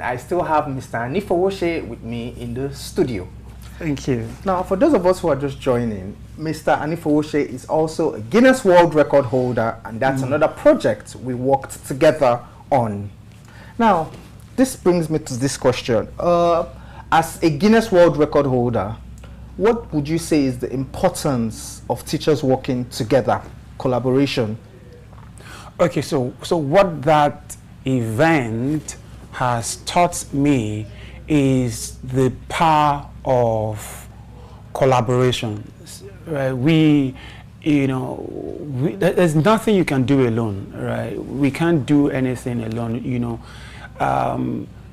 I still have Mr. Anifowoshe with me in the studio. Thank you. Now, for those of us who are just joining, Mr. Anifowoshe is also a Guinness World Record holder, and that's another project we worked together on. Now, this brings me to this question. As a Guinness World Record holder, what would you say is the importance of teachers working together, collaboration? Okay, so what that event has taught me is the power of collaboration. Right? There's nothing you can do alone, right? We can't do anything alone,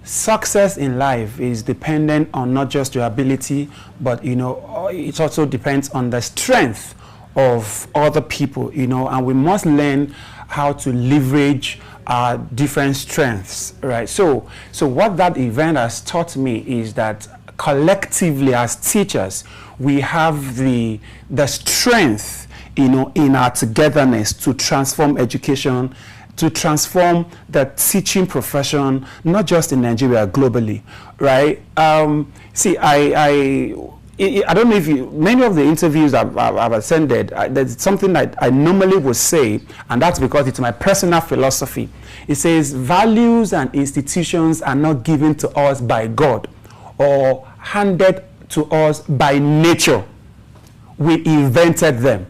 Success in life is dependent on not just your ability, but, it also depends on the strength of other people, and we must learn how to leverage our different strengths, right? So what that event has taught me is that collectively as teachers, we have the strength, in our togetherness to transform education, to transform the teaching profession, not just in Nigeria, globally, right? I don't know if many of the interviews I've attended, there's something that I normally would say, and that's because it's my personal philosophy. It says values and institutions are not given to us by God or handed to us by nature. We invented them.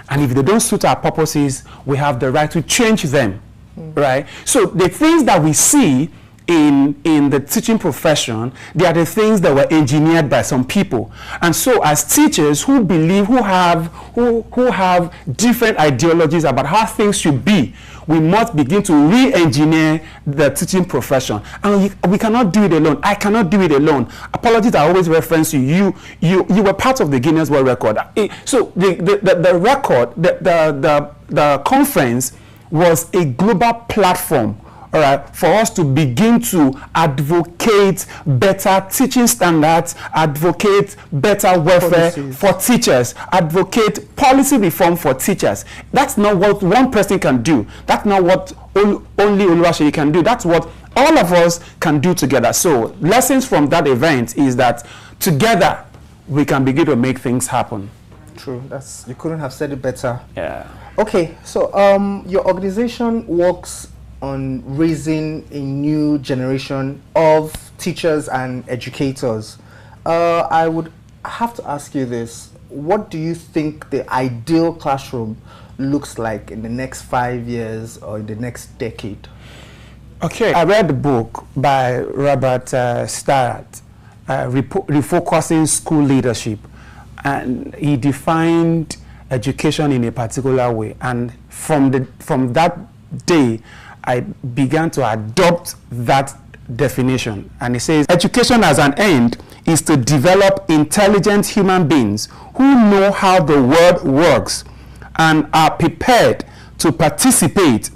And if they don't suit our purposes, we have the right to change them, right? So the things that we see in the teaching profession, they are the things that were engineered by some people. And so as teachers who believe, who have different ideologies about how things should be, we must begin to re-engineer the teaching profession. And we cannot do it alone. I cannot do it alone. Apologies, I always reference you. You were part of the Guinness World Record. So the record, the conference was a global platform, all right, for us to begin to advocate better teaching standards, advocate better welfare for teachers, advocate policy reform for teachers. That's not what one person can do. That's not what only Oluwaseyi can do. That's what all of us can do together. So lessons from that event is that together we can begin to make things happen. True. You couldn't have said it better. Yeah. Okay, so your organization works on raising a new generation of teachers and educators. I would have to ask you this. What do you think the ideal classroom looks like in the next 5 years or in the next decade? Okay, I read a book by Robert Starrett, Refocusing School Leadership, and he defined education in a particular way. And from that day, I began to adopt that definition. And it says, education as an end is to develop intelligent human beings who know how the world works and are prepared to participate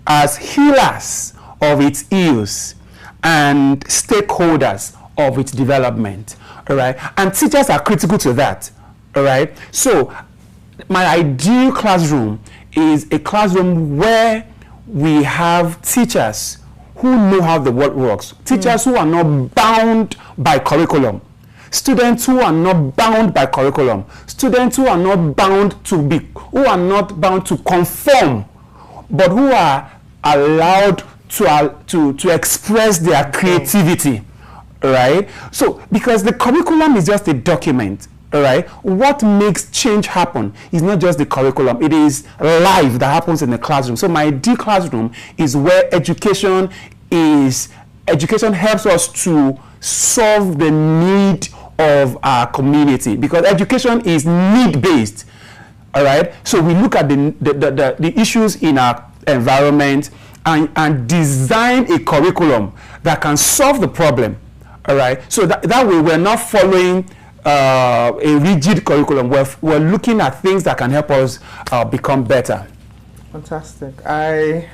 as healers of its ills and stakeholders of its development. All right. And teachers are critical to that. All right. So my ideal classroom is a classroom where we have teachers who know how the world works, teachers who are not bound by curriculum, students who are not bound by curriculum, students who are not bound to conform, but who are allowed to express their creativity, right? So because the curriculum is just a document. All right. What makes change happen is not just the curriculum, it is life that happens in the classroom. So my ideal classroom is where education helps us to solve the need of our community, because education is need-based. All right. So we look at the issues in our environment and design a curriculum that can solve the problem. All right. So that way we're not following a rigid curriculum. We're looking at things that can help us become better. Fantastic. I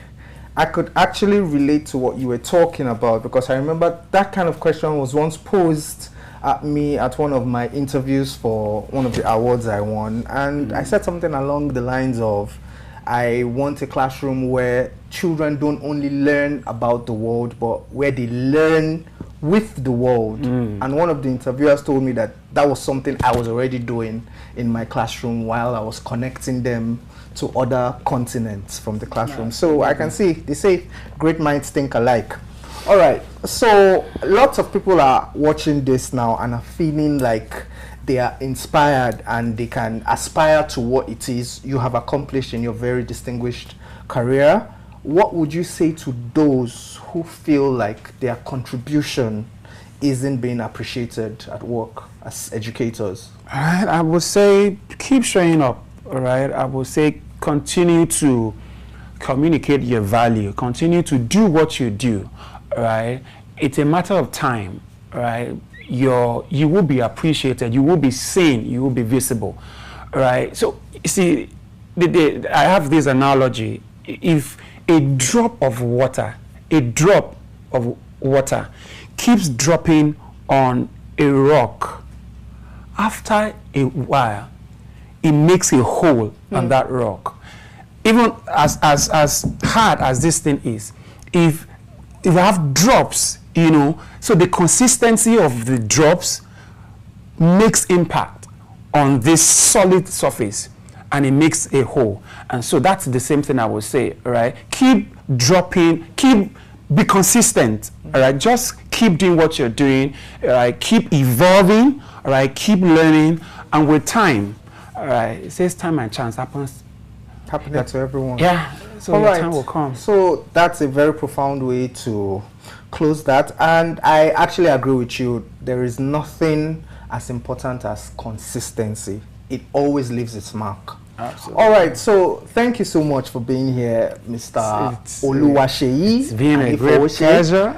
could actually relate to what you were talking about, because I remember that kind of question was once posed at me at one of my interviews for one of the awards I won, and I said something along the lines of, I want a classroom where children don't only learn about the world, but where they learn with the world. And one of the interviewers told me that that was something I was already doing in my classroom while I was connecting them to other continents from the classroom. So I can see, they say great minds think alike. All right, so lots of people are watching this now and are feeling like they are inspired and they can aspire to what it is you have accomplished in your very distinguished career. What would you say to those who feel like their contribution isn't being appreciated at work as educators? All right, I would say keep showing up. All right, I would say continue to communicate your value, continue to do what you do. All right, it's a matter of time. All right, you will be appreciated, you will be seen, you will be visible. All right, so you see, I have this analogy. If a drop of water keeps dropping on a rock, after a while it makes a hole on that rock. Even as hard as this thing is, if I have drops, you know, so the consistency of the drops makes impact on this solid surface and it makes a hole. And so that's the same thing I would say, right? Keep dropping, be consistent, all right? Just keep doing what you're doing, all right? Keep evolving, all right? Keep learning, and with time, all right, it says time and chance happens. Happening to everyone. Yeah, so all your right. time will come. So that's a very profound way to close that. And I actually agree with you. There is nothing as important as consistency. It always leaves its mark. Absolutely. All right, so thank you so much for being here, Mr. Oluwaseyi. It's been a great pleasure.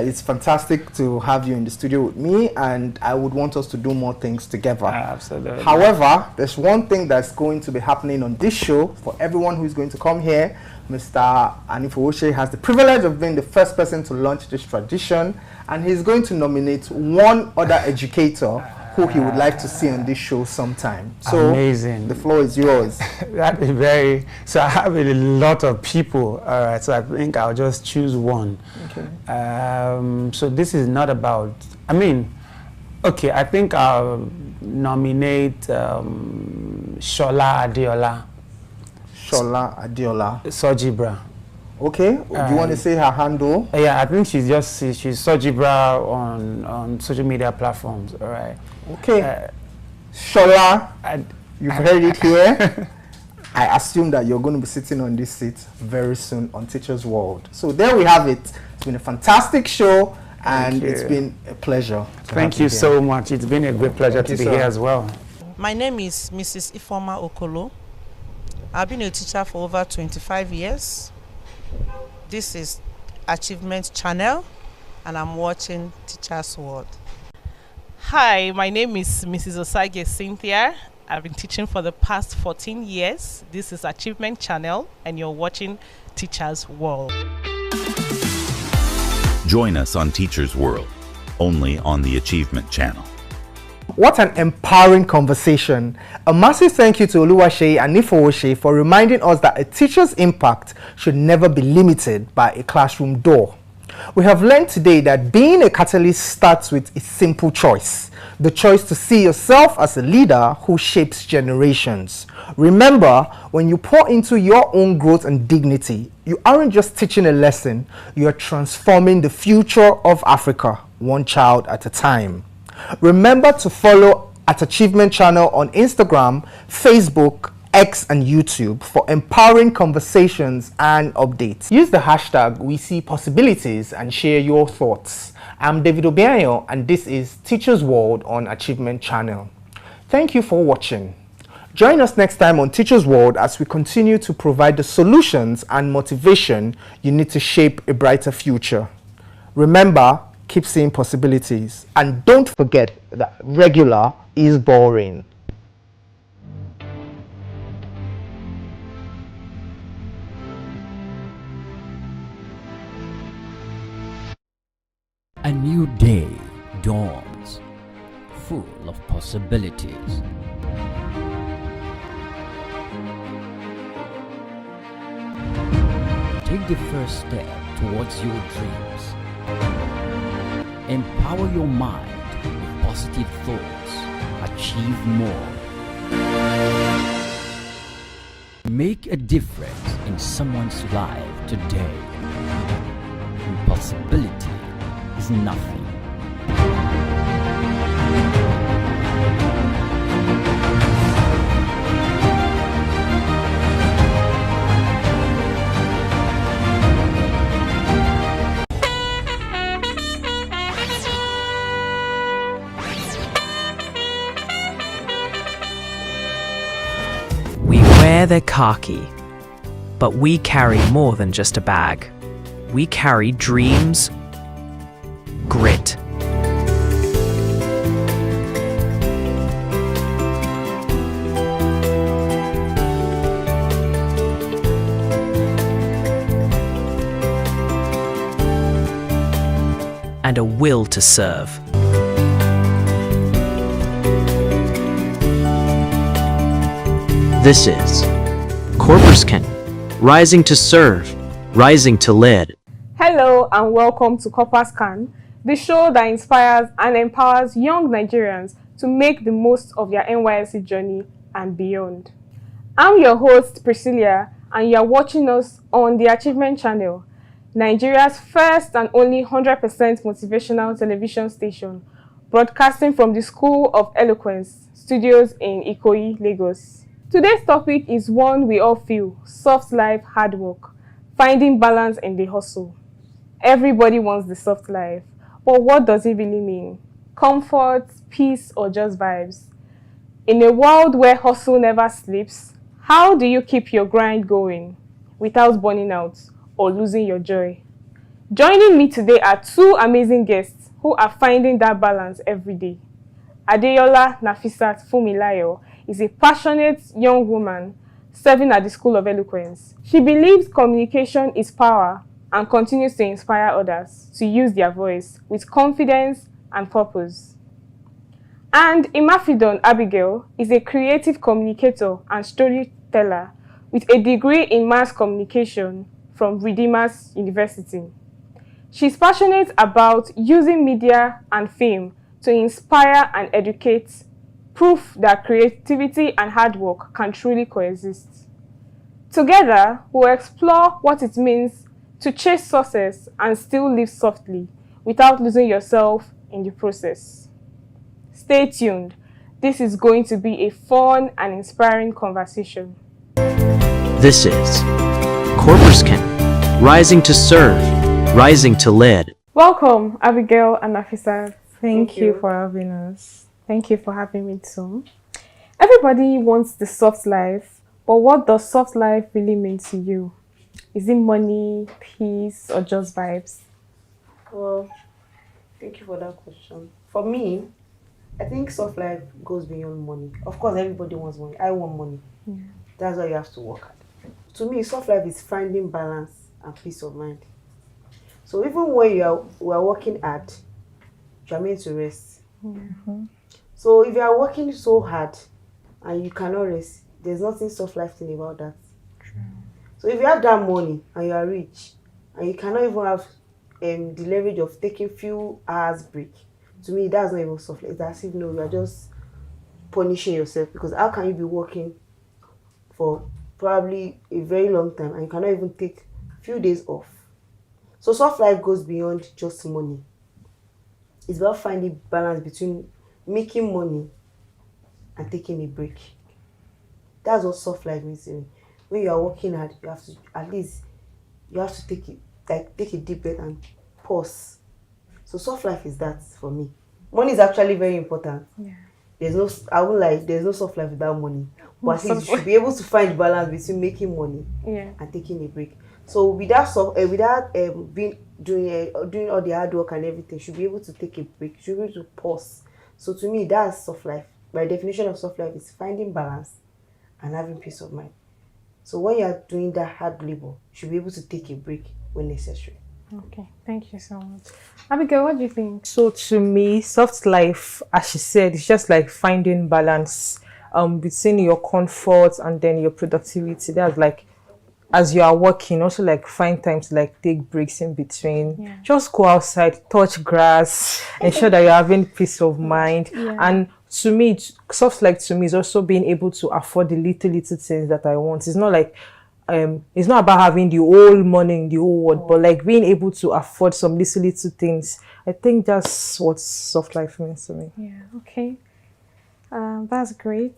It's fantastic to have you in the studio with me, and I would want us to do more things together. Absolutely. However, there's one thing that's going to be happening on this show for everyone who is going to come here. Mr. Anifooshe has the privilege of being the first person to launch this tradition, and he's going to nominate one other educator who he would like to see on this show sometime. So amazing. The floor is yours. That is very, so I have a lot of people, all right, so I think I'll just choose one. Okay. So this is not about, I mean, okay, I think I'll nominate Shola Adiola. Shola Adiola. Sojibra. Okay, do you want to say her handle? Yeah, I think she's Sojibra on social media platforms, all right. Okay. Shola, you've heard it here. I assume that you're going to be sitting on this seat very soon on Teachers World. So there we have it. It's been a fantastic show, and it's been a pleasure. Thank you so much. It's been a great pleasure to be here as well. My name is Mrs. Ifoma Okolo. I've been a teacher for over 25 years. This is Achievement Channel, and I'm watching Teachers World. Hi, my name is Mrs. Osage Cynthia. I've been teaching for the past 14 years. This is Achievement Channel, and you're watching Teachers World. Join us on Teachers World, only on the Achievement Channel. What an empowering conversation. A massive thank you to Oluwaseyi Anifooshe for reminding us that a teacher's impact should never be limited by a classroom door. We have learned today that being a catalyst starts with a simple choice. The choice to see yourself as a leader who shapes generations. Remember, when you pour into your own growth and dignity, you aren't just teaching a lesson, you are transforming the future of Africa, one child at a time. Remember to follow at Achievement Channel on Instagram, Facebook, X and YouTube for empowering conversations and updates. Use the hashtag #WeSeePossibilities and share your thoughts. I'm David Obiayo, and this is Teachers World on Achievement Channel. Thank you for watching. Join us next time on Teachers World as we continue to provide the solutions and motivation you need to shape a brighter future. Remember, keep seeing possibilities, and don't forget that regular is boring. A new day dawns, full of possibilities. Take the first step towards your dreams. Empower your mind with positive thoughts. Achieve more. Make a difference in someone's life today. Impossibility is nothing. We wear the khaki, but we carry more than just a bag. We carry dreams, grit, and a will to serve. This is Corporascan, rising to serve, rising to lead. Hello and welcome to Corporascan, the show that inspires and empowers young Nigerians to make the most of their NYSC journey and beyond. I'm your host Priscilla, and you are watching us on the Achievement Channel, Nigeria's first and only 100% motivational television station, broadcasting from the School of Eloquence studios in Ikoyi, Lagos. Today's topic is one we all feel: soft life, hard work, finding balance in the hustle. Everybody wants the soft life, but what does it really mean? Comfort, peace, or just vibes? In a world where hustle never sleeps, how do you keep your grind going without burning out or losing your joy? Joining me today are two amazing guests who are finding that balance every day. Adeyola Nafisat Fumilayo is a passionate young woman serving at the School of Eloquence. She believes communication is power and continues to inspire others to use their voice with confidence and purpose. And Imafidon Abigail is a creative communicator and storyteller with a degree in mass communication from Redeemers University. She's passionate about using media and fame to inspire and educate, proof that creativity and hard work can truly coexist. Together, we'll explore what it means to chase success and still live softly without losing yourself in the process. Stay tuned. This is going to be a fun and inspiring conversation. This is Corporascan, rising to serve, rising to lead. Welcome, Abigail and Nafisa. Thank you you. for having us. Thank you for having me too. Everybody wants the soft life, but what does soft life really mean to you? Is it money, peace, or just vibes? Well, thank you for that question. For me, I think soft life goes beyond money. Of course, everybody wants money. I want money. Yeah. That's why you have to work hard. To me, soft life is finding balance and peace of mind. So even when we are working hard, you are meant to rest. Mm-hmm. So if you are working so hard and you cannot rest, there's nothing soft life thing about that. True. So if you have that money and you are rich and you cannot even have the leverage of taking few hours break, to me that's not even soft life. It's as if no, you are just punishing yourself, because how can you be working for probably a very long time and you cannot even take few days off? So soft life goes beyond just money. It's about finding balance between making money and taking a break. That's what soft life means to me. When you are working hard, you have to at least take a deep breath and pause. So soft life is that for me. Money is actually very important. Yeah. There's no soft life without money. But at least you should be able to find balance between making money and taking a break. So without doing all the hard work and everything, you should be able to take a break. You should be able to pause. So to me, that's soft life. My definition of soft life is finding balance and having peace of mind. So when you are doing that hard labor, you should be able to take a break when necessary. Okay, thank you so much. Abigail, what do you think? So to me, soft life, as she said, it's just like finding balance between your comfort and then your productivity. That's like as you are working, also like find time to like take breaks in between. Yeah. Just go outside, touch grass, ensure that you're having peace of mind. Yeah. And to me, soft life to me is also being able to afford the little things that I want. It's not like it's not about having the whole money in the whole world, but like being able to afford some little things. I think that's what soft life means to me. Yeah, okay. That's great.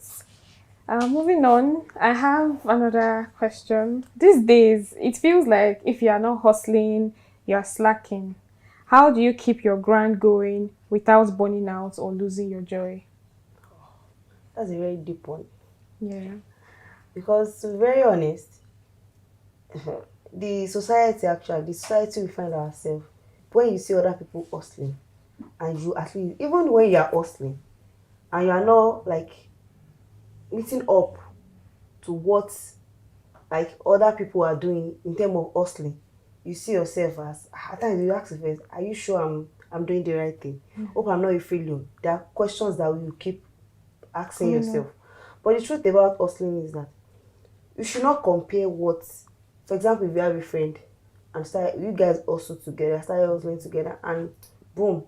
Moving on, I have another question. These days, it feels like if you are not hustling, you are slacking. How do you keep your grind going without burning out or losing your joy? That's a very deep one. Yeah. Because to be very honest, the society we find ourselves, when you see other people hustling, and you at least, even when you are hustling, and you are not like meeting up to what like other people are doing in terms of hustling, you see yourself as, at times you ask yourself, are you sure I'm doing the right thing? Hope I'm not a failure. There are questions that you keep asking yourself. But the truth about hustling is that you should not compare what, for example, if you have a friend and you guys also together, started hustling together, and boom,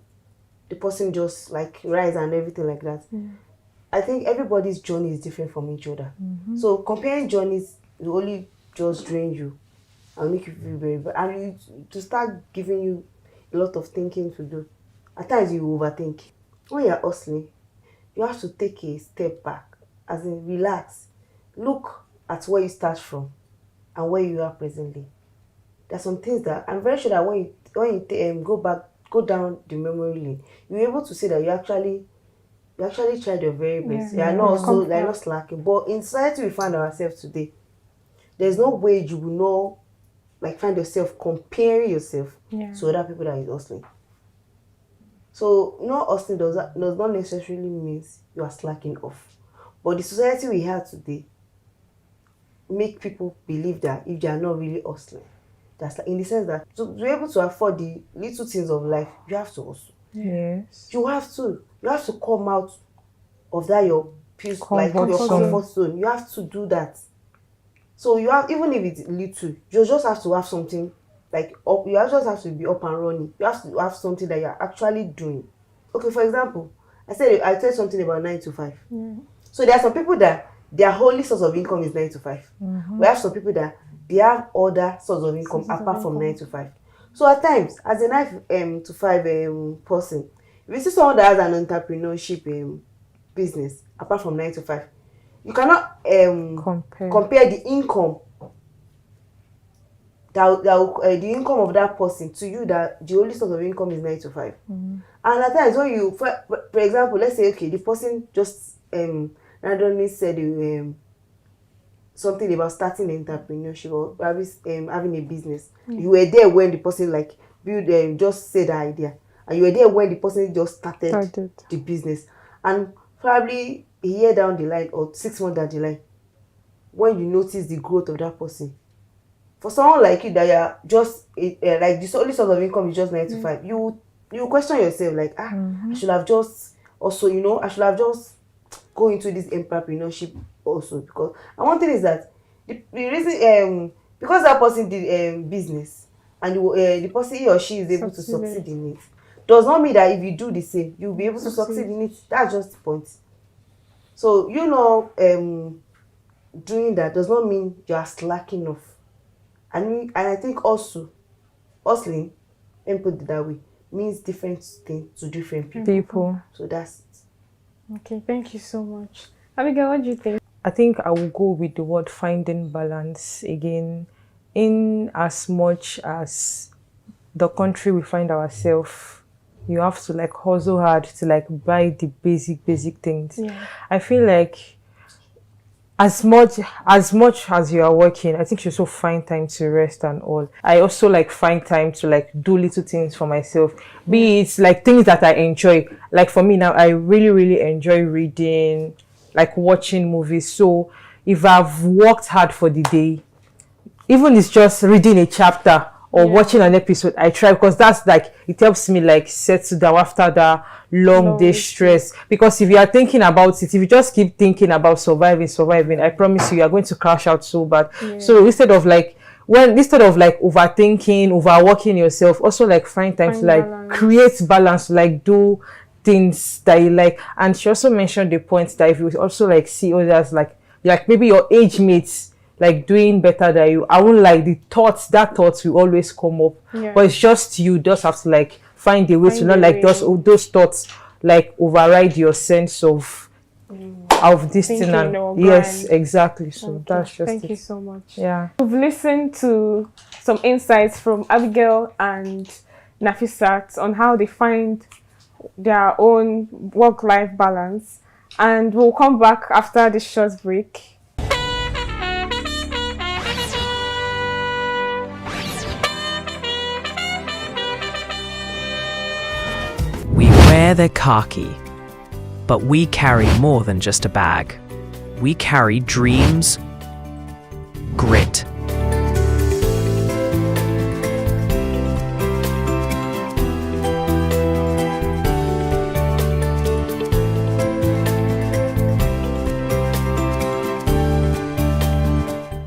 the person just like rise and everything like that. I think everybody's journey is different from each other. So comparing journeys will only just drain you and make you feel very bad. And to start giving you a lot of thinking to do. At times you overthink. When you're hustling, you have to take a step back, as in relax. Look at where you start from and where you are presently. There's some things that I'm very sure that when you go down the memory lane, you're able to see that you actually tried your very best. You're not slacking. But in society we find ourselves today, there's no way you will know, like find yourself comparing yourself to other people that is hustling. So not hustling does not necessarily means you are slacking off. But the society we have today make people believe that if they are not really hustling, that's like, in the sense that to be able to afford the little things of life, you have to hustle. Yes. You have to come out of that your peace, like your comfort zone. You have to do that. So you have, even if it's little, you just have to have something like up. You just have to be up and running. You have to have something that you're actually doing. Okay, for example, I said something about 9 to 5. So there are some people that their only source of income is 9 to 5. We have some people that they have other sources of income apart from 9 to 5. So at times, as a 9 to 5 person, if you see someone that has an entrepreneurship business apart from 9 to 5, you cannot compare the income the income of that person to you, that the only source of income is 9 to 5. And at times when you, for example, let's say, okay, the person just randomly said something about starting entrepreneurship or having a business. You were there when the person like just said the idea, and you were there when the person just started the business. And probably a year down the line or 6 months down the line, when you notice the growth of that person, for someone like you that you're just like the only source of income is just 9 to 5, you question yourself like, I should have just also, I should have just go into this entrepreneurship also. Because, and one thing is that the reason because that person did business and the person, he or she, is able to succeed in it, does not mean that if you do the same, you'll be able to succeed in it. That's just the point. So doing that does not mean you are slacking off. And I think also hustling, and put it that way, means different things to different people. So that's it. Okay, thank you so much. Abigail, what do you think? I think I will go with the word finding balance again. In as much as the country we find ourselves, you have to like hustle hard to like buy the basic things. I feel like as much as you are working, I think you also find time to rest and all. I also like find time to like do little things for myself, be it like things that I enjoy. Like for me now, I really enjoy reading, like watching movies. So if I've worked hard for the day, even it's just reading a chapter or watching an episode, I try, because that's like, it helps me like settle down after the long day stress. Because if you are thinking about it, if you just keep thinking about surviving, I promise you are going to crash out so bad. So instead of like overthinking, overworking yourself, also like find time to like create balance, like do things that you like. And she also mentioned the point that if you also like see others like maybe your age mates like doing better than you, I won't like that thoughts will always come up, but it's just you just have to like find a way to not like those thoughts like override your sense of this thing. And yes, exactly. So that's just Thank you so much. Yeah, we've listened to some insights from Abigail and Nafisat on how they find their own work-life balance, and we'll come back after this short break. We wear the khaki, but we carry more than just a bag. We carry dreams, grit,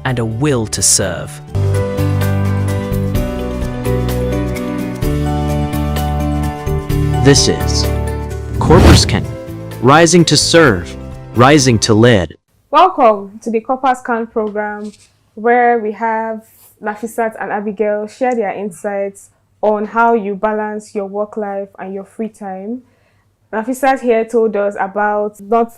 and a will to serve. This is Corpuscan, rising to serve, rising to lead. Welcome to the Corpus Can program, where we have Nafisat and Abigail share their insights on how you balance your work life and your free time. Nafisat here told us about not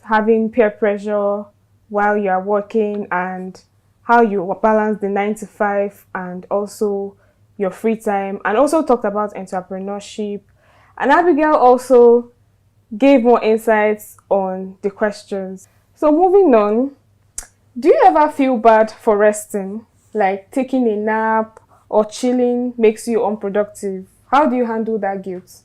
having peer pressure while you are working and how you balance the 9 to 5 and also your free time, and also talked about entrepreneurship. And Abigail also gave more insights on the questions. So moving on, do you ever feel bad for resting? Like taking a nap or chilling makes you unproductive? How do you handle that guilt?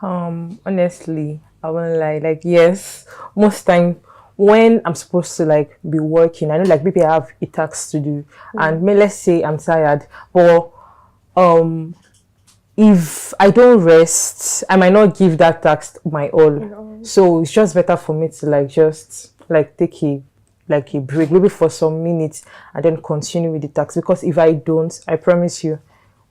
Honestly, I won't lie. Like, yes, most time when I'm supposed to like be working, I know like maybe I have a task to do, and let's say I'm tired, but if I don't rest, I might not give that task my all. So it's just better for me to like just like take a break, maybe for some minutes, and then continue with the task. Because if I don't, I promise you,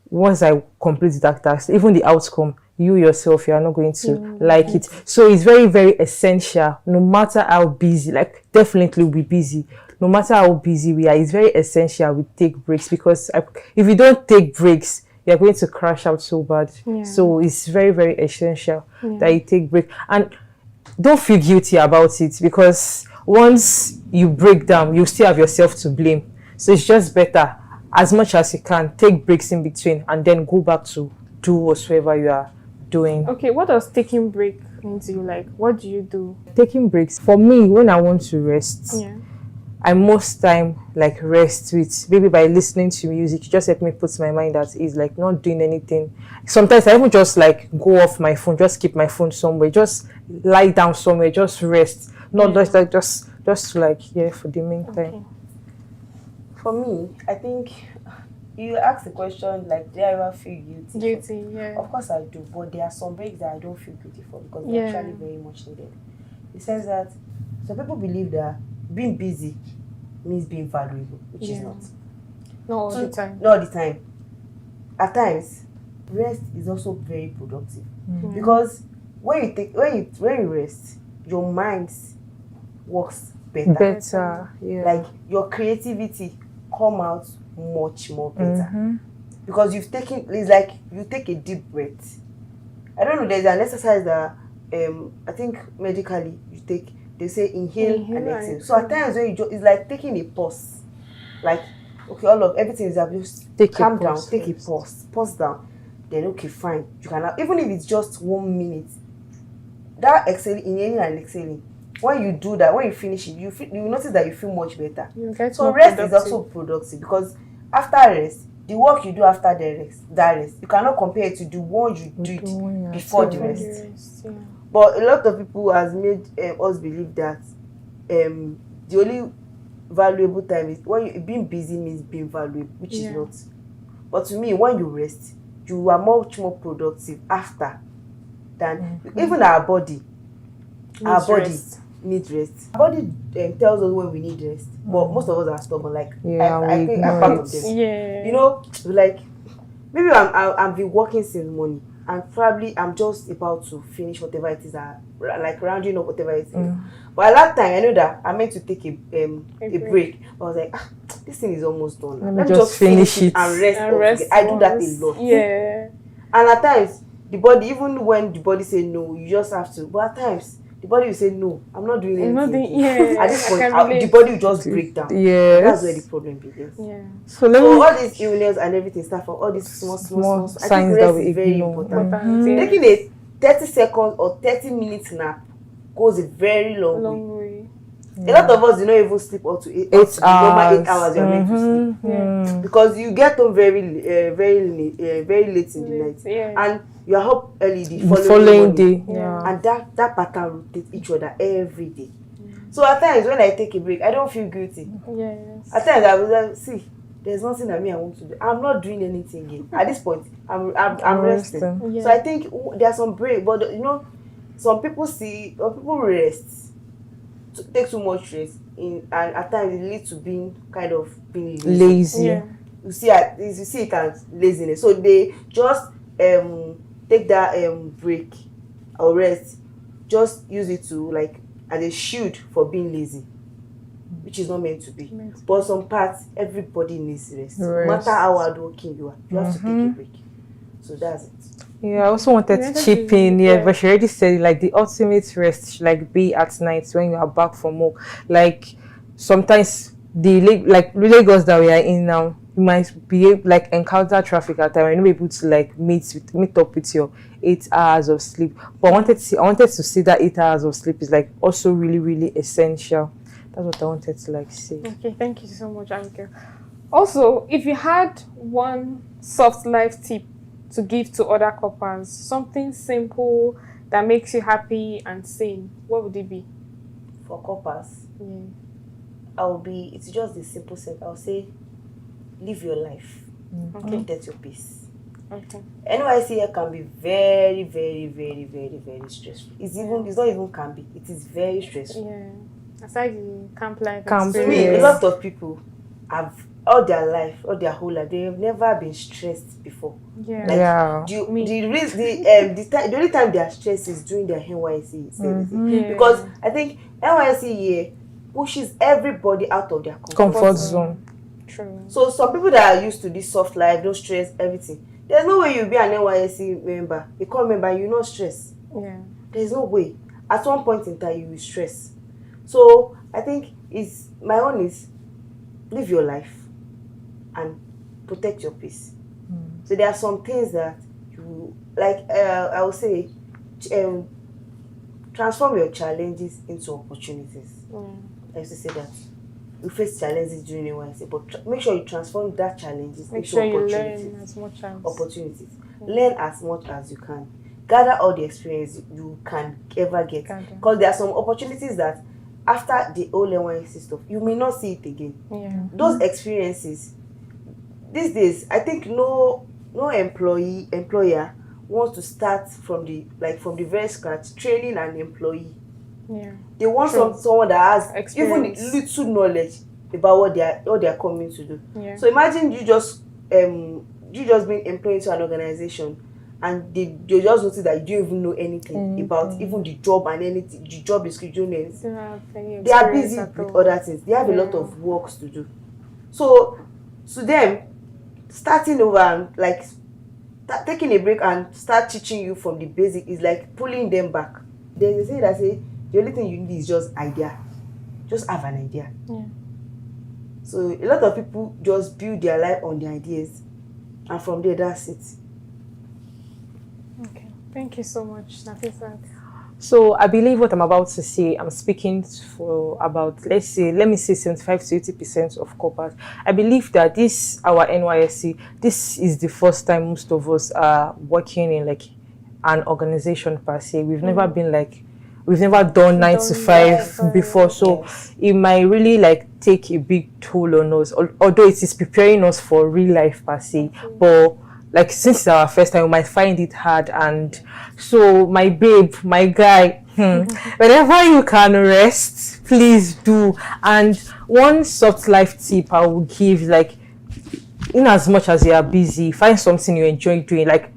once I complete that task, even the outcome, you yourself, you are not going to like it. So it's very, very essential, no matter how busy, like definitely we'll be busy. No matter how busy we are, it's very essential we take breaks, because if you don't take breaks, you're going to crash out so bad. So it's very, very essential that you take break. And don't feel guilty about it, because once you break down, you still have yourself to blame. So it's just better, as much as you can, take breaks in between and then go back to do whatsoever you are doing. Okay, what does taking break mean to you? Like, what do you do? Taking breaks, for me, when I want to rest, I most time like rest with maybe by listening to music. Just help me put my mind at ease, like not doing anything. Sometimes I even just like go off my phone, just keep my phone somewhere, just lie down somewhere, just rest. Not just like just like for the meantime. For me, I think you asked the question like, do I ever feel guilty? Guilty, yeah. Of course I do, but there are some breaks that I don't feel guilty for, because they're actually very much needed. It says that some people believe that being busy means being valuable, which is not. Not all the time. Not all the time. At times, rest is also very productive, because when you rest, your mind works better. Like your creativity come out much more better, because you've taken. It's like you take a deep breath. I don't know. There's an exercise that I think medically you take. They say inhale and exhale. So at times when it's like taking a pause. Like, okay, everything is just calm down, take a pause down. Then okay, fine. You can even if it's just 1 minute. That inhaling and exhaling. When you do that, when you finish it, you notice that you feel much better. So rest is also productive, because after rest, the work you do after that rest, you cannot compare it to the one you do it before the rest. But a lot of people has made us believe that the only valuable time is when being busy means being valuable, which is not. But to me, when you rest, you are much more productive after than even our body. Our body needs rest. Our body tells us when we need rest, but most of us are stubborn. Like I think I'm part of them. Yeah. You know, like maybe I've been working since morning, and probably I'm just about to finish whatever it is, like rounding up whatever it is. But at that time, I know that I meant to take a break. I was like, this thing is almost done. Let me just finish it and rest. I do that a lot. Yeah. And at times, the body, even when the body say no, you just have to. But at times, the body will say no, I'm not doing anything. At this point, the body will just break down. Yes. That's where the problem begins. Yeah. So all these illness and everything start from all these small signs that we very important. Taking a 30 seconds or 30 minutes nap goes a very long way. A lot of us do not even sleep up to 8 hours. Normal 8 hours you're meant to sleep. Because you get home very late in the night. And you are up early the following day. And that pattern rotates each other every day. So at times when I take a break, I don't feel guilty. At times I was like, see, there's nothing that I want to do. I'm not doing anything again. At this point, I'm resting. So I think there's some break, but you know, some people rest. To take too much rest and at times it leads to being lazy. You see it as laziness. So they just take that break or rest, just use it to like as a shield for being lazy, which is not meant to be. But some parts, everybody needs rest. No matter how hardworking you are, you have to take a break. So that's it. Yeah, I also wanted to chip in. But she already said like the ultimate rest should like be at night when you are back from work. Like sometimes the Lagos that we are in now, you might be like encounter traffic at time and you'll be able to like meet up with your 8 hours of sleep. But I wanted to see that 8 hours of sleep is like also really, really essential. That's what I wanted to like say. Okay, thank you so much, Anke. Also, if you had one soft life tip to give to other coppers, something simple that makes you happy and sane, what would it be? For coppers, it's just the simple set. I'll say, live your life. Protect your peace. NYSC here can be very, very, very, very, very stressful. It's not even can be. It is very stressful. Yeah. Aside the camp life experience. To me, a lot of people have all their whole life, they have never been stressed before. The only time they are stressed is during their NYSC. Because I think NYSC here pushes everybody out of their comfort zone. True. So some people that are used to this soft life, no stress, everything, there's no way you'll be an NYSC member, a core member, you're not stressed. There's no way. At one point in time, you will stress. So I think my own is live your life and protect your peace. So there are some things that you like. I would say, transform your challenges into opportunities. I used to say that you face challenges during NYSC, but make sure you transform that challenges into opportunities. You learn as much as opportunities. Learn as much as you can. Gather all the experience you can ever get. Because there are some opportunities that after the whole NYSC stuff, you may not see it again. Those experiences. These days, I think no employer wants to start from the very scratch training an employee. They want someone that has experience. Even little knowledge about what they are coming to do. So imagine you just being employed into an organization and they just notice that you don't even know anything about even the job and anything, the job description. They are busy with other things. They have a lot of works to do. So to them, starting over and like taking a break and start teaching you from the basic is like pulling them back. There's a saying that say the only thing you need is just idea. Just have an idea. So a lot of people just build their life on the ideas, and from there, that's it. Okay, thank you so much, Nafisa. So I believe what I'm about to say, I'm speaking for about, let me say 75 to 80% of coppers. I believe that our NYSC, this is the first time most of us are working in like an organization per se. We've never been like we've never done 9 to 5 before, so it might really like take a big toll on us, although it is preparing us for real life per se. But like, since it's our first time, we might find it hard. And so my babe, my guy, whenever you can rest, please do. And one soft life tip I would give, like, in as much as you are busy, find something you enjoy doing. Like,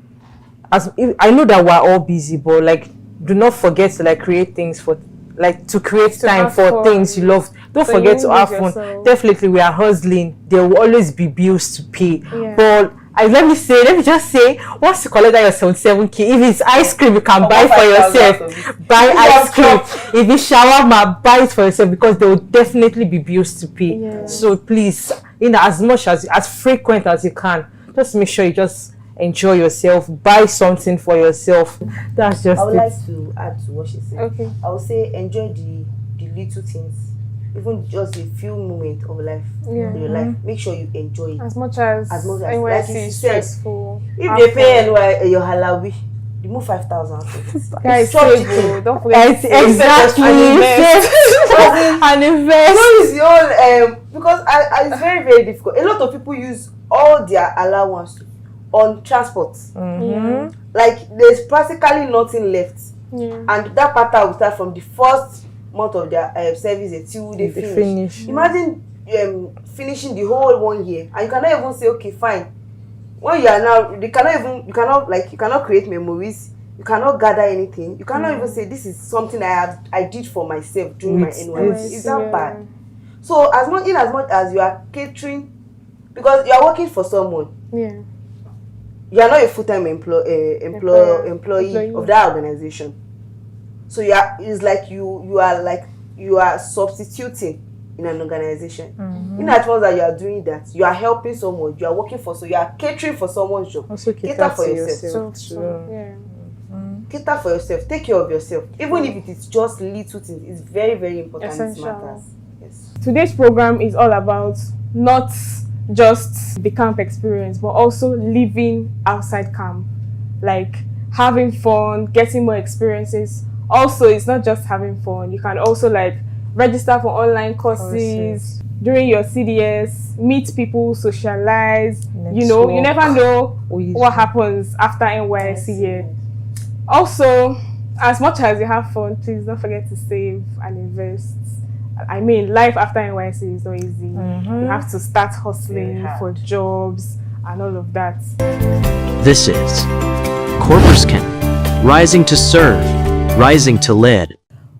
I know that we're all busy, but like, do not forget to like create things for, like, to create time for things you love. Don't forget to have fun. Definitely, we are hustling. There will always be bills to pay. But let me just say, once you collect that your 77k, if it's ice cream, you can buy for yourself. Buy ice cream. If it's shawarma, buy it for yourself, because there will definitely be bills to pay. So please, as much as frequent as you can, just make sure you just enjoy yourself. Buy something for yourself. That's just I would like to add to what she said. Okay. I would say enjoy the little things. Even just a few moments of life in your life, make sure you enjoy it as much as NYSC like is stressful. If they pay your halawi, remove 5,000. Guys, don't forget exactly and invest. Because it's very, very difficult. A lot of people use all their allowance on transport. Like, there's practically nothing left, and that pattern will start from the first month of their service until they finish. Imagine finishing the whole 1 year, and you cannot even say, okay, fine. When you are now, you cannot create memories. You cannot gather anything. You cannot even say, this is something I did for myself during my NYSC. It's that bad. So as much as you are catering, because you are working for someone. You are not a full-time employee of that organization. So it's like you are substituting in an organization. In as much that you are doing that, you are helping someone, you are working you are catering for someone's job. Also cater for yourself. Cater for yourself. Take care of yourself. Even if it is just little things, it's very, very important. Essential. It matters. Yes. Today's program is all about not just the camp experience, but also living outside camp, like having fun, getting more experiences. Also, it's not just having fun. You can also like register for online courses during your CDS, meet people, socialize. You never know what happens after NYSC year. Also, as much as you have fun, please don't forget to save and invest. I mean, life after NYSC is not easy. You have to start hustling for jobs and all of that. This is Corporate rising to serve, rising to lead.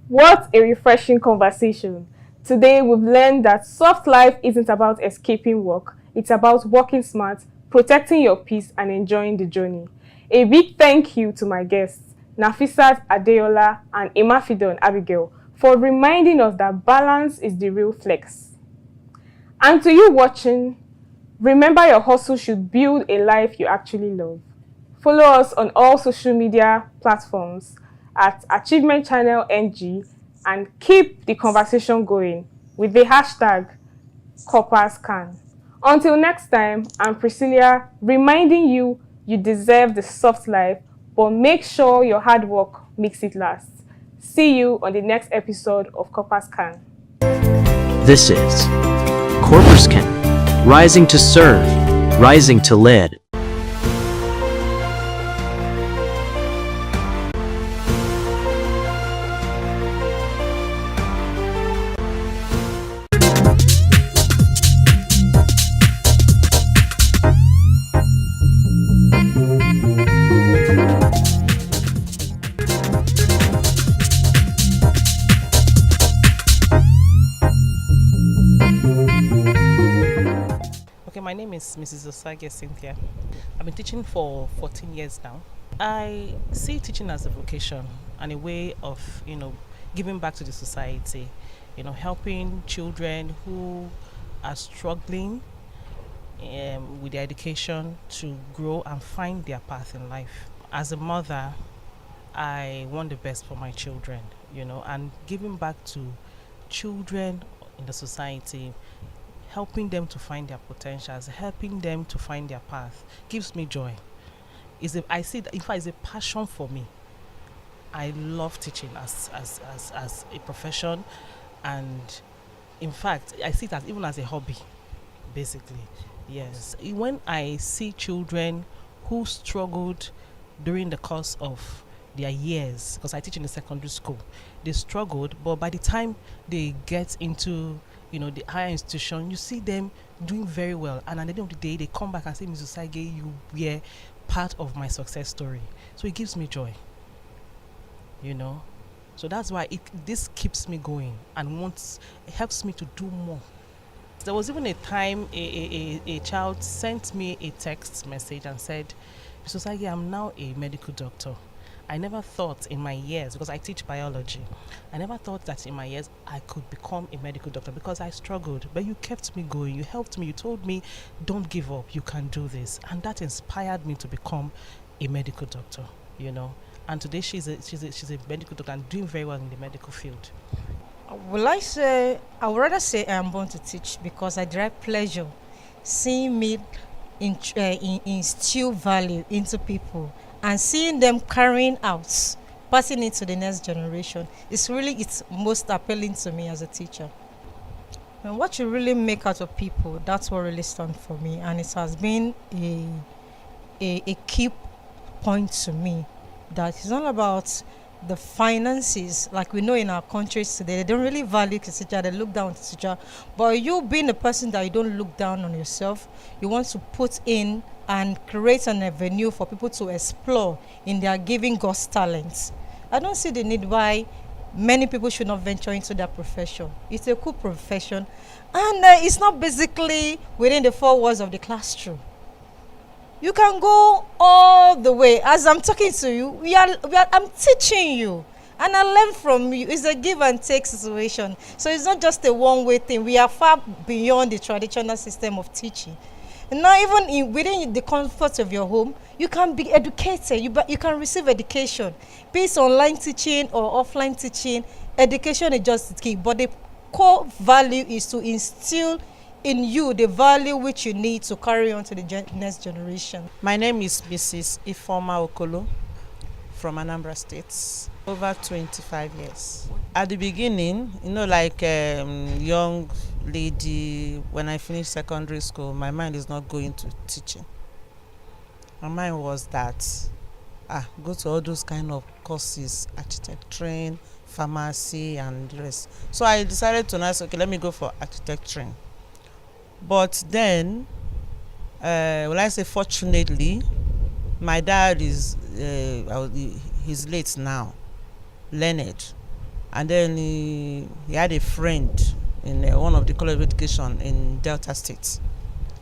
What a refreshing conversation. Today we've learned that soft life isn't about escaping work. It's about working smart, protecting your peace and enjoying the journey. A big thank you to my guests, Nafisat Adeola and Emafidon Abigail, for reminding us that balance is the real flex. And to you watching, remember your hustle should build a life you actually love. Follow us on all social media platforms at Achievement Channel NG and keep the conversation going with the hashtag CorpersCan. Until next time, I'm Priscilla, reminding you deserve the soft life, but make sure your hard work makes it last. See you on the next episode of CorpersCan. This is Corporate rising to serve, rising to lead. My name is Mrs. Osage Cynthia. I've been teaching for 14 years now. I see teaching as a vocation and a way of, giving back to the society, helping children who are struggling with their education to grow and find their path in life. As a mother, I want the best for my children, and giving back to children in the society, helping them to find their potentials, helping them to find their path, gives me joy. I see that, in fact, it's a passion for me. I love teaching as a profession, and in fact, I see it as even as a hobby, basically. Yes. When I see children who struggled during the course of their years, because I teach in a secondary school, they struggled, but by the time they get into the higher institution, you see them doing very well, and at the end of the day, they come back and say, Mrs. Sage, you were part of my success story. So it gives me joy, So that's why this keeps me going and it helps me to do more. There was even a time a child sent me a text message and said, Mrs. Sage, I'm now a medical doctor. I never thought in my years, because I teach biology, I never thought that in my years I could become a medical doctor because I struggled. But you kept me going, you helped me, you told me, don't give up, you can do this. And that inspired me to become a medical doctor, And today she's a medical doctor and doing very well in the medical field. I would rather say I'm born to teach, because I derive pleasure seeing me instill value into people and seeing them carrying out, passing it to the next generation. It's most appealing to me as a teacher. And what you really make out of people, that's what really stands for me, and it has been a key point to me, that it's not about the finances. Like we know in our countries today, they don't really value the teacher, they look down on the teacher. But you being a person that you don't look down on yourself, you want to put in and create an avenue for people to explore in their giving God's talents. I don't see the need why many people should not venture into that profession. It's a cool profession, and it's not basically within the four walls of the classroom. You can go all the way. As I'm talking to you, I'm teaching you, and I learn from you. It's a give and take situation. So it's not just a one-way thing. We are far beyond the traditional system of teaching. And now even within the comfort of your home, you can be educated. You can receive education. Be it online teaching or offline teaching, education is just the key. But the core value is to instill in you the value which you need to carry on to the next generation. My name is Mrs. Ifeoma Okolo from Anambra State. Over 25 years. At the beginning, like young lady, when I finished secondary school, my mind is not going to teaching. My mind was that, go to all those kind of courses, architecturing, pharmacy, and the rest. So I decided to now say, okay, let me go for architecturing. But then, fortunately, my dad is, he's late now, learned. And then he had a friend in one of the college of education in Delta State.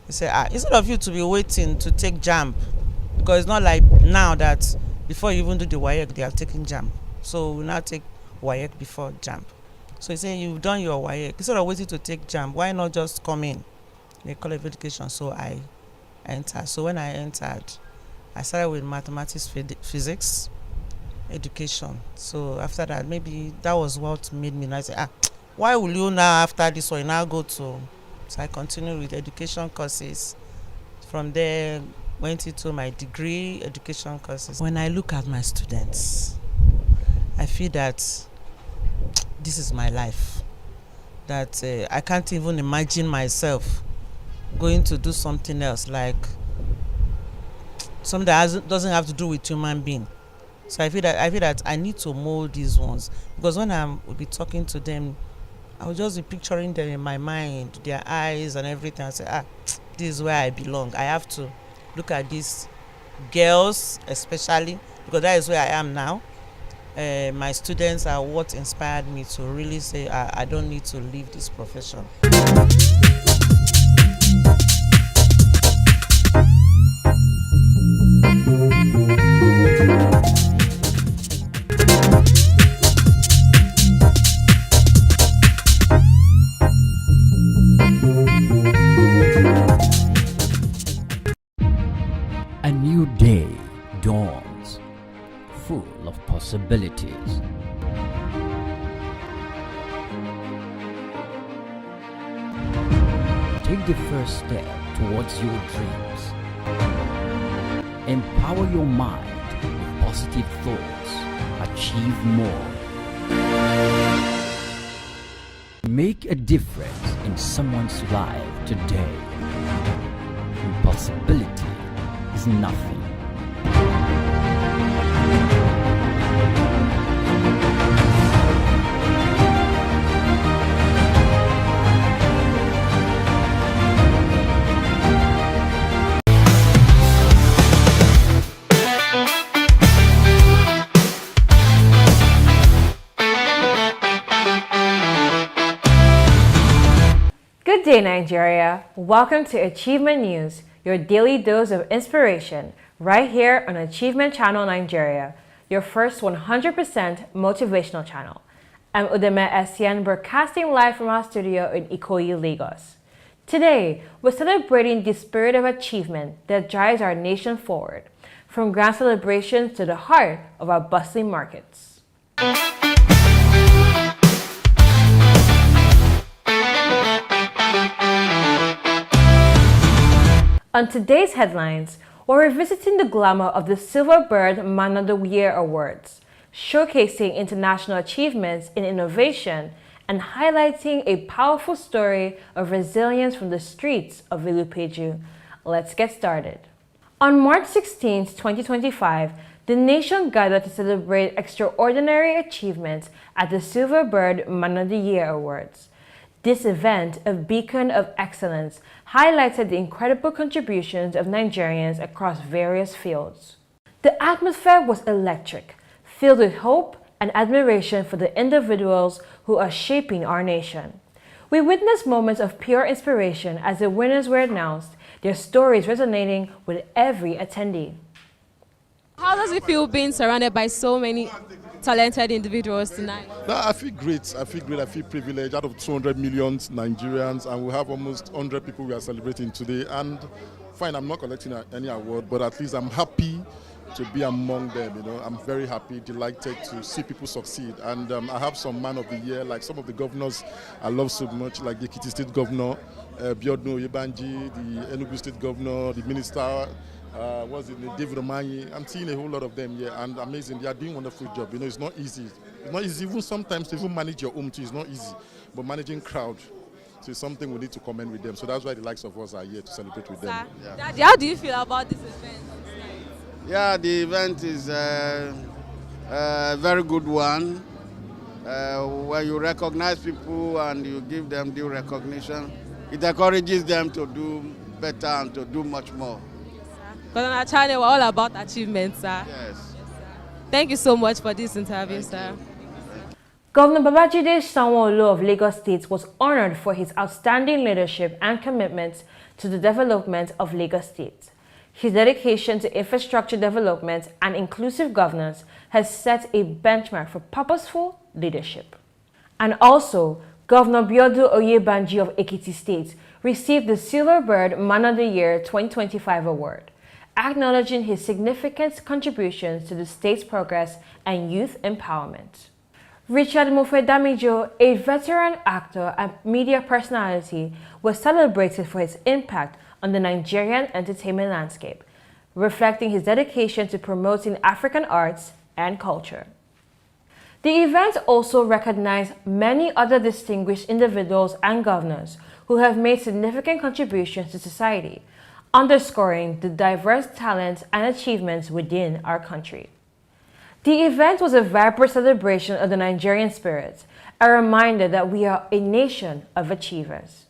He said, instead of you to be waiting to take JAMB, because it's not like now that before you even do the WAEC, they are taking JAMB. So we now take WAEC before JAMB. So he said, you've done your WAEC. Instead of waiting to take JAMB, why not just come in the college of education? So I entered. So when I entered, I started with mathematics, physics, education. So after that, maybe that was what made me say, why will you now after this one now go to? So I continued with education courses. From there, went into my degree education courses. When I look at my students, I feel that this is my life. That I can't even imagine myself going to do something else, like something that doesn't have to do with human being. So I feel that I need to mold these ones, because when I will be talking to them, I will just be picturing them in my mind, their eyes and everything. I say, this is where I belong. I have to look at these girls, especially because that is where I am now. My students are what inspired me to really say, I don't need to leave this profession. A new day dawns, full of possibilities. Take the first step towards your dreams. Empower your mind with positive thoughts. Achieve achieve more. Make a difference in someone's life today. Impossibility is nothing. Good day, Nigeria. Welcome to Achievement News, your daily dose of inspiration, right here on Achievement Channel Nigeria, your first 100% motivational channel. I'm Udeme Estienne, broadcasting live from our studio in Ikoyi, Lagos. Today, we're celebrating the spirit of achievement that drives our nation forward, from grand celebrations to the heart of our bustling markets. On today's headlines, we're revisiting the glamour of the Silver Bird Man of the Year Awards, showcasing international achievements in innovation and highlighting a powerful story of resilience from the streets of Ilupeju. Let's get started. On March 16, 2025, the nation gathered to celebrate extraordinary achievements at the Silver Bird Man of the Year Awards. This event, a beacon of excellence, highlighted the incredible contributions of Nigerians across various fields. The atmosphere was electric, filled with hope and admiration for the individuals who are shaping our nation. We witnessed moments of pure inspiration as the winners were announced, their stories resonating with every attendee. How does it feel being surrounded by so many talented individuals tonight? No, I feel great. I feel privileged. Out of 200 million Nigerians, and we have almost 100 people we are celebrating today. And fine, I'm not collecting any award, but at least I'm happy to be among them. You know, I'm very happy, delighted to see people succeed. And I have some Man of the Year, like some of the governors I love so much, like the Ekiti State Governor, Biodun Oyebanji, the Enugu State Governor, the Minister. David Omanyi. I'm seeing a whole lot of them here, and amazing. They are doing a wonderful job. You know, it's not easy. It's not easy. Even sometimes to even manage your home too is not easy. But managing crowd, so it's something we need to commend with them. So that's why the likes of us are here to celebrate with them. Yeah. Daddy, how do you feel about this event? Yeah, the event is a very good one. Where you recognize people and you give them due recognition, it encourages them to do better and to do much more. Because on our channel, we're all about achievements, sir. Yes. Thank you so much for this interview, sir. Governor Babajide Sanwo-Olu of Lagos State was honored for his outstanding leadership and commitment to the development of Lagos State. His dedication to infrastructure development and inclusive governance has set a benchmark for purposeful leadership. And also, Governor Biodun Oyebanji of Ekiti State received the Silver Bird Man of the Year 2025 award, acknowledging his significant contributions to the state's progress and youth empowerment. Richard Mofe-Damijo, a veteran actor and media personality, was celebrated for his impact on the Nigerian entertainment landscape, reflecting his dedication to promoting African arts and culture. The event also recognized many other distinguished individuals and governors who have made significant contributions to society, underscoring the diverse talents and achievements within our country. The event was a vibrant celebration of the Nigerian spirit, a reminder that we are a nation of achievers.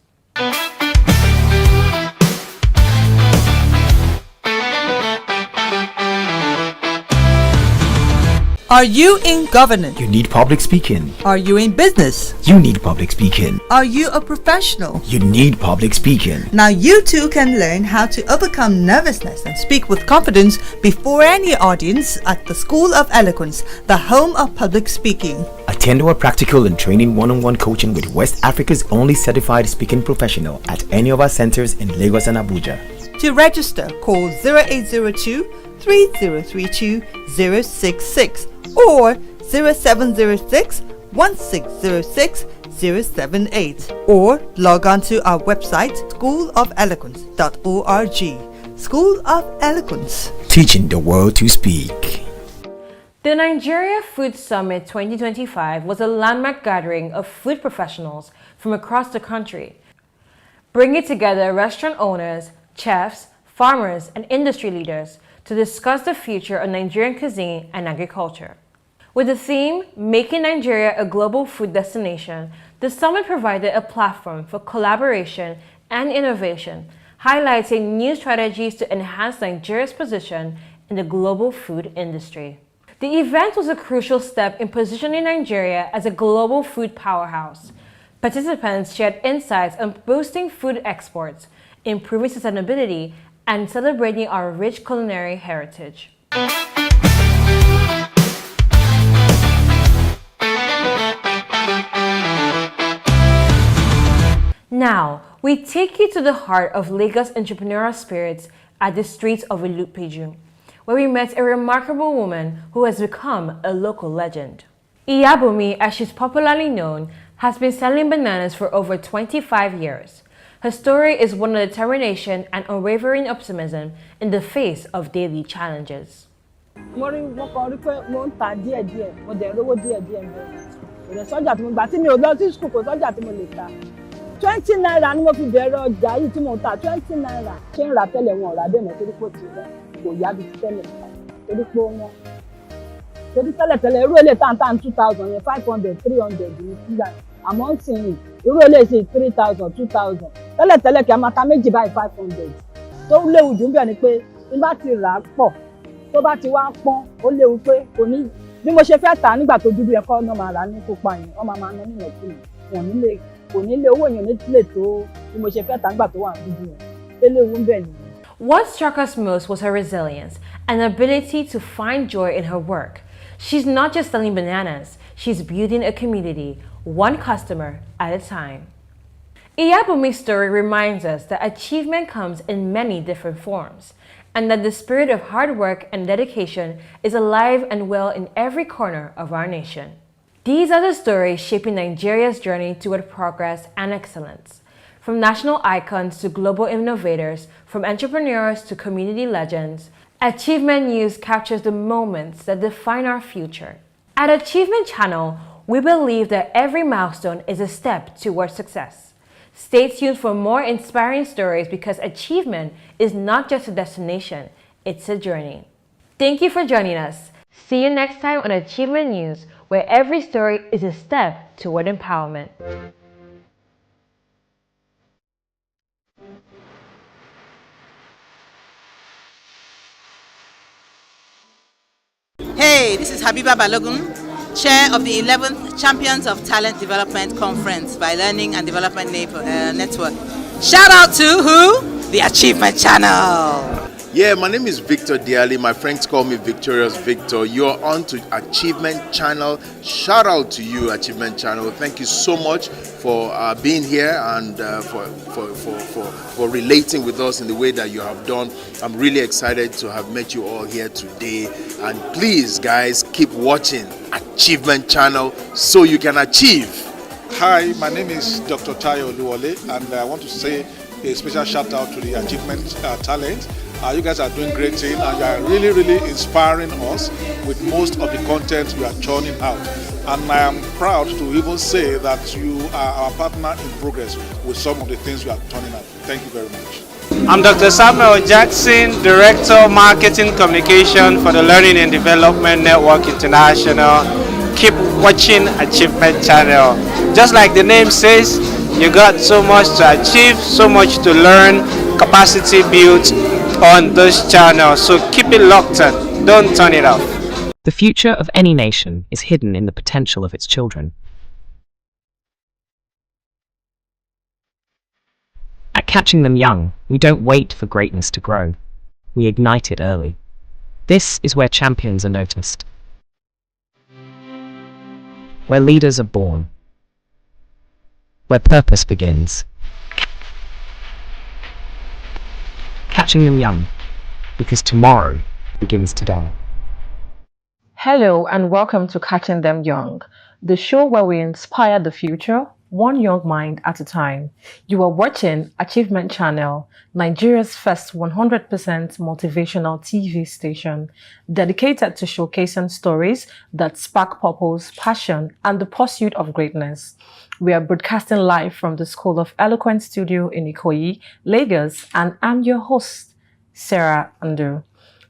Are you in governance? You need public speaking. Are you in business? You need public speaking. Are you a professional? You need public speaking. Now you too can learn how to overcome nervousness and speak with confidence before any audience at the School of Eloquence, the home of public speaking. Attend our practical and training one-on-one coaching with West Africa's only certified speaking professional at any of our centers in Lagos and Abuja. To register, call 0802 3032 066 or 0706 1606 078 or log on to our website schoolofeloquence.org. School of Eloquence, teaching the world to speak. The Nigeria Food Summit 2025 was a landmark gathering of food professionals from across the country, bringing together restaurant owners, chefs, farmers, and industry leaders to discuss the future of Nigerian cuisine and agriculture. With the theme, Making Nigeria a Global Food Destination, the summit provided a platform for collaboration and innovation, highlighting new strategies to enhance Nigeria's position in the global food industry. The event was a crucial step in positioning Nigeria as a global food powerhouse. Participants shared insights on boosting food exports, improving sustainability, and celebrating our rich culinary heritage. Now, we take you to the heart of Lagos entrepreneurial spirits at the streets of Ilupeju, where we met a remarkable woman who has become a local legend. Iyabumi, as she's popularly known, has been selling bananas for over 25 years. Her story is one of determination and unwavering optimism in the face of daily challenges. torí tẹ́lẹ̀tẹ́lẹ̀ irú èlé tàǹtàn 2,000 yẹn 500 300 ní sígbà àmọ́ ń sìn yìí irú èlé ṣe 3,000 2,000 tẹ́lẹ̀tẹ́lẹ̀ kí a máa ta méjì báyìí 500 tó léwu jù ń bẹ̀ ni pé bí bá ti rà á pọ̀ tó bá ti wá pọ́n ó léwu pé kò ní bí mo ṣe fẹ́ tà nígbà tó dúdú yẹn kọ́ ọ́nà máa rà ní pupa yẹn wọ́n máa ná nínú ẹ̀kú yẹn kò ní lé owó yẹn lè tó bí mo ṣe fẹ́ tà nígbà tó wà dúdú yẹn tó léwu ń bẹ̀ nìyẹn. What struck us most was her resilience and ability to find joy in her work. She's not just selling bananas, she's building a community, one customer at a time. Iyabumi's story reminds us that achievement comes in many different forms, and that the spirit of hard work and dedication is alive and well in every corner of our nation. These are the stories shaping Nigeria's journey toward progress and excellence. From national icons to global innovators, from entrepreneurs to community legends, Achievement News captures the moments that define our future. At Achievement Channel, we believe that every milestone is a step towards success. Stay tuned for more inspiring stories because achievement is not just a destination, it's a journey. Thank you for joining us. See you next time on Achievement News, where every story is a step toward empowerment. Hey, this is Habiba Balogun, Chair of the 11th Champions of Talent Development Conference by Learning and Development Network. Shout out to who? The Achievement Channel. Yeah, my name is Victor Diali. My friends call me Victorious Victor. You're on to Achievement Channel. Shout out to you, Achievement Channel. Thank you so much for being here and for relating with us in the way that you have done. I'm really excited to have met you all here today. And please, guys, keep watching Achievement Channel so you can achieve. Hi, my name is Dr. Tayo Oluwole, and I want to say a special shout out to the Achievement Talent. You guys are doing great things, and you are really, really inspiring us with most of the content you are churning out. And I am proud to even say that you are our partner in progress with some of the things you are turning out. Thank you very much. I'm Dr. Samuel Jackson, Director Marketing Communication for the Learning and Development Network International. Keep watching Achievement Channel. Just like the name says, you got so much to achieve, so much to learn, capacity built on this channel. So keep it locked in. Don't turn it off. The future of any nation is hidden in the potential of its children. At Catching Them Young, we don't wait for greatness to grow. We ignite it early. This is where champions are noticed. Where leaders are born. Where purpose begins. Catching Them Young, because tomorrow begins today. Hello and welcome to Catching Them Young, the show where we inspire the future one young mind at a time. You are watching Achievement Channel, Nigeria's first 100% motivational TV station, dedicated to showcasing stories that spark purpose, passion, and the pursuit of greatness. We are broadcasting live from the School of Eloquence studio in Ikoyi, Lagos, and I'm your host, Sarah Andu.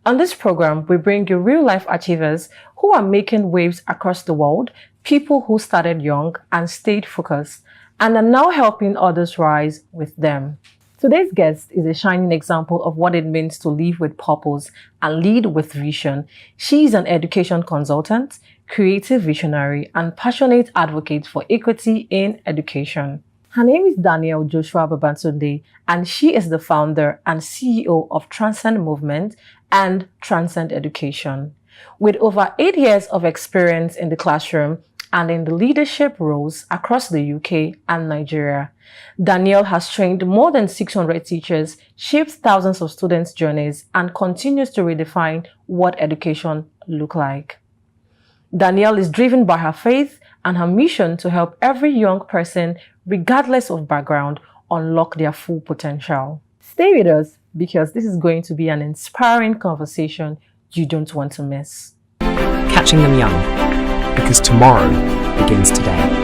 On this program, we bring you real-life achievers who are making waves across the world, people who started young and stayed focused, and are now helping others rise with them. Today's guest is a shining example of what it means to live with purpose and lead with vision. She is an education consultant, creative visionary, and passionate advocate for equity in education. Her name is Danielle Joshua Babatunde, and she is the founder and CEO of Transcend Movement and Transcend Education. With over 8 years of experience in the classroom and in the leadership roles across the UK and Nigeria, Danielle has trained more than 600 teachers, shaped thousands of students' journeys, and continues to redefine what education looks like. Danielle is driven by her faith and her mission to help every young person, regardless of background, unlock their full potential. Stay with us because this is going to be an inspiring conversation you don't want to miss. Catching them young, because tomorrow begins today.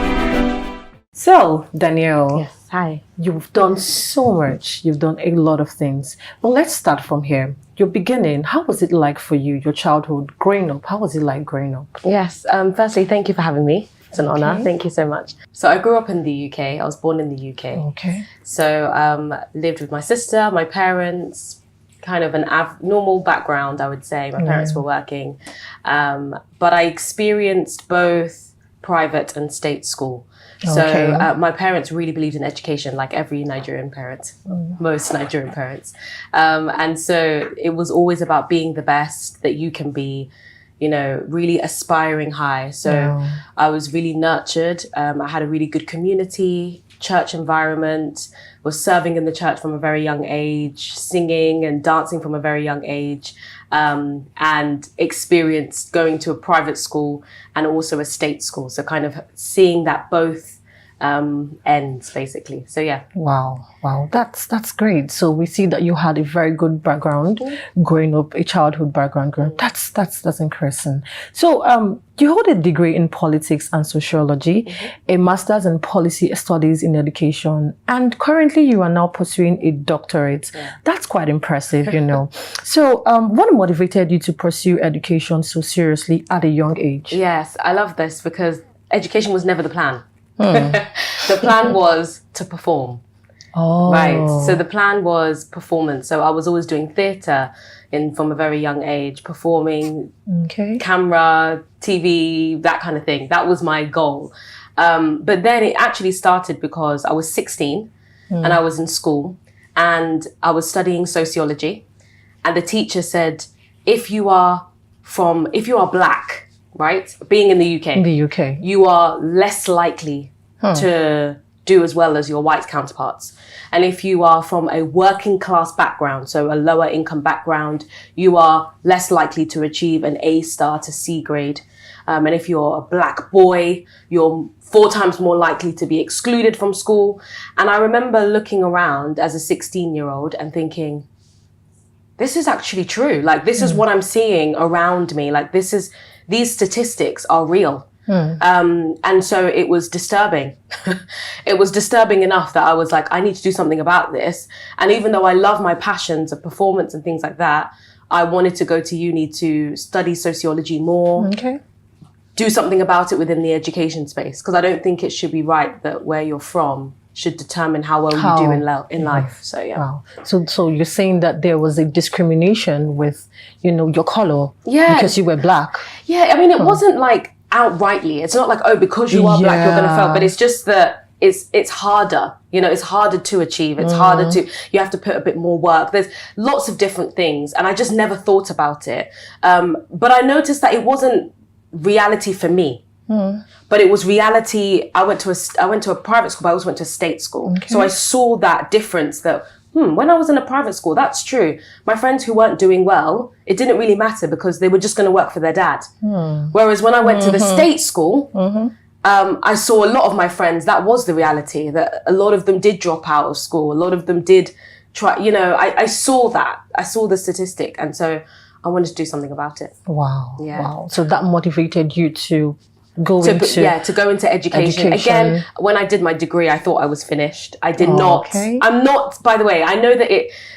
So, Danielle. Yes, hi. You've done so much. You've done a lot of things. But let's start from here. Your beginning, how was it like for you, your childhood, growing up? How was it like growing up? Yes, firstly, thank you for having me. It's an honor. Thank you so much. So I grew up in the UK. I was born in the UK. Okay. So lived with my sister, my parents, kind of an normal background, I would say. My parents were working. But I experienced both private and state school. So my parents really believed in education, like every Nigerian parent, most Nigerian parents. And so it was always about being the best that you can be, you know, really aspiring high. So I was really nurtured. I had a really good community, church environment, was serving in the church from a very young age, singing and dancing from a very young age, and experienced going to a private school and also a state school. So kind of seeing that both ends basically. So yeah. Wow, that's great. So we see that you had a very good background growing up, a childhood background growing up. That's increasing. So you hold a degree in politics and sociology, a master's in policy studies in education, and currently you are now pursuing a doctorate. That's quite impressive, you know. So what motivated you to pursue education so seriously at a young age? Yes, I love this because education was never the plan. The plan was to perform. Right. So the plan was performance. So I was always doing theatre from a very young age, performing, camera, TV, that kind of thing. That was my goal. But then it actually started because I was 16 and I was in school and I was studying sociology. And the teacher said, if you are black, right, being in the UK, you are less likely to do as well as your white counterparts. And if you are from a working class background, so a lower income background, you are less likely to achieve an A star to C grade. And if you're a black boy, you're 4 times more likely to be excluded from school. And I remember looking around as a 16-year-old and thinking, this is actually true. Like, this is what I'm seeing around me. Like, these statistics are real. And so it was disturbing. It was disturbing enough that I was like, I need to do something about this. And even though I love my passions of performance and things like that, I wanted to go to uni to study sociology more, do something about it within the education space. Because I don't think it should be right that where you're from should determine how well you do in life. So yeah. Wow. So you're saying that there was a discrimination with, you know, your color because you were black. Yeah, I mean, it wasn't like outrightly. It's not like, oh, because you are black, you're going to fail. But it's just that it's harder. You know, it's harder to achieve. It's harder to, you have to put a bit more work. There's lots of different things. And I just never thought about it. But I noticed that it wasn't reality for me. But it was reality. I went to a private school, but I also went to a state school. So I saw that difference that, when I was in a private school, that's true. My friends who weren't doing well, it didn't really matter because they were just going to work for their dad. Whereas when I went to the state school, I saw a lot of my friends, that was the reality, that a lot of them did drop out of school. A lot of them did try, I saw that. I saw the statistic. And so I wanted to do something about it. Wow. Yeah. Wow. So that motivated you to go into education. Again, when I did my degree, I thought I was finished. I did not. Okay. I'm not, by the way, I know that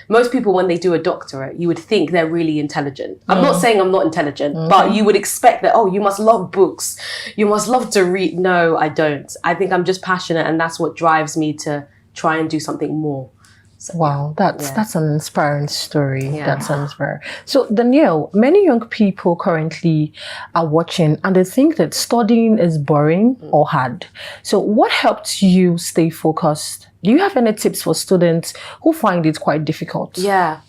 most people, when they do a doctorate, you would think they're really intelligent. I'm not saying I'm not intelligent, but you would expect that, you must love books. You must love to read. No, I don't. I think I'm just passionate, and that's what drives me to try and do something more. So, wow, that's an inspiring story. That's inspiring. So, Danielle, many young people currently are watching and they think that studying is boring or hard. So, what helped you stay focused? Do you have any tips for students who find it quite difficult? Yeah.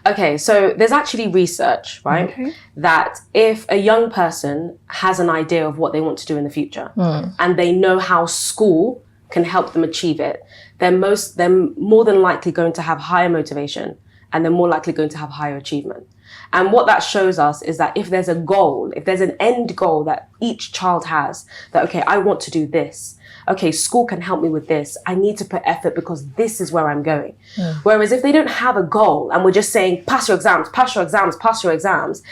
Okay, so there's actually research, right? Okay. That if a young person has an idea of what they want to do in the future and they know how school can help them achieve it, they're more than likely going to have higher motivation, and they're more likely going to have higher achievement. And what that shows us is that if there's a goal, if there's an end goal that each child has, that, okay, I want to do this. Okay, school can help me with this. I need to put effort because this is where I'm going. Whereas if they don't have a goal and we're just saying, pass your exams, pass your exams, pass your exams,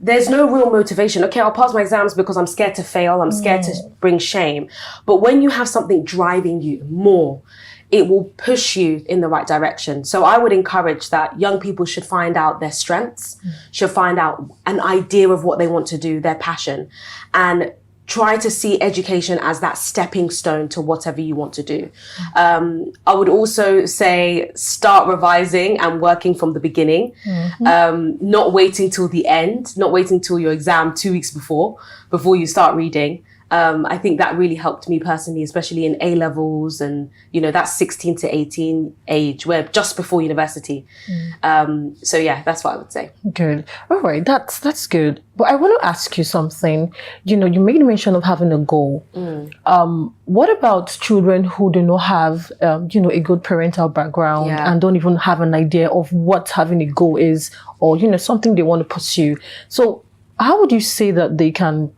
there's no real motivation. Okay, I'll pass my exams because I'm scared to fail. I'm scared to bring shame. But when you have something driving you more, it will push you in the right direction. So I would encourage that young people should find out their strengths, should find out an idea of what they want to do, their passion, and try to see education as that stepping stone to whatever you want to do. I would also say start revising and working from the beginning, not waiting till the end, not waiting till your exam 2 weeks before you start reading. I think that really helped me personally, especially in A levels and, that 16 to 18 age where just before university. So yeah, that's what I would say. Good. All right. That's good. But I want to ask you something. You made mention of having a goal. What about children who do not have, a good parental background and don't even have an idea of what having a goal is or, something they want to pursue? So how would you say that they can,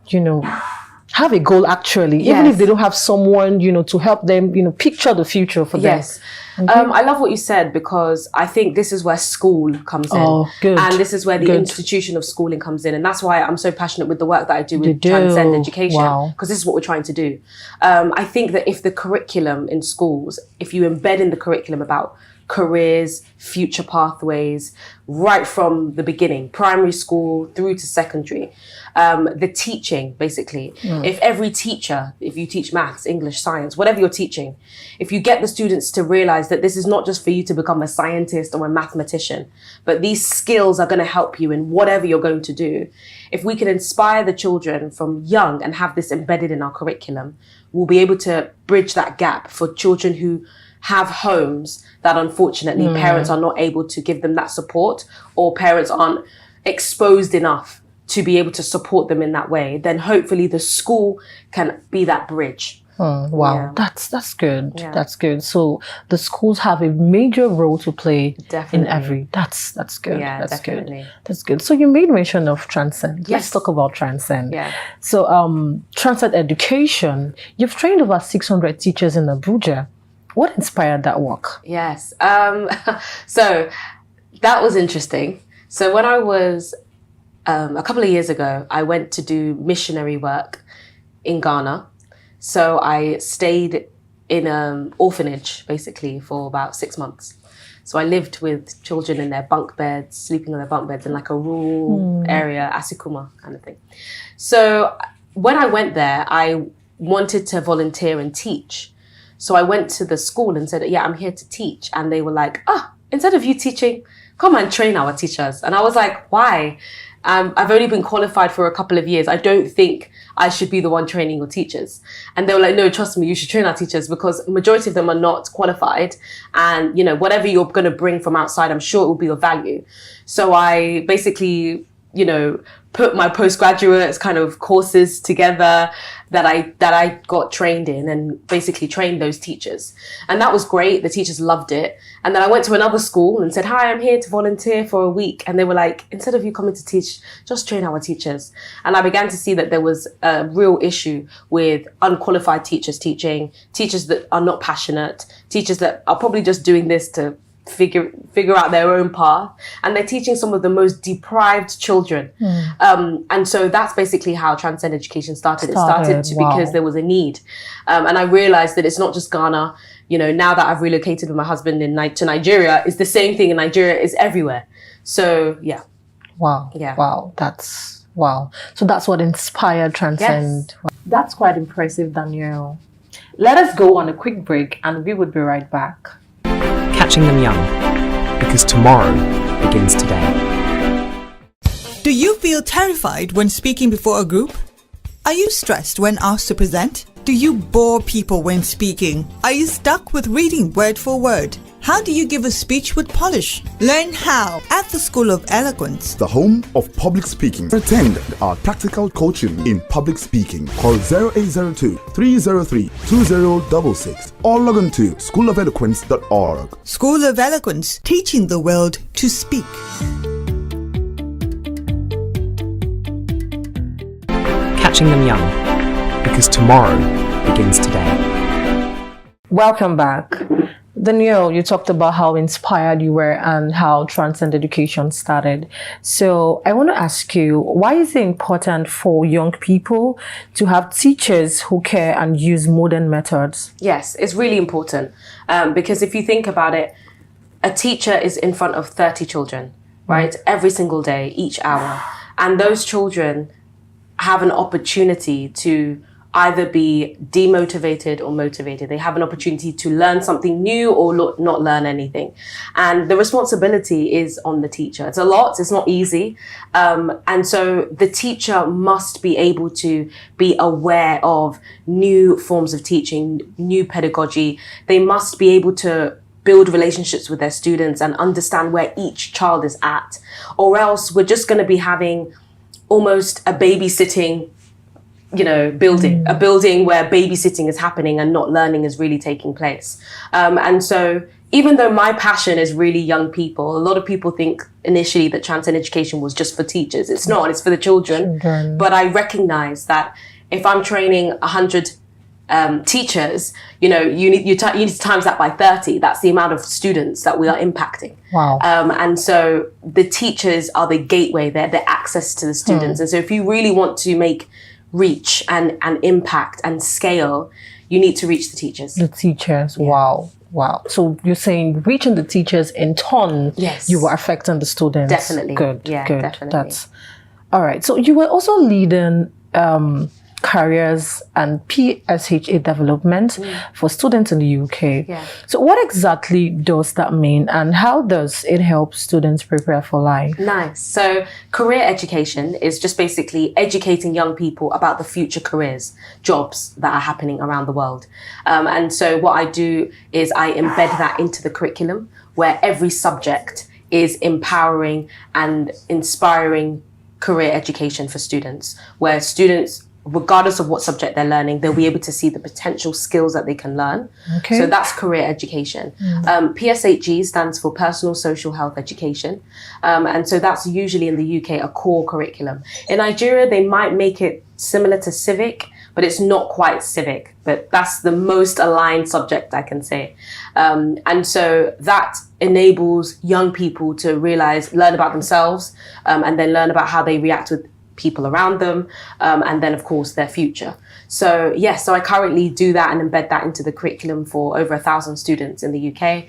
have a goal actually, even if they don't have someone, to help them, picture the future for them? Yes. I love what you said, because I think this is where school comes in. Oh, good. And this is where the institution of schooling comes in. And that's why I'm so passionate with the work that I do with Transcend Education, because this is what we're trying to do. I think that if the curriculum in schools, if you embed in the curriculum about careers, future pathways, right from the beginning, primary school through to secondary, the teaching, basically. If every teacher, if you teach maths, English, science, whatever you're teaching, if you get the students to realize that this is not just for you to become a scientist or a mathematician, but these skills are going to help you in whatever you're going to do. If we can inspire the children from young and have this embedded in our curriculum, we'll be able to bridge that gap for children who have homes that unfortunately parents are not able to give them that support, or parents aren't exposed enough to be able to support them in that way. Then hopefully the school can be that bridge. Wow, that's good. That's good. So the schools have a major role to play in every. That's good. Yeah, that's definitely. good. That's good. So you made mention of Transcend. Yes. Let's talk about Transcend. Yeah. So Transcend Education. You've trained over 600 teachers in Abuja. What inspired that work? Yes. So that was interesting. So when I was a couple of years ago, I went to do missionary work in Ghana. So I stayed in an orphanage, basically, for about 6 months. So I lived with children in their bunk beds, sleeping on their bunk beds in like a rural area, Asikuma kind of thing. So when I went there, I wanted to volunteer and teach. So I went to the school and said, yeah, I'm here to teach. And they were like, instead of you teaching, come and train our teachers. And I was like, why? I've only been qualified for a couple of years. I don't think I should be the one training your teachers. And they were like, no, trust me, you should train our teachers, because majority of them are not qualified. And, whatever you're going to bring from outside, I'm sure it will be of value. So I basically put my postgraduate kind of courses together that I got trained in, and basically trained those teachers. And that was great. The teachers loved it. And then I went to another school and said, hi, I'm here to volunteer for a week. And they were like, instead of you coming to teach, just train our teachers. And I began to see that there was a real issue with unqualified teachers teaching, teachers that are not passionate, teachers that are probably just doing this to figure out their own path, and they're teaching some of the most deprived children. And so that's basically how Transcend Education started. It started because there was a need, and I realized that it's not just Ghana. Now that I've relocated with my husband to Nigeria, it's the same thing in Nigeria. It's everywhere. So yeah. Wow. Yeah. Wow. That's wow. So that's what inspired Transcend. Yes. That's quite impressive, Danielle. Let us go on a quick break, and we would be right back. Catching them young, because tomorrow begins today. Do you feel terrified when speaking before a group? Are you stressed when asked to present? Do you bore people when speaking? Are you stuck with reading word for word? How do you give a speech with polish? Learn how at the School of Eloquence, the home of public speaking. Attend our practical coaching in public speaking. Call 0802 303 2066 or log on to schoolofeloquence.org. School of Eloquence, teaching the world to speak. Catching them young, because tomorrow begins today. Welcome back. Danielle, you talked about how inspired you were and how Transcend Education started. So I want to ask you, why is it important for young people to have teachers who care and use modern methods? Yes, it's really important because if you think about it, a teacher is in front of 30 children, right? Every single day, each hour. And those children have an opportunity to either be demotivated or motivated. They have an opportunity to learn something new or not learn anything. And the responsibility is on the teacher. It's a lot, it's not easy. And so the teacher must be able to be aware of new forms of teaching, new pedagogy. They must be able to build relationships with their students and understand where each child is at. Or else we're just going to be having almost a babysitting building, a building where babysitting is happening and not learning is really taking place. And so even though my passion is really young people, a lot of people think initially that Transcend Education was just for teachers. It's not, it's for the children. But I recognize that if I'm training 100 teachers, you need to times that by 30. That's the amount of students that we are impacting. Wow. And so the teachers are the gateway, they're the access to the students. And so if you really want to make reach and impact and scale, you need to reach the teachers. The teachers, wow. So you're saying reaching the teachers in turn, yes, you were affecting the students. Definitely. Good. Definitely. That's all right. So you were also leading careers and PSHA development for students in the UK. Yeah. So what exactly does that mean, and how does it help students prepare for life? Nice. So career education is just basically educating young people about the future careers, jobs that are happening around the world. And so what I do is I embed that into the curriculum, where every subject is empowering and inspiring career education for students, where students, regardless of what subject they're learning, they'll be able to see the potential skills that they can learn. Okay. So that's career education. PSHE stands for Personal Social Health Education. And so that's usually in the UK a core curriculum. In Nigeria, they might make it similar to civic, but it's not quite civic, but that's the most aligned subject I can say. And so that enables young people to learn about themselves, and then learn about how they react with people around them, and then of course their future. So yes, so I currently do that and embed that into the curriculum for over 1,000 students in the UK,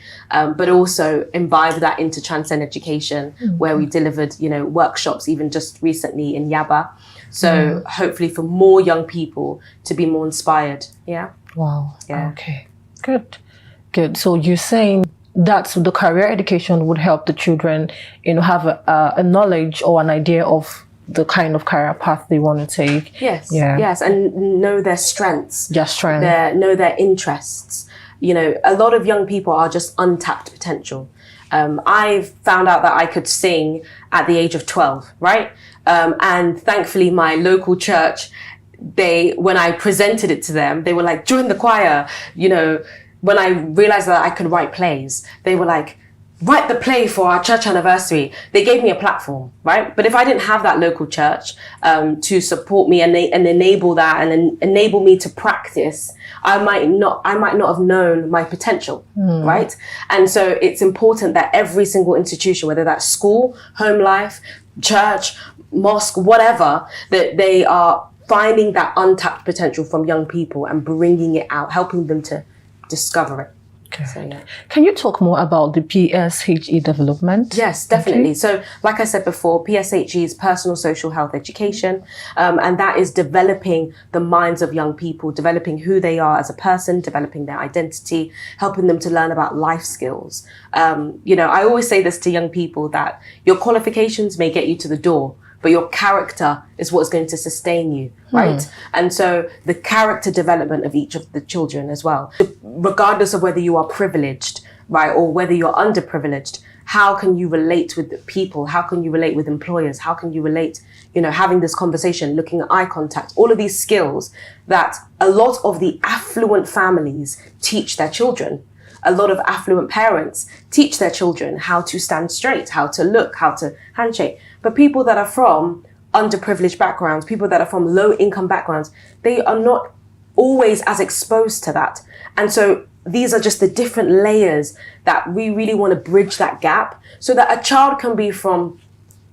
but also imbibe that into Transcend Education, where we delivered, workshops even just recently in Yaba. So hopefully for more young people to be more inspired. Yeah. Wow. Yeah. Okay. Good. So you're saying that the career education would help the children, have a knowledge or an idea of the kind of career path they want to take. Yes. Yeah. Yes. And know their strengths. Know their interests. A lot of young people are just untapped potential. I found out that I could sing at the age of 12, right? And thankfully, my local church, when I presented it to them, they were like, join the choir. You know, when I realized that I could write plays, they were like, write the play for our church anniversary. They gave me a platform, right? But if I didn't have that local church to support me and enable that and enable me to practice, I might not have known my potential, right? And so it's important that every single institution, whether that's school, home life, church, mosque, whatever, that they are finding that untapped potential from young people and bringing it out, helping them to discover it. Okay. So, yeah. Can you talk more about the PSHE development? Yes, definitely. Okay. So, like I said before, PSHE is personal social health education, and that is developing the minds of young people, developing who they are as a person, developing their identity, helping them to learn about life skills. You know, I always say this to young people that your qualifications may get you to the door, but your character is what's going to sustain you, right? And so the character development of each of the children as well, regardless of whether you are privileged, right, or whether you're underprivileged, how can you relate with people? How can you relate with employers? How can you relate, you know, having this conversation, looking at eye contact, all of these skills that a lot of the affluent families teach their children. A lot of affluent parents teach their children how to stand straight, how to look, how to handshake. But people that are from underprivileged backgrounds, people that are from low income backgrounds, they are not always as exposed to that. And so these are just the different layers that we really want to bridge that gap so that a child can be from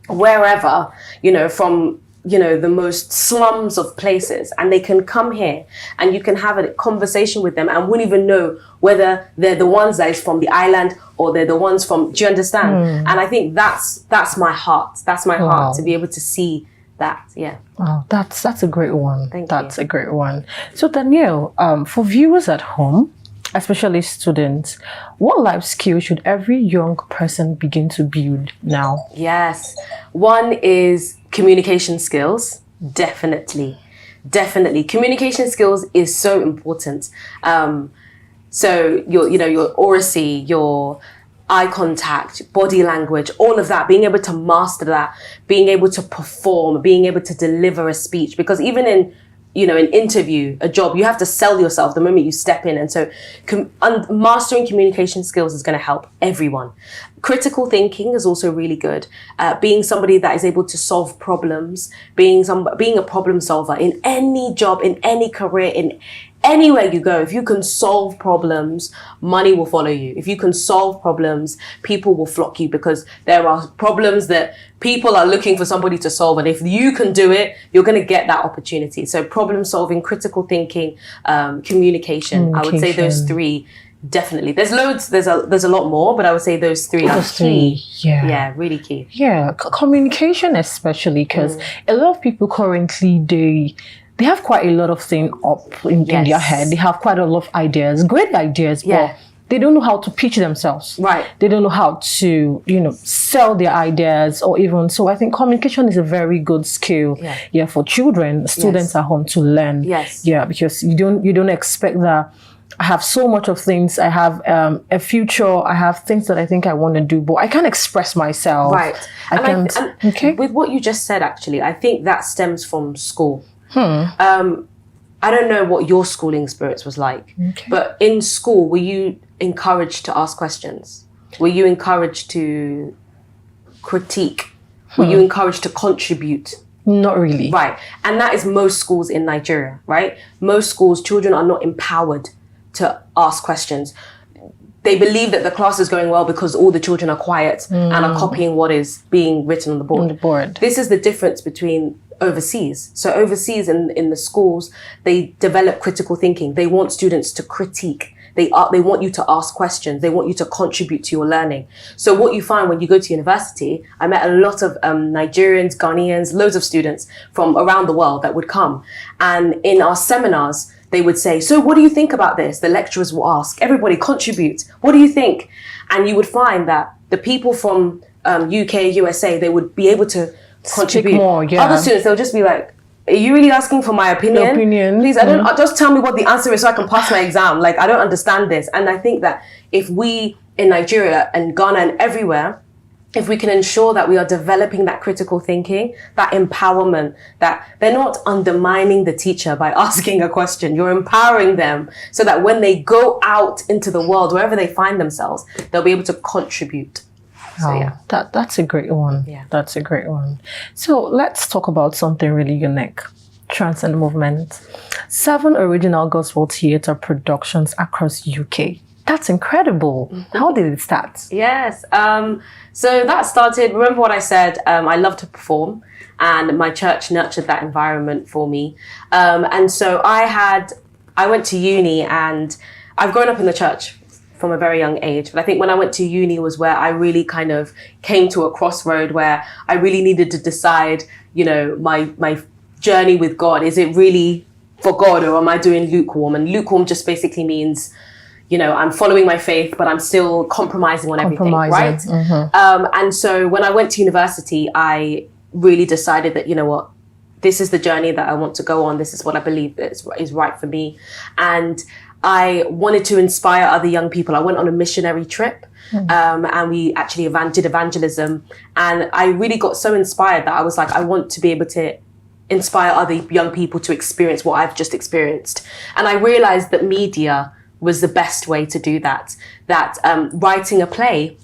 wherever, you know, from, you know, the most slums of places, and they can come here and you can have a conversation with them and wouldn't even know whether they're the ones that is from the island or they're the ones from, do you understand? And I think that's my heart. That's my heart to be able to see that. Yeah. Wow, that's a great one. That's a great one. So Danielle, for viewers at home, especially students, what life skills should every young person begin to build now? Yes. One is communication skills. Definitely. Communication skills is so important. So your oracy, your eye contact, body language, all of that, being able to master that, being able to perform, being able to deliver a speech, because even in, you know, an interview, a job, you have to sell yourself the moment you step in. And so mastering communication skills is going to help everyone. Critical thinking is also really good. Being somebody that is able to solve problems, being a problem solver in any job, in any career, in anywhere you go. If you can solve problems, money will follow you. If you can solve problems, people will flock you, because there are problems that people are looking for somebody to solve. And if you can do it, you're going to get that opportunity. So problem solving, critical thinking, communication. I would say those three. Definitely. There's loads, there's a lot more, but I would say those three are key. Yeah, really key. Yeah, communication especially, because a lot of people currently, they have quite a lot of things up in their head. They have quite a lot of ideas, great ideas, but they don't know how to pitch themselves. Right. They don't know how to, you know, sell their ideas or even, so I think communication is a very good skill for children, students at home to learn. Yes. Yeah, because you don't expect that I have so much of things. I have a future. I have things that I think I want to do, but I can't express myself. Right. Okay. With what you just said, actually, I think that stems from school. I don't know what your schooling experience was like, but in school, were you encouraged to ask questions? Were you encouraged to critique? Were you encouraged to contribute? Not really. Right. And that is most schools in Nigeria, right? Most schools, children are not empowered to ask questions. They believe that the class is going well because all the children are quiet and are copying what is being written on the board. This is the difference between overseas. So overseas in the schools, they develop critical thinking. They want students to critique. They want you to ask questions. They want you to contribute to your learning. So what you find when you go to university, I met a lot of Nigerians, Ghanaians, loads of students from around the world that would come. And in our seminars, they would say, so what do you think about this? The lecturers will ask, everybody contribute. What do you think? And you would find that the people from UK, USA, they would be able to contribute. More, Other students, they'll just be like, are you really asking for my opinion? Please, just tell me what the answer is so I can pass my exam. Like, I don't understand this. And I think that if we in Nigeria and Ghana and everywhere if we can ensure that we are developing that critical thinking, that empowerment, that they're not undermining the teacher by asking a question, you're empowering them so that when they go out into the world, wherever they find themselves, they'll be able to contribute. So, yeah. That's a great one. Yeah. That's a great one. So let's talk about something really unique. Transcend Movement. 7 original gospel theatre productions across UK. That's incredible. How did it start? Yes. So that started, remember what I said, I love to perform, and my church nurtured that environment for me. And so I went to uni, and I've grown up in the church from a very young age. But I think when I went to uni was where I really kind of came to a crossroad where I really needed to decide, you know, my journey with God. Is it really for God, or am I doing lukewarm? And lukewarm just basically means, you know, I'm following my faith, but I'm still compromising on everything, right? Mm-hmm. And so when I went to university, I really decided that, you know what, this is the journey that I want to go on. This is what I believe is right for me. And I wanted to inspire other young people. I went on a missionary trip, and we actually did evangelism. And I really got so inspired that I was like, I want to be able to inspire other young people to experience what I've just experienced. And I realized that media was the best way to do that, writing a play.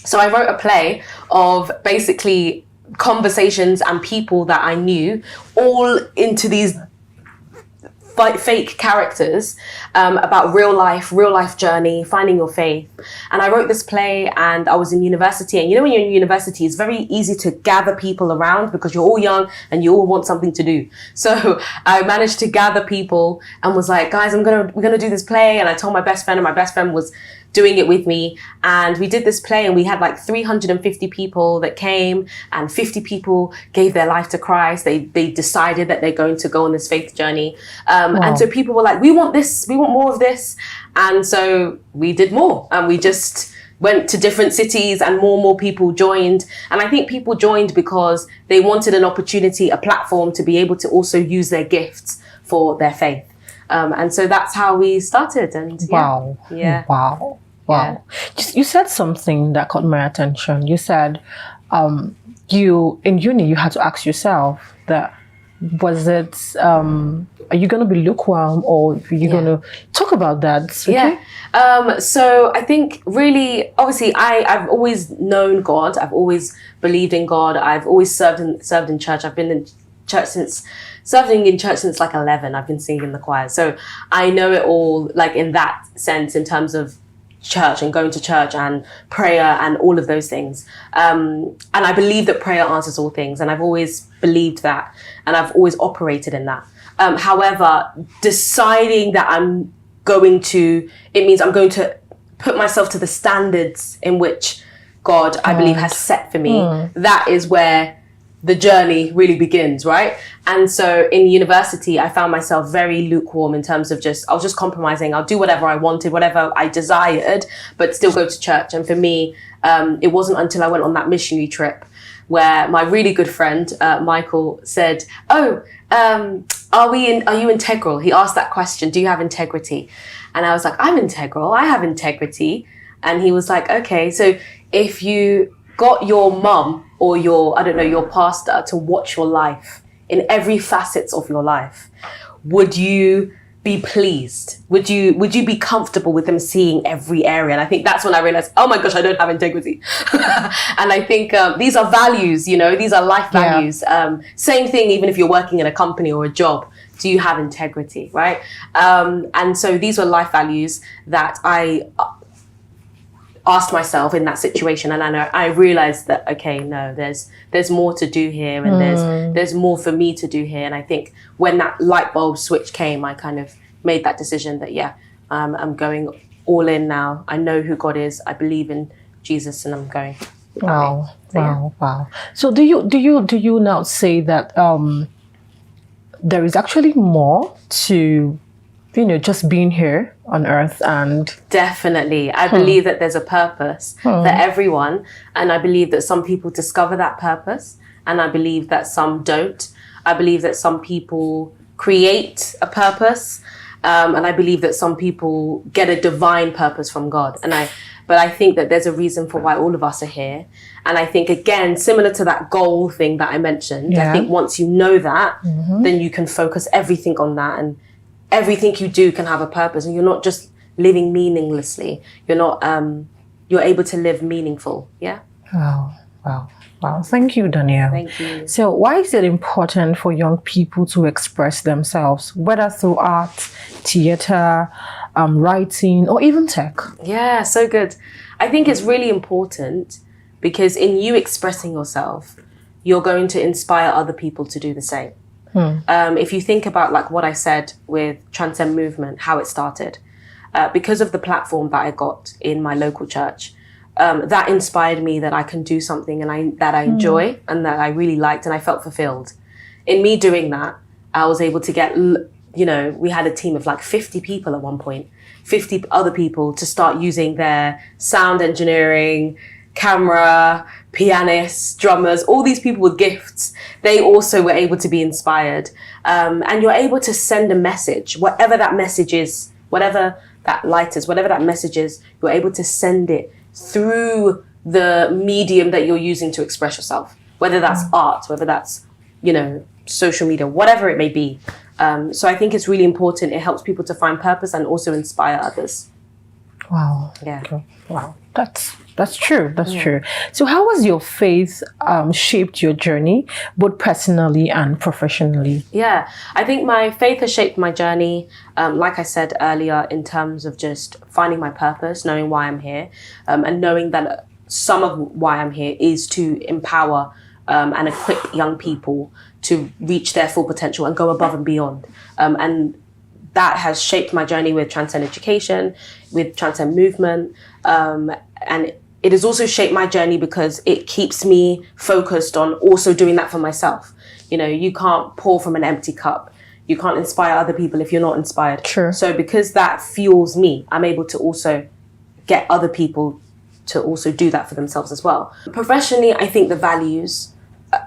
So I wrote a play of basically conversations and people that I knew, all into these fake characters, about real life journey, finding your faith. And I wrote this play, and I was in university. And you know, when you're in university, it's very easy to gather people around because you're all young and you all want something to do. So I managed to gather people and was like, guys, we're gonna do this play. And I told my best friend, and my best friend was doing it with me. And we did this play, and we had like 350 people that came, and 50 people gave their life to Christ. They decided that they're going to go on this faith journey. And so people were like, we want this, we want more of this. And so we did more, and we just went to different cities, and more people joined. And I think people joined because they wanted an opportunity, a platform to be able to also use their gifts for their faith. And so that's how we started. And Wow. Yeah. You said something that caught my attention. You said you in uni you had to ask yourself that, was it are you going to be lukewarm, or are you going to talk about that? Okay? Yeah. So I think really, obviously, I've always known God. I've always believed in God. I've always served in church. I've been in church serving in church since like 11. I've been singing in the choir. So I know it all, like in that sense, in terms of church and going to church and prayer and all of those things. And I believe that prayer answers all things. And I've always believed that. And I've always operated in that. However, deciding that it means I'm going to put myself to the standards in which God, I believe, has set for me. That is where the journey really begins, right? And so in university, I found myself very lukewarm in terms of I was just compromising. I'll do whatever I wanted, whatever I desired, but still go to church. And for me, it wasn't until I went on that missionary trip where my really good friend, Michael, said, are you integral? He asked that question, do you have integrity? And I was like, I'm integral, I have integrity. And he was like, okay, so if you got your mum or your pastor to watch your life in every facet of your life, would you be pleased? Would you be comfortable with them seeing every area? And I think that's when I realized, oh my gosh, I don't have integrity. And I think these are values, these are life values. Same thing, even if you're working in a company or a job, do you have integrity, right? And so these were life values that I asked myself in that situation, and I realized that, okay, no, there's more to do here, and there's more for me to do here. And I think when that light bulb switch came, I kind of made that decision that I'm going all in now. I know who God is. I believe in Jesus, and I'm going. Wow. So do you now say that there is actually more to just being here on earth? And definitely, I believe that there's a purpose for everyone, and I believe that some people discover that purpose, and I believe that some don't. I believe that some people create a purpose, and I believe that some people get a divine purpose from God. And But I think that there's a reason for why all of us are here. And I think, again, similar to that goal thing that I mentioned, I think once you know that, then you can focus everything on that, and everything you do can have a purpose, and you're not just living meaninglessly. You're not, you're able to live meaningful. Yeah. Wow. Thank you, Danielle. Thank you. So why is it important for young people to express themselves, whether through art, theater, writing, or even tech? Yeah, so good. I think it's really important because in you expressing yourself, you're going to inspire other people to do the same. If you think about like what I said with Transcend Movement, how it started, because of the platform that I got in my local church, that inspired me that I can do something that I enjoy and that I really liked, and I felt fulfilled. In me doing that, I was able to get, we had a team of like 50 people at one point, 50 other people to start using their sound engineering, camera, pianists, drummers, all these people with gifts. They also were able to be inspired. And you're able to send a message, whatever that message is, whatever that light is, whatever that message is, you're able to send it through the medium that you're using to express yourself, whether that's art, whether that's, social media, whatever it may be. So I think it's really important. It helps people to find purpose and also inspire others. Wow. Yeah. Okay. Wow. That's true. That's true. So how has your faith shaped your journey, both personally and professionally? Yeah, I think my faith has shaped my journey, like I said earlier, in terms of just finding my purpose, knowing why I'm here, and knowing that some of why I'm here is to empower and equip young people to reach their full potential and go above and beyond. And that has shaped my journey with Transcend Education, with Transcend Movement, and it has also shaped my journey because it keeps me focused on also doing that for myself. You can't pour from an empty cup. You can't inspire other people if you're not inspired. Sure. So because that fuels me, I'm able to also get other people to also do that for themselves as well. Professionally, I think the values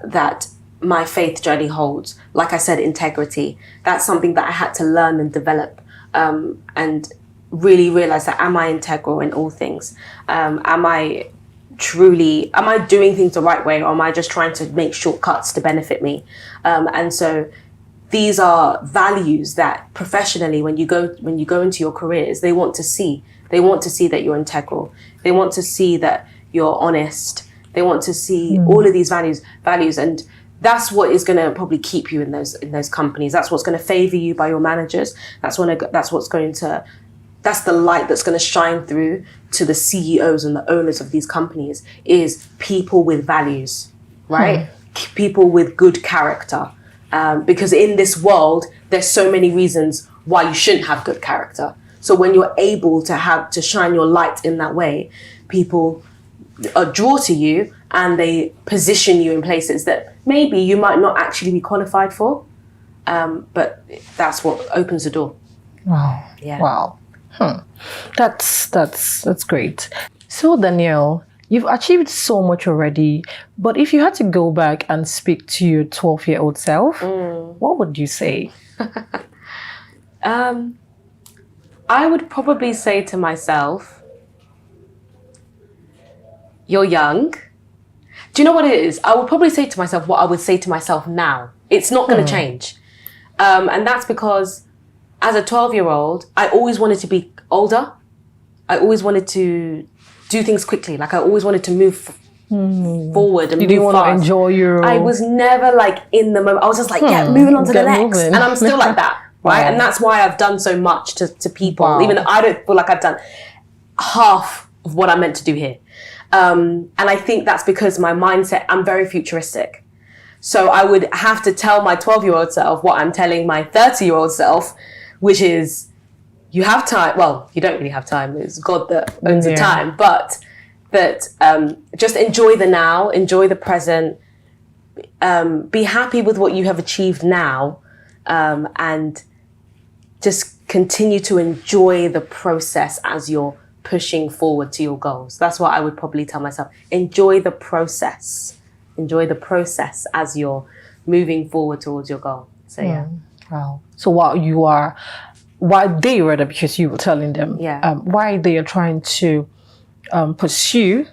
that my faith journey holds, like I said, integrity, that's something that I had to learn and develop, and really realize that, am I integral in all things? Am I doing things the right way, or am I just trying to make shortcuts to benefit me? And so these are values that professionally, when you go into your careers, they want to see that you're integral. They want to see that you're honest. They want to see all of these values, and that's what is going to probably keep you in those companies. That's what's going to favor you by your managers. That's the light that's going to shine through to the CEOs and the owners of these companies, is people with values, right? People with good character. Because in this world, there's so many reasons why you shouldn't have good character. So when you're able to shine your light in that way, people are drawn to you and they position you in places that maybe you might not actually be qualified for. But that's what opens the door. Wow. Yeah. Wow. That's great. So Danielle, you've achieved so much already, but if you had to go back and speak to your 12-year-old self, what would you say? I would probably say to myself, you're young. Do you know what it is? I would probably say to myself what I would say to myself now. It's not going to change. And that's because as a 12-year-old, I always wanted to be older. I always wanted to do things quickly. Like I always wanted to move forward and you move didn't want fast. to enjoy your... I was never like in the moment. I was just like, moving on to the next. Moving. And I'm still like that, right? Wow. And that's why I've done so much to people, Wow. even though I don't feel like I've done half of what I'm meant to do here. And I think that's because my mindset, I'm very futuristic. So I would have to tell my 12-year-old self what I'm telling my 30-year-old self, which is, you have time. Well, you don't really have time. It's God that owns the time. But that just enjoy the now, enjoy the present, be happy with what you have achieved now, and just continue to enjoy the process as you're pushing forward to your goals. That's what I would probably tell myself. Enjoy the process. Enjoy the process as you're moving forward towards your goal. So yeah. Wow. So while they were there, because you were telling them, why they are trying to pursue,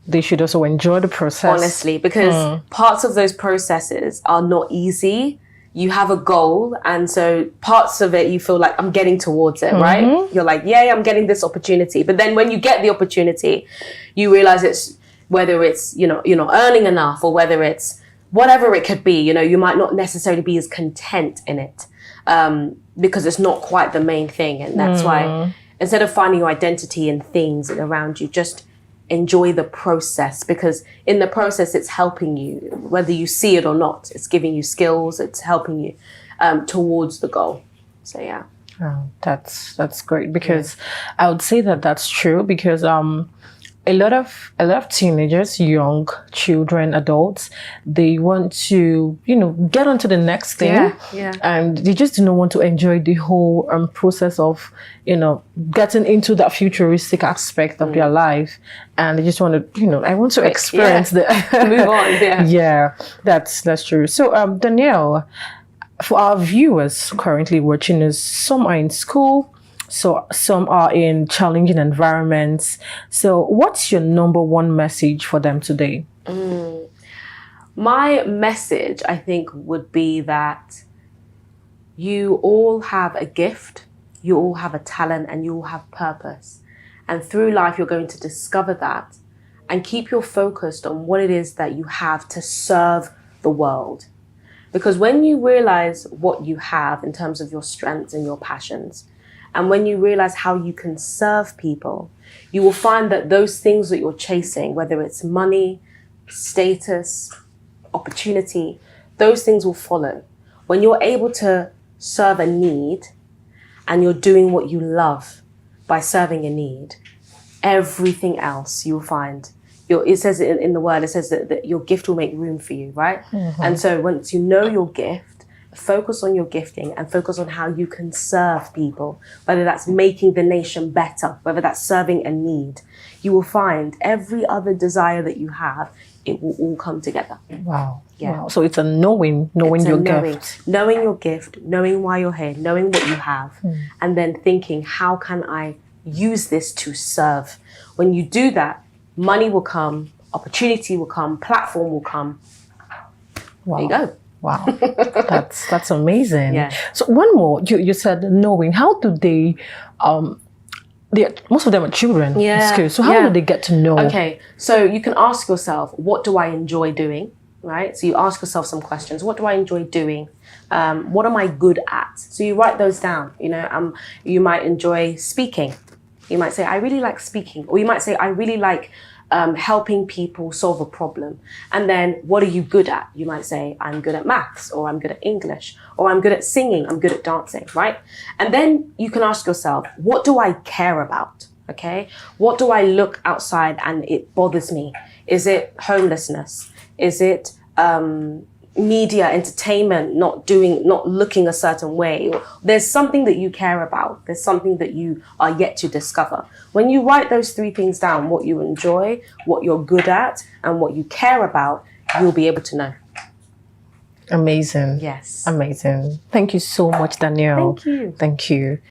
they should also enjoy the process. Honestly, because parts of those processes are not easy. You have a goal, and so parts of it you feel like I'm getting towards it, right? You're like, yeah, I'm getting this opportunity. But then when you get the opportunity, you realize it's whether it's, you're not earning enough, or whether it's whatever it could be, you might not necessarily be as content in it because it's not quite the main thing. And that's why instead of finding your identity in things around you, just enjoy the process, because in the process it's helping you, whether you see it or not. It's giving you skills, it's helping you towards the goal. So yeah. Oh, that's great, because I would say that that's true, because a lot of teenagers, young children, adults, they want to, get onto the next thing. And they just do not want to enjoy the whole process of, getting into that futuristic aspect of their life. And they just want to, I want to experience the move on. Yeah, that's true. So, Danielle, for our viewers currently watching us, some are in school, so some are in challenging environments. So what's your number one message for them today? My message, I think, would be that you all have a gift, you all have a talent, and you all have purpose. And through life, you're going to discover that and keep your focus on what it is that you have to serve the world. Because when you realize what you have in terms of your strengths and your passions, and when you realize how you can serve people, you will find that those things that you're chasing, whether it's money, status, opportunity, those things will follow. When you're able to serve a need and you're doing what you love by serving a need, everything else you'll find. It says in the word, it says that your gift will make room for you, right? And so once you know your gift, focus on your gifting and focus on how you can serve people, whether that's making the nation better, whether that's serving a need. You will find every other desire that you have, it will all come together. Wow. Yeah. Wow. So it's a knowing your gift. Knowing your gift, knowing why you're here, knowing what you have, and then thinking, how can I use this to serve? When you do that, money will come, opportunity will come, platform will come. Wow. There you go. Wow, that's amazing. Yeah. So one more, you said knowing. How do they? Most of them are children in school. So how do they get to know? Okay, so you can ask yourself, what do I enjoy doing? Right. So you ask yourself some questions. What do I enjoy doing? What am I good at? So you write those down. You might enjoy speaking. You might say, I really like speaking, or you might say, I really like helping people solve a problem. And then what are you good at? You might say, I'm good at maths, or I'm good at English, or I'm good at singing, I'm good at dancing, right? And then you can ask yourself, what do I care about? Okay. What do I look outside and it bothers me? Is it homelessness? Is it media, entertainment, not looking a certain way? There's something that you care about. There's something that you are yet to discover. When you write those three things down, what you enjoy, what you're good at, and what you care about, you'll be able to know. Amazing. Yes. Amazing. Thank you so much, Danielle. Thank you. Thank you.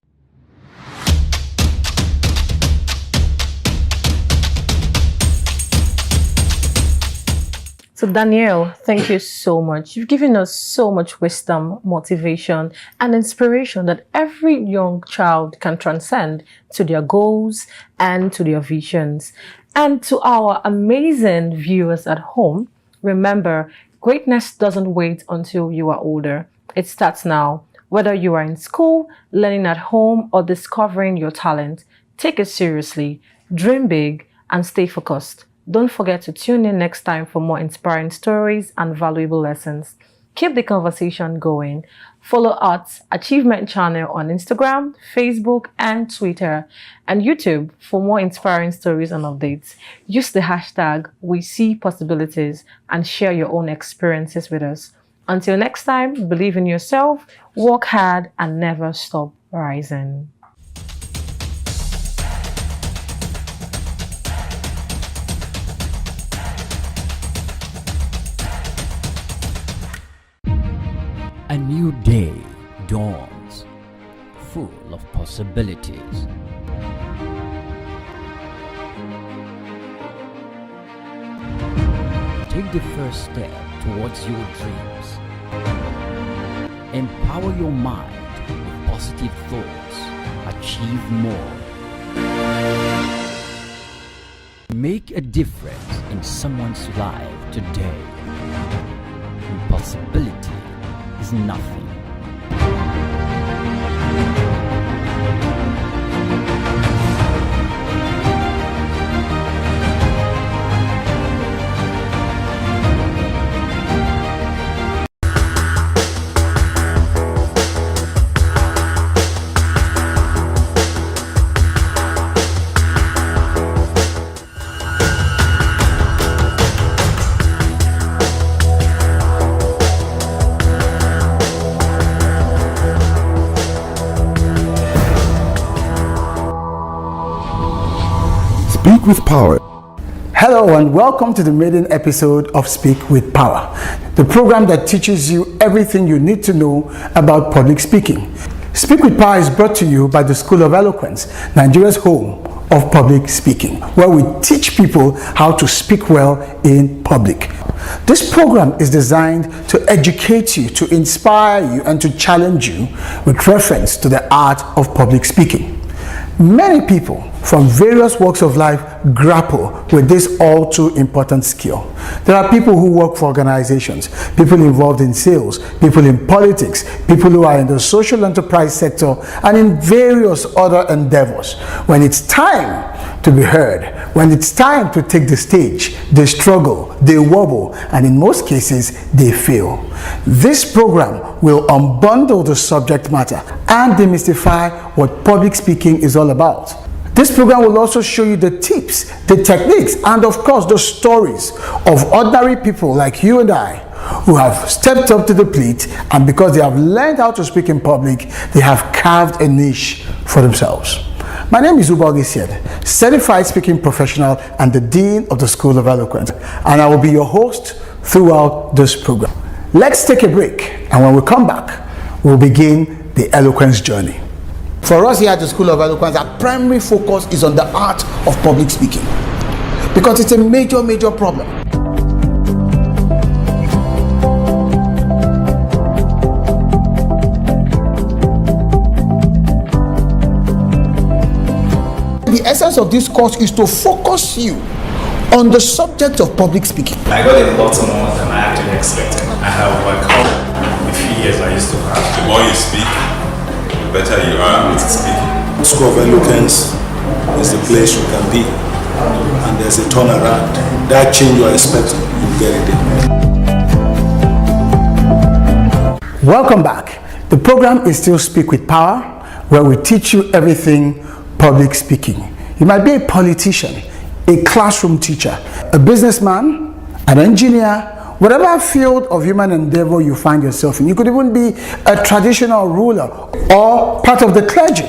So Danielle, thank you so much. You've given us so much wisdom, motivation, and inspiration that every young child can transcend to their goals and to their visions. And to our amazing viewers at home, remember, greatness doesn't wait until you are older. It starts now. Whether you are in school, learning at home, or discovering your talent, take it seriously, dream big, and stay focused. Don't forget to tune in next time for more inspiring stories and valuable lessons. Keep the conversation going. Follow Arts Achievement Channel on Instagram, Facebook, and Twitter, and YouTube for more inspiring stories and updates. Use the hashtag #WeSeePossibilities and share your own experiences with us. Until next time, believe in yourself, work hard, and never stop rising. A new day dawns, full of possibilities. Take the first step towards your dreams. Empower your mind with positive thoughts. Achieve more. Make a difference in someone's life today. Impossibility is nothing. Speak with Power. Hello and welcome to the maiden episode of Speak with Power, the program that teaches you everything you need to know about public speaking. Speak with Power is brought to you by the School of Eloquence, Nigeria's home of public speaking, where we teach people how to speak well in public. This program is designed to educate you, to inspire you, and to challenge you with reference to the art of public speaking. Many people from various walks of life grapple with this all too important skill. There are people who work for organizations, people involved in sales, people in politics, people who are in the social enterprise sector, and in various other endeavors. When it's time to be heard, when it's time to take the stage, they struggle, they wobble, and in most cases, they fail. This program will unbundle the subject matter and demystify what public speaking is all about. This program will also show you the tips, the techniques, and of course the stories of ordinary people like you and I who have stepped up to the plate, and because they have learned how to speak in public, they have carved a niche for themselves. My name is Ubal Gisied, certified speaking professional and the Dean of the School of Eloquence, and I will be your host throughout this program. Let's take a break, and when we come back, we'll begin the eloquence journey. For us here at the School of Eloquence, our primary focus is on the art of public speaking because it's a major problem. The essence of this course is to focus you on the subject of public speaking. I got a lot more than I actually expected. I have overcome the fears I used to have. The more you speak, better you are with speaking. School of Eloquence is the place you can be, and there's a turnaround. That change you are expecting, you get it there. Welcome back. The program is still Speak with Power, where we teach you everything public speaking. You might be a politician, a classroom teacher, a businessman, an engineer, whatever field of human endeavor you find yourself in. You could even be a traditional ruler or part of the clergy.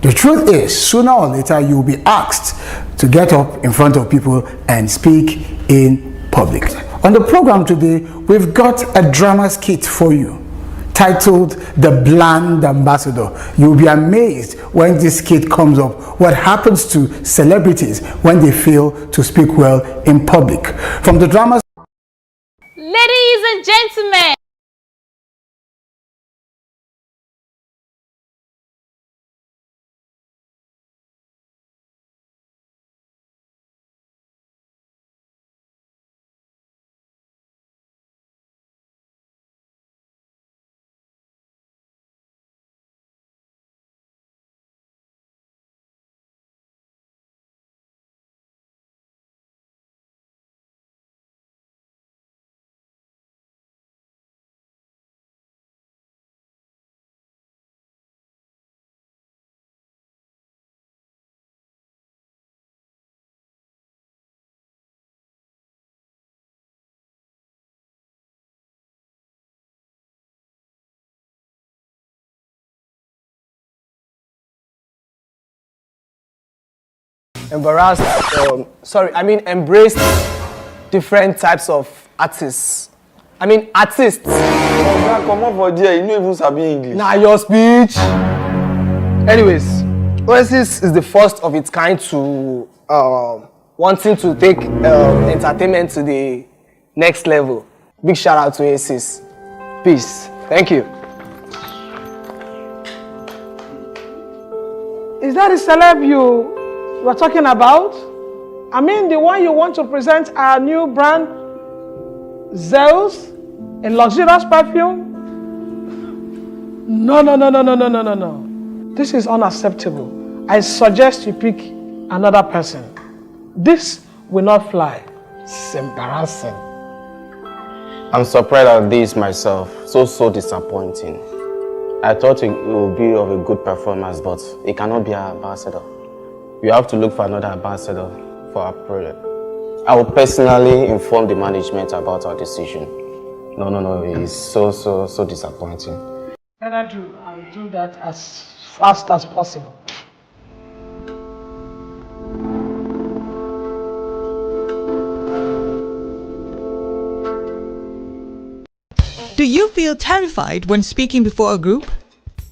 The truth is, sooner or later, you will be asked to get up in front of people and speak in public. On the program today, we've got a drama skit for you titled The Bland Ambassador. You'll be amazed when this skit comes up, what happens to celebrities when they fail to speak well in public. From the drama. Ladies and gentlemen, embraced different types of artists. Artists. Come on for there, you know even sabi English. Nah, your speech. Anyways, Oasis is the first of its kind to wanting to take entertainment to the Next level. Big shout out to Oasis. Peace. Thank you. Is that the celeb you were talking about? I mean, the one you want to present our new brand, Zeus, a luxurious perfume? No. This is unacceptable. I suggest you pick another person. This will not fly. It's embarrassing. I'm surprised at this myself. So disappointing. I thought it would be of a good performance, but it cannot be our ambassador. We have to look for another ambassador for our project. I will personally inform the management about our decision. No, it's so disappointing. I'll do that as fast as possible. Do you feel terrified when speaking before a group?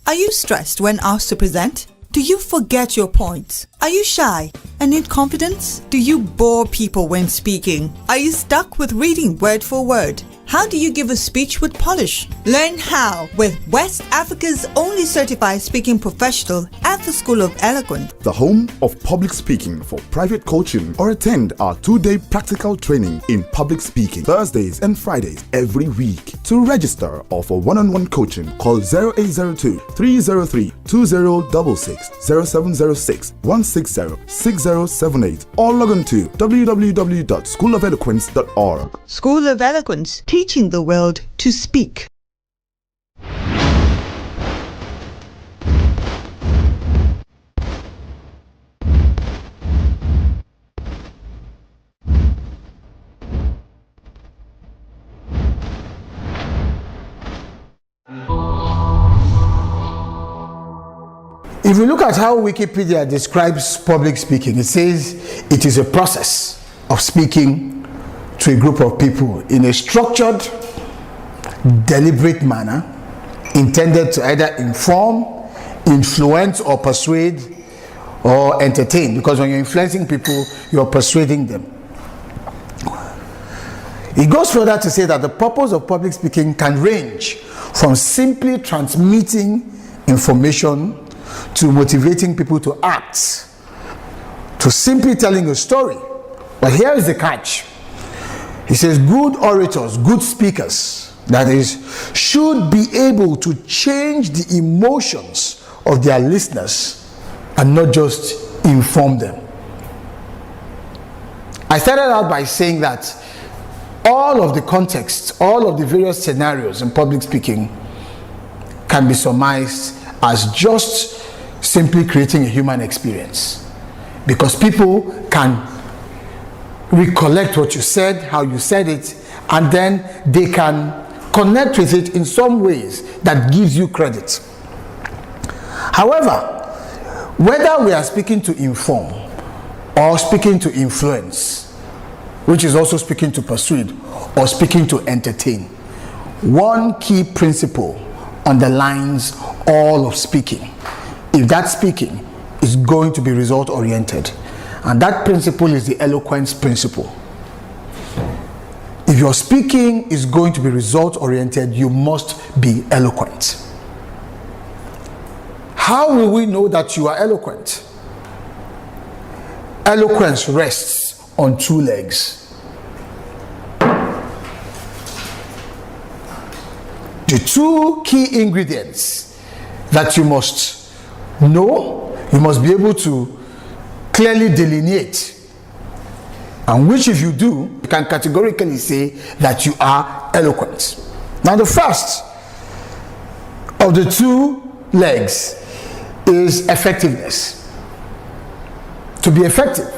Are you stressed when asked to present? Do you forget your points? Are you shy and need confidence? Do you bore people when speaking? Are you stuck with reading word for word? How do you give a speech with polish? Learn how with West Africa's only certified speaking professional at the School of Eloquence. The home of public speaking for private coaching, or attend our 2-day practical training in public speaking Thursdays and Fridays every week. To register or for one-on-one coaching, call 0802 303 2066, 0706 160 6078, or log on to www.schoolofeloquence.org. School of Eloquence, teaching the world to speak. If we look at how Wikipedia describes public speaking, it says it is a process of speaking to a group of people in a structured, deliberate manner intended to either inform, influence, or persuade or entertain. Because when you're influencing people, you're persuading them. It goes further to say that the purpose of public speaking can range from simply transmitting information to motivating people to act, to simply telling a story. But here is the catch. He says good orators, good speakers, that is, should be able to change the emotions of their listeners and not just inform them. I started out by saying that all of the contexts, all of the various scenarios in public speaking can be surmised as just simply creating a human experience, because people can recollect what you said, how you said it, and then they can connect with it in some ways that gives you credit. However, whether we are speaking to inform or speaking to influence, which is also speaking to persuade or speaking to entertain, one key principle underlines all of speaking. If that speaking is going to be result oriented, and that principle is the eloquence principle. If your speaking is going to be result oriented, you must be eloquent. How will we know that you are eloquent? Eloquence rests on two legs. The two key ingredients that you must know, you must be able to clearly delineate, and which if you do, you can categorically say that you are eloquent. Now the first of the two legs is effectiveness. To be effective.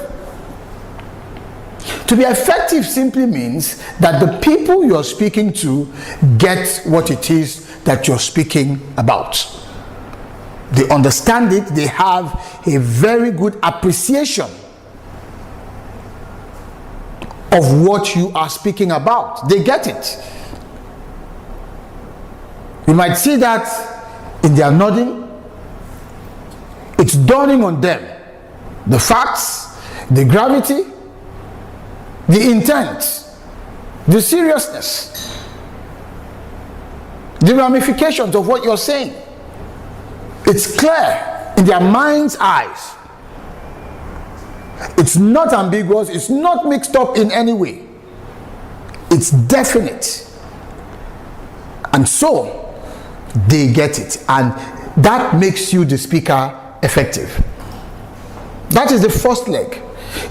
To be effective simply means that the people you're speaking to get what it is that you're speaking about. They understand it, they have a very good appreciation of what you are speaking about. They get it. You might see that in their nodding. It's dawning on them. The facts, the gravity, the intent the seriousness, the ramifications of what you're saying. It's clear in their mind's eyes. It's not ambiguous, it's not mixed up in any way. It's definite. And so they get it, and that makes you, the speaker, effective. That is the first leg.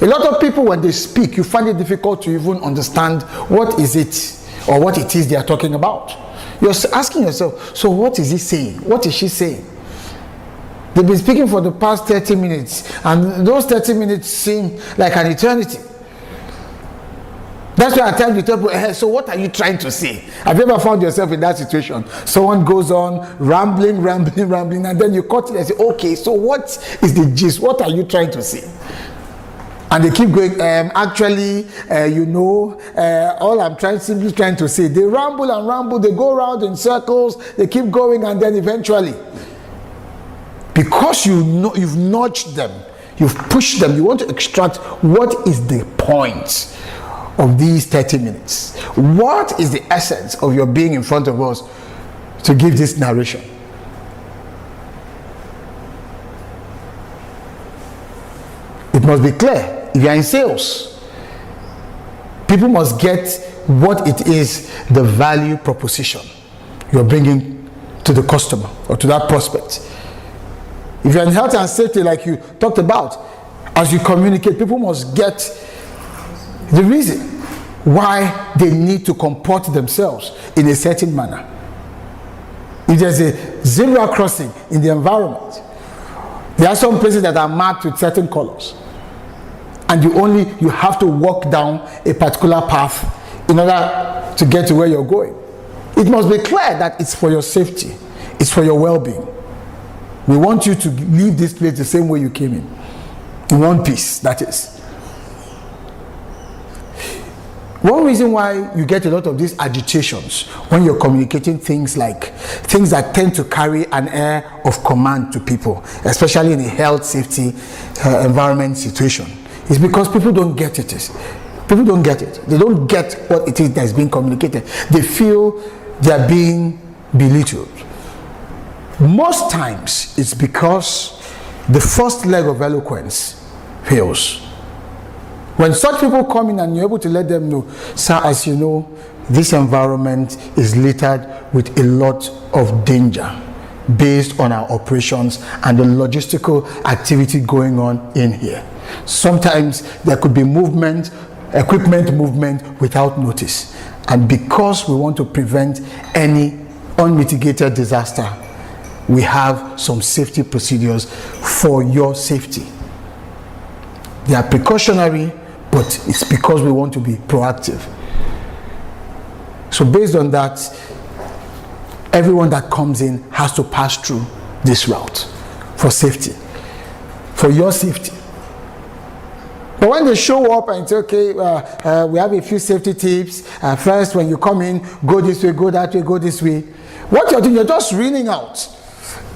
A lot of people, when they speak, you find it difficult to even understand what is it or what it is they are talking about. You're asking yourself, so what is he saying? What is she saying? They've been speaking for the past 30 minutes, and those 30 minutes seem like an eternity. That's why I tell people, so what are you trying to say? Have you ever found yourself in that situation? Someone goes on rambling, and then you cut it and say, okay, so what is the gist? What are you trying to say? And they keep going, all I'm simply trying to say. They ramble and ramble, they go around in circles, they keep going, and then eventually, because you've nudged them, you've pushed them, you want to extract what is the point of these 30 minutes. What is the essence of your being in front of us to give this narration? It must be clear. If you are in sales, people must get what it is, the value proposition you're bringing to the customer or to that prospect. If you're in health and safety, like you talked about, as you communicate, people must get the reason why they need to comport themselves in a certain manner. If there's a zebra crossing in the environment, there are some places that are marked with certain colors, and you have to walk down a particular path in order to get to where you're going. It must be clear that it's for your safety, it's for your well-being. We want you to leave this place the same way you came in one piece, that is. One reason why you get a lot of these agitations when you're communicating things that tend to carry an air of command to people, especially in a health, safety, environment situation, is because people don't get it. People don't get it. They don't get what it is that is being communicated. They feel they're being belittled. Most times it's because the first leg of eloquence fails. When such people come in and you're able to let them know, sir, as you know, this environment is littered with a lot of danger based on our operations and the logistical activity going on in here. Sometimes there could be equipment movement without notice. And because we want to prevent any unmitigated disaster, we have some safety procedures for your safety. They are precautionary, but it's because we want to be proactive. So based on that, everyone that comes in has to pass through this route for safety, for your safety. But when they show up and say, okay, we have a few safety tips. First, when you come in, go this way, go that way, go this way. What you're doing, you're just reading out.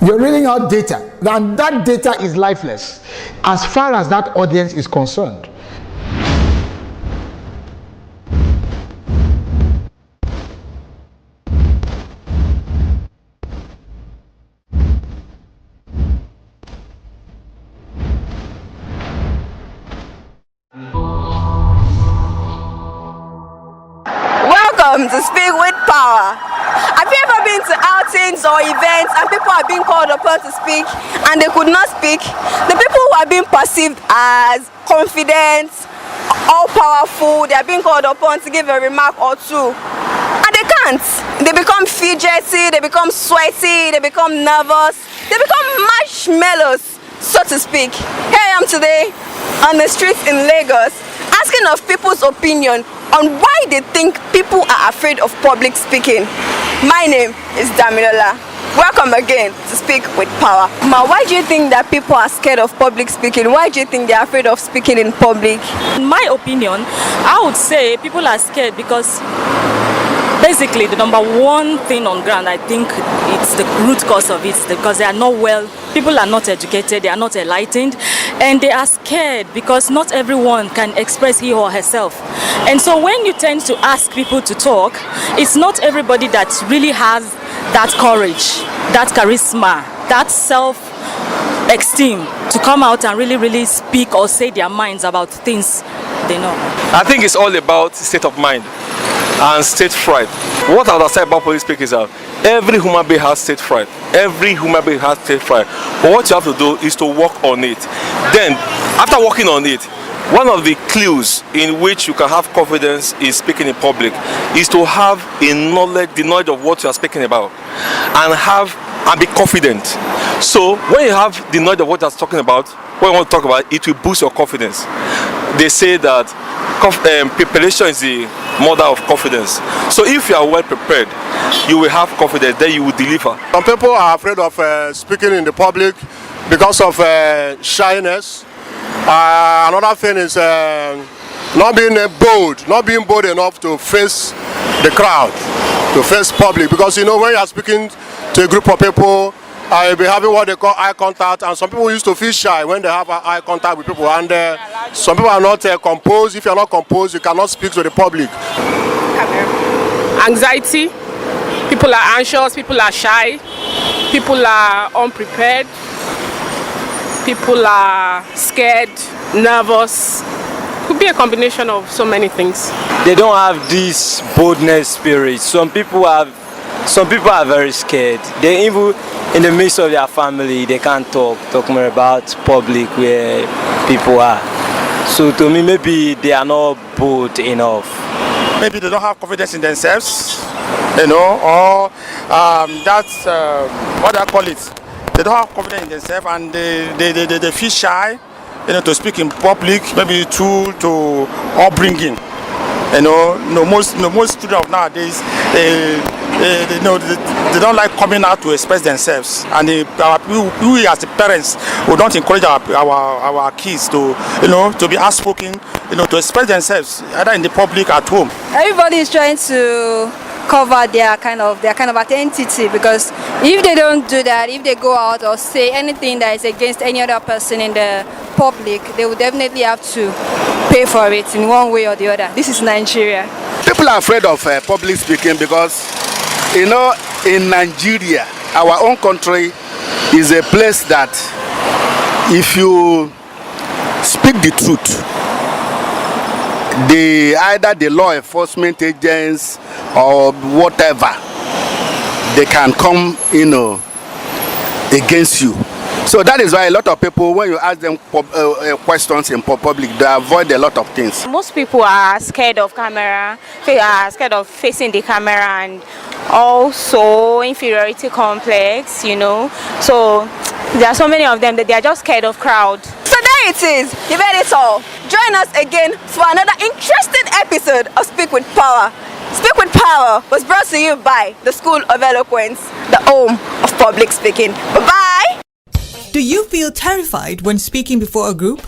You're reading out data. And that data is lifeless as far as that audience is concerned. Welcome to Speak with Power. Have you ever been to outings or events and people are being called upon to speak and they could not speak? The people who are being perceived as confident, all-powerful, they are being called upon to give a remark or two. And they can't. They become fidgety, they become sweaty, they become nervous, they become marshmallows, so to speak. Here I am today on the streets in Lagos, asking of people's opinion on why they think people are afraid of public speaking. My name is Damilola. Welcome again to Speak with Power. Ma, why do you think that people are scared of public speaking? Why do you think they're afraid of speaking in public? In my opinion, I would say people are scared because Basically, the number one thing on ground, I think it's the root cause of it, because they are not people are not educated, they are not enlightened, and they are scared because not everyone can express he or herself. And so when you tend to ask people to talk, it's not everybody that really has that courage, that charisma, that self-esteem to come out and really speak or say their minds about things they know. I think it's all about state of mind and state fright. What I would say about public speaking is that every human being has state fright. Every human being has state fright. But what you have to do is to work on it. Then, after working on it, one of the clues in which you can have confidence in speaking in public is to have the knowledge of what you are speaking about, and be confident. So when you have the knowledge of what you are talking about, when you want to talk about it, will boost your confidence. They say that preparation is the mother of confidence. So if you are well prepared, you will have confidence, then you will deliver. Some people are afraid of speaking in the public because of shyness. Another thing is not being bold enough to face the crowd, to face public. Because when you are speaking to a group of people, you'll be having what they call eye contact, and some people used to feel shy when they have eye contact with people, and some people are not composed. If you are not composed, you cannot speak to the public. Anxiety, people are anxious, people are shy, people are unprepared, people are scared, nervous. Could be a combination of so many things. They don't have this boldness spirit. Some people are very scared. They even in the midst of their family, they can't talk more about public where people are. So to me, maybe they are not bold enough. Maybe they don't have confidence in themselves, or that's what I call it. They don't have confidence in themselves, and they feel shy, to speak in public. Maybe due to upbringing. Most students of nowadays, they don't like coming out to express themselves, and we as the parents, we don't encourage our kids to be outspoken, to express themselves either in the public, at home. Everybody is trying to cover their kind of identity, because if they don't do that, if they go out or say anything that is against any other person in the public, they will definitely have to pay for it in one way or the other. This is Nigeria. People are afraid of public speaking because, in Nigeria, our own country is a place that if you speak the truth, either the law enforcement agents or whatever, they can come, against you. So that is why a lot of people, when you ask them questions in public, they avoid a lot of things. Most people are scared of camera, are scared of facing the camera, and also inferiority complex, So there are so many of them that they are just scared of crowd. So there it is. You've heard it all. Join us again for another interesting episode of Speak with Power. Speak with Power was brought to you by the School of Eloquence, the home of public speaking. Bye-bye. Do you feel terrified when speaking before a group?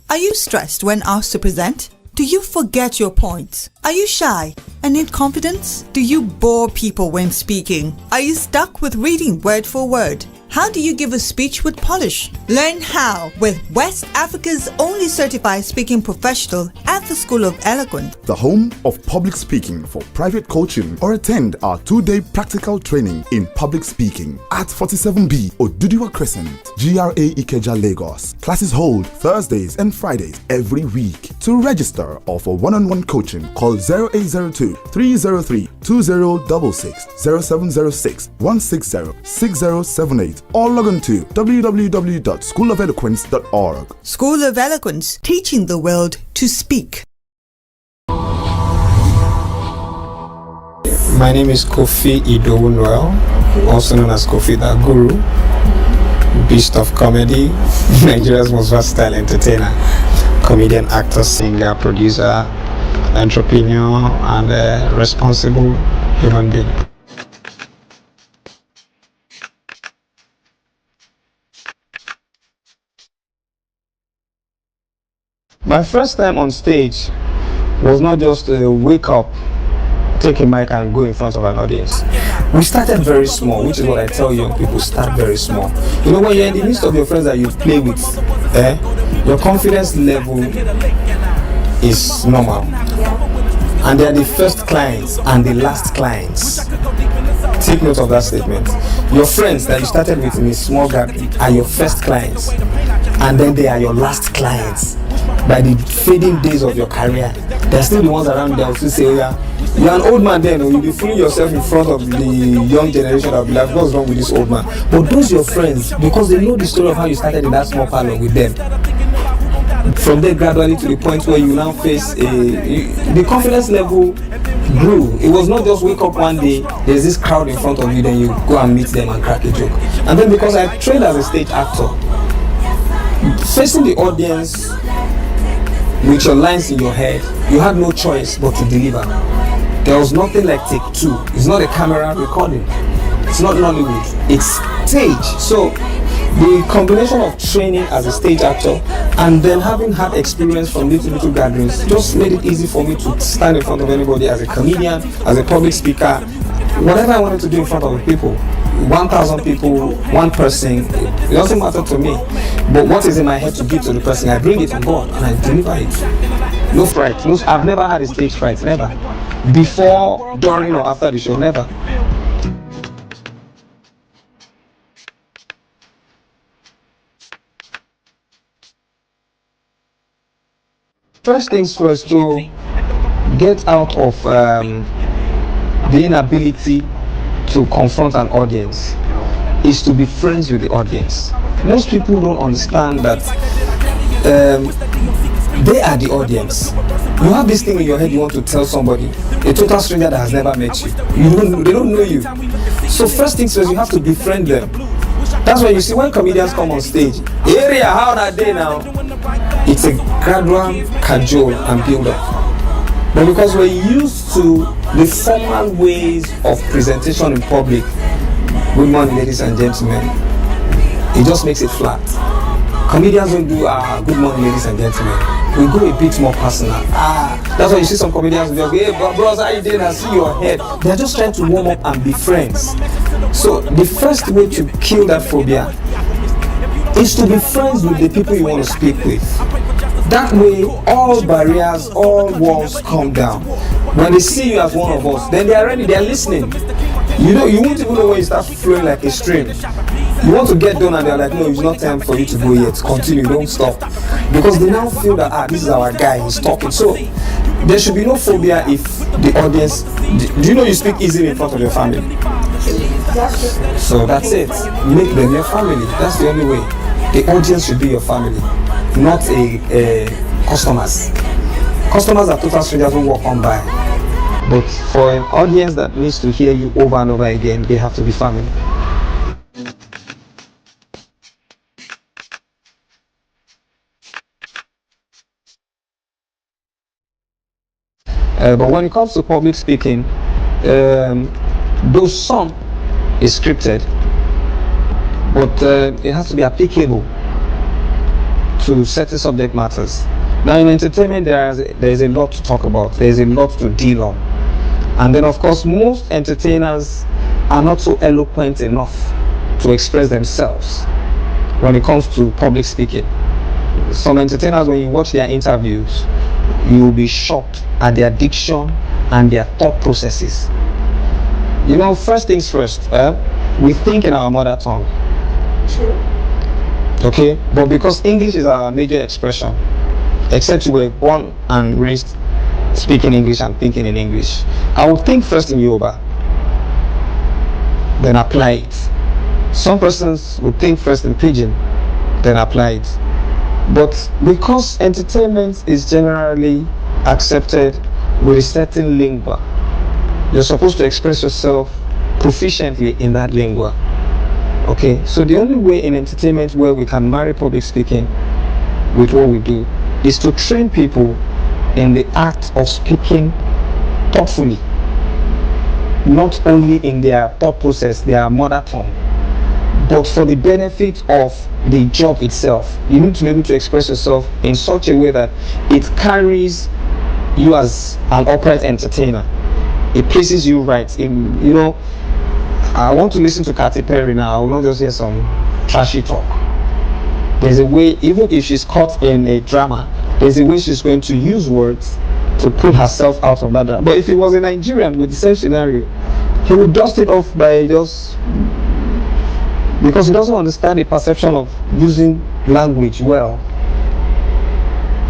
Are you stressed when asked to present? Do you forget your points? Are you shy and need confidence? Do you bore people when speaking? Are you stuck with reading word for word? How do you give a speech with polish? Learn how with West Africa's only certified speaking professional at the School of Eloquence, the home of public speaking for private coaching, or attend our 2-day practical training in public speaking at 47B Oduduwa Crescent, GRA Ikeja, Lagos. Classes hold Thursdays and Fridays every week. To register or for one-on-one coaching, call 0802 303 2066, 0706 160 6078, or log on to www.schoolofeloquence.org. School of Eloquence, teaching the world to speak. My name is Kofi Idowu Noel, also known as Kofi the Guru, beast of comedy, Nigeria's most versatile entertainer, comedian, actor, singer, producer, entrepreneur, and a responsible human being. My first time on stage was not just a wake up take a mic and go in front of an audience. We started very small, which is what I tell young people, start very small. You know, when you're in the midst of your friends that you play with, your confidence level is normal. And they are the first clients and the last clients. Take note of that statement. Your friends that you started with in a small gathering are your first clients, and then they are your last clients. By the fading days of your career, they're still the ones around there who say, oh yeah, you're an old man then, or you'll be fooling yourself in front of the young generation that will be like, what's wrong with this old man? But those your friends, because they know the story of how you started in that small parlor with them. From there gradually to the point where you now face the confidence level grew. It was not just wake up one day, there's this crowd in front of you, then you go and meet them and crack a joke. And then because I trained as a stage actor, facing the audience with your lines in your head, you had no choice but to deliver. There was nothing like take two. It's not a camera recording. It's not Nollywood. It's stage. So the combination of training as a stage actor and then having had experience from little gatherings just made it easy for me to stand in front of anybody as a comedian, as a public speaker, whatever I wanted to do in front of the people. 1,000 people, one person, it doesn't matter to me. But what is in my head to give to the person, I bring it on board and I deliver it. No fright. I've never had a stage fright, never. Before, during, or after the show, never. First things first, to get out of the inability to confront an audience is to be friends with the audience. Most people don't understand that they are the audience. You have this thing in your head you want to tell somebody, a total stranger that has never met you. They don't know you. So first things first, you have to befriend them. That's why you see when comedians come on stage, area, how that day now? It's a gradual cajole and build up. But because we're used to the formal ways of presentation in public, good morning ladies and gentlemen, it just makes it flat. Comedians don't do good morning ladies and gentlemen. We go a bit more personal. That's why you see some comedians who just go, hey bros, how you doing? I see your head. They're just trying to warm up and be friends. So the first way to kill that phobia is to be friends with the people you want to speak with. That way, all barriers, all walls come down. When they see you as one of us, then they are ready, they are listening. You know, you won't even know when you start flowing like a stream. You want to get done and they're like, no, it's not time for you to go yet. Continue, don't stop. Because they now feel that, this is our guy, he's talking. So, there should be no phobia if the audience, do you know you speak easily in front of your family? So that's it. Make them your family. That's the only way. The audience should be your family, not a customers. Customers are total strangers who walk on by. But for an audience that needs to hear you over and over again, they have to be family. But when it comes to public speaking, though some is scripted, but it has to be applicable to certain subject matters. Now in entertainment, there is a lot to talk about. There is a lot to deal on. And then of course, most entertainers are not so eloquent enough to express themselves when it comes to public speaking. Some entertainers, when you watch their interviews, you will be shocked at their diction and their thought processes. You know, first things first, we think in our mother tongue. Okay, but because English is our major expression, except you were born and raised speaking English and thinking in English, I would think first in Yoruba, then apply it. Some persons would think first in Pidgin, then apply it. But because entertainment is generally accepted with a certain lingua, you're supposed to express yourself proficiently in that lingua. Okay, so the only way in entertainment where we can marry public speaking with what we do is to train people in the act of speaking thoughtfully, not only in their thought process, their mother tongue, but for the benefit of the job itself. You need to be able to express yourself in such a way that it carries you as an upright entertainer. it places you right. You know, I want to listen to Katy Perry now. I will not just hear some trashy talk. There's a way, even if she's caught in a drama, there's a way she's going to use words to pull herself out of that drama. But if it was a Nigerian with the same scenario, he would dust it off by just, because he doesn't understand the perception of using language well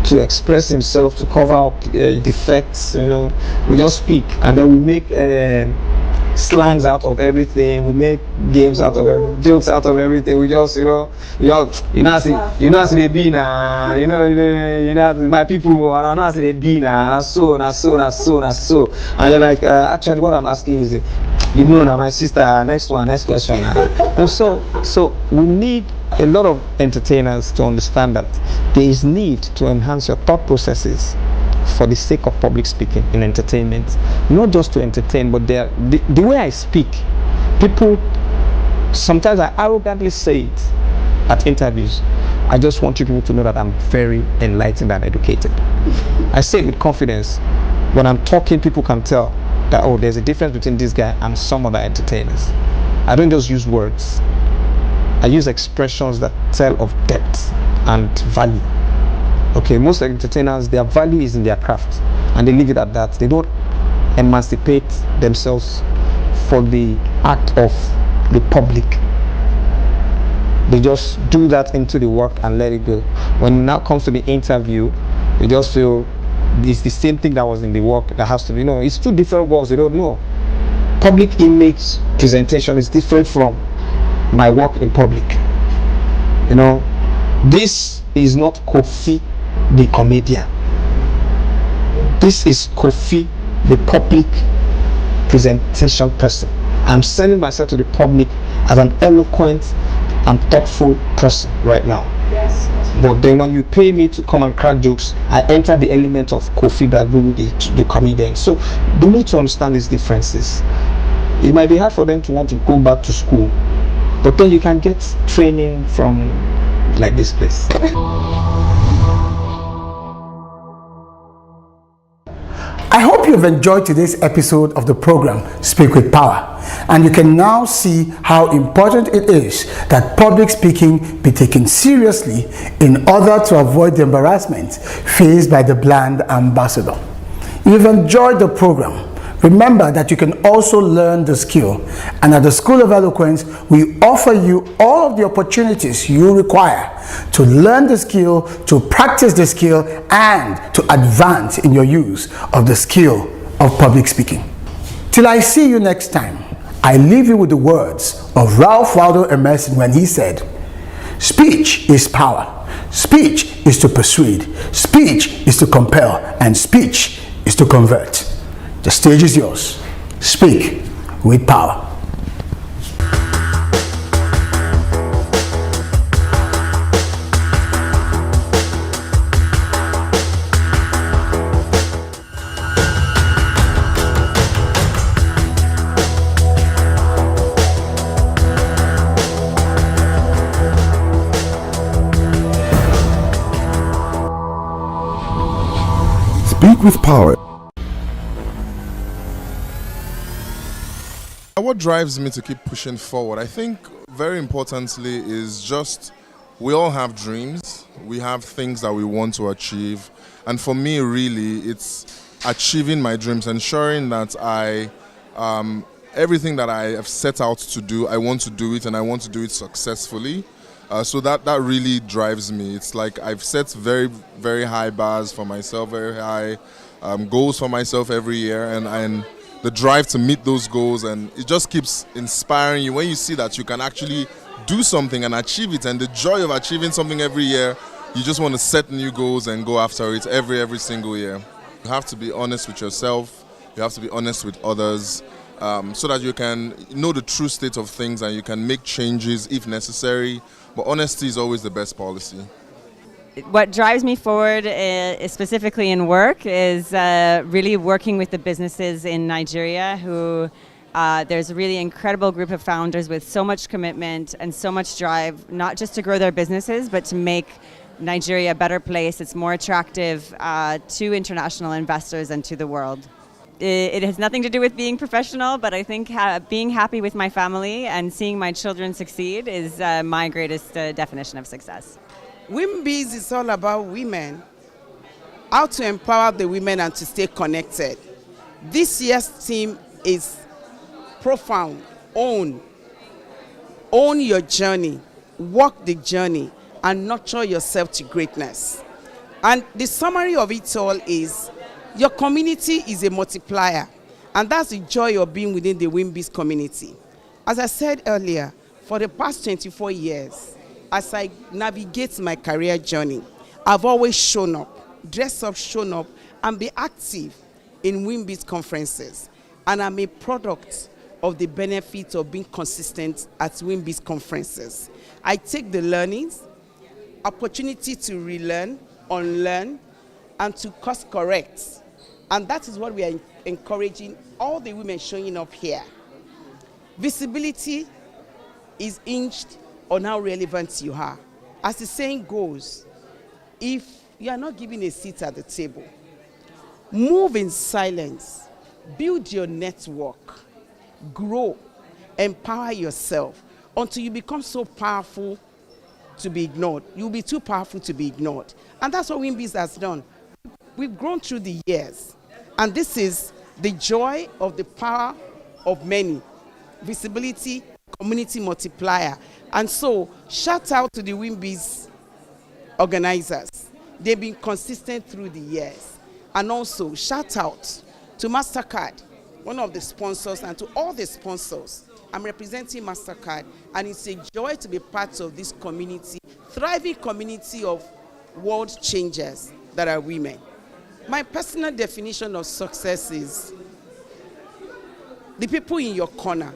to express himself, to cover up defects. You know, we just speak and then we make slangs out of everything. We make games out of everything, jokes out of everything. We just, you know, see the be now. You know, my people are not see the be now. So. And they're like, actually, what I'm asking is, you know, now my sister. Next question. And so we need a lot of entertainers to understand that there is need to enhance your thought processes for the sake of public speaking in entertainment, not just to entertain, but the way I speak, people sometimes I arrogantly say it at interviews. I just want you people to know that I'm very enlightened and educated. I say it with confidence. When I'm talking, people can tell that, oh, there's a difference between this guy and some other entertainers. I don't just use words. I use expressions that tell of depth and value. Okay, most entertainers, their value is in their craft, and they leave it at that. They don't emancipate themselves for the act of the public. They just do that into the work and let it go. When it now comes to the interview, they just feel it's the same thing that was in the work that has to be, you know, it's two different worlds. They don't know. Public image presentation is different from my work in public. You know, this is not Kofi the comedian. This is Kofi the public presentation person. I'm sending myself to the public as an eloquent and thoughtful person right now. Yes. But then when you pay me to come and crack jokes, I enter the element of Kofi that will be the comedian. So they need to understand these differences. It might be hard for them to want to go back to school, but then you can get training from like this place. I hope you've enjoyed today's episode of the program Speak with Power, and you can now see how important it is that public speaking be taken seriously in order to avoid the embarrassment faced by the bland ambassador. If you've enjoyed the program, remember that you can also learn the skill, and at the School of Eloquence, we offer you all of the opportunities you require to learn the skill, to practice the skill, and to advance in your use of the skill of public speaking. Till I see you next time, I leave you with the words of Ralph Waldo Emerson when he said, "Speech is power. Speech is to persuade. Speech is to compel, and speech is to convert." The stage is yours. Speak with power. Speak with power. What drives me to keep pushing forward, I think very importantly, is just we all have dreams. We have things that we want to achieve. And for me, really, it's achieving my dreams, ensuring that everything that I have set out to do, I want to do it, and I want to do it successfully. So that really drives me. It's like I've set very, very high bars for myself, very high goals for myself every year, and the drive to meet those goals, and it just keeps inspiring you when you see that you can actually do something and achieve it, and the joy of achieving something every year, you just want to set new goals and go after it every single year. You have to be honest with yourself, you have to be honest with others, so that you can know the true state of things and you can make changes if necessary, but honesty is always the best policy. What drives me forward, specifically in work, is really working with the businesses in Nigeria who there's a really incredible group of founders with so much commitment and so much drive, not just to grow their businesses, but to make Nigeria a better place. It's more attractive to international investors and to the world. it has nothing to do with being professional, but I think being happy with my family and seeing my children succeed is my greatest definition of success. WIMBIZ is all about women, how to empower the women and to stay connected. This year's theme is profound. Own your journey, walk the journey, and nurture yourself to greatness. And the summary of it all is your community is a multiplier, and that's the joy of being within the WIMBIZ community. As I said earlier, for the past 24 years, as I navigate my career journey, I've always shown up, dressed up, shown up, and be active in WIMBIZ conferences. And I'm a product of the benefit of being consistent at WIMBIZ conferences. I take the learnings, opportunity to relearn, unlearn, and to course correct. And that is what we are encouraging all the women showing up here. Visibility is hinged on how relevant you are. As the saying goes, if you are not given a seat at the table, move in silence, build your network, grow, empower yourself until you become so powerful to be ignored. You'll be too powerful to be ignored. And that's what WIMBIZ has done. We've grown through the years. And this is the joy of the power of many. Visibility, community multiplier. And so, shout out to the WIMBIZ organizers. They've been consistent through the years. And also, shout out to MasterCard, one of the sponsors, and to all the sponsors. I'm representing MasterCard, and it's a joy to be part of this community, thriving community of world changers that are women. My personal definition of success is the people in your corner.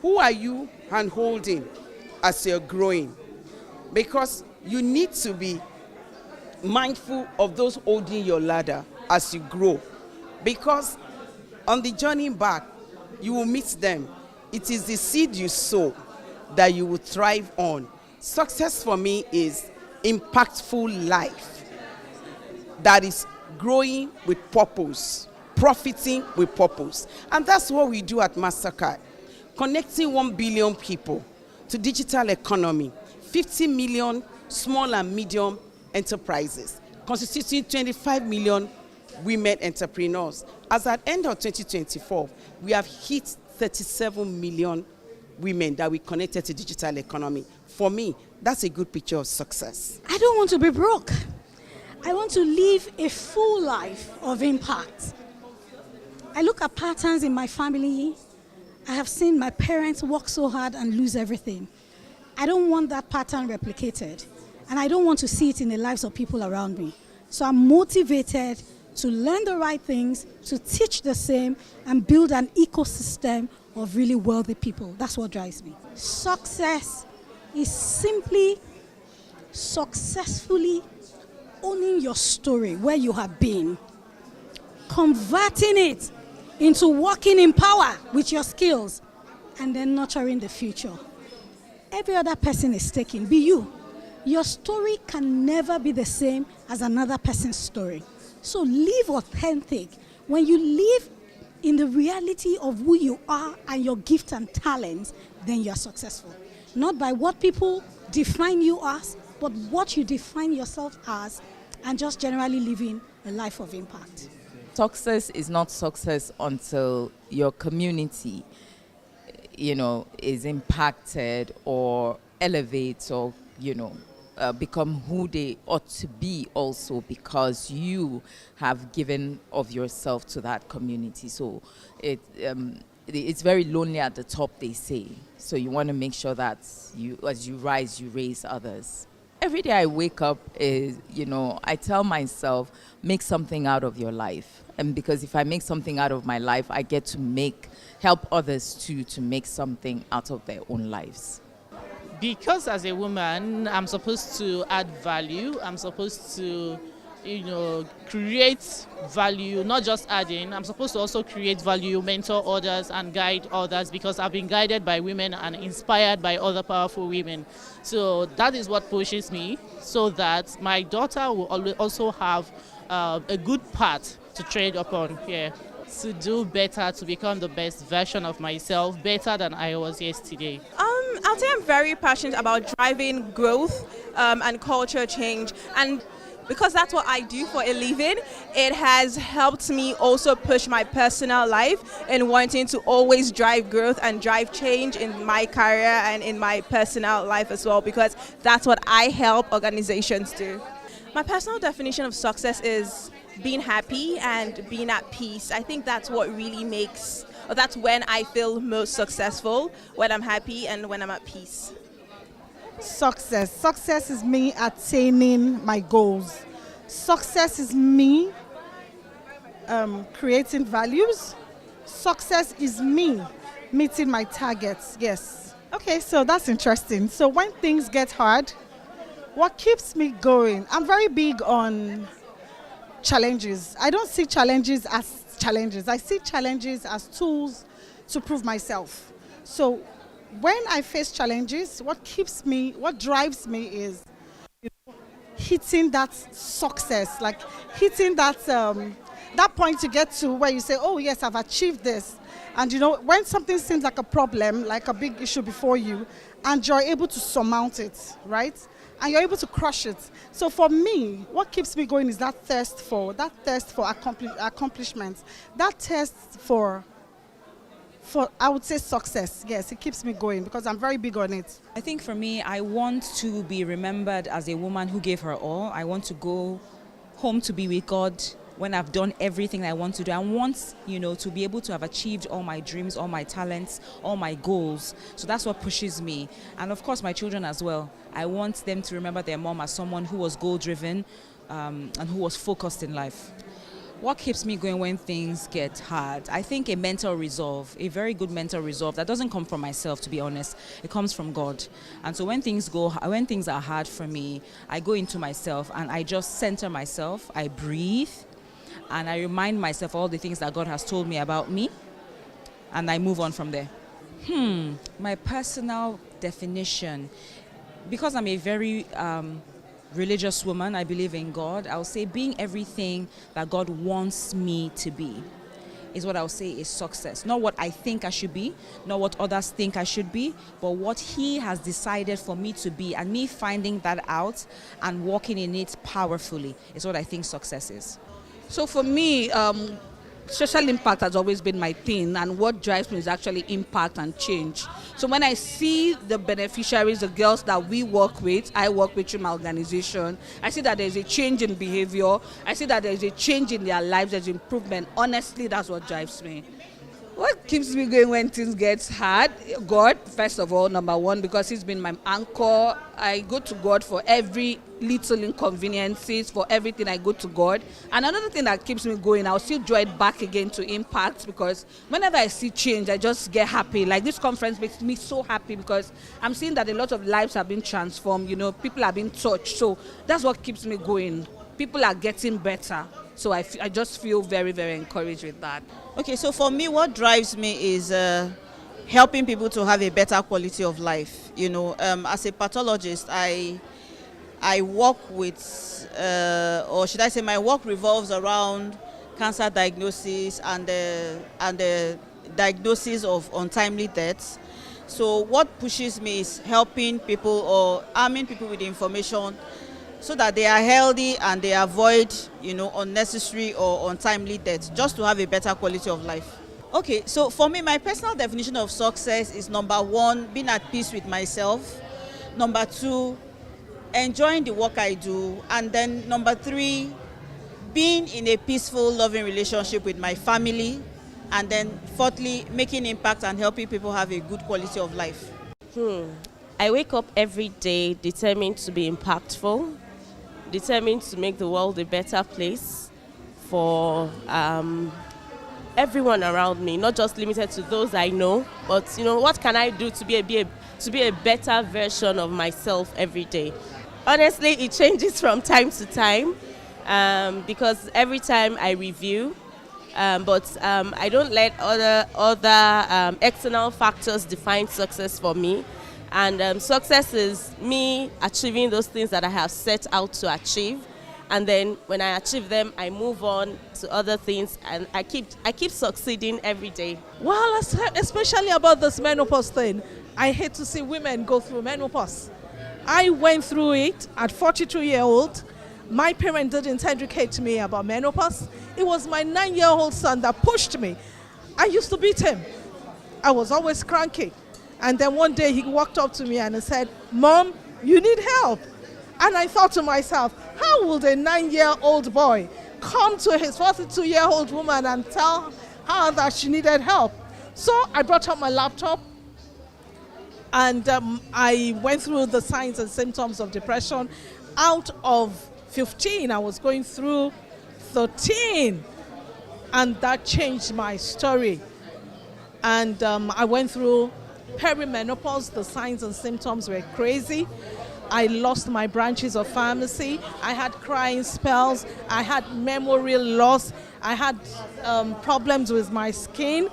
Who are you hand-holding as you're growing? Because you need to be mindful of those holding your ladder as you grow. Because on the journey back, you will meet them. It is the seed you sow that you will thrive on. Success for me is impactful life that is growing with purpose, profiting with purpose. And that's what we do at MasterCard. Connecting 1 billion people to digital economy, 50 million small and medium enterprises, constituting 25 million women entrepreneurs. As at end of 2024, we have hit 37 million women that we connected to digital economy. For me, that's a good picture of success. I don't want to be broke. I want to live a full life of impact. I look at patterns in my family. I have seen my parents work so hard and lose everything. I don't want that pattern replicated, and I don't want to see it in the lives of people around me. So I'm motivated to learn the right things, to teach the same, and build an ecosystem of really wealthy people. That's what drives me. Success is simply successfully owning your story, where you have been, converting it into walking in power with your skills, and then nurturing the future. Every other person is taken. Be you. Your story can never be the same as another person's story. So live authentic. When you live in the reality of who you are and your gifts and talents, then you're successful. Not by what people define you as, but what you define yourself as, and just generally living a life of impact. Success is not success until your community, is impacted or elevates or, become who they ought to be also, because you have given of yourself to that community. So it's very lonely at the top, they say. So you want to make sure that as you rise, you raise others. Every day I wake up I tell myself, make something out of your life. And because if I make something out of my life, I get to help others too to make something out of their own lives. Because as a woman, I'm supposed to add value. I'm supposed to, create value, not just adding. I'm supposed to also create value, mentor others and guide others, because I've been guided by women and inspired by other powerful women. So that is what pushes me, so that my daughter will also have a good path to trade upon here. to do better, to become the best version of myself, better than I was yesterday? I'll say I'm very passionate about driving growth and culture change, and because that's what I do for a living, it has helped me also push my personal life in wanting to always drive growth and drive change in my career and in my personal life as well, because that's what I help organizations do. My personal definition of success is being happy and being at peace. I think that's what really makes, or that's when I feel most successful, when I'm happy and when I'm at peace. Success. Success is me attaining my goals. Success is me creating values. Success is me meeting my targets. Yes. Okay, so that's interesting. So when things get hard, what keeps me going? I'm very big on challenges. I don't see challenges as challenges. I see challenges as tools to prove myself. So when I face challenges, what drives me is hitting that success, like hitting that point you get to where you say, oh yes, I've achieved this. And when something seems like a problem, like a big issue before you, and you're able to surmount it, right? And you're able to crush it. So for me, what keeps me going is that thirst for accomplishments, that thirst for I would say success. Yes, it keeps me going because I'm very big on it. I think for me, I want to be remembered as a woman who gave her all. I want to go home to be with God when I've done everything I want to do. I want, to be able to have achieved all my dreams, all my talents, all my goals. So that's what pushes me. And of course, my children as well. I want them to remember their mom as someone who was goal-driven and who was focused in life. What keeps me going when things get hard? I think a mental resolve, a very good mental resolve that doesn't come from myself, to be honest. It comes from God. And so when things are hard for me, I go into myself and I just center myself. I breathe and I remind myself all the things that God has told me about me, and I move on from there. My personal definition, because I'm a very religious woman, I believe in God, I'll say being everything that God wants me to be is what I'll say is success. Not what I think I should be, not what others think I should be, but what He has decided for me to be, and me finding that out and walking in it powerfully is what I think success is. So for me, social impact has always been my thing, and what drives me is actually impact and change. So when I see the beneficiaries, the girls that I work with through my organization, I see that there's a change in behavior. I see that there's a change in their lives, there's improvement. Honestly, that's what drives me. What keeps me going when things get hard? God, first of all, number one, because He's been my anchor. I go to God for every little inconveniences, for everything I go to God. And another thing that keeps me going, I'll still draw it back again to impact, because whenever I see change, I just get happy. Like this conference makes me so happy because I'm seeing that a lot of lives have been transformed, people are being touched. So that's what keeps me going. People are getting better. So I just feel very, very encouraged with that. Okay, so for me, what drives me is helping people to have a better quality of life. As a pathologist, I work with, or should I say my work revolves around cancer diagnosis and the diagnosis of untimely deaths. So what pushes me is helping people or arming people with information so that they are healthy and they avoid, unnecessary or untimely deaths, just to have a better quality of life. Okay, so for me, my personal definition of success is number one, being at peace with myself. Number two, enjoying the work I do. And then number three, being in a peaceful, loving relationship with my family. And then fourthly, making impact and helping people have a good quality of life. I wake up every day determined to be impactful, determined to make the world a better place for everyone around me, not just limited to those I know, but what can I do to be a better version of myself every day? Honestly, it changes from time to time because every time I review, but I don't let other external factors define success for me. And success is me achieving those things that I have set out to achieve and then when I achieve them, I move on to other things, and I keep succeeding every day. Well, especially about this menopause thing, I hate to see women go through menopause. I went through it at 42-year-old. My parents didn't educate me about menopause. It was my 9-year-old son that pushed me. I used to beat him. I was always cranky. And then one day he walked up to me and he said, "Mom, you need help." And I thought to myself, how would a 9-year-old boy come to his 42-year-old woman and tell her that she needed help? So I brought up my laptop, and I went through the signs and symptoms of depression. Out of 15, I was going through 13, and that changed my story. And I went through perimenopause. The signs and symptoms were crazy. I lost my branches of pharmacy. I had crying spells. I had memory loss. I had problems with my skin.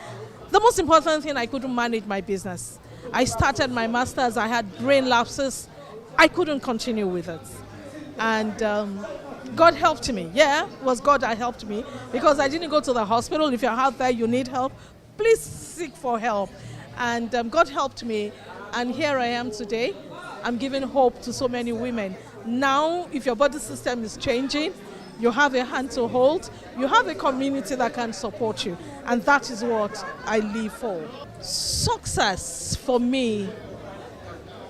The most important thing, I couldn't manage my business. I started my master's. I had brain lapses. I couldn't continue with it. And God helped me. Yeah, it was God that helped me, because I didn't go to the hospital. If you're out there, you need help, please seek for help. And God helped me. And here I am today. I'm giving hope to so many women. Now, if your body system is changing, you have a hand to hold, you have a community that can support you. And that is what I live for. Success for me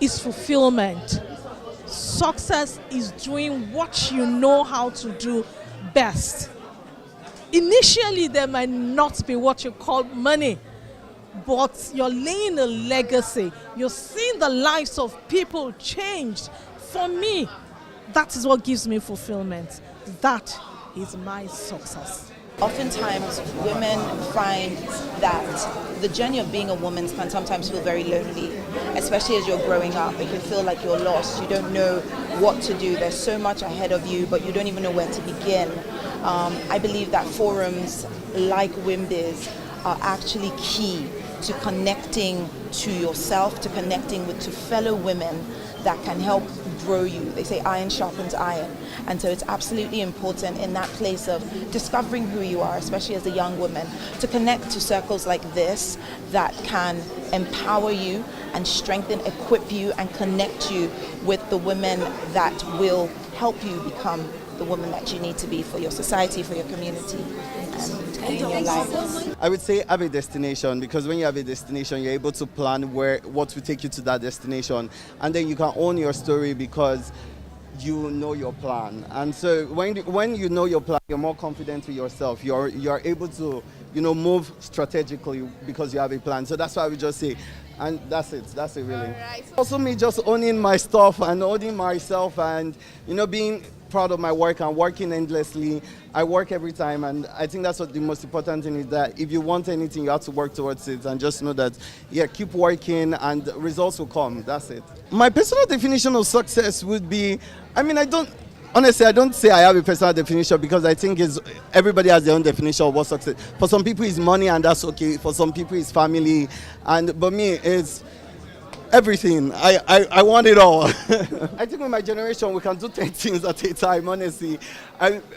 is fulfillment. Success is doing what you know how to do best. Initially, there might not be what you call money, but you're laying a legacy. You're seeing the lives of people changed. For me, that is what gives me fulfillment. That is my success. Oftentimes, women find that the journey of being a woman can sometimes feel very lonely, especially as you're growing up. It can feel like you're lost. You don't know what to do. There's so much ahead of you, but you don't even know where to begin. I believe that forums like WIMBIZ are actually key to connecting to yourself, to connecting to fellow women that can help grow you. They say iron sharpens iron. And so it's absolutely important in that place of discovering who you are, especially as a young woman, to connect to circles like this that can empower you and strengthen, equip you, and connect you with the women that will help you become the woman that you need to be for your society, for your community, and in your life. I would say have a destination, because when you have a destination, you're able to plan what will take you to that destination, and then you can own your story because you know your plan. And so when you know your plan, you're more confident with yourself. You're able to move strategically because you have a plan. So that's why I would just say, and that's it really. Right. Also me just owning my stuff and owning myself, and being proud of my work and working endlessly. I work every time, and I think that's what the most important thing is, that if you want anything, you have to work towards it, and just know that, keep working and results will come. That's it. My personal definition of success would be, I don't say I have a personal definition, because I think everybody has their own definition of what success. For some people it's money, and that's okay. For some people it's family, but me it's everything. I want it all. I think with my generation we can do 10 things at a time, honestly.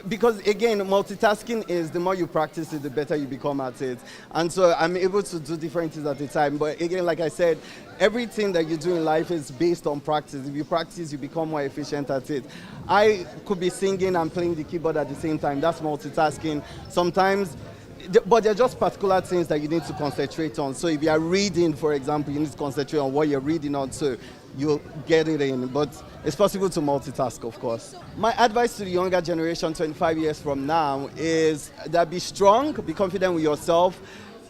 Because again, multitasking is, the more you practice it, the better you become at it. And so I'm able to do different things at a time. But again, like I said, everything that you do in life is based on practice. If you practice, you become more efficient at it. I could be singing and playing the keyboard at the same time. That's multitasking. Sometimes, but they're just particular things that you need to concentrate on. So if you are reading, for example, you need to concentrate on what you're reading on, so you'll get it in. But it's possible to multitask, of course. My advice to the younger generation 25 years from now is that be strong, be confident with yourself,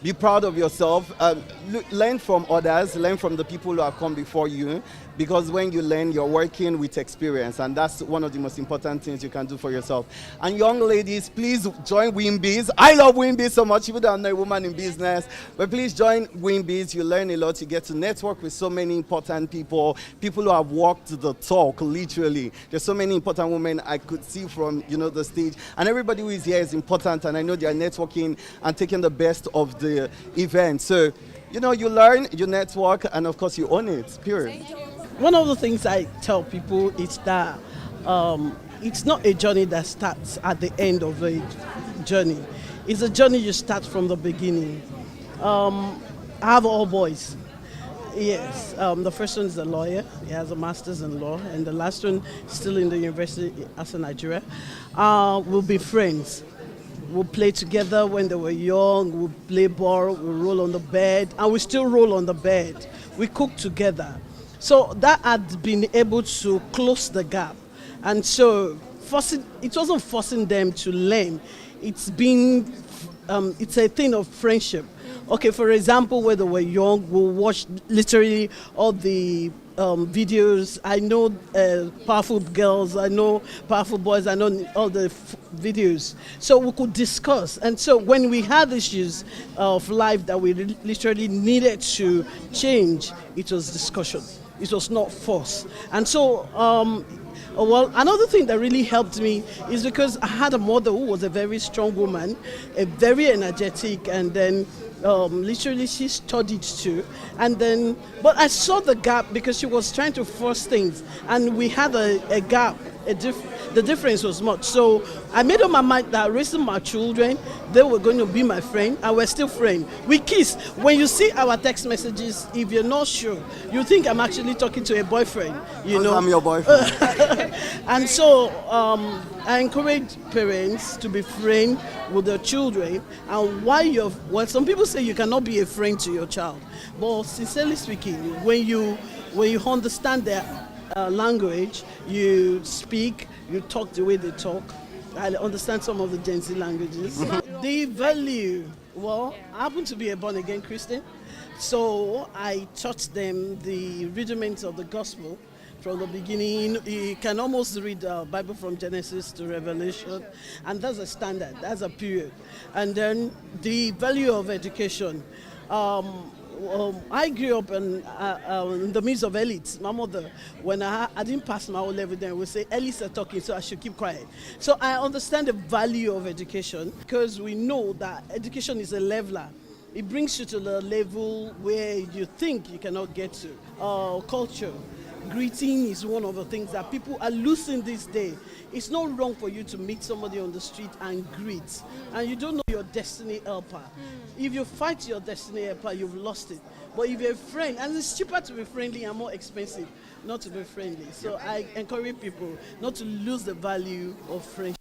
be proud of yourself, learn from others, learn from the people who have come before you, because when you learn, you're working with experience, and that's one of the most important things you can do for yourself. And young ladies, please join WIMBIZ. I love WIMBIZ so much, even though I'm not a woman in business, but please join WIMBIZ. You learn a lot. You get to network with so many important people who have walked the talk, literally. There's so many important women I could see from the stage, and everybody who is here is important, and I know they are networking and taking the best of the event. So, you learn, you network, and of course you own it, period. One of the things I tell people is that it's not a journey that starts at the end of a journey. It's a journey you start from the beginning. I have all boys. Yes, the first one is a lawyer. He has a master's in law, and the last one still in the university as a Nigeria. We'll be friends. We'll play together when they were young. We'll play ball. We'll roll on the bed, and we still roll on the bed. We cook together. So that had been able to close the gap, and so it wasn't forcing them to learn. It's been, it's a thing of friendship. Okay, for example, when they were young, we'll watch literally all the videos. I know powerful girls, I know powerful boys, I know all the videos. So we could discuss. And so when we had issues of life that we literally needed to change, it was discussion. It was not force. And so, well, another thing that really helped me is because I had a mother who was a very strong woman, a very energetic, and then literally she studied too. And then, but I saw the gap because she was trying to force things, and we had a gap. The difference was much. So I made up my mind that raising my children, they were going to be my friend, and we're still friends. We kiss. When you see our text messages, if you're not sure, you think I'm actually talking to a boyfriend. You know, I'm your boyfriend. And so I encourage parents to be friends with their children. And well, some people say you cannot be a friend to your child, but sincerely speaking, when you understand their language, you speak, you talk the way they talk. I understand some of the Gen Z languages. The value, well, I happen to be a born-again Christian, so I taught them the rudiments of the gospel from the beginning. You can almost read the Bible from Genesis to Revelation, and that's a standard, that's a period. And then the value of education. I grew up in the midst of elites. My mother, when I didn't pass my O-level, then would say, elites are talking, so I should keep quiet. So I understand the value of education because we know that education is a leveler. It brings you to the level where you think you cannot get to. Culture. Greeting is one of the things that people are losing this day. It's not wrong for you to meet somebody on the street and greet, and you don't know your destiny helper. If you fight your destiny helper, you've lost it. But if you're a friend, and it's cheaper to be friendly and more expensive not to be friendly. So I encourage people not to lose the value of friendship.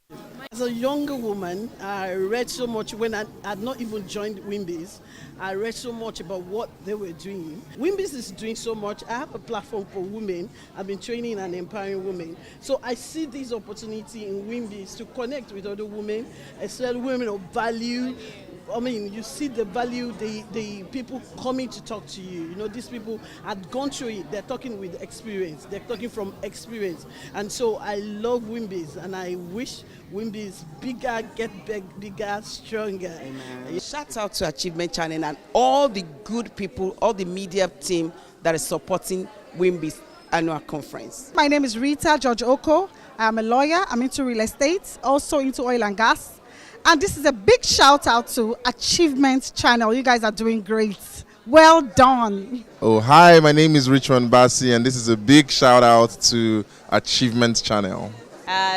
As a younger woman, I read so much when I had not even joined Wimbies. I read so much about what they were doing. Wimbies is doing so much. I have a platform for women. I've been training and empowering women. So I see this opportunity in Wimbies to connect with other women, especially women of value. I mean, you see the value, the people coming to talk to you. You know, these people had gone through it. They're talking with experience. They're talking from experience. And so I love Wimbies, and I wish Wimbies bigger, get bigger, stronger. Amen. Shout out to Achievement Channel and all the good people, all the media team that is supporting Wimbies annual conference. My name is Rita George Oko. I'm a lawyer. I'm into real estate, also into oil and gas. And this is a big shout out to Achievement Channel. You guys are doing great. Well done. Oh, hi, my name is Richmond Bassi, and this is a big shout out to Achievement Channel.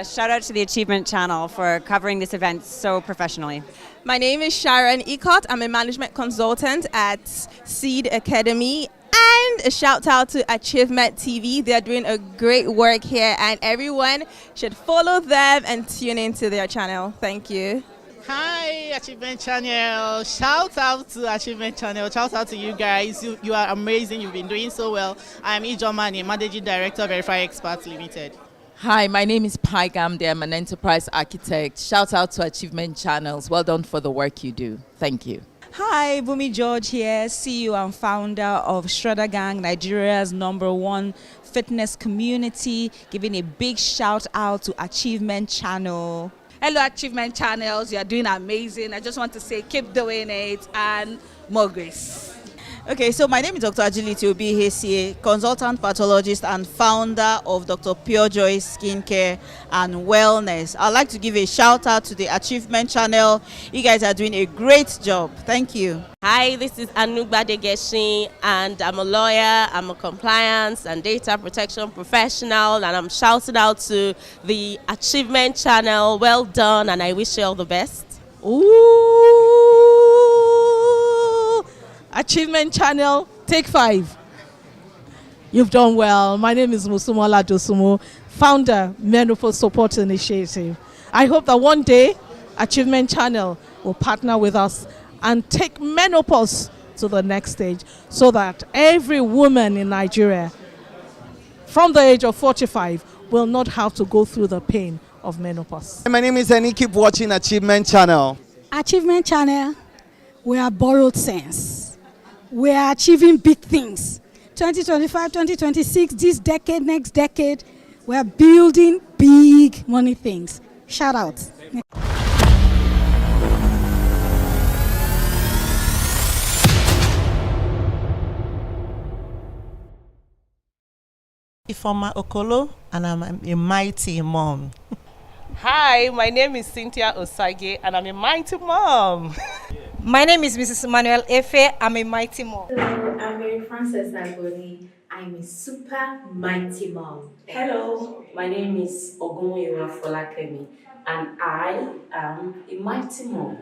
Shout out to the Achievement Channel for covering this event so professionally. My name is Sharon Ecott. I'm a management consultant at Seed Academy. And a shout out to Achievement TV. They're doing a great work here, and everyone should follow them and tune into their channel. Thank you. Hi, Achievement Channel. Shout out to Achievement Channel. Shout out to you guys. You are amazing. You've been doing so well. I'm Ijo Mani, Managing Director of Verify Experts Limited. Hi, my name is Pai Gamde. I'm an enterprise architect. Shout out to Achievement Channels. Well done for the work you do. Thank you. Hi, Bumi George here, CEO and founder of Shredder Gang, Nigeria's #1 fitness community, giving a big shout out to Achievement Channel. Hello, Achievement Channels. You're doing amazing. I just want to say keep doing it and more grace. Okay, so my name is Dr. Agility Obi Hesie, consultant pathologist and founder of Dr. Pure Joy Skincare and Wellness. I'd like to give a shout out to the Achievement Channel. You guys are doing a great job. Thank you. Hi, this is Anugba Degeshi, and I'm a lawyer, I'm a compliance and data protection professional, and I'm shouting out to the Achievement Channel. Well done, and I wish you all the best. Ooh, Achievement Channel, take 5. You've done well. My name is Musumola Dosumo, founder, Menopause Support Initiative. I hope that one day, Achievement Channel will partner with us and take menopause to the next stage so that every woman in Nigeria from the age of 45 will not have to go through the pain of menopause. My name is Eni. Keep watching Achievement Channel. Achievement Channel, we are borrowed sense. We are achieving big things. 2025, 2026, this decade, next decade, we are building big money things. Shout out. Ifoma Okolo, and I'm a mighty mom. Hi, my name is Cynthia Osage, and I'm a mighty mom. My name is Mrs. Emmanuel Efe. I'm a mighty mom. Hello, I'm Mary Frances Agoni. I'm a super mighty mom. Hello, my name is Ogunwewa Folakemi, and I am a mighty mom.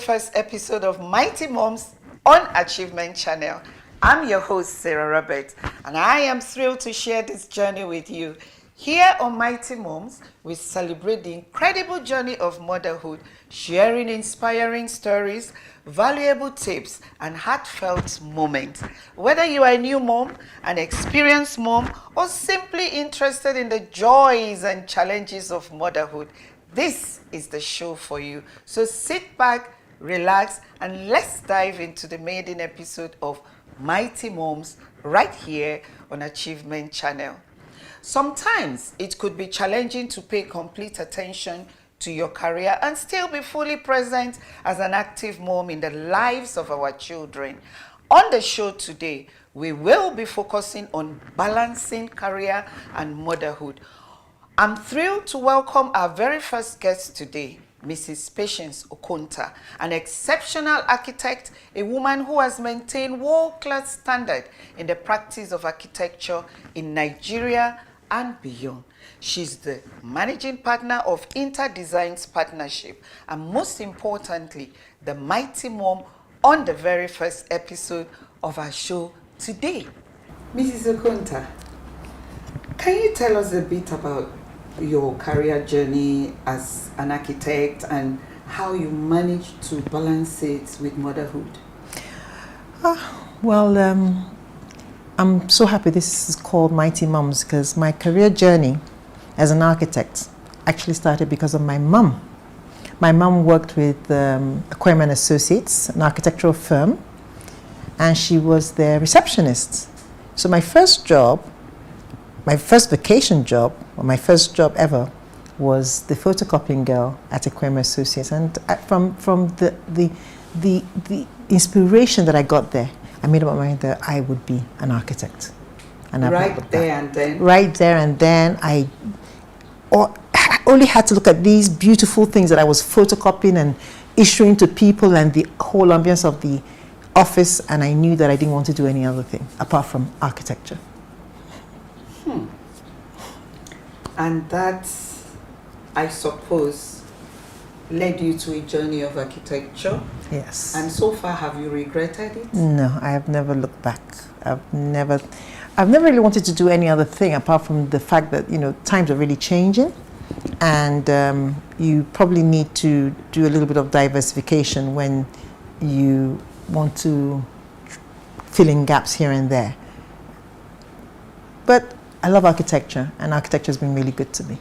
First episode of Mighty Moms on Achievement Channel. I'm your host, Sarah Roberts, and I am thrilled to share this journey with you. Here on Mighty Moms, we celebrate the incredible journey of motherhood, sharing inspiring stories, valuable tips, and heartfelt moments. Whether you are a new mom, an experienced mom, or simply interested in the joys and challenges of motherhood, this is the show for you. So sit back, relax, and let's dive into the maiden episode of Mighty Moms right here on Achievement Channel. Sometimes it could be challenging to pay complete attention to your career and still be fully present as an active mom in the lives of our children. On the show today, we will be focusing on balancing career and motherhood. I'm thrilled to welcome our very first guest today, Mrs. Patience Okonta, an exceptional architect, a woman who has maintained world-class standard in the practice of architecture in Nigeria and beyond. She's the managing partner of Interdesigns Partnership, and most importantly, the mighty mom on the very first episode of our show today. Mrs. Okonta, can you tell us a bit about your career journey as an architect and how you managed to balance it with motherhood? I'm so happy this is called Mighty Moms because my career journey as an architect actually started because of my mum. My mum worked with Aquarium & Associates, an architectural firm, and she was their receptionist. So my first vacation job, or my first job ever, was the photocopying girl at Aquarium & Associates. And from the inspiration that I got there, I made up my mind that I would be an architect. And right there and then? Right there and then. I only had to look at these beautiful things that I was photocopying and issuing to people and the whole ambience of the office, and I knew that I didn't want to do any other thing apart from architecture. And that, I suppose, led you to a journey of architecture. Yes. And so far, have you regretted it? No, I have never looked back. I've never really wanted to do any other thing apart from the fact that, times are really changing, and you probably need to do a little bit of diversification when you want to fill in gaps here and there. But I love architecture, and architecture has been really good to me.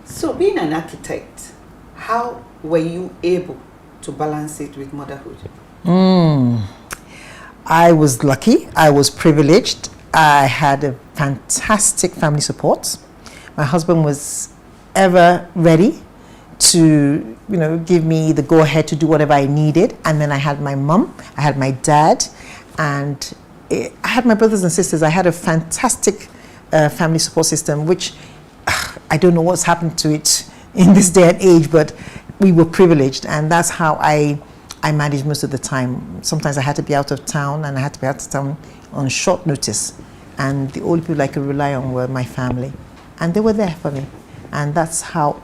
So being an architect, how were you able to balance it with motherhood? I was lucky. I was privileged. I had a fantastic family support. My husband was ever ready to, give me the go-ahead to do whatever I needed. And then I had my mum, I had my dad, and I had my brothers and sisters. I had a fantastic family support system, which I don't know what's happened to it in this day and age, but we were privileged, and that's how I managed most of the time. Sometimes I had to be out of town, and I had to be out of town on short notice, and the only people I could rely on were my family, and they were there for me, and that's how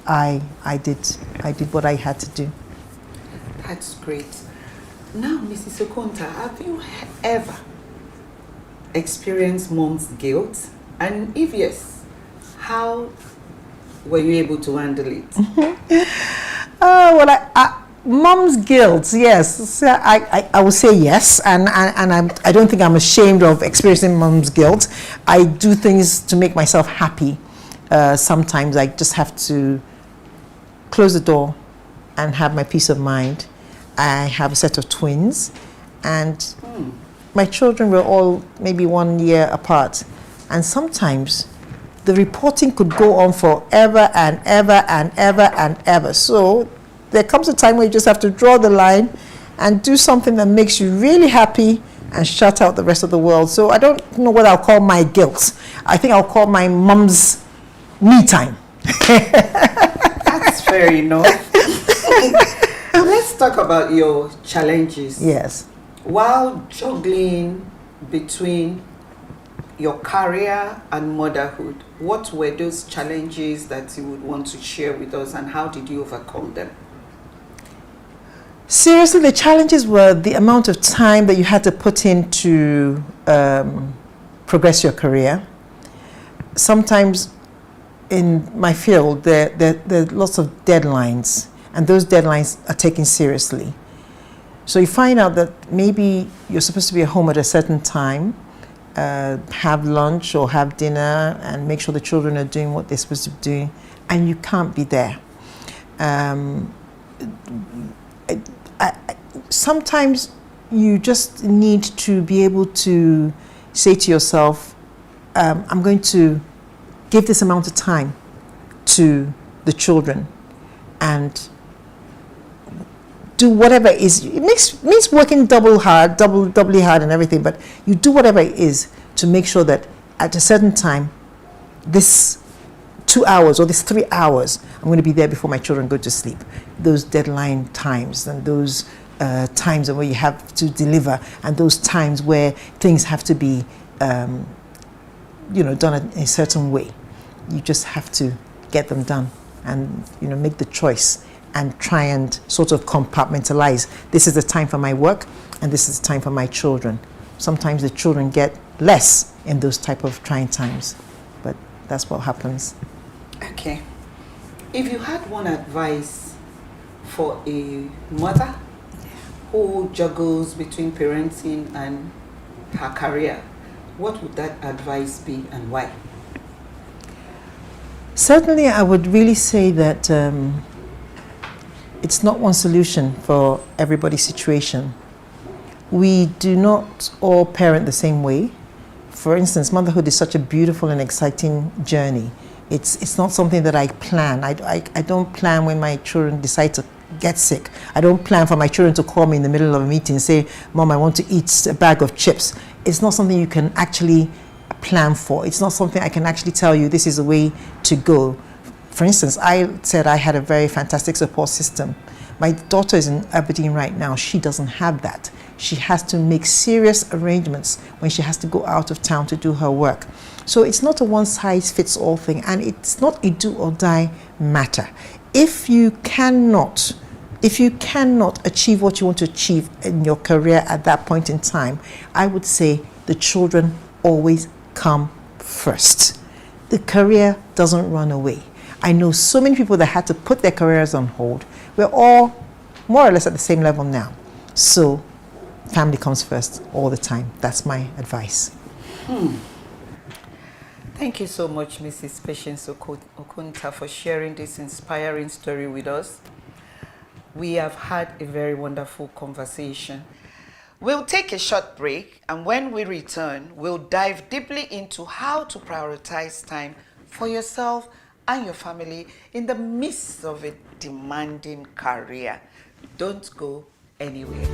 I did what I had to do. That's great. Now, Mrs. Okonta, have you ever experienced mom's guilt? And if yes, how were you able to handle it? Mom's guilt, yes. I would say yes, and I don't think I'm ashamed of experiencing mom's guilt. I do things to make myself happy. Sometimes I just have to close the door and have my peace of mind. I have a set of twins, and my children were all maybe 1 year apart, and sometimes the reporting could go on forever and ever and ever and ever. So there comes a time where you just have to draw the line and do something that makes you really happy and shut out the rest of the world. So I don't know what I'll call my guilt. I think I'll call my mom's me time. That's fair enough. Let's talk about your challenges. Yes. While juggling between your career and motherhood, what were those challenges that you would want to share with us, and how did you overcome them? Seriously, the challenges were the amount of time that you had to put in to progress your career. Sometimes in my field, there are lots of deadlines, and those deadlines are taken seriously. So you find out that maybe you're supposed to be at home at a certain time, have lunch or have dinner, and make sure the children are doing what they're supposed to be doing, and you can't be there. Sometimes you just need to be able to say to yourself, I'm going to give this amount of time to the children and do whatever it is. It means working doubly hard and everything, but you do whatever it is to make sure that at a certain time, this 2 hours or this 3 hours, I'm going to be there before my children go to sleep. Those deadline times and those times where you have to deliver, and those times where things have to be done in a certain way. You just have to get them done and make the choice and try and sort of compartmentalize. This is the time for my work, and this is the time for my children. Sometimes the children get less in those type of trying times, but that's what happens. Okay. If you had one advice for a mother who juggles between parenting and her career, what would that advice be and why? Certainly, I would really say that it's not one solution for everybody's situation. We do not all parent the same way. For instance, motherhood is such a beautiful and exciting journey. It's not something that I plan. I don't plan when my children decide to get sick. I don't plan for my children to call me in the middle of a meeting and say, Mom, I want to eat a bag of chips. It's not something you can actually plan for. It's not something I can actually tell you this is the way to go. For instance, I said I had a very fantastic support system, My daughter is in Aberdeen right now. She doesn't have that. She has to make serious arrangements when she has to go out of town to do her work. So it's not a one-size-fits-all thing, and it's not a do-or-die matter. If you cannot achieve what you want to achieve in your career at that point in time, I would say the children always come first. The career doesn't run away. I know so many people that had to put their careers on hold. We're all more or less at the same level now. So family comes first all the time. That's my advice. Thank you so much, Mrs. Patience Okunta, for sharing this inspiring story with us. We have had a very wonderful conversation. We'll take a short break, and when we return, we'll dive deeply into how to prioritize time for yourself and your family in the midst of a demanding career. Don't go anywhere.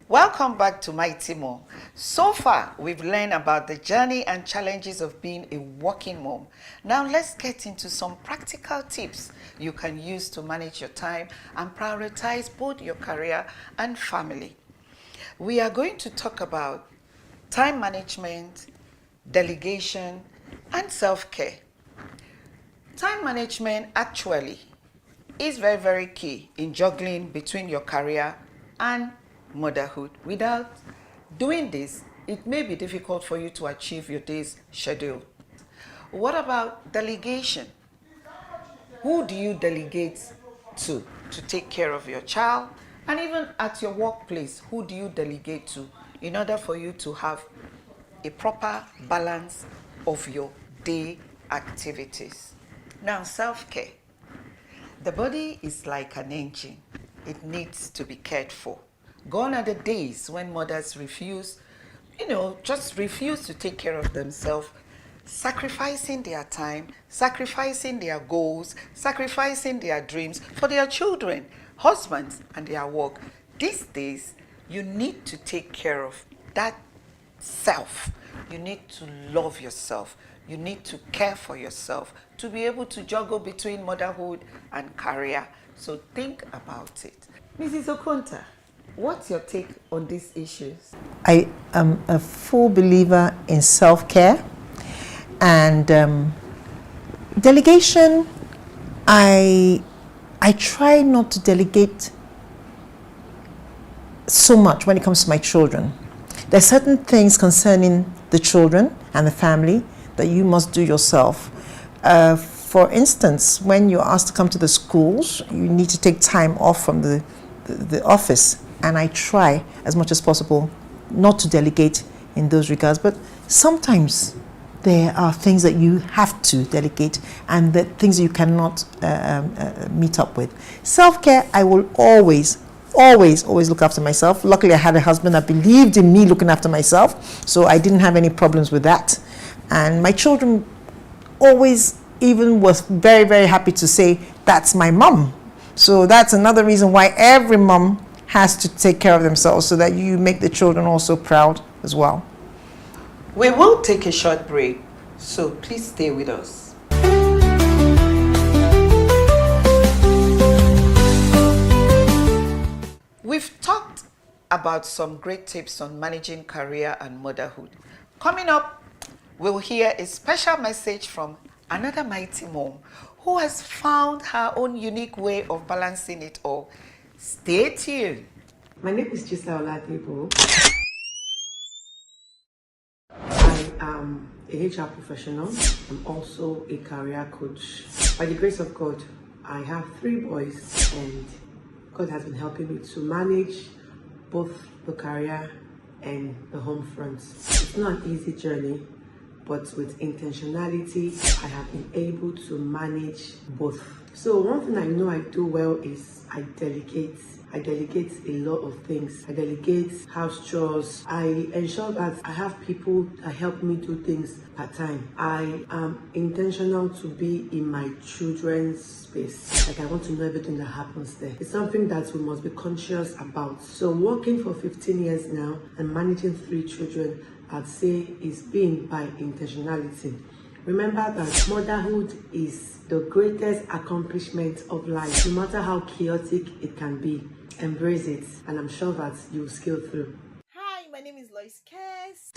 Welcome back to Mighty Mom. So far, we've learned about the journey and challenges of being a working mom. Now let's get into some practical tips you can use to manage your time and prioritize both your career and family. We are going to talk about time management, delegation, and self-care. Time management actually is very, very key in juggling between your career and motherhood. Without doing this, it may be difficult for you to achieve your day's schedule. What about delegation? Who do you delegate to take care of your child? And even at your workplace, who do you delegate to in order for you to have a proper balance of your day activities? Now, self-care. The body is like an engine. It needs to be cared for. Gone are the days when mothers just refuse to take care of themselves, sacrificing their time, sacrificing their goals, sacrificing their dreams for their children, husbands, and their work. These days, you need to take care of that self. You need to love yourself. You need to care for yourself to be able to juggle between motherhood and career. So think about it. Mrs. Okunta, what's your take on these issues? I am a full believer in self-care and delegation. I try not to delegate so much when it comes to my children. There are certain things concerning the children and the family that you must do yourself. For instance, when you're asked to come to the schools, you need to take time off from the office and I try as much as possible not to delegate in those regards. But sometimes there are things that you have to delegate and the things you cannot meet up with. Self-care, I will always look after myself. Luckily, I had a husband that believed in me looking after myself, so I didn't have any problems with that. And my children always even was very, very happy to say, that's my mom. So that's another reason why every mom has to take care of themselves, so that you make the children also proud as well. We will take a short break, so please stay with us. We've talked about some great tips on managing career and motherhood. Coming up, we'll hear a special message from another mighty mom who has found her own unique way of balancing it all. Stay tuned. My name is Chisa Oladipo. I am a HR professional. I'm also a career coach. By the grace of God, I have 3 boys, and God has been helping me to manage both the career and the home front. It's not an easy journey, but with intentionality, I have been able to manage both. So one thing I know I do well is I delegate. I delegate a lot of things. I delegate house chores. I ensure that I have people that help me do things at time. I am intentional to be in my children's space. Like, I want to know everything that happens there. It's something that we must be conscious about. So working for 15 years now and managing 3 children, I'd say is being by intentionality. Remember that motherhood is the greatest accomplishment of life, no matter how chaotic it can be. Embrace it, and I'm sure that you'll scale through. Hi, my name is Lois Kess.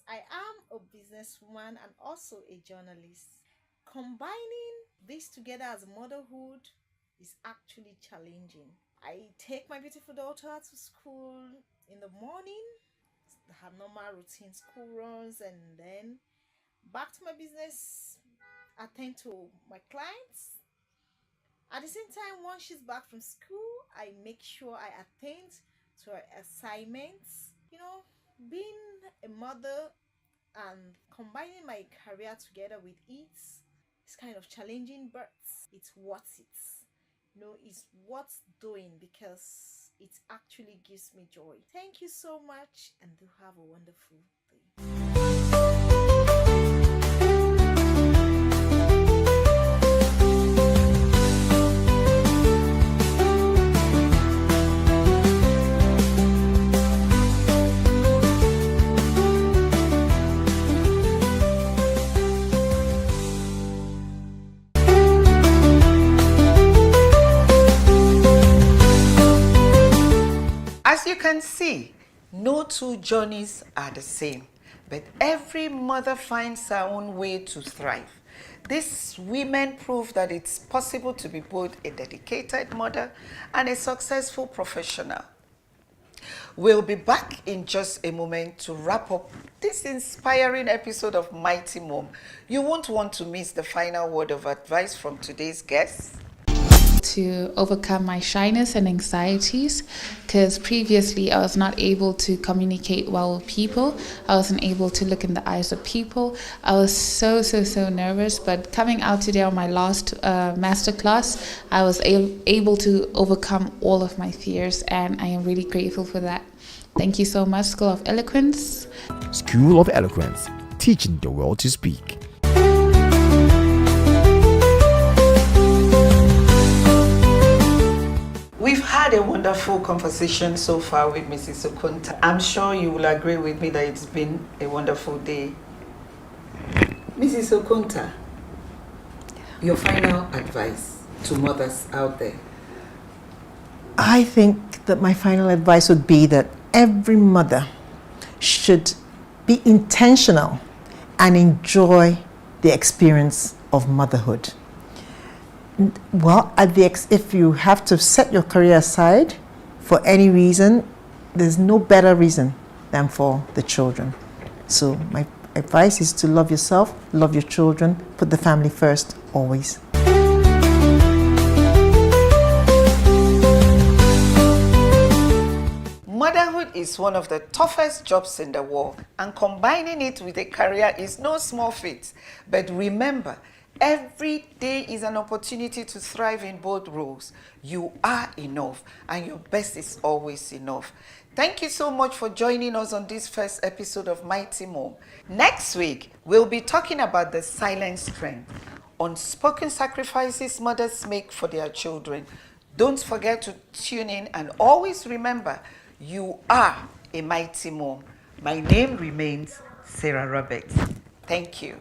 I am a businesswoman and also a journalist. Combining this together as motherhood is actually challenging. I take my beautiful daughter to school in the morning, her normal routine school runs, and then back to my business, attend to my clients. At the same time, once she's back from school, I make sure I attend to her assignments. You know, being a mother and combining my career together with it is kind of challenging, but it's worth it. You know, it's worth doing because it actually gives me joy. Thank you so much, and do have a wonderful day. As you can see, no 2 journeys are the same, but every mother finds her own way to thrive. These women prove that it's possible to be both a dedicated mother and a successful professional. We'll be back in just a moment to wrap up this inspiring episode of Mighty Mom. You won't want to miss the final word of advice from today's guests. To overcome my shyness and anxieties, because previously I was not able to communicate well with people. I wasn't able to look in the eyes of people. I was so nervous, but coming out today on my last masterclass, I was able to overcome all of my fears, and I am really grateful for that. Thank you so much, School of Eloquence. School of Eloquence, teaching the world to speak. We've had a wonderful conversation so far with Mrs. Okonta. I'm sure you will agree with me that it's been a wonderful day. Mrs. Okonta, your final advice to mothers out there. I think that my final advice would be that every mother should be intentional and enjoy the experience of motherhood. Well, if you have to set your career aside for any reason, there's no better reason than for the children. So my advice is to love yourself, love your children, put the family first, always. is one of the toughest jobs in the world, and combining it with a career is no small feat. But remember, every day is an opportunity to thrive in both roles. You are enough, and your best is always enough. Thank you so much for joining us on this first episode of Mighty Mom. Next week, we'll be talking about the silent strength, unspoken sacrifices mothers make for their children. Don't forget to tune in, and always remember, you are a mighty mom. My name remains Sarah Roberts. Thank you.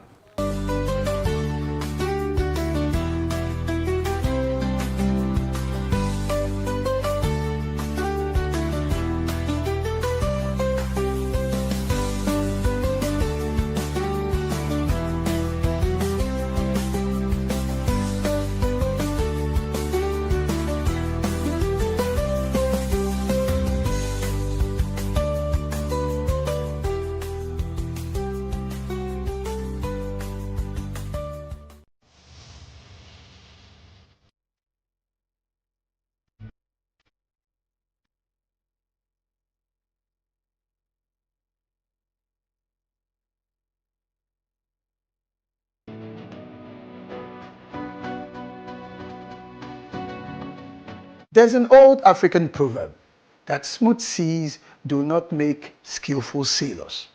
There's an old African proverb that smooth seas do not make skillful sailors.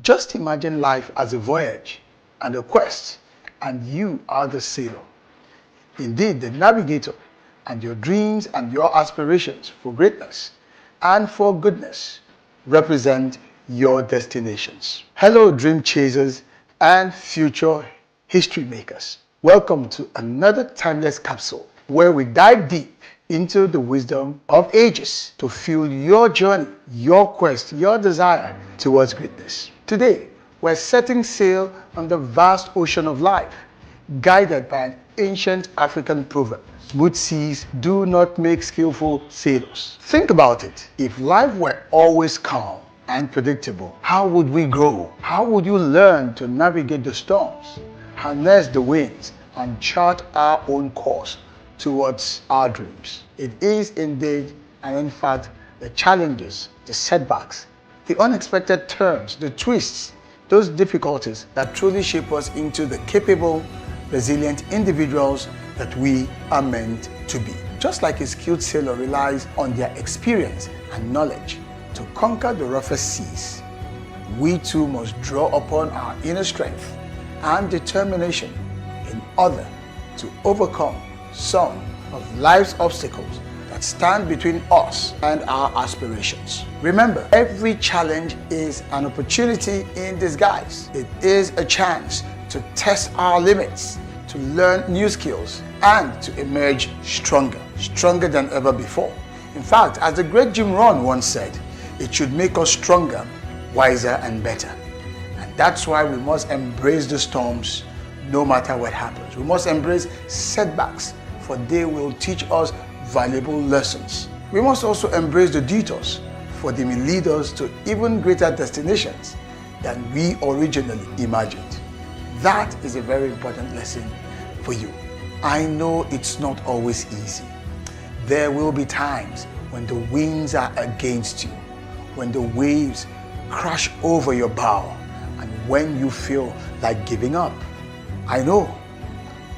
Just imagine life as a voyage and a quest, and you are the sailor. Indeed, the navigator, and your dreams and your aspirations for greatness and for goodness represent your destinations. Hello, dream chasers and future history makers. Welcome to another timeless capsule where we dive deep into the wisdom of ages to fuel your journey, your quest, your desire towards greatness. Today, we're setting sail on the vast ocean of life, guided by an ancient African proverb. Smooth seas do not make skillful sailors. Think about it. If life were always calm and predictable, how would we grow? How would you learn to navigate the storms, harness the winds, and chart our own course towards our dreams? It is indeed, and in fact, the challenges, the setbacks, the unexpected turns, the twists, those difficulties that truly shape us into the capable, resilient individuals that we are meant to be. Just like a skilled sailor relies on their experience and knowledge to conquer the roughest seas, we too must draw upon our inner strength and determination in order to overcome some of life's obstacles that stand between us and our aspirations. Remember, every challenge is an opportunity in disguise. It is a chance to test our limits, to learn new skills, and to emerge stronger than ever before. In fact, as the great Jim Rohn once said, it should make us stronger, wiser, and better. And that's why we must embrace the storms no matter what happens. We must embrace setbacks, for they will teach us valuable lessons. We must also embrace the detours, for they may lead us to even greater destinations than we originally imagined. That is a very important lesson for you. I know it's not always easy. There will be times when the winds are against you, when the waves crash over your bow, and when you feel like giving up. I know.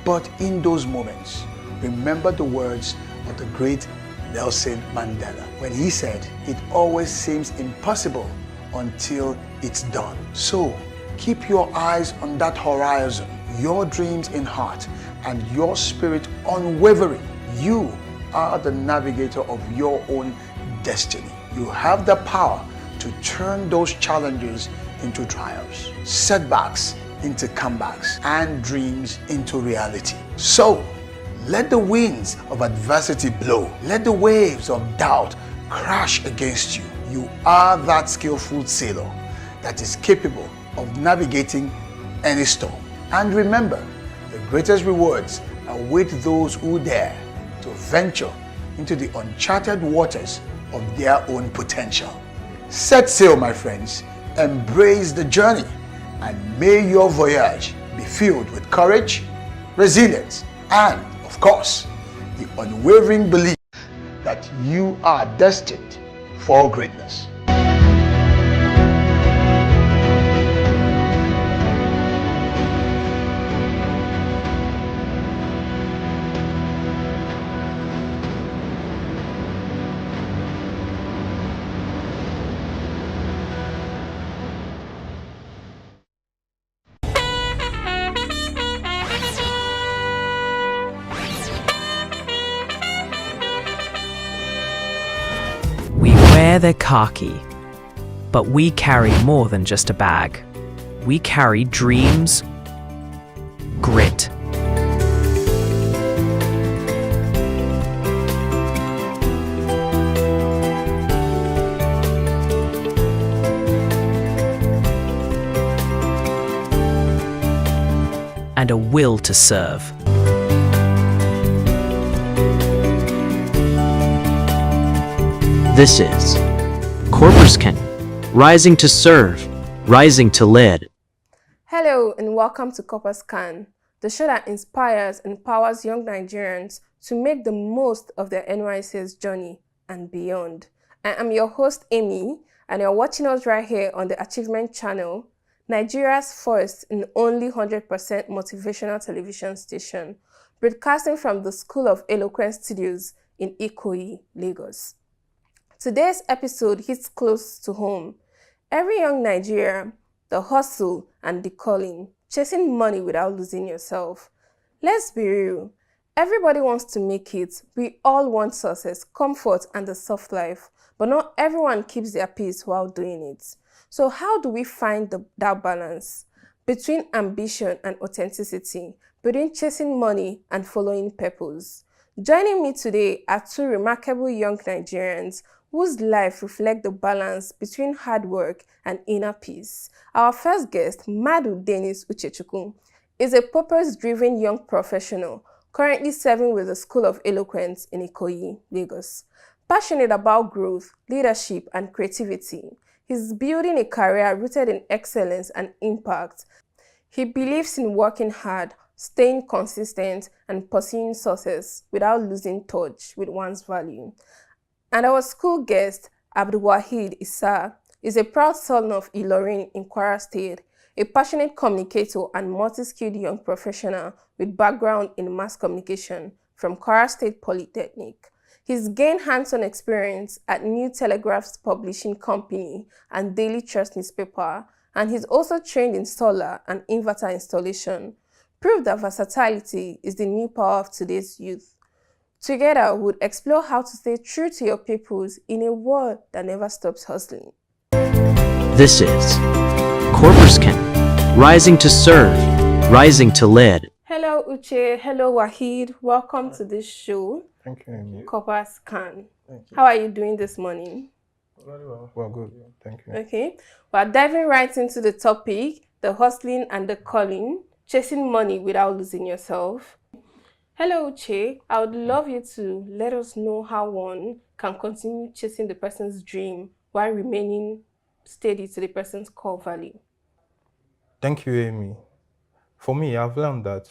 But in those moments, remember the words of the great Nelson Mandela when he said, "It always seems impossible until it's done." So keep your eyes on that horizon, your dreams in heart, and your spirit unwavering. You are the navigator of your own destiny. You have the power to turn those challenges into triumphs, setbacks into comebacks, and dreams into reality. So, let the winds of adversity blow. Let the waves of doubt crash against you. You are that skillful sailor that is capable of navigating any storm. And remember, the greatest rewards await those who dare to venture into the uncharted waters of their own potential. Set sail, my friends. Embrace the journey, and may your voyage be filled with courage, resilience, and, of course, the unwavering belief that you are destined for greatness. We wear the khaki, but we carry more than just a bag. We carry dreams, grit, and a will to serve. This is Corpuscan, rising to serve, rising to lead. Hello and welcome to Corpuscan, the show that inspires and empowers young Nigerians to make the most of their NYSC's journey and beyond. I am your host Amy, and you're watching us right here on the Achievement Channel, Nigeria's first and only 100% motivational television station, broadcasting from the School of Eloquence Studios in Ikoyi, Lagos. Today's episode hits close to home. Every young Nigerian, the hustle and the calling, chasing money without losing yourself. Let's be real. Everybody wants to make it. We all want success, comfort, and the soft life, but not everyone keeps their peace while doing it. So how do we find that balance between ambition and authenticity, between chasing money and following purpose? Joining me today are two remarkable young Nigerians whose life reflect the balance between hard work and inner peace. Our first guest, Madu Dennis Uchechukwu, is a purpose-driven young professional currently serving with the School of Eloquence in Ikoyi, Lagos. Passionate about growth, leadership, and creativity, he's building a career rooted in excellence and impact. He believes in working hard, staying consistent, and pursuing success without losing touch with one's value. And our school guest, Abdulwahid Issa, is a proud son of Ilorin in Kwara State, a passionate communicator and multi-skilled young professional with background in mass communication from Kwara State Polytechnic. He's gained hands-on experience at New Telegraph's publishing company and Daily Trust newspaper, and he's also trained in solar and inverter installation. Prove that versatility is the new power of today's youth. Together, we'll explore how to stay true to your purpose in a world that never stops hustling. This is Corpuscan, rising to serve, rising to lead. Hello Uche, hello Wahid, welcome to this show. Thank you, Amy. Corpuscan. Thank you. How are you doing this morning? Very well. Well, good. Thank you. Okay, we're diving right into the topic, the hustling and the calling, chasing money without losing yourself. Hello Uche, I would love you to let us know how one can continue chasing the person's dream while remaining steady to the person's core value. Thank you, Amy. For me, I've learned that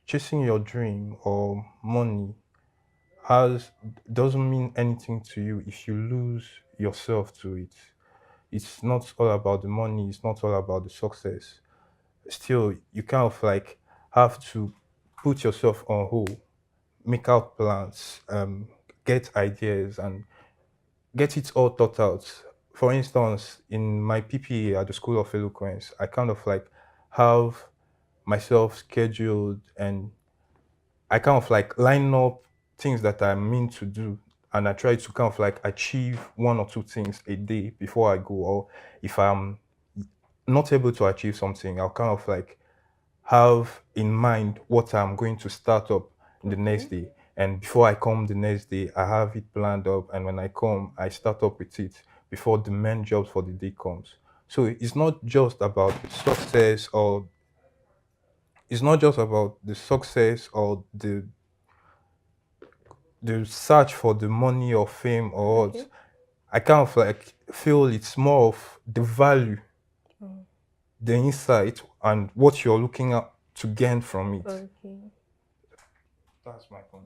chasing your dream or money doesn't mean anything to you if you lose yourself to it. It's not all about the money, it's not all about the success. Still, you kind of like have to put yourself on hold, make out plans, get ideas, and get it all thought out. For instance, in my PPA at the School of Eloquence, I kind of like have myself scheduled, and I kind of like line up things that I mean to do, and I try to kind of like achieve one or two things a day before I go. Or if I'm not able to achieve something, I'll kind of like have in mind what I'm going to start up in the next day. And before I come the next day, I have it planned up. And when I come, I start up with it before the main job for the day comes. So it's not just about success, or it's not just about the success or the search for the money or fame or what. I kind of like feel it's more of the value, the insight, and what you're looking at to gain from it. Okay. That's my point.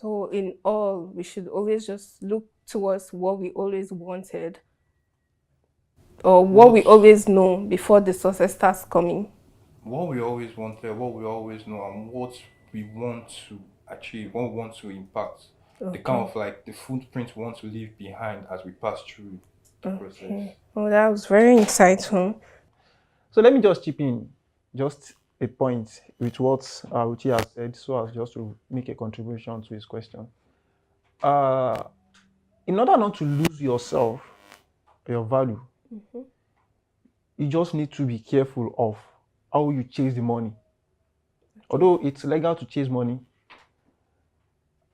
So in all, we should always just look towards what we always wanted or what we always know before the success starts coming. What we always wanted, what we always know, and what we want to achieve, what we want to impact. The kind of like the footprint we want to leave behind as we pass through the process. Oh, that was very insightful. So let me just chip in just a point with what Uchi has said, so as just to make a contribution to his question. In order not to lose yourself, your value, you just need to be careful of how you chase the money. Although it's legal to chase money,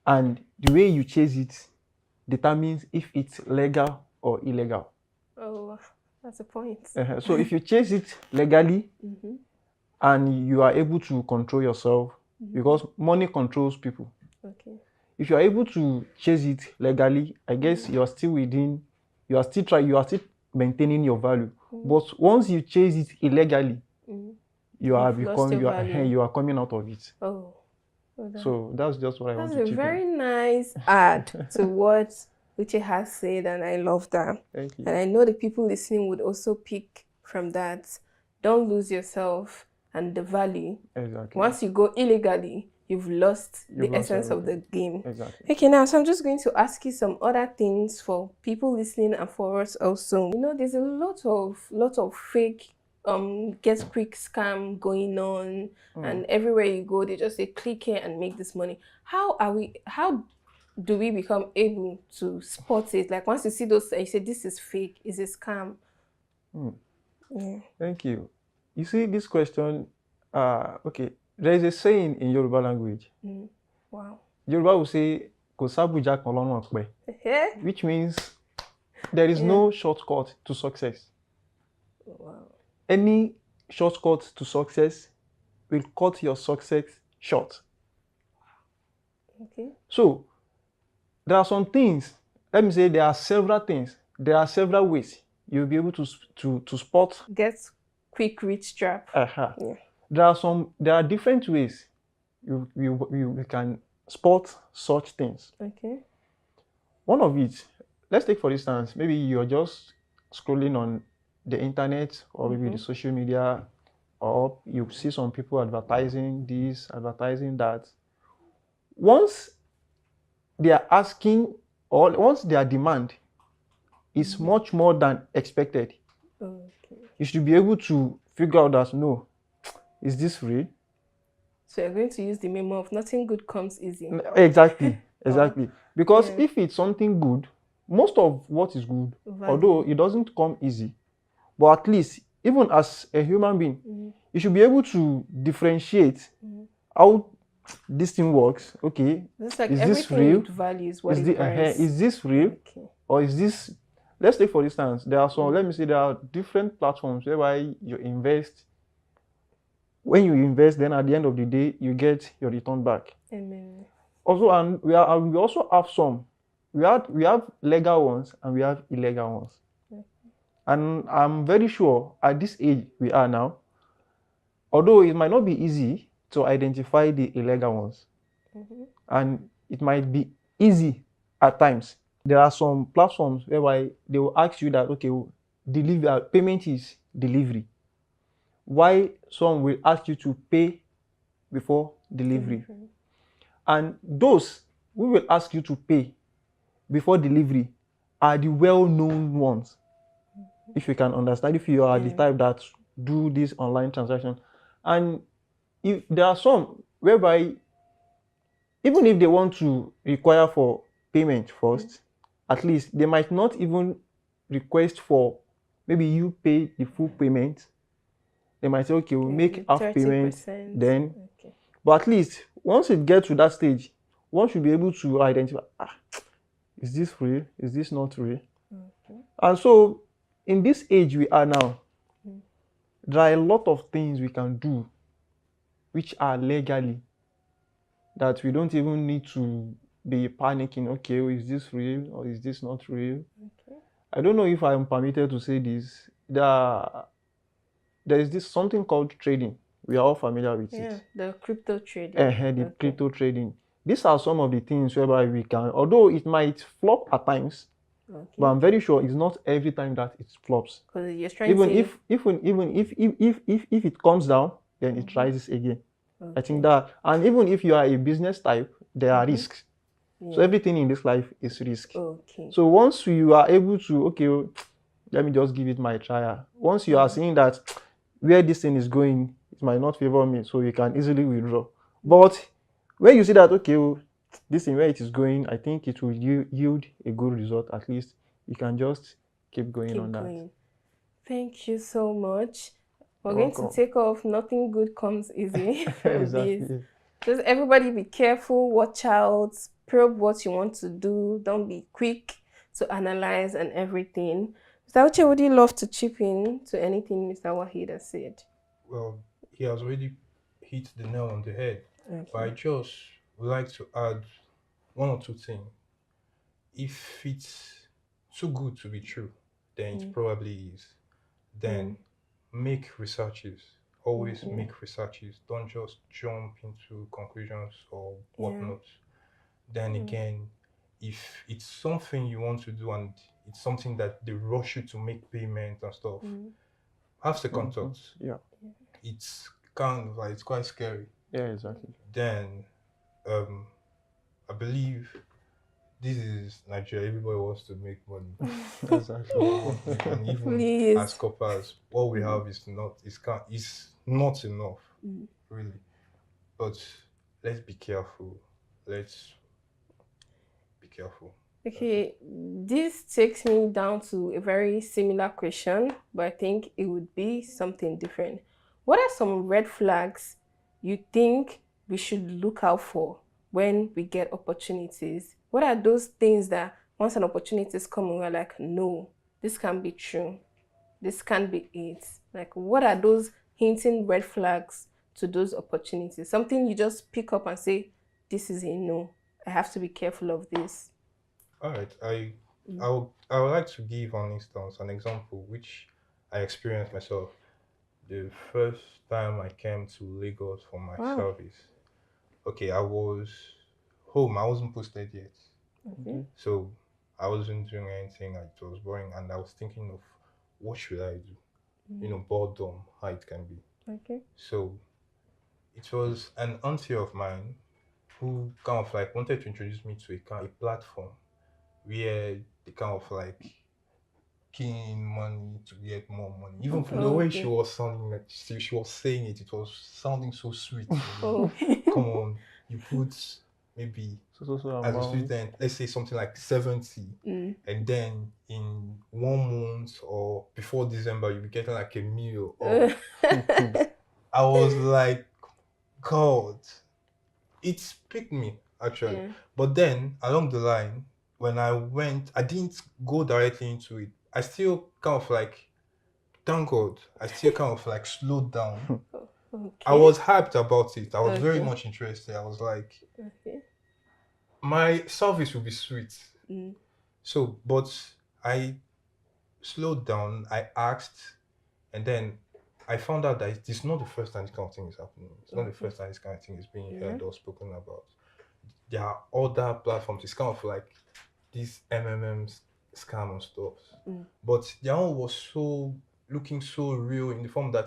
and the way you chase it determines if it's legal or illegal. Oh, that's a point. So if you chase it legally and you are able to control yourself, because money controls people. Okay. If you are able to chase it legally, I guess you are still within, you are still maintaining your value. But once you chase it illegally, you are coming out of it. Oh. So that's just what I want to chip in. That's a very nice add to what Uche has said, and I love that. Thank you. And I know the people listening would also pick from that. Don't lose yourself and the value. Exactly. Once you go illegally, you've lost the essence of the game. Exactly. Okay, now, so I'm just going to ask you some other things for people listening and for us also. You know, there's a lot of fake get quick scam going on, and everywhere you go they just say click here and make this money. How do we become able to spot it? Like once you see those, you say this is fake, is a scam. Yeah. Thank you. You see this question, okay, there is a saying in Yoruba language. Wow. Yoruba will say "Kosabuja kolonu okpe," which means there is no shortcut to success. Wow. Any shortcut to success will cut your success short. Okay. So there are some things, let me say there are several things, there are several ways you'll be able to spot. Get quick rich trap. Yeah. There are different ways you can spot such things. Okay. One of it, let's take for instance, maybe you're just scrolling on the internet or maybe the social media, or you see some people advertising this, advertising that. Once they are asking, or once their demand is much more than expected, you should be able to figure out that, no, is this real? So you're going to use the memo of nothing good comes easy. Exactly. Because if it's something good, most of what is good, although it doesn't come easy, but at least, even as a human being, you should be able to differentiate how this thing works. Okay, like is this real? Values, is this real? Okay. Or is this, let's take for instance, there are some, let me say there are different platforms whereby you invest. When you invest, then at the end of the day, you get your return back. Amen. Also, and we also have some. We have legal ones and we have illegal ones. And I'm very sure at this age we are now, although it might not be easy to identify the illegal ones, and it might be easy at times. There are some platforms whereby they will ask you that, okay, payment is delivery. Why some will ask you to pay before delivery. And those who will ask you to pay before delivery are the well-known ones. If you can understand, if you are the type that do this online transaction. And if there are some whereby even if they want to require for payment first, at least they might not even request for maybe you pay the full payment. They might say, okay, we'll make half payment then. But at least once it gets to that stage, one should be able to identify, is this real? Is this not real? And so in this age we are now, there are a lot of things we can do which are legally, that we don't even need to be panicking, okay, is this real or is this not real? I don't know if I am permitted to say this. There is this something called trading. We are all familiar with it. The crypto trading. The crypto trading. these are some of the things whereby we can, although it might flop at times, Okay. but I'm very sure it's not every time that it flops. Because you're trying Even to... if it comes down, then it rises again. I think that, and even if you are a business type, there are risks. So everything in this life is risk. Okay. So once you are able to, okay, let me just give it my try. Once you are seeing that where this thing is going, it might not favor me, so you can easily withdraw. But when you see that, okay, this thing where it is going, I think it will yield a good result. At least you can just keep going on that. Thank you so much. We're You're going to welcome. take off. Nothing good comes easy from Exactly. this. Just everybody be careful, watch out, probe what you want to do. Don't be quick to analyze and everything. Mr. Uche, would you love to chip in to anything Mr. Wahid has said? Well, he has already hit the nail on the head. Okay. But I just would like to add one or two things. If it's too good to be true, then it probably is. Then make researches. Always make researches. Don't just jump into conclusions or whatnot. Then again, if it's something you want to do and it's something that they rush you to make payment and stuff, have second thoughts. Yeah. It's kind of like, it's quite scary. Yeah, exactly. Then, I believe this is Nigeria. Everybody wants to make money. Exactly. And even Please. as coppers, what we have is not enough, really. But let's be careful. Let's be careful. Okay, this takes me down to a very similar question, but I think it would be something different. What are some red flags you think we should look out for when we get opportunities? What are those things that once an opportunity is coming, we're like, no, this can't be true. This can't be it. Like, what are those hinting red flags to those opportunities? Something you just pick up and say, this is a no. I have to be careful of this. All right. I would like to give an instance, an example, which I experienced myself. The first time I came to Lagos for my service. Okay, I was home. I wasn't posted yet. Okay. So I wasn't doing anything. It was boring, and I was thinking of what should I do? You know, boredom, how it can be. Okay. So it was an auntie of mine who kind of like wanted to introduce me to a platform where they kind of like key in money to get more money. Even from the way she was sounding, like she was saying it, it was sounding so sweet. Come on, you put maybe as a student, let's say something like 70, and then in 1 month or before December, you'll be getting like a meal. I was like, God, it picked me actually. But then along the line, when I went, I didn't go directly into it. I still kind of like, thank God, I still kind of like slowed down. I was hyped about it. I was very much interested. I was like, my service will be sweet. So, but I slowed down, I asked, and then I found out that it's not the first time this kind of thing is happening. It's not the first time this kind of thing is being heard or spoken about. There are other platforms. It's kind of like these MMMs scam and stuff. But their own was looking so real in the form that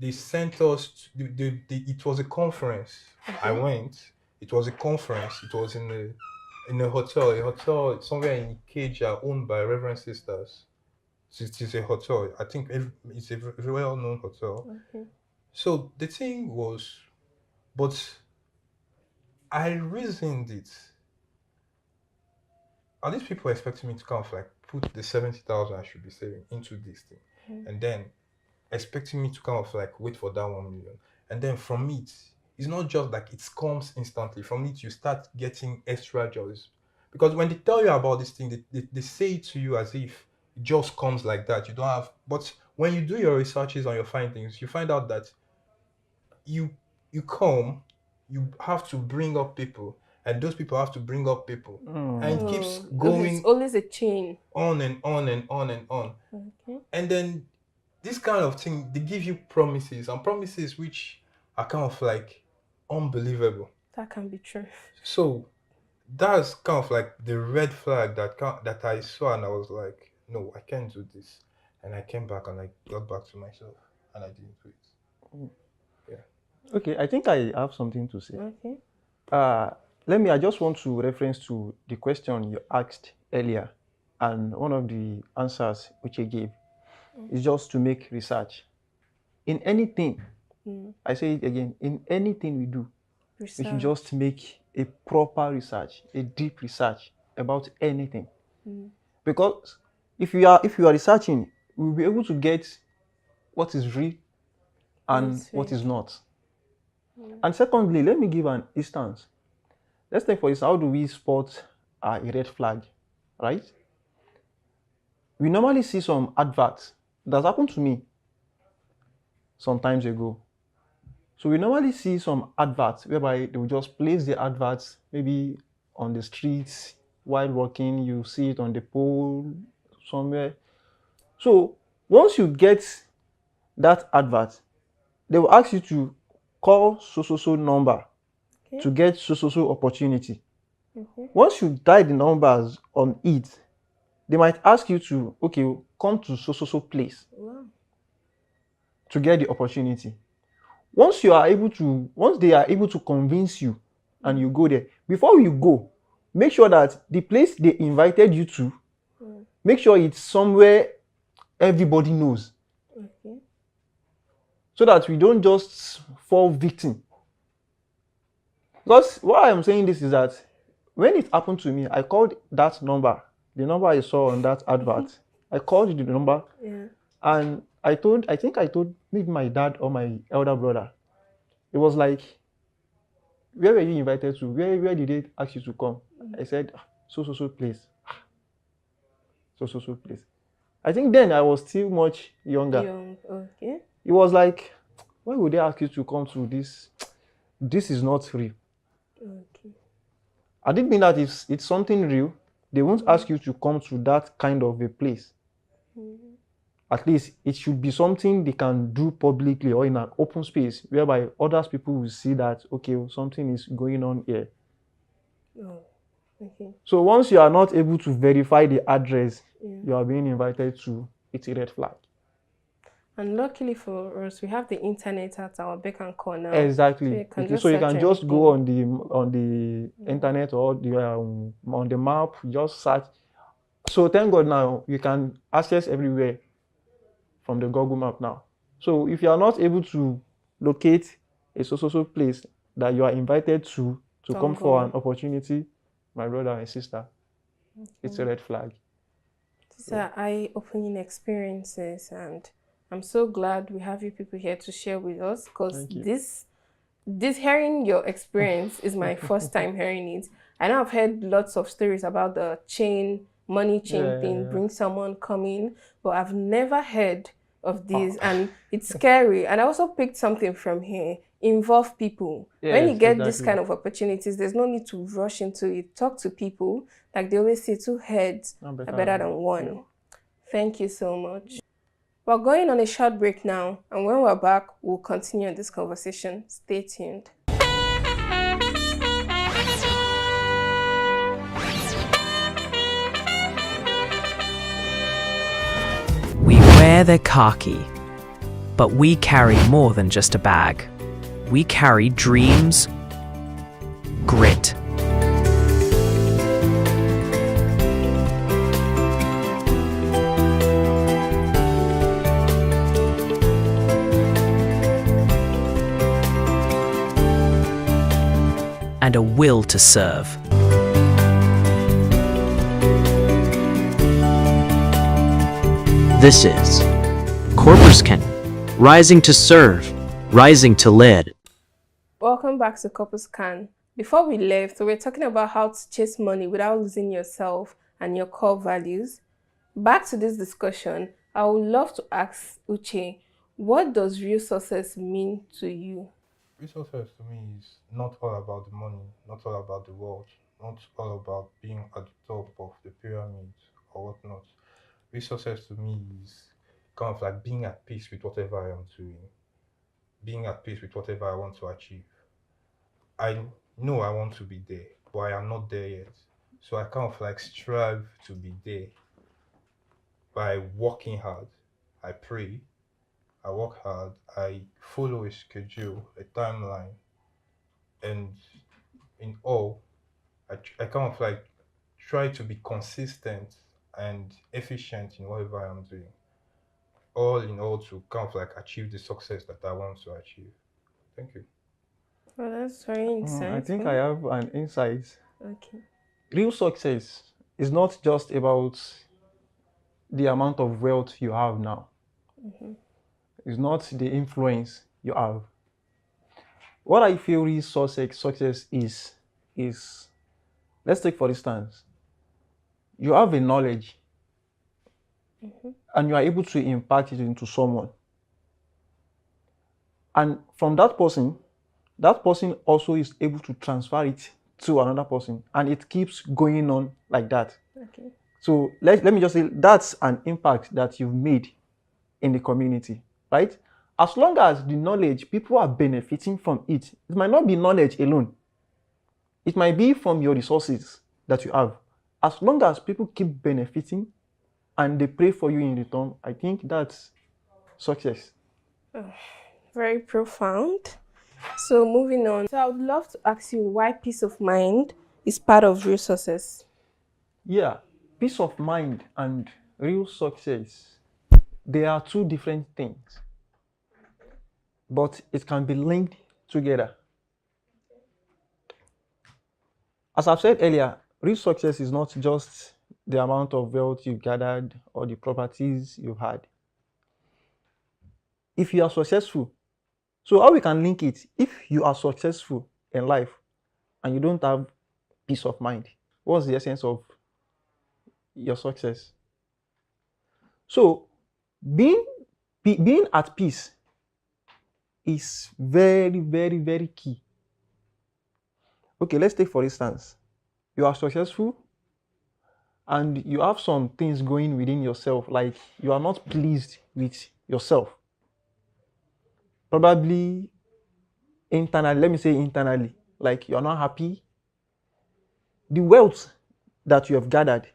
they sent us, it was a conference. I went, it was a conference. It was in a hotel somewhere in Ikeja, owned by Reverend Sisters. It is a hotel. I think it's a very well-known hotel. So the thing was, but I reasoned it. Are these people expecting me to kind of like put the 70,000 I should be saving into this thing, and then expecting me to kind of like wait for that 1 million, and then from it, it's not just like it comes instantly. From it, you start getting extra joys, because when they tell you about this thing, they say it to you as if it just comes like that. You don't have, but when you do your researches on your findings, you find out that you come, you have to bring up people, and those people have to bring up people, and it keeps going. It's always a chain. On and on and on and on. And then this kind of thing, they give you promises, and promises which are kind of like unbelievable. That can be true. So that's kind of like the red flag that I saw, and I was like, no, I can't do this. And I came back and I got back to myself, and I didn't do it. Yeah. Okay, I think I have something to say. Okay. I just want to reference to the question you asked earlier, and one of the answers which I gave is just to make research. In anything, I say it again, in anything we do, we should just make a proper research, a deep research about anything. Because if you are researching, we'll be able to get what is real and what is not. And secondly, let me give an instance. Let's take for instance, how do we spot a red flag, right? We normally see some adverts. That's happened to me some times ago. So we normally see some adverts whereby they will just place the adverts maybe on the streets while walking. You see it on the pole somewhere. So once you get that advert, they will ask you to call so number to get so opportunity. Once you dial the numbers on it, they might ask you to, okay, come to so place to get the opportunity. Once they are able to convince you and you go there, before you go, make sure that the place they invited you to, make sure it's somewhere everybody knows. So that we don't just fall victim. Because why I'm saying this is that when it happened to me, I called that number, the number I saw on that advert. I called the number, and I think I told maybe my dad or my elder brother. It was like, where were you invited to? Where did they ask you to come? I said, so place. So place. I think then I was still much younger. Okay. It was like, why would they ask you to come to this? This is not real. Okay. I didn't mean that if it's something real, they won't ask you to come to that kind of a place. At least it should be something they can do publicly or in an open space whereby other people will see that, okay, something is going on here. Oh, okay. So once you are not able to verify the address you are being invited to, it's a red flag. And luckily for us, we have the internet at our beck and call now. Exactly. So you can just go on the internet or on the map, just search. So thank God now you can access everywhere from the Google map now. So if you are not able to locate a so place that you are invited to come for an opportunity, my brother and sister, it's a red flag. These are eye-opening experiences, and I'm so glad we have you people here to share with us, because this hearing your experience is my first time hearing it. I know I've heard lots of stories about the money chain thing, bring someone coming, but I've never heard of this, and it's scary. And I also picked something from here: involve people. When you get this kind of opportunities, there's no need to rush into it. Talk to people. Like they always say, 2 heads are better than 1. Thank you so much. We're going on a short break now, and when we're back, we'll continue this conversation. Stay tuned. We wear the khaki, but we carry more than just a bag. We carry dreams, grit, and a will to serve. This is Corpuscan, rising to serve, rising to lead. Welcome back to Corpuscan. Before we left, we were talking about how to chase money without losing yourself and your core values. Back to this discussion, I would love to ask Uche, what does real success mean to you? Real success to me is not all about the money, not all about the world, not all about being at the top of the pyramid or whatnot. Real success to me is kind of like being at peace with whatever I am doing, being at peace with whatever I want to achieve. I know I want to be there, but I am not there yet. So I kind of like strive to be there by working hard. I pray, I work hard, I follow a schedule, a timeline, and in all, I kind of like try to be consistent and efficient in whatever I'm doing. All in all to kind of like achieve the success that I want to achieve. Thank you. Well, that's very insightful. I think I have an insight. Okay. Real success is not just about the amount of wealth you have now. Mhm. It's not the influence you have. What I feel real success is, let's take for instance, you have a knowledge Mhm. and you are able to impart it into someone. And from that person also is able to transfer it to another person, and it keeps going on like that. Okay. So let me just say that's an impact that you've made in the community, right? As long as the knowledge, people are benefiting from it. It might not be knowledge alone. It might be from your resources that you have. As long as people keep benefiting and they pray for you in return, I think that's success. Oh, very profound. So moving on. So I would love to ask you why peace of mind is part of real success. Yeah, peace of mind and real success, they are two different things, but it can be linked together. As I've said earlier, real success is not just the amount of wealth you've gathered or the properties you've had. If you are successful, so how we can link it, if you are successful in life and you don't have peace of mind, what's the essence of your success? So being at peace is very, very, very key. Okay, let's take for instance, you are successful and you have some things going within yourself, like you are not pleased with yourself. Probably internally, let me say internally, like you are not happy. The wealth that you have gathered,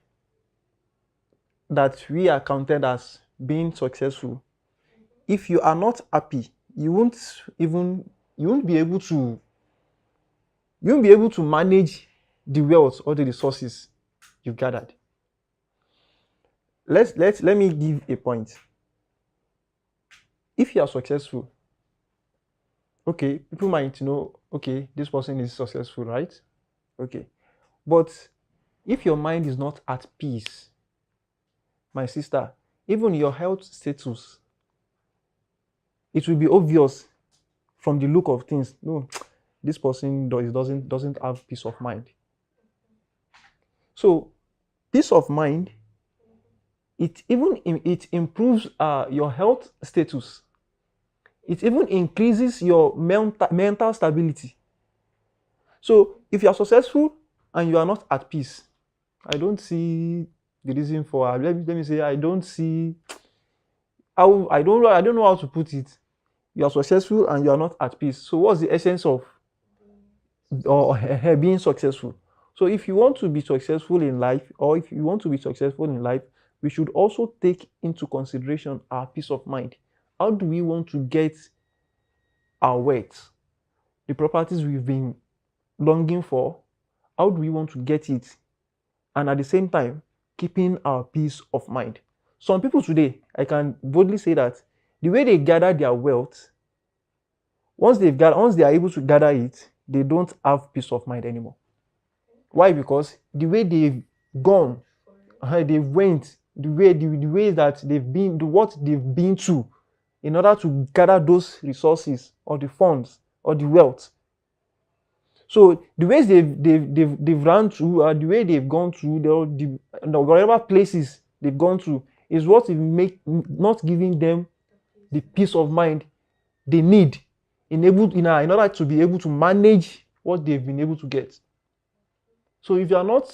that we are counted as being successful, if you are not happy, you won't be able to manage the wealth or the resources you've gathered. Let me give a point. If you are successful, okay, people might know, okay, this person is successful, right? Okay. But if your mind is not at peace, my sister, even your health status, it will be obvious from the look of things. No, this person doesn't have peace of mind. So peace of mind, it improves your health status. It even increases your mental stability. So if you are successful and you are not at peace, I don't see the reason for, let me say, I don't see how, I don't know how to put it. You are successful and you are not at peace. So what's the essence of being successful? So if you want to be successful in life, we should also take into consideration our peace of mind. How do we want to get our wealth, the properties we've been longing for? How do we want to get it? And at the same time, keeping our peace of mind. Some people today, I can boldly say that the way they gather their wealth, once they are able to gather it, they don't have peace of mind anymore. Why? Because the way they've gone, the way that they've been, what they've been through in order to gather those resources or the funds or the wealth. So the ways they've run through, the way they've gone through, whatever places they've gone through, is what will make not giving them the peace of mind they need in order to be able to manage what they've been able to get. So if you are not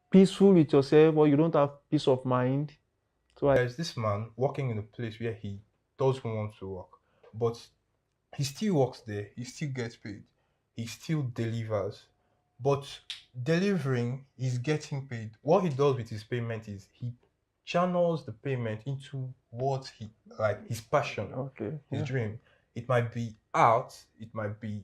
peaceful with yourself or you don't have peace of mind, There's this man working in a place where he doesn't want to work, but he still works there, he still gets paid. he still delivers. But delivering, he's getting paid. What he does with his payment is he channels the payment into what he like, his passion, his dream. It might be art, it might be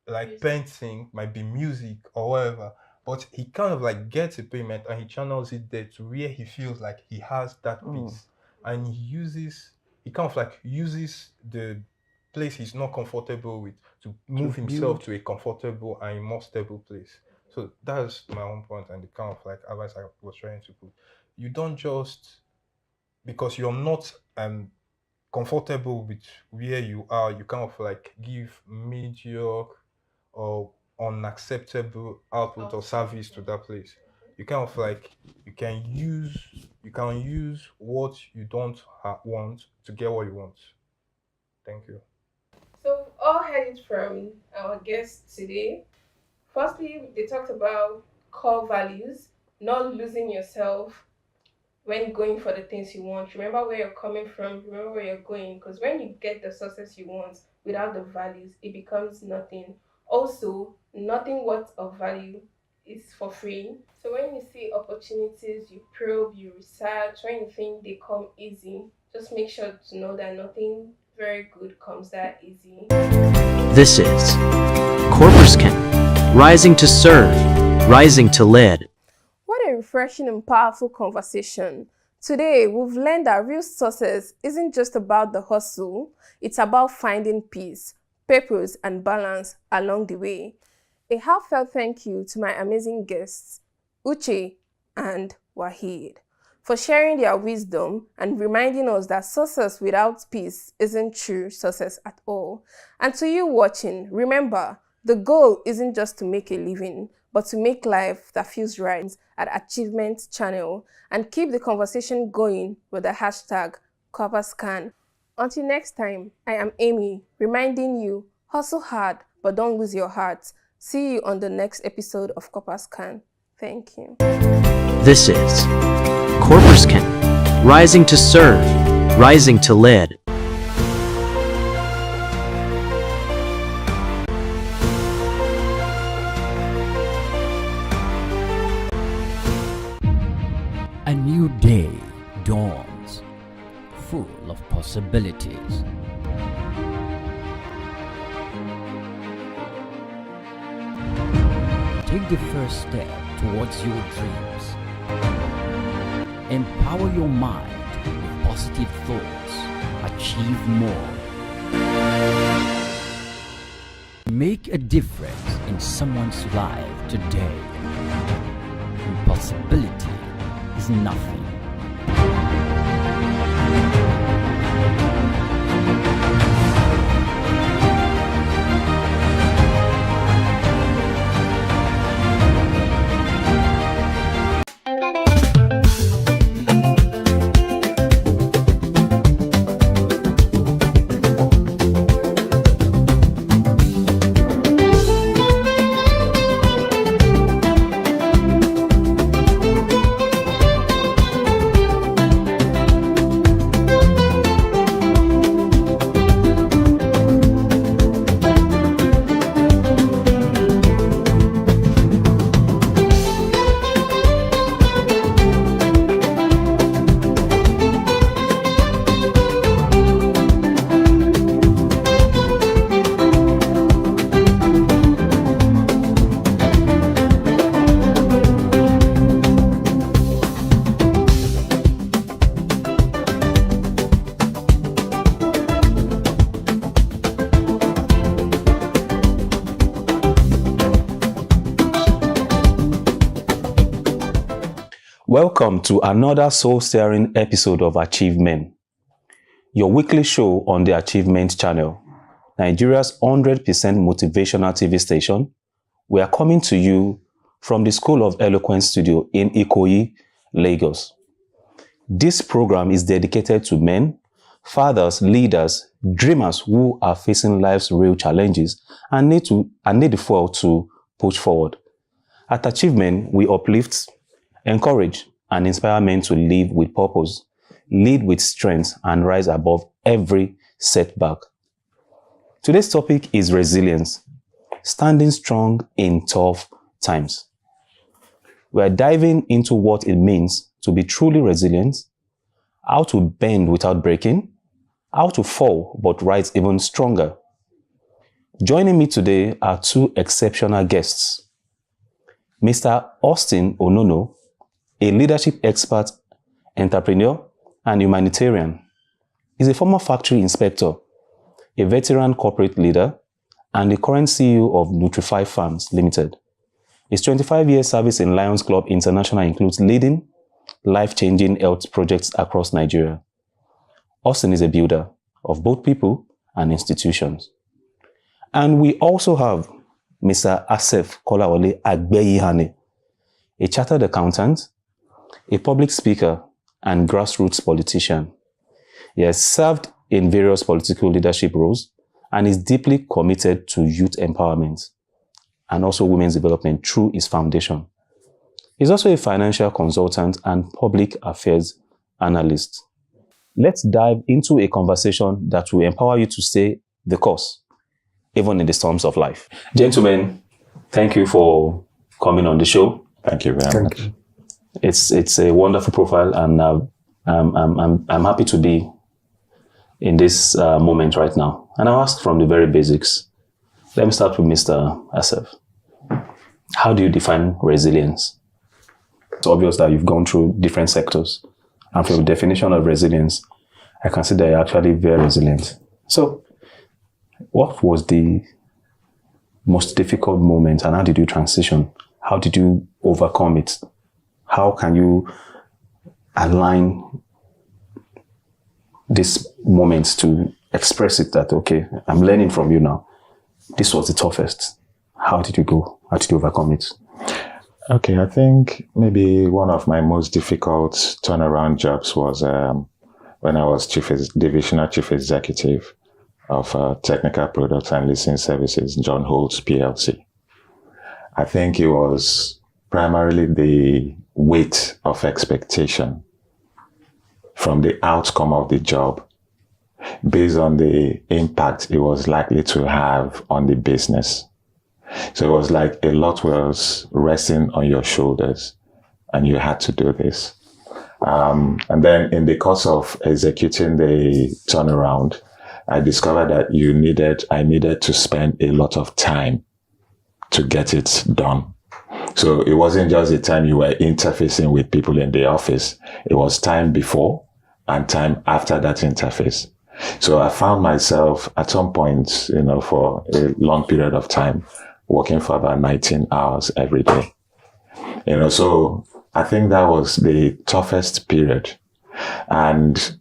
like painting, might be music or whatever. But he kind of like gets a payment and he channels it there to where he feels like he has that piece. And he kind of like uses the place he's not comfortable with to move himself to a comfortable and a more stable place. So that's my own point and the kind of like advice I was trying to put. You don't just, because you're not comfortable with where you are, you kind of like give mediocre or unacceptable output or service to that place. You kind of like, you can use what you don't want to get what you want. Thank you. So we've all heard it from our guests today. Firstly, they talked about core values, not losing yourself when going for the things you want. Remember where you're coming from, remember where you're going, because when you get the success you want without the values, it becomes nothing. Also, nothing worth of value is for free. So when you see opportunities, you probe, you research, when you think they come easy, just make sure to know that nothing very good comes that easy. This is Corporscan, rising to serve, rising to lead. What a refreshing and powerful conversation. Today, we've learned that real success isn't just about the hustle, it's about finding peace, purpose, and balance along the way. A heartfelt thank you to my amazing guests, Uche and Wahid, for sharing their wisdom and reminding us that success without peace isn't true success at all. And to you watching, remember, the goal isn't just to make a living, but to make life that feels right at Achievement Channel, and keep the conversation going with the hashtag Corporscan. Until next time, I am Amy, reminding you, hustle hard, but don't lose your heart. See you on the next episode of Corporscan. Thank you. This is Corporscan, rising to serve, rising to lead. A new day dawns, full of possibilities. Take the first step towards your dreams. Empower your mind with positive thoughts. Achieve more. Make a difference in someone's life today. Impossibility is nothing. Welcome to another soul-stirring episode of Achievement, your weekly show on the Achievement Channel, Nigeria's 100% motivational TV station. We are coming to you from the School of Eloquence Studio in Ikoyi, Lagos. This program is dedicated to men, fathers, leaders, dreamers who are facing life's real challenges and need the fuel to push forward. At Achievement, we uplift, encourage, and inspire men to live with purpose, lead with strength, and rise above every setback. Today's topic is resilience. standing strong in tough times. We are diving into what it means to be truly resilient, how to bend without breaking, how to fall but rise even stronger. Joining me today are two exceptional guests. Mr. Austin Onono, a leadership expert, entrepreneur, and humanitarian. He's a former factory inspector, a veteran corporate leader, and the current CEO of Nutrify Farms Limited. His 25-year service in Lions Club International includes leading life-changing health projects across Nigeria. Austin is a builder of both people and institutions. And we also have Mr. Asef Kolawole Agbeyihane, a chartered accountant, a public speaker, and grassroots politician. He has served in various political leadership roles and is deeply committed to youth empowerment and also women's development through his foundation. He's also a financial consultant and public affairs analyst. Let's dive into a conversation that will empower you to stay the course, even in the storms of life. Gentlemen, thank you for coming on the show. Thank you very much. It's a wonderful profile, and I'm happy to be in this moment right now. And I'll ask from the very basics. Let me start with Mr. Asef. How do you define resilience? It's obvious that you've gone through different sectors, and from the definition of resilience, I consider you're actually very resilient. So, what was the most difficult moment, and how did you transition? How did you overcome it? How can you align these moments to express it that, okay, I'm learning from you now. This was the toughest. How did you go? How did you overcome it? Okay, I think maybe one of my most difficult turnaround jobs was when I was divisional chief executive of Technical Products and Leasing Services, John Holtz PLC. I think it was primarily the weight of expectation from the outcome of the job based on the impact it was likely to have on the business. So it was like a lot was resting on your shoulders and you had to do this. And then in the course of executing the turnaround, I discovered that I needed to spend a lot of time to get it done. So it wasn't just the time you were interfacing with people in the office. It was time before and time after that interface. So I found myself at some point, for a long period of time, working for about 19 hours every day. So I think that was the toughest period. And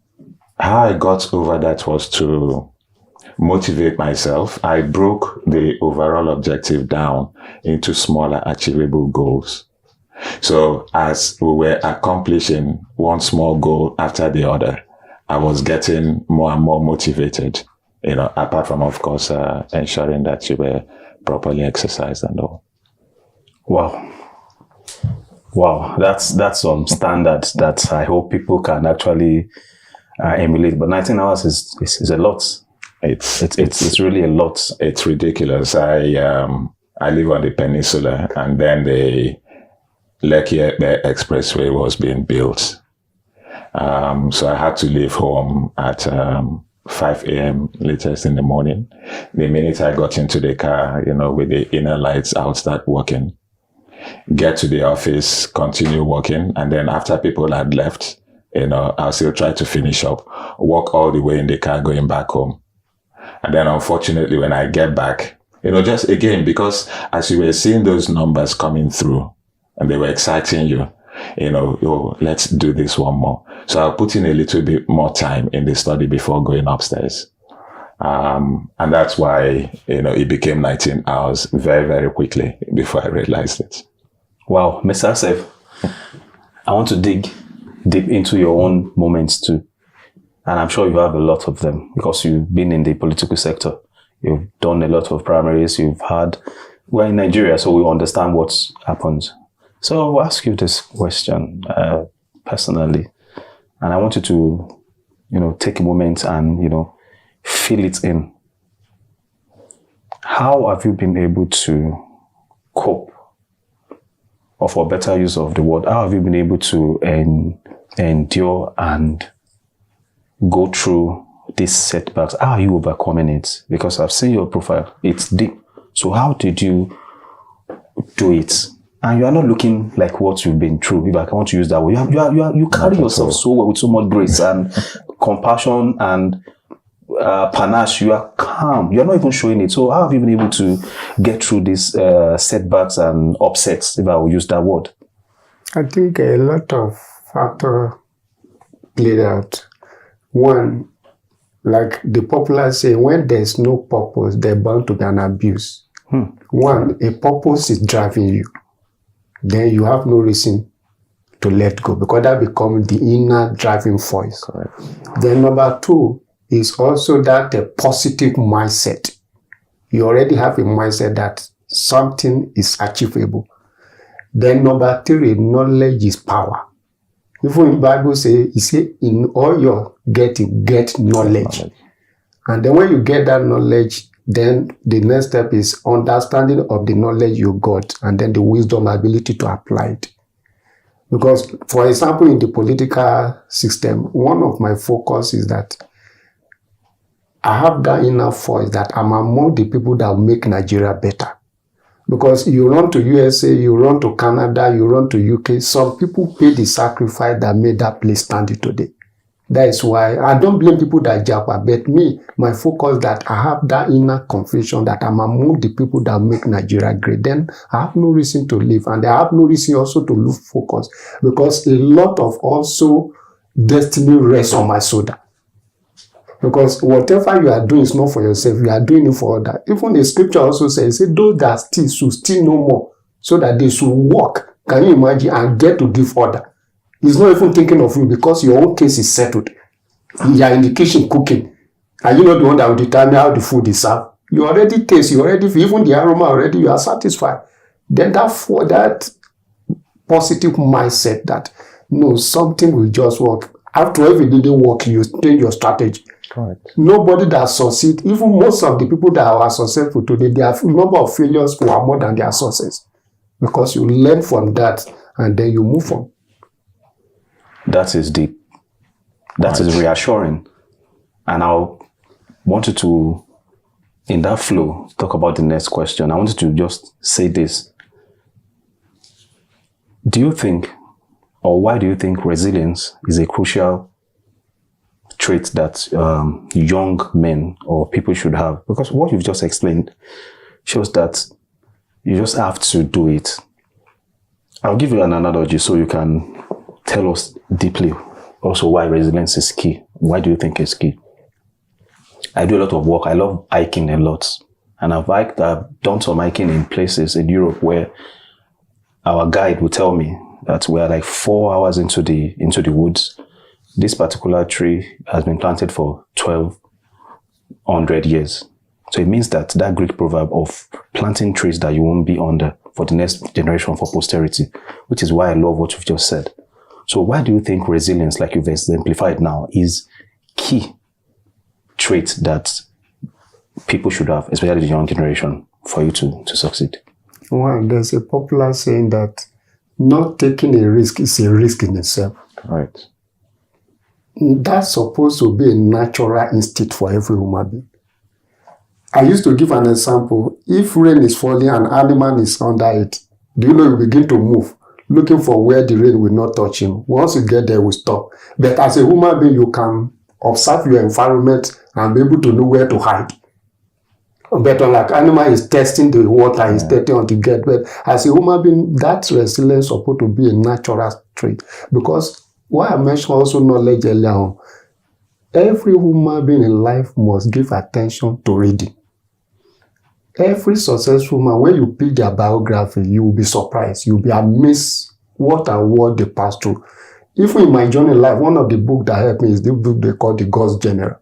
how I got over that was to motivate myself. I broke the overall objective down into smaller achievable goals. So as we were accomplishing one small goal after the other, I was getting more and more motivated, apart from, of course, ensuring that you were properly exercised and all. Wow, that's some standards that I hope people can actually emulate. But 19 hours is a lot. It's really a lot. It's ridiculous. I live on the peninsula, and then the Lekki Expressway was being built. So I had to leave home at 5 a.m. latest in the morning. The minute I got into the car, with the inner lights, I would start working. Get to the office, continue working, and then after people had left, I'll still try to finish up, walk all the way in the car going back home. And then unfortunately, when I get back, just again, because as you were seeing those numbers coming through and they were exciting you, let's do this one more. So I'll put in a little bit more time in the study before going upstairs. And that's why, it became 19 hours very, very quickly before I realized it. Wow. Mr. Asef, I want to dig deep into your own moments too. And I'm sure you have a lot of them because you've been in the political sector. You've done a lot of primaries. We're in Nigeria, so we understand what's happened. So I'll ask you this question personally. And I want you to, take a moment and, feel it in. how have you been able to cope, or for better use of the word, how have you been able to endure and go through these setbacks? How are you overcoming it? Because I've seen your profile, it's deep. So how did you do it? And you are not looking like what you've been through, if I want to use that word. You carry yourself so well with so much grace and compassion and panache. You are calm. You are not even showing it. So how have you been able to get through these setbacks and upsets, if I will use that word? I think a lot of factors played out. One, like the popular say, when there's no purpose, there's bound to be an abuse. One, a purpose is driving you. Then you have no reason to let go, because that becomes the inner driving force. Correct. Then number two is also that a positive mindset. You already have a mindset that something is achievable. Then number three, knowledge is power. Even in Bible say, in all your getting, get knowledge. And then when you get that knowledge, then the next step is understanding of the knowledge you got, and then the wisdom, ability to apply it. Because, for example, in the political system, one of my focus is that I have that inner voice that I'm among the people that will make Nigeria better. Because you run to USA, you run to Canada, you run to UK, some people pay the sacrifice that made that place stand today. That is why I don't blame people that japa, but me, my focus that I have that inner conviction that I'm among the people that make Nigeria great. Then I have no reason to live, and I have no reason also to lose focus, because a lot of also destiny rests on my shoulder. Because whatever you are doing is not for yourself, you are doing it for others. Even the scripture also says, those that steal should steal no more, so that they should walk. Can you imagine? And get to give order. He's not even thinking of you, because your own case is settled. You are in the kitchen cooking, and you're not the one that will determine how the food is served. You already taste, you already feel, even the aroma already, you are satisfied. Then that positive mindset that, no, something will just work. After if it didn't work, you change your strategy. Correct. Nobody that succeeds, even most of the people that are successful today, there are a number of failures who are more than their success. Because you learn from that, and then you move on. That is deep. That is reassuring. And I want you to, in that flow, talk about the next question. I wanted to just say this. Do you think, or why do you think resilience is a crucial trait that young men or people should have? Because what you've just explained shows that you just have to do it. I'll give you an analogy so you can tell us deeply also why resilience is key. Why do you think it's key? I do a lot of work. I love hiking a lot. And I've done some hiking in places in Europe where our guide would tell me that we're like 4 hours into the woods. This particular tree has been planted for 1,200 years. So it means that Greek proverb of planting trees that you won't be under for the next generation, for posterity, which is why I love what you've just said. So why do you think resilience, like you've exemplified now, is key trait that people should have, especially the young generation, for you to succeed? Well, there's a popular saying that not taking a risk is a risk in itself. Right. That's supposed to be a natural instinct for every human being. I used to give an example. If rain is falling and an animal is under it, do you know you begin to move, looking for where the rain will not touch him. Once you get there, it will stop. But as a human being, you can observe your environment and be able to know where to hide. But like animal is testing the water, is testing on the get. But as a human being, that resilience is supposed to be a natural trait. Because what I mentioned also knowledge earlier on, every human being in life must give attention to reading. Every successful man, when you pick their biography, you will be surprised. You will be amazed what they passed through. Even in my journey in life, one of the books that helped me is the book they call The God's General.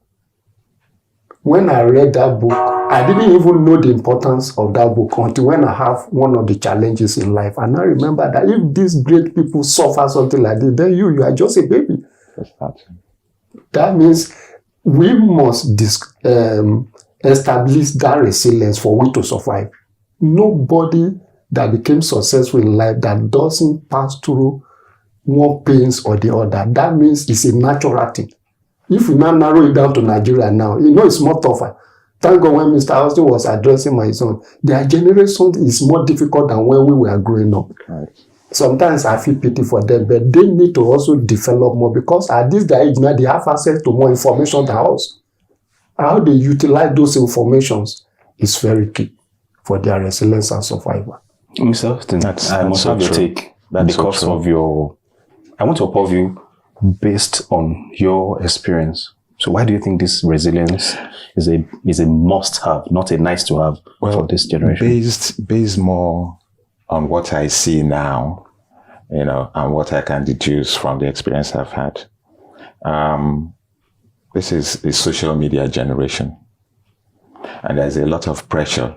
When I read that book, I didn't even know the importance of that book until when I have one of the challenges in life. And I remember that if these great people suffer something like this, then you are just a baby. That means we must establish that resilience for we to survive. Nobody that became successful in life that doesn't pass through one pains or the other. That means it's a natural thing. If we now narrow it down to Nigeria now, it's more tougher. Thank God when Mr. Austin was addressing my son, their generation is more difficult than when we were growing up. Right. Sometimes I feel pity for them, but they need to also develop more because at this age now, they have access to more information than us. How they utilize those informations is very key for their resilience and survival. Mr. Austin, I must have your take that because of your... I want to approve you based on your experience. So why do you think this resilience is a must-have, not a nice-to-have for this generation? Based more on what I see now, and what I can deduce from the experience I've had. This is a social media generation. And there's a lot of pressure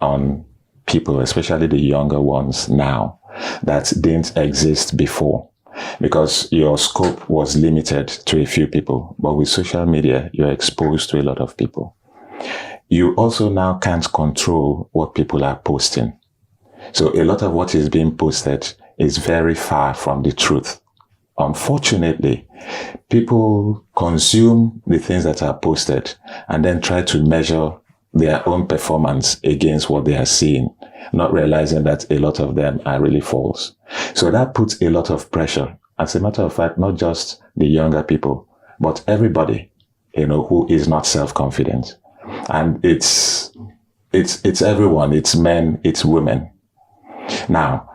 on people, especially the younger ones now, that didn't exist before. Because your scope was limited to a few people. But with social media, you're exposed to a lot of people. You also now can't control what people are posting. So a lot of what is being posted is very far from the truth. Unfortunately, people consume the things that are posted and then try to measure their own performance against what they are seeing, not realizing that a lot of them are really false. So that puts a lot of pressure. As a matter of fact, not just the younger people, but everybody, who is not self-confident. And it's everyone, it's men, it's women. Now,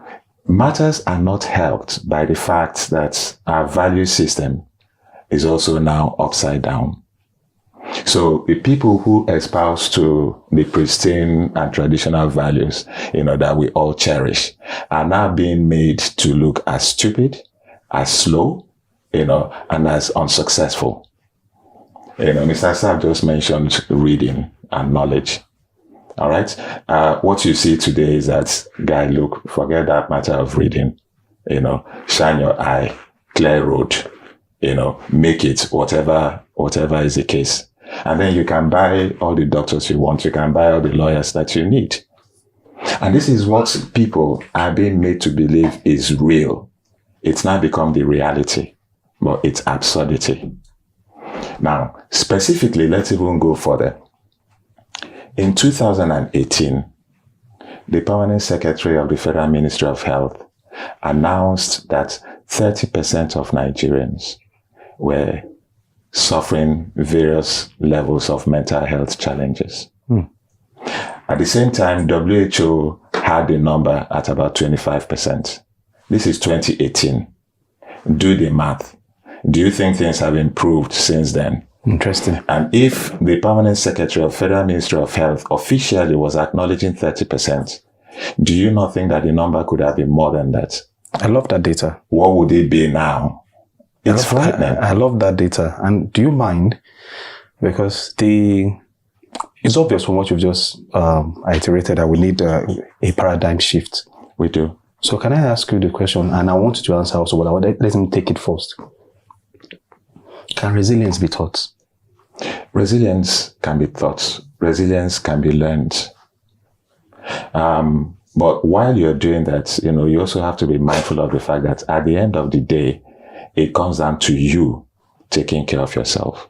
matters are not helped by the fact that our value system is also now upside down. So the people who espouse to the pristine and traditional values, that we all cherish, are now being made to look as stupid, as slow, and as unsuccessful. Mr. Saab just mentioned reading and knowledge. All right. What you see today is that, guy, look, forget that matter of reading, shine your eye, clear road, make it, whatever is the case. And then you can buy all the doctors you want. You can buy all the lawyers that you need. And this is what people are being made to believe is real. It's now become the reality, but it's absurdity. Now, specifically, let's even go further. In 2018, the Permanent Secretary of the Federal Ministry of Health announced that 30% of Nigerians were suffering various levels of mental health challenges. At the same time, WHO had the number at about 25%. This is 2018. Do the math. Do you think things have improved since then? Interesting. And if the Permanent Secretary of Federal Ministry of Health officially was acknowledging 30%, do you not think that the number could have been more than that? I love that data. What would it be now? It's frightening. I love that data. And do you mind? Because it's obvious from what you've just iterated that we need a paradigm shift. We do. So can I ask you the question? And I want you to answer also, but let me take it first. Can resilience be taught? Resilience can be taught. Resilience can be learned. But while you're doing that, you also have to be mindful of the fact that at the end of the day, it comes down to you taking care of yourself.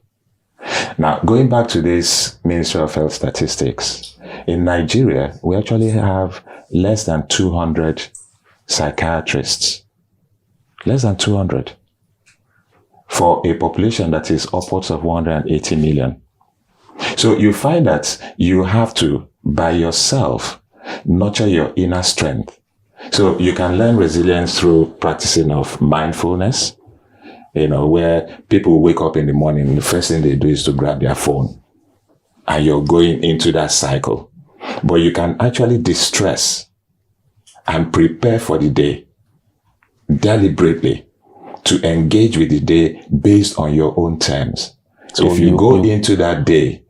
Now, going back to this Ministry of Health statistics, in Nigeria, we actually have less than 200 psychiatrists. Less than 200. For a population that is upwards of 180 million. So you find that you have to, by yourself, nurture your inner strength. So you can learn resilience through practicing of mindfulness, where people wake up in the morning, the first thing they do is to grab their phone. And you're going into that cycle. But you can actually distress and prepare for the day deliberately to engage with the day based on your own terms. So if you go into that day,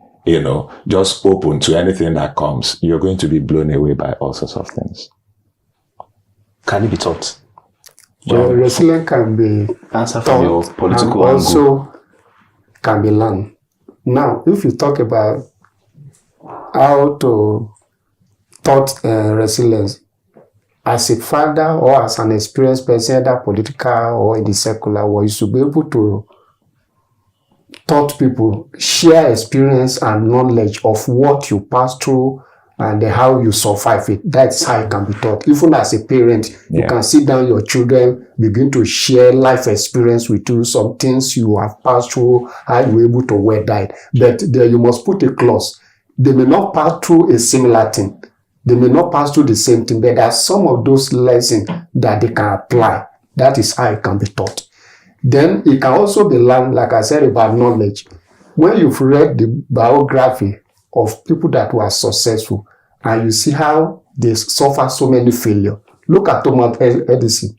just open to anything that comes, you're going to be blown away by all sorts of things. Can it be taught? Resilience can be answer from your political and also can be learned. Now, if you talk about how to taught resilience. As a father or as an experienced person, either political or in the secular world, you should be able to taught people, share experience and knowledge of what you pass through and how you survive it. That's how it can be taught. Even as a parent, you can sit down your children, begin to share life experience with you, some things you have passed through, how you were able to weather it. But there you must put a clause. They may not pass through a similar thing. They may not pass through the same thing, but there are some of those lessons that they can apply. That is how it can be taught. Then it can also be learned, like I said, about knowledge. When you've read the biography of people that were successful and you see how they suffer so many failures. Look at Thomas Edison.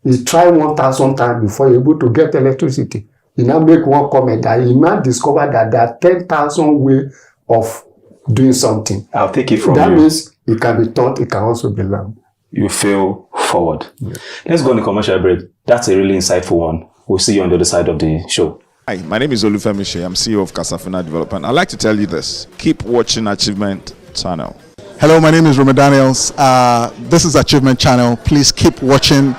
He tried 1,000 times before he was able to get electricity. He now make one comment that he might discover that there are 10,000 ways of doing something. I'll take it from that you. That means it can be taught, it can also be learned. You fail forward. Yeah. Let's go on the commercial break. That's a really insightful one. We'll see you on the other side of the show. Hi, my name is Olufemi Shea. I'm CEO of Casafina Development. I'd like to tell you this. Keep watching Achievement Channel. Hello, my name is Roma Daniels. This is Achievement Channel. Please keep watching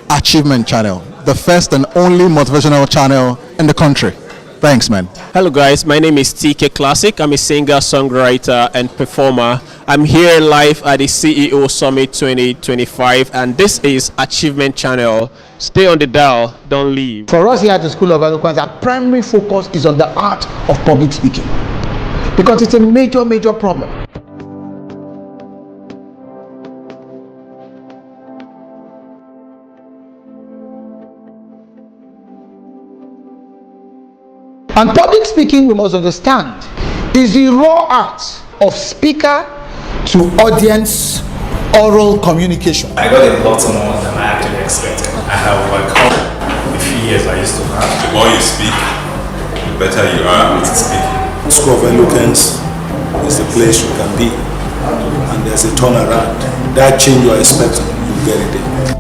Achievement Channel, the first and only motivational channel in the country. Thanks, man. Hello, guys. My name is TK Classic. I'm a singer, songwriter, and performer. I'm here live at the CEO Summit 2025, and this is Achievement Channel. Stay on the dial. Don't leave. For us here at the School of Eloquence, our primary focus is on the art of public speaking because it's a major problem. And public speaking, we must understand, is the raw art of speaker to audience oral communication. I got a lot more than I actually expected. I have overcome the fears I used to have. The more you speak, the better you are at speaking. School of Eloquence is the place you can be, and there's a turnaround. That change you are expecting, you get it there.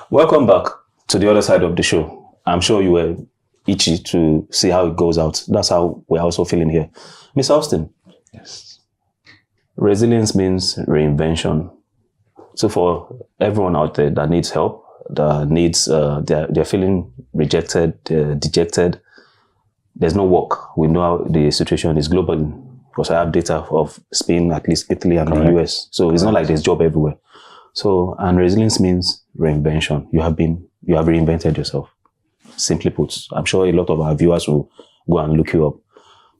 Welcome back to the other side of the show. I'm sure you were itchy to see how it goes out. That's how we're also feeling here. Miss Austin. Yes. Resilience means reinvention. So for everyone out there that needs help, that needs, they're feeling rejected, dejected, there's no work. We know how the situation is global because I have data of Spain, at least Italy and the US. So it's not like there's job everywhere. So, and resilience means reinvention. You have reinvented yourself. Simply put, I'm sure a lot of our viewers will go and look you up.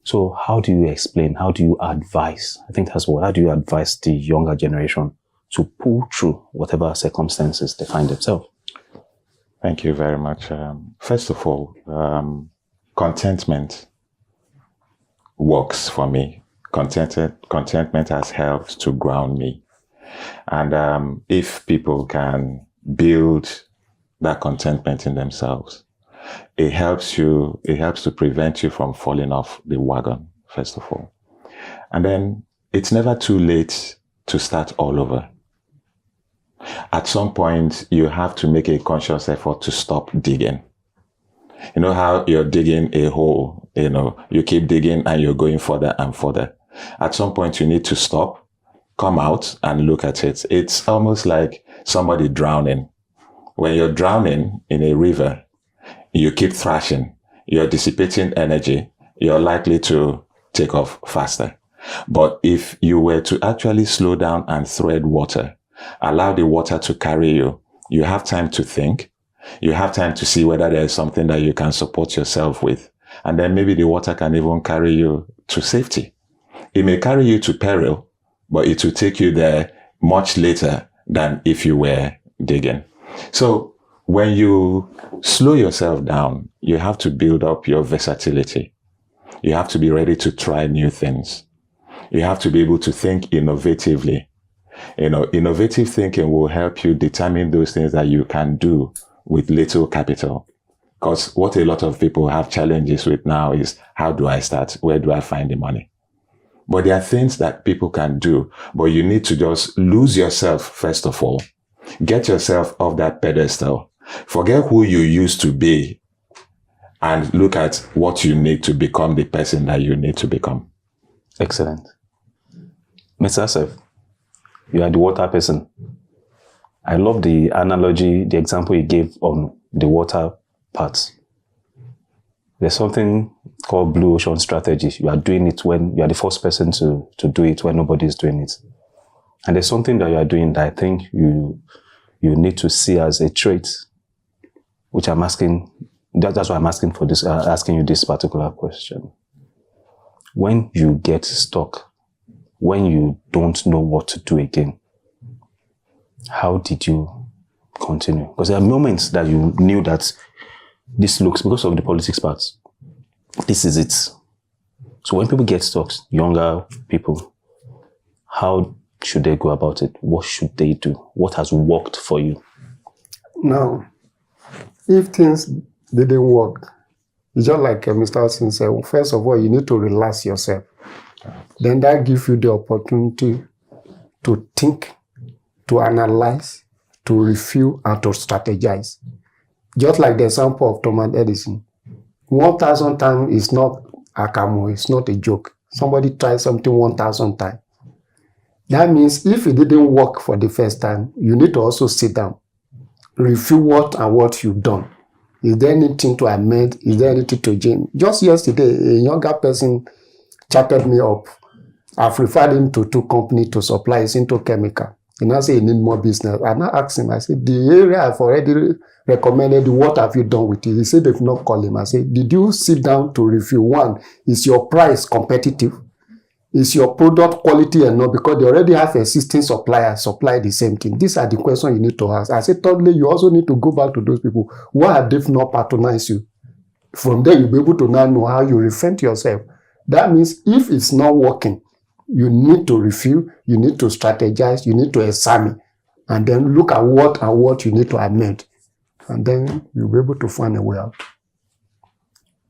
So how do you explain, how do you advise? I think that's what, how do you advise the younger generation to pull through whatever circumstances they find themselves? Thank you very much. First of all, contentment works for me. Contentment has helped to ground me. And if people can build that contentment in themselves, it helps to prevent you from falling off the wagon, first of all. And then it's never too late to start all over. At some point, you have to make a conscious effort to stop digging. You know how you're digging a hole, you keep digging and you're going further and further. At some point, you need to stop, come out and look at it. It's almost like somebody drowning. When you're drowning in a river, you keep thrashing, you're dissipating energy, you're likely to take off faster. But if you were to actually slow down and tread water, allow the water to carry you, you have time to think, you have time to see whether there's something that you can support yourself with. And then maybe the water can even carry you to safety. It may carry you to peril, but it will take you there much later than if you were digging. So when you slow yourself down, you have to build up your versatility. You have to be ready to try new things. You have to be able to think innovatively. Innovative thinking will help you determine those things that you can do with little capital. Because what a lot of people have challenges with now is, how do I start? Where do I find the money? But there are things that people can do, but you need to just lose yourself first of all. Get yourself off that pedestal. Forget who you used to be and look at what you need to become the person that you need to become. Excellent. Mr. Asif, you are the water person. I love the analogy, the example you gave on the water part. There's something called blue ocean strategy. You are doing it when you are the first person to do it when nobody is doing it. And there's something that you are doing that I think you need to see as a trait, which I'm asking. That's why I'm asking for this. Asking you this particular question. When you get stuck, when you don't know what to do again, how did you continue? Because there are moments that you knew that this looks, because of the politics parts, this is it. So when people get stuck, younger people, how should they go about it? What should they do? What has worked for you? Now, if things didn't work, it's just like Mr. Austin said, first of all, you need to relax yourself. Then that gives you the opportunity to think, to analyze, to review, and to strategize. Just like the example of Thomas Edison. 1,000 times is not a camo, it's not a joke. Somebody tried something 1,000 times. That means if it didn't work for the first time, you need to also sit down, review what you've done. Is there anything to amend? Is there anything to change? Just yesterday, a younger person chatted me up. I've referred him to 2 companies to supply into chemical. He now say he need more business. I now asked him, I said, the area I've already recommended, what have you done with it? He said they've not called him. I said, did you sit down to review? One, is your price competitive? Is your product quality enough? Because they already have existing suppliers supply the same thing. These are the questions you need to ask. I said, thirdly, you also need to go back to those people. Why have they not patronized you? From there, you'll be able to now know how you reinvent yourself. That means if it's not working, you need to review, you need to strategize, you need to examine, and then look at what you need to amend. And then you'll be able to find a way out.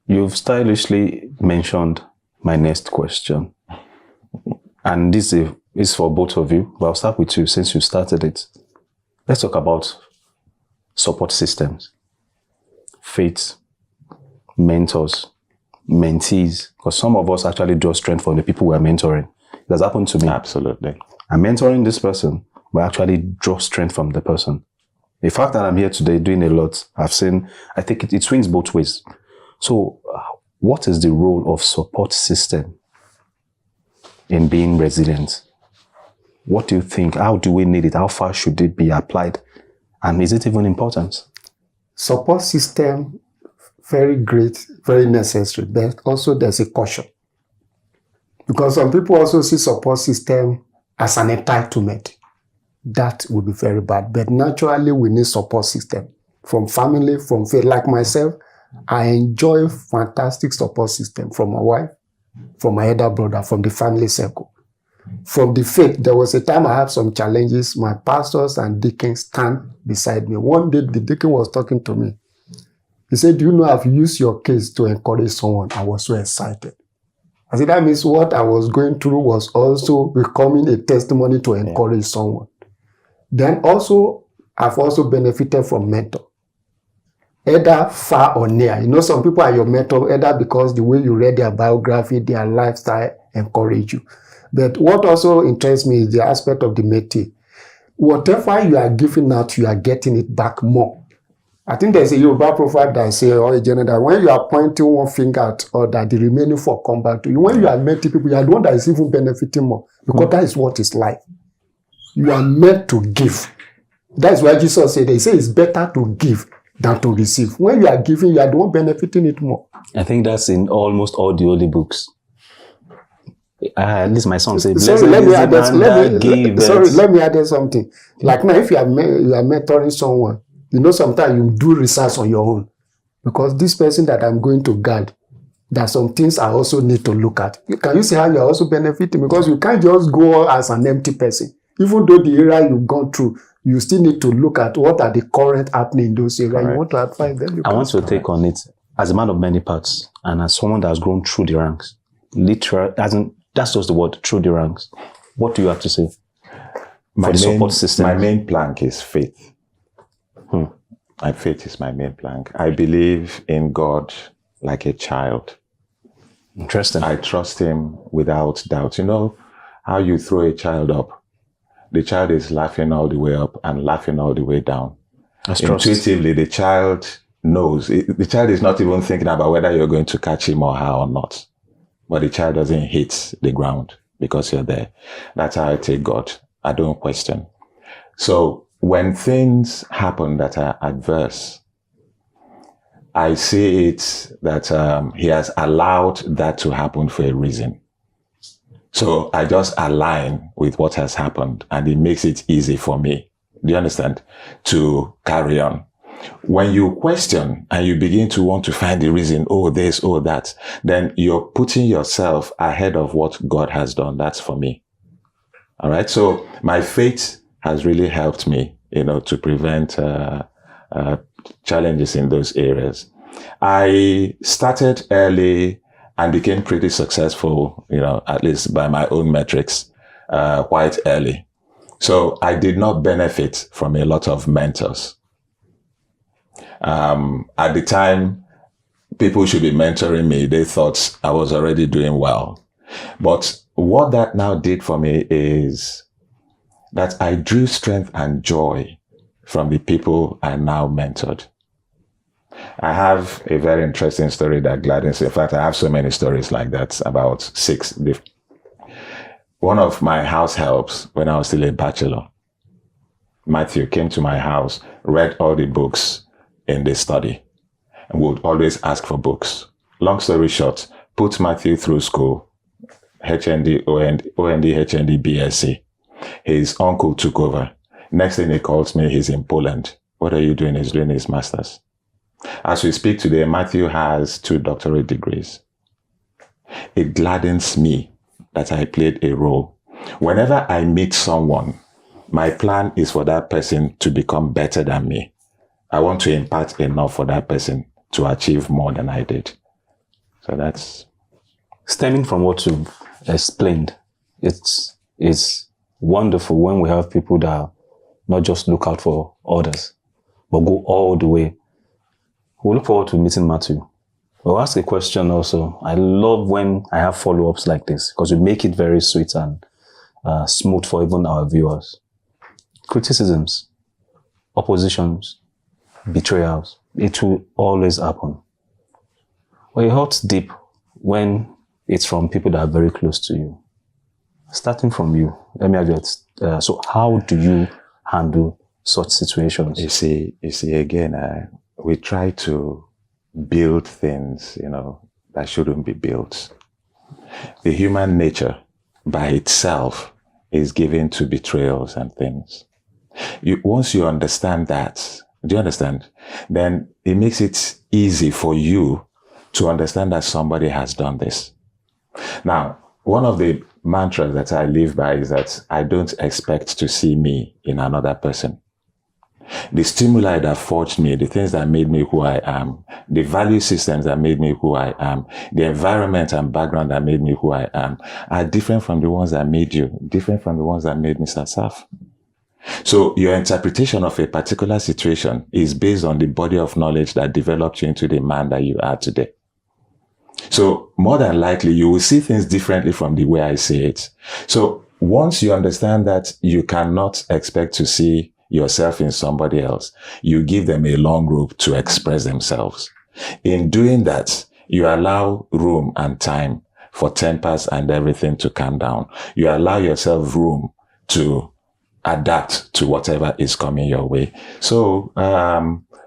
You've stylishly mentioned my next question. And this is for both of you, but I'll start with you since you started it. Let's talk about support systems, faith, mentors, mentees, because some of us actually draw strength from the people we are mentoring. It has happened to me. Absolutely. I'm mentoring this person, but I actually draw strength from the person. The fact that I'm here today doing a lot, I think it swings both ways. So what is the role of support system in being resilient? What do you think? How do we need it? How far should it be applied? And is it even important? Support system, very great, very necessary. But also there's a caution. Because some people also see support system as an entitlement. That would be very bad. But naturally, we need support system. From family, from faith. Like myself, I enjoy fantastic support system from my wife, from my elder brother, from the family circle. From the faith, there was a time I had some challenges. My pastors and deacons stand beside me. One day, the deacon was talking to me. He said, do you know I've used your case to encourage someone? I was so excited. I said, that means what I was going through was also becoming a testimony to encourage someone. Then also, I've also benefited from mentor. Either far or near. You know, some people are your mentor, either because the way you read their biography, their lifestyle encourage you. But what also interests me is the aspect of the métier. Whatever you are giving out, you are getting it back more. I think there's a Yoruba proverb that says, or a general, that when you are pointing one finger at other, the remaining four come back to you. When you are mentoring people, you are the one that is even benefiting more. Because that is what it's like. You are meant to give. That's why Jesus said, they say it's better to give than to receive. When you are giving, you are the one benefiting it more. I think that's in almost all the holy books. At least my song says, let me add something. Like now, if you are mentoring someone, you know, sometimes you do research on your own. Because this person that I'm going to guide, there are some things I also need to look at. Can you see how you are also benefiting? Because you can't just go as an empty person. Even though the area you've gone through, you still need to look at what are the current happening in those areas. You want to advise them. I want to take on it as a man of many parts and as someone that has grown through the ranks. Literally, that's just the word, through the ranks. What do you have to say for the support system? My main plank is faith. My faith is my main plank. I believe in God like a child. Interesting. I trust him without doubt. You know how you throw a child up? The child is laughing all the way up and laughing all the way down. That's trust. Intuitively, the child knows. The child is not even thinking about whether you're going to catch him or her or not. But the child doesn't hit the ground because you're there. That's how I take God. I don't question. So when things happen that are adverse, I see it that he has allowed that to happen for a reason. So I just align with what has happened, and it makes it easy for me, do you understand, to carry on. When you question and you begin to want to find the reason, oh, this, oh, that, then you're putting yourself ahead of what God has done. That's for me. All right. So my faith has really helped me, to prevent challenges in those areas. I started early and became pretty successful, at least by my own metrics, quite early. So I did not benefit from a lot of mentors. At the time, people should be mentoring me. They thought I was already doing well. But what that now did for me is that I drew strength and joy from the people I now mentored. I have a very interesting story that gladdens. In fact, I have so many stories like that, about 6. One of my house helps when I was still a bachelor, Matthew, came to my house, read all the books in the study, and would always ask for books. Long story short, put Matthew through school, HND, OND, HND, BSc. His uncle took over. Next thing he calls me, he's in Poland. What are you doing? He's doing his master's. As we speak today, Matthew has 2 doctorate degrees. It gladdens me that I played a role. Whenever I meet someone, my plan is for that person to become better than me. I want to impart enough for that person to achieve more than I did. So that's... Stemming from what you've explained, it's wonderful when we have people that not just look out for others, but go all the way. We'll look forward to meeting Matthew. We'll ask a question also. I love when I have follow-ups like this because we make it very sweet and smooth for even our viewers. Criticisms, oppositions, betrayals, it will always happen. Well, it hurts deep when it's from people that are very close to you. Starting from you, let me have it. So how do you handle such situations? You see, again, we try to build things, that shouldn't be built. The human nature by itself is given to betrayals and things. Once you understand that, do you understand? Then it makes it easy for you to understand that somebody has done this. Now, one of the mantras that I live by is that I don't expect to see me in another person. The stimuli that forged me, the things that made me who I am, the value systems that made me who I am, the environment and background that made me who I am, are different from the ones that made you, different from the ones that made Mr. Saf. So your interpretation of a particular situation is based on the body of knowledge that developed you into the man that you are today. So more than likely, you will see things differently from the way I see it. So once you understand that you cannot expect to see yourself in somebody else, you give them a long rope to express themselves. In doing that, you allow room and time for tempers and everything to calm down. You allow yourself room to adapt to whatever is coming your way. So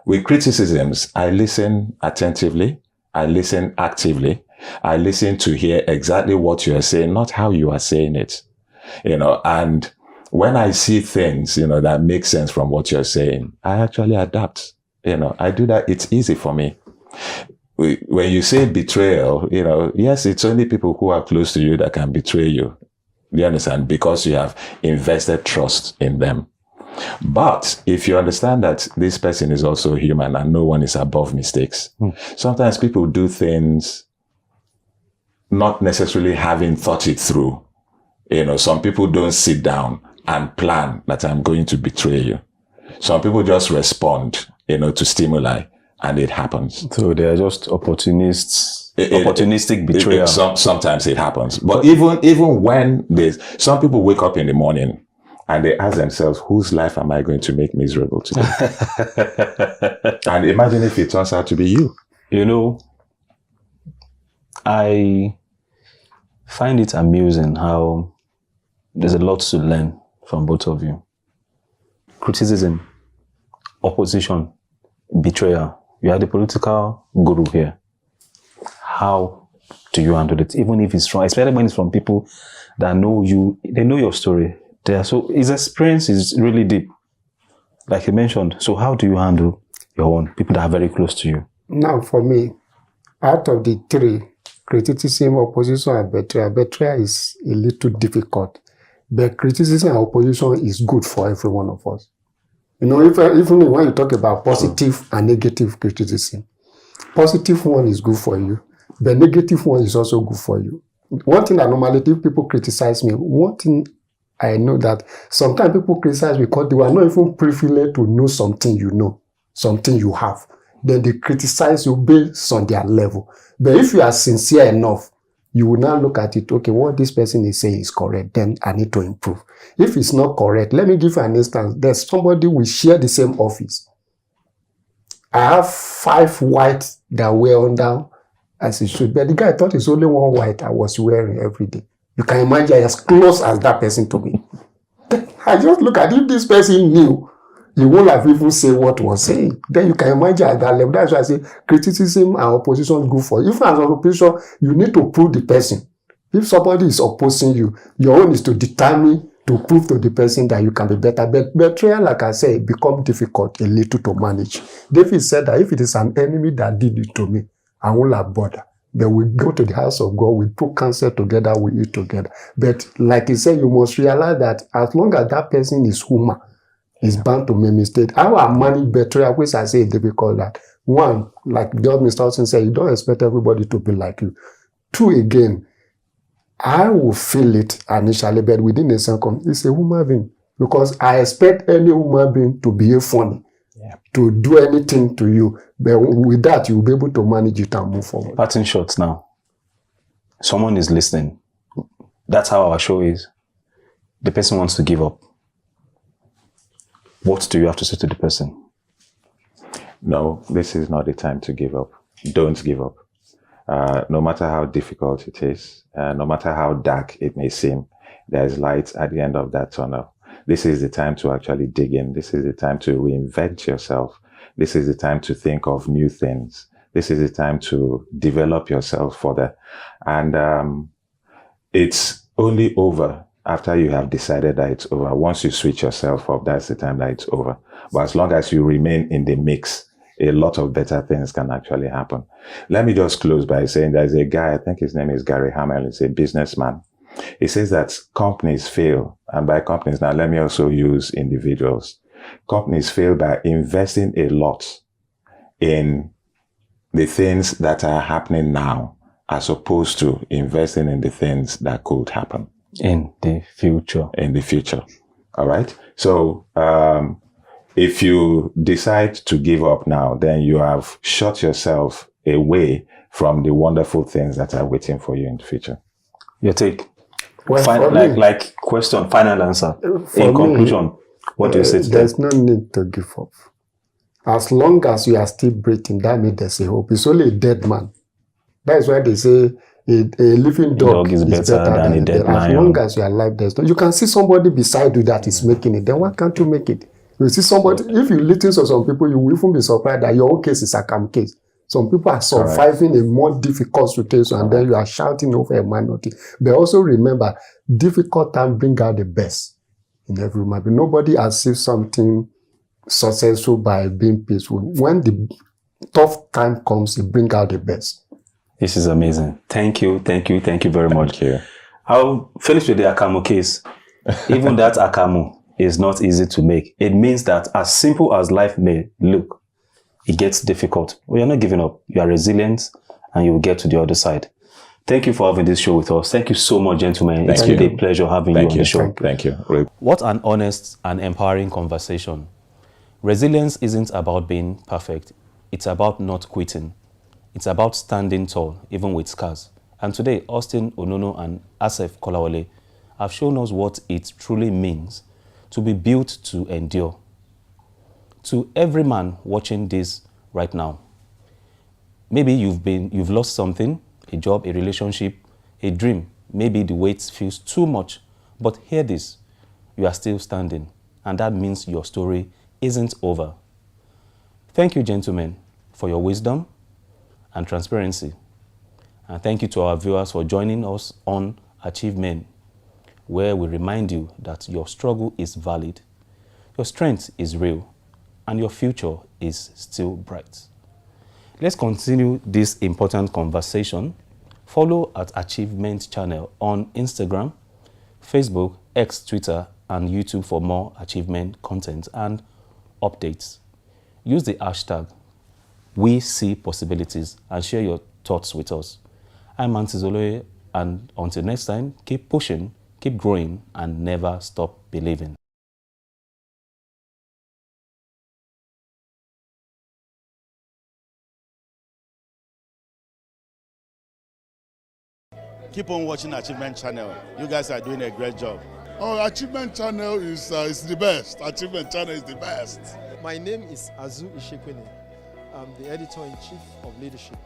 with criticisms, I listen attentively. I listen actively. I listen to hear exactly what you are saying, not how you are saying it. And when I see things, that make sense from what you're saying, I actually adapt. I do that. It's easy for me. When you say betrayal, yes, it's only people who are close to you that can betray you. Do you understand? Because you have invested trust in them. But if you understand that this person is also human and no one is above mistakes, sometimes people do things not necessarily having thought it through. Some people don't sit down and plan that I'm going to betray you. Some people just respond, to stimuli, and it happens. So they are just opportunists opportunistic betrayal. Sometimes it happens. But even when some people wake up in the morning and they ask themselves, whose life am I going to make miserable today? And imagine if it turns out to be you. You know, I find it amusing how there's a lot to learn from both of you. Criticism, opposition, betrayal. You are the political guru here. How do you handle it? Even if it's from, especially when it's from people that know you, they know your story. So his experience is really deep, like you mentioned. So how do you handle your own people that are very close to you? Now, for me, out of the three, criticism, opposition, and betrayal is a little difficult. But criticism and opposition is good for every one of us. You know, even when you talk about positive and negative criticism, positive one is good for you. The negative one is also good for you. One thing that normally if people criticize me, one thing I know that sometimes people criticize because they were not even privileged to know something you know, something you have. Then they criticize you based on their level. But if you are sincere enough, you will now look at it, okay, what this person is saying is correct, then I need to improve. If it's not correct, let me give you an instance. There's somebody we share the same office. I have 5 whites that wear on down as it should, but the guy thought it's only 1 white I was wearing every day. You can imagine as close as that person to me. I just look at if this person knew, he won't have even said what was saying. Then you can imagine at that level. That's why I say criticism and opposition is good for you. If as an opposition, you need to prove the person. If somebody is opposing you, your own is to determine to prove to the person that you can be better. But betrayal, like I said, become difficult a little to manage. David said that if it is an enemy that did it to me, I won't have bother. But we go to the house of God, we put counsel together, we eat together. But like he said, you must realize that as long as that person is human, is bound to make mistake. How I manage betrayal, which I say is difficult that. One, like God Mr. Austin said, you don't expect everybody to be like you. 2, again, I will feel it initially, but within a second, it's a human being. Because I expect any human being to behave funny, to do anything to you. But with that, you'll be able to manage it and move forward. Parting shots now. Someone is listening. That's how our show is. The person wants to give up. What do you have to say to the person? No, this is not the time to give up. Don't give up. No matter how difficult it is, no matter how dark it may seem, there's light at the end of that tunnel. This is the time to actually dig in. This is the time to reinvent yourself. This is the time to think of new things. This is the time to develop yourself further. And it's only over after you have decided that it's over. Once you switch yourself up, that's the time that it's over. But as long as you remain in the mix, a lot of better things can actually happen. Let me just close by saying there's a guy, I think his name is Gary Hamel, he's a businessman. He says that companies fail, and by companies, now let me also use individuals. Companies fail by investing a lot in the things that are happening now, as opposed to investing in the things that could happen. In the future. In the future. All right. So, if you decide to give up now, then you have shut yourself away from the wonderful things that are waiting for you in the future. Your take. Well, like question, final answer. In conclusion, what do you say to there's them? no need to give up. As long as you are still breathing, that means there's a hope. It's only a dead man. That's why they say a living dog is better than a dead lion. As long as you are alive, there's no. You can see somebody beside you that is making it. Then why can't you make it? You see somebody. If you listen to some people, you will even be surprised that your own case is a calm case. Some people are surviving a more difficult situation, and then you are shouting over a minority. But also remember, difficult time bring out the best in every human being. Nobody achieves something successful by being peaceful. When the tough time comes, it brings out the best. This is amazing. Thank you very much. I'll finish with the Akamu case. Even that Akamu is not easy to make. It means that as simple as life may look, it gets difficult. Well, you're not giving up. You are resilient and you will get to the other side. Thank you for having this show with us. Thank you so much, gentlemen. It's been a pleasure having you on the show. Thank you. What an honest and empowering conversation. Resilience isn't about being perfect. It's about not quitting. It's about standing tall, even with scars. And today, Austin Onono and Asef Kolawole have shown us what it truly means to be built to endure. To every man watching this right now, maybe you've lost something, a job, a relationship, a dream. Maybe the weight feels too much, but hear this, you are still standing, and that means your story isn't over. Thank you, gentlemen, for your wisdom and transparency. And thank you to our viewers for joining us on Achieve Men, where we remind you that your struggle is valid, your strength is real, and your future is still bright. Let's continue this important conversation. Follow at Achievement Channel on Instagram, Facebook, X, Twitter, and YouTube for more achievement content and updates. Use the hashtag #WeSeePossibilities and share your thoughts with us. I'm Antizoloe, and until next time, keep pushing, keep growing, and never stop believing. Keep on watching Achievement Channel. You guys are doing a great job. Oh, Achievement Channel is the best. Achievement Channel is the best. My name is Azu Ishekwene. I'm the editor-in-chief of Leadership.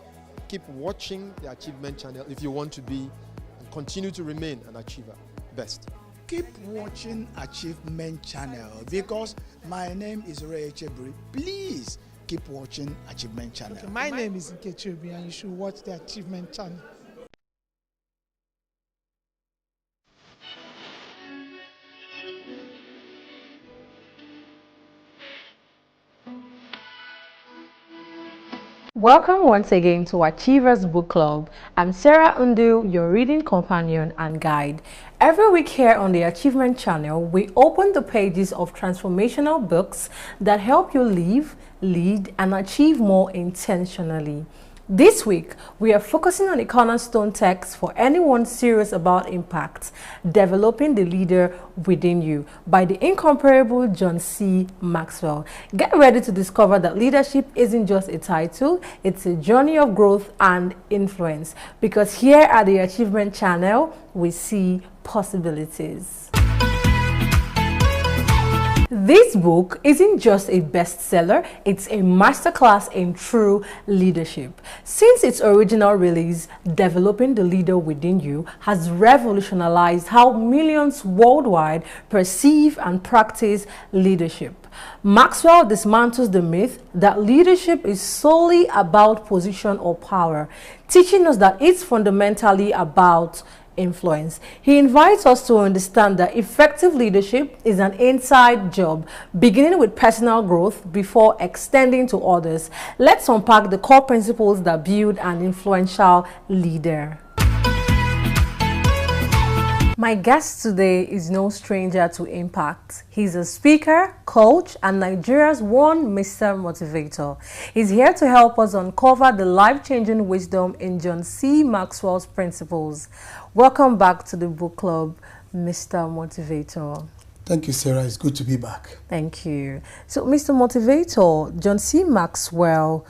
Keep watching the Achievement Channel if you want to be and continue to remain an achiever. Best. Keep watching Achievement Channel because my name is Ray Chebri. Please keep watching Achievement Channel. Okay, my name is Nkechubi and you should watch the Achievement Channel. Welcome once again to Achievers Book Club. I'm Sarah Undu, your reading companion and guide. Every week here on the Achievement Channel, we open the pages of transformational books that help you live, lead, and achieve more intentionally. This week, we are focusing on a cornerstone text for anyone serious about impact, Developing the Leader Within You, by the incomparable John C. Maxwell. Get ready to discover that leadership isn't just a title, it's a journey of growth and influence. Because here at the Achievement Channel, we see possibilities. This book isn't just a bestseller, it's a masterclass in true leadership. Since its original release, Developing the Leader Within You has revolutionized how millions worldwide perceive and practice leadership. Maxwell dismantles the myth that leadership is solely about position or power, teaching us that it's fundamentally about influence. He invites us to understand that effective leadership is an inside job, beginning with personal growth before extending to others. Let's unpack the core principles that build an influential leader. My guest today is no stranger to impact. He's a speaker, coach, and Nigeria's one Mr. Motivator. He's here to help us uncover the life-changing wisdom in John C. Maxwell's principles. Welcome back to the book club, Mr. Motivator. Thank you, Sarah. It's good to be back. Thank you. So, Mr. Motivator, John C. Maxwell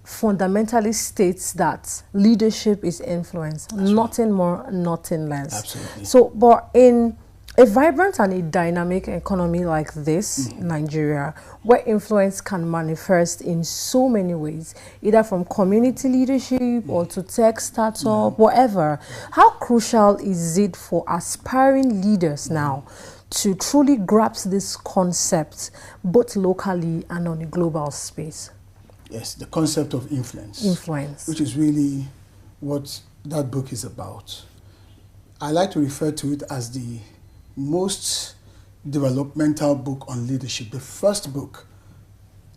fundamentally states that leadership is influence, nothing more, nothing less. Absolutely. So, but in a vibrant and a dynamic economy like this, Nigeria, where influence can manifest in so many ways, either from community leadership or to tech startup, whatever, how crucial is it for aspiring leaders now to truly grasp this concept, both locally and on a global space? Yes, the concept of influence. Influence. Which is really what that book is about. I like to refer to it as the most developmental book on leadership. The first book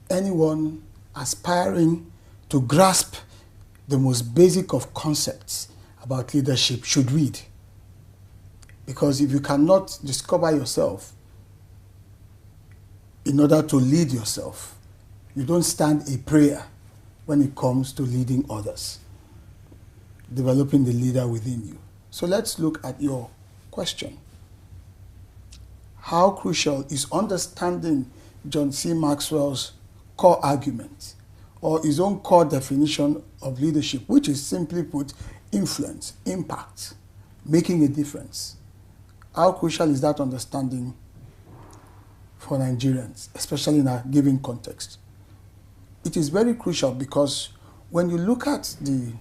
anyone aspiring to grasp the most basic of concepts about leadership should read. Because if you cannot discover yourself in order to lead yourself, you don't stand a prayer when it comes to leading others, developing the leader within you. So let's look at your question. How crucial is understanding John C. Maxwell's core argument or his own core definition of leadership, which is simply put, influence, impact, making a difference. How crucial is that understanding for Nigerians, especially in a given context? It is very crucial because when you look at the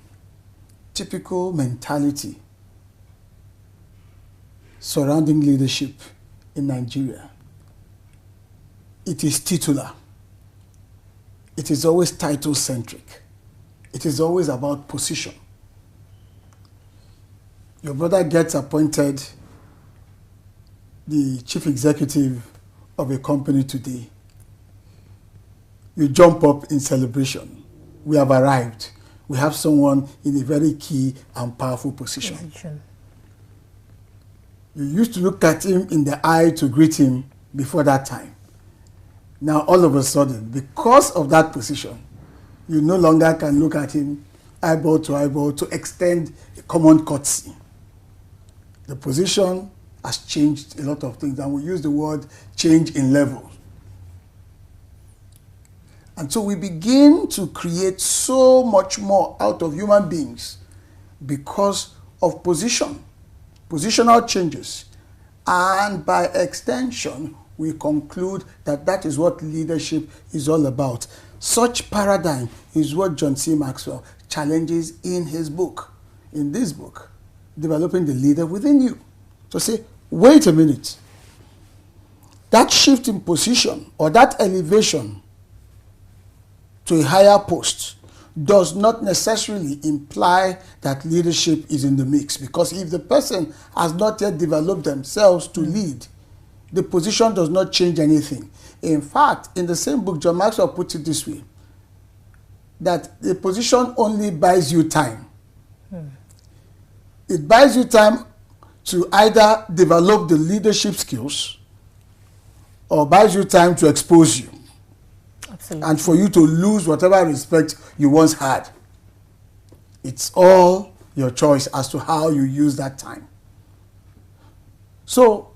typical mentality surrounding leadership in Nigeria, it is titular. It is always title-centric. It is always about position. Your brother gets appointed the chief executive of a company today. You jump up in celebration. We have arrived. We have someone in a very key and powerful position. You used to look at him in the eye to greet him before that time. Now, all of a sudden, because of that position, you no longer can look at him eyeball to extend a common courtesy. The position has changed a lot of things, and we use the word change in level. And so we begin to create so much more out of human beings because of position, positional changes. And by extension, we conclude that that is what leadership is all about. Such paradigm is what John C. Maxwell challenges in his book, in this book, Developing the Leader Within You. So say, wait a minute. That shift in position or that elevation to a higher post does not necessarily imply that leadership is in the mix, because if the person has not yet developed themselves to lead, the position does not change anything. In fact, in the same book, John Maxwell puts it this way, that the position only buys you time. It buys you time to either develop the leadership skills or buys you time to expose you. Absolutely. And for you to lose whatever respect you once had. It's all your choice as to how you use that time. So,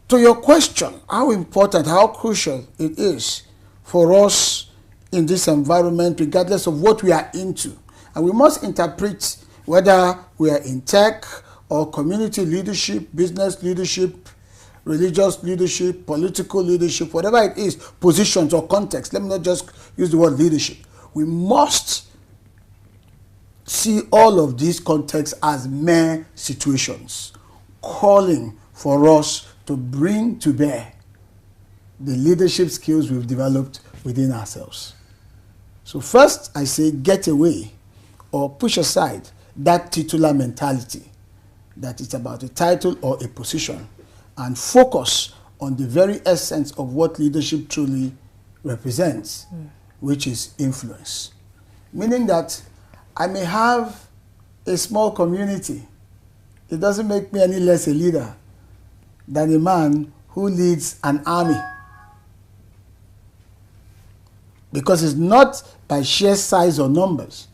to your question, how important, how crucial it is for us in this environment, regardless of what we are into. And we must interpret whether we are in tech or community leadership, business leadership, religious leadership, political leadership, whatever it is, positions or context. Let me not just use the word leadership. We must see all of these contexts as mere situations, calling for us to bring to bear the leadership skills we've developed within ourselves. So first, I say get away or push aside that titular mentality, that it's about a title or a position, and focus on the very essence of what leadership truly represents, which is influence. Meaning that I may have a small community. It doesn't make me any less a leader than a man who leads an army. Because it's not by sheer size or numbers.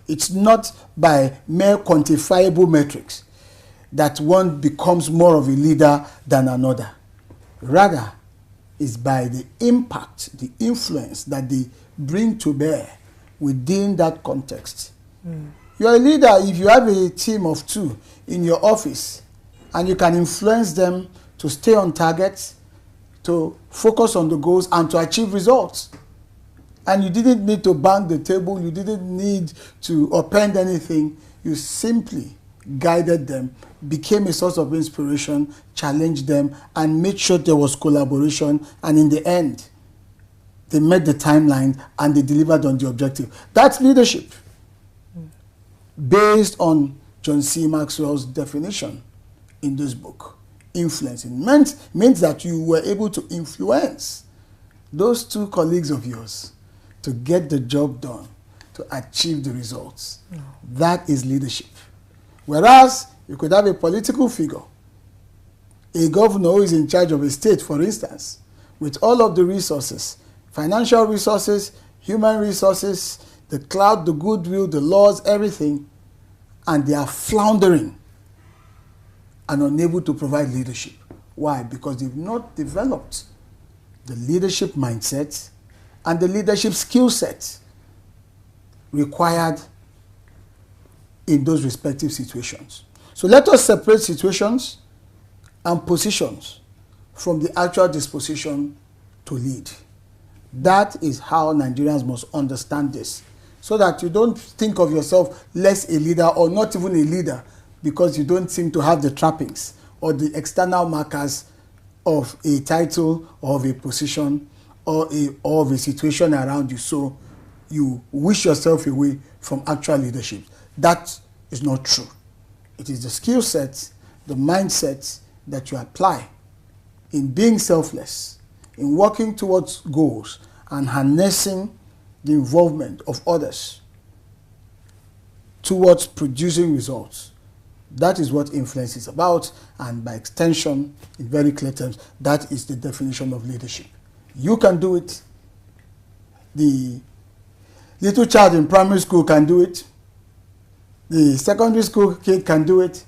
It's not by mere quantifiable metrics that one becomes more of a leader than another. Rather, it's by the impact, the influence that they bring to bear within that context. You're a leader if you have a team of 2 in your office and you can influence them to stay on target, to focus on the goals, and to achieve results. And you didn't need to bang the table, you didn't need to append anything, you simply guided them, became a source of inspiration, challenged them, and made sure there was collaboration, and in the end, they met the timeline and they delivered on the objective. That's leadership, based on John C. Maxwell's definition in this book. Influencing means that you were able to influence those 2 colleagues of yours to get the job done, to achieve the results. That is leadership. Whereas you could have a political figure, a governor who is in charge of a state, for instance, with all of the resources, financial resources, human resources, the clout, the goodwill, the laws, everything, and they are floundering and unable to provide leadership. Why? Because they've not developed the leadership mindset and the leadership skill set required in those respective situations. So let us separate situations and positions from the actual disposition to lead. That is how Nigerians must understand this, so that you don't think of yourself less a leader or not even a leader because you don't seem to have the trappings or the external markers of a title or of a position or of a situation around you. So you wish yourself away from actual leadership. That is not true. It is the skill set, the mindset that you apply in being selfless, in working towards goals and harnessing the involvement of others towards producing results. That is what influence is about, and by extension, in very clear terms, that is the definition of leadership. You can do it. The little child in primary school can do it. The secondary school kid can do it.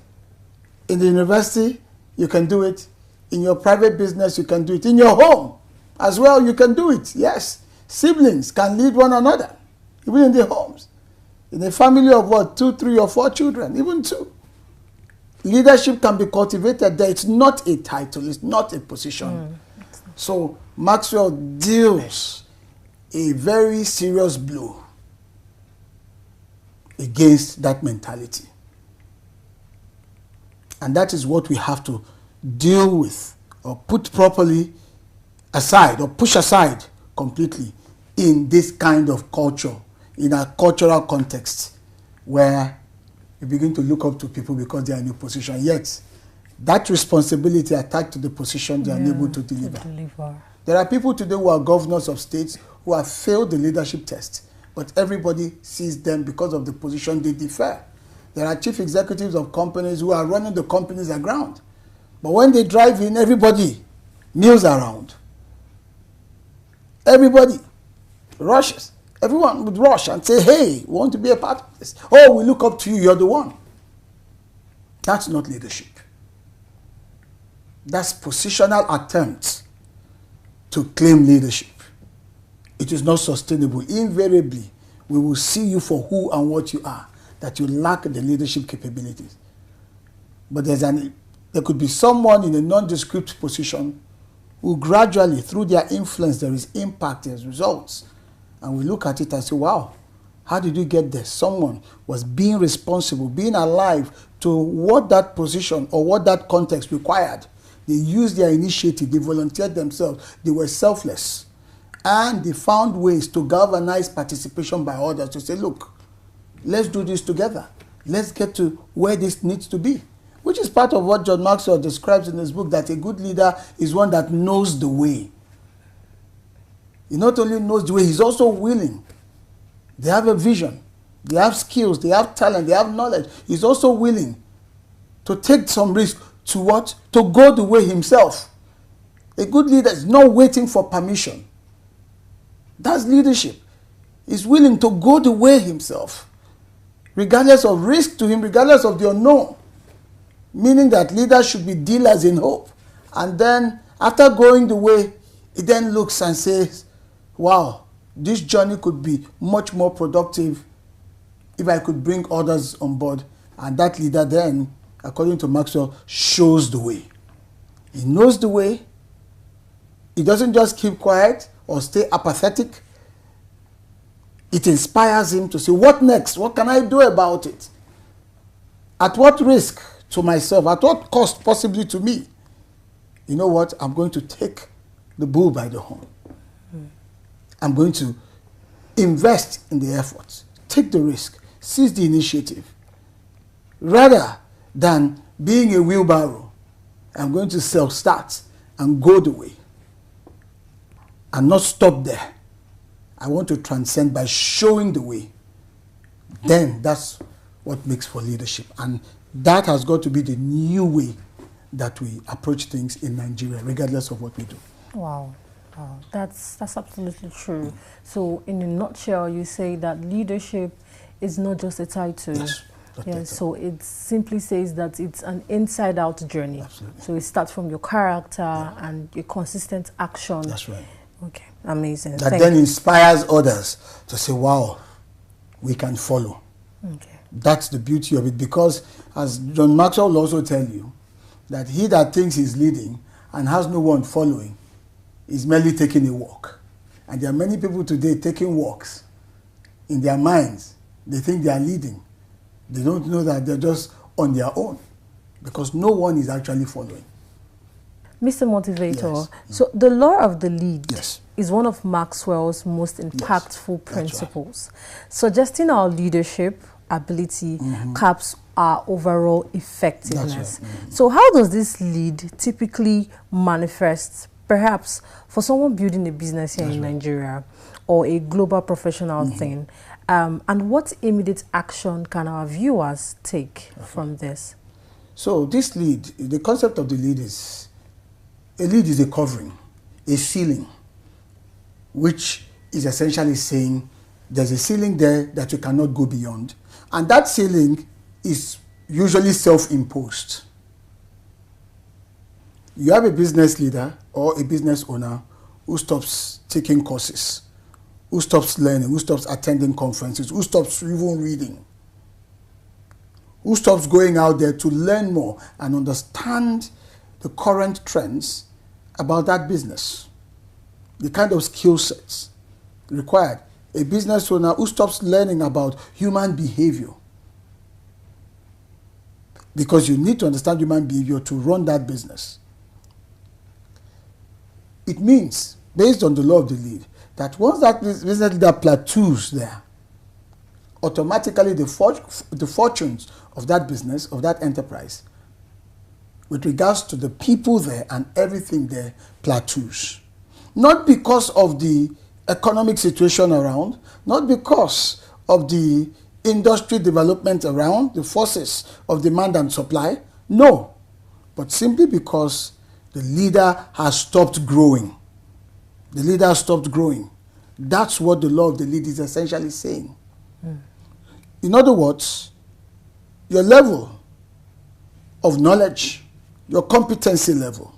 In the university, you can do it. In your private business, you can do it. In your home as well, you can do it. Yes, siblings can lead one another, even in their homes. In a family of what, 2, 3, or 4 children, even 2. Leadership can be cultivated there. It's not a title, it's not a position. So Maxwell deals a very serious blow against that mentality. And that is what we have to deal with, or put properly aside, or push aside completely in this kind of culture, in a cultural context where you begin to look up to people because they are in a position. Yet, that responsibility attached to the position they are unable to deliver. There are people today who are governors of states who have failed the leadership test, but everybody sees them because of the position they defer. There are chief executives of companies who are running the companies aground. But when they drive in, everybody mills around. Everybody rushes. Everyone would rush and say, hey, we want to be a part of this. Oh, we look up to you, you're the one. That's not leadership. That's positional attempts to claim leadership. It is not sustainable. Invariably, we will see you for who and what you are, that you lack the leadership capabilities. But there could be someone in a nondescript position who gradually, through their influence, there is impact, there's results. And we look at it and say, wow, how did you get there? Someone was being responsible, being alive to what that position or what that context required. They used their initiative, they volunteered themselves, they were selfless. And they found ways to galvanize participation by others to say, look, let's do this together. Let's get to where this needs to be. Which is part of what John Maxwell describes in his book, that a good leader is one that knows the way. He not only knows the way, he's also willing. They have a vision, they have skills, they have talent, they have knowledge. He's also willing to take some risk to what? To go the way himself. A good leader is not waiting for permission. That's leadership. He's willing to go the way himself, regardless of risk to him, regardless of the unknown. Meaning that leaders should be dealers in hope. And then, after going the way, he then looks and says, wow, this journey could be much more productive if I could bring others on board. And that leader then, according to Maxwell, shows the way. He knows the way. He doesn't just keep quiet or stay apathetic. It inspires him to say, what next? What can I do about it? At what risk to myself? At what cost possibly to me? You know what? I'm going to take the bull by the horn. I'm going to invest in the effort, take the risk, seize the initiative. Rather than being a wheelbarrow, I'm going to self-start and go the way and not stop there. I want to transcend by showing the way. Then that's what makes for leadership. And that has got to be the new way that we approach things in Nigeria, regardless of what we do. Wow. Wow. That's absolutely true. So in a nutshell, you say that leadership is not just a title. Yes. Yes, so it simply says that it's an inside-out journey. Absolutely. So it starts from your character and your consistent action. That's right. Okay, amazing. That then inspires others to say, wow, we can follow. Okay. That's the beauty of it, because as John Maxwell will also tell you, that he that thinks he's leading and has no one following is merely taking a walk. And there are many people today taking walks in their minds. They think they are leading. They don't know that they're just on their own, because no one is actually following. Mr. Motivator, Yes. so the law of the lead Yes. is one of Maxwell's most impactful principles, suggesting our leadership ability caps our overall effectiveness. So how does this lead typically manifest, perhaps for someone building a business here in Nigeria or a global professional thing? And what immediate action can our viewers take from this? So this lead, the concept of the lead is, a lead is a covering, a ceiling, which is essentially saying there's a ceiling there that you cannot go beyond. And that ceiling is usually self-imposed. You have a business leader or a business owner who stops taking courses, who stops learning, who stops attending conferences, who stops even reading, who stops going out there to learn more and understand the current trends about that business, the kind of skill sets required. A business owner who stops learning about human behavior, because you need to understand human behavior to run that business. It means, based on the law of the lead, that once that business leader plateaus there, automatically the fortunes of that business, of that enterprise, with regards to the people there and everything there, plateaus. Not because of the economic situation around, not because of the industry development around, the forces of demand and supply, no, but simply because the leader has stopped growing. The leader has stopped growing. That's what the law of the lead is essentially saying. In other words, your level of knowledge, your competency level,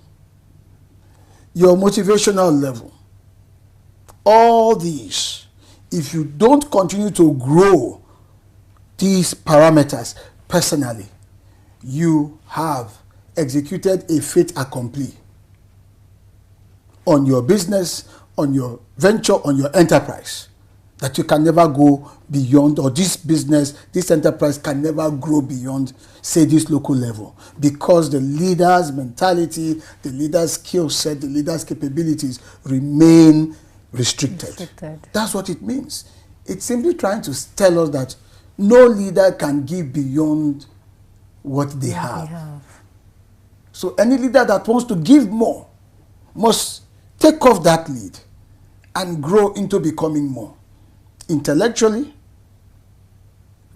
your motivational level, all these, if you don't continue to grow these parameters personally, you have executed a fait accompli on your business, on your venture, on your enterprise, that you can never go beyond, or this business, this enterprise can never grow beyond, say, this local level, because the leader's mentality, the leader's skill set, the leader's capabilities remain restricted. That's what it means. It's simply trying to tell us that no leader can give beyond what they have. So any leader that wants to give more must take off that lead and grow into becoming more. Intellectually,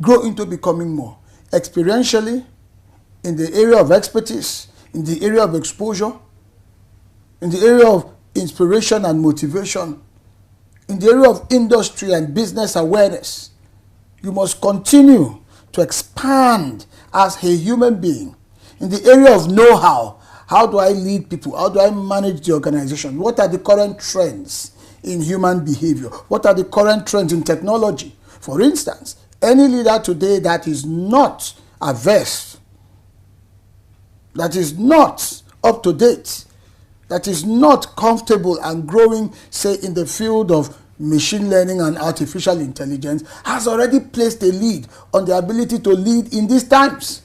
grow into becoming more. Experientially, in the area of expertise, in the area of exposure, in the area of inspiration and motivation, in the area of industry and business awareness. You must continue to expand as a human being. In the area of know-how, how do I lead people? How do I manage the organization? What are the current trends in human behavior? What are the current trends in technology? For instance, any leader today that is not averse, that is not up to date, that is not comfortable and growing, say, in the field of machine learning and artificial intelligence, has already placed a lead on the ability to lead in these times.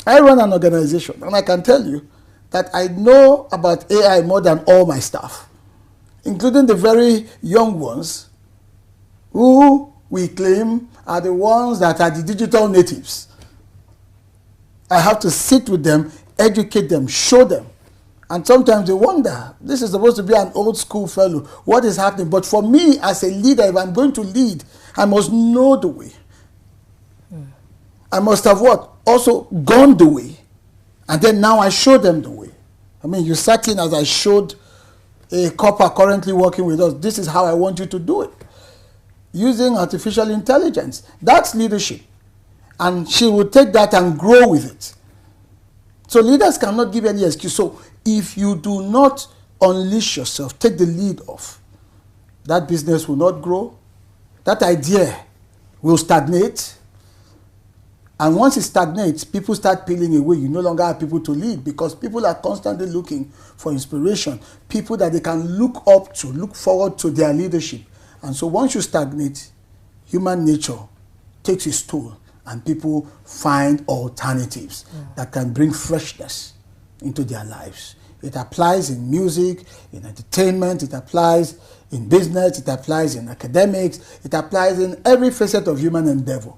I run an organization, and I can tell you that I know about AI more than all my staff, including the very young ones who we claim are the ones that are the digital natives. I have to sit with them, educate them, show them. And sometimes they wonder, this is supposed to be an old school fellow, what is happening? But for me as a leader, if I'm going to lead, I must know the way. I must have what? Also gone the way. And then now I show them the way. I mean, you sat in as I showed a copper currently working with us, this is how I want you to do it. Using artificial intelligence. That's leadership. And she will take that and grow with it. So leaders cannot give any excuse. So if you do not unleash yourself, take the lead off, that business will not grow, that idea will stagnate. And once it stagnates, people start peeling away. You no longer have people to lead because people are constantly looking for inspiration, people that they can look up to, look forward to their leadership. And so once you stagnate, human nature takes its toll and people find alternatives that can bring freshness into their lives. It applies in music, in entertainment, it applies in business, it applies in academics, it applies in every facet of human endeavor.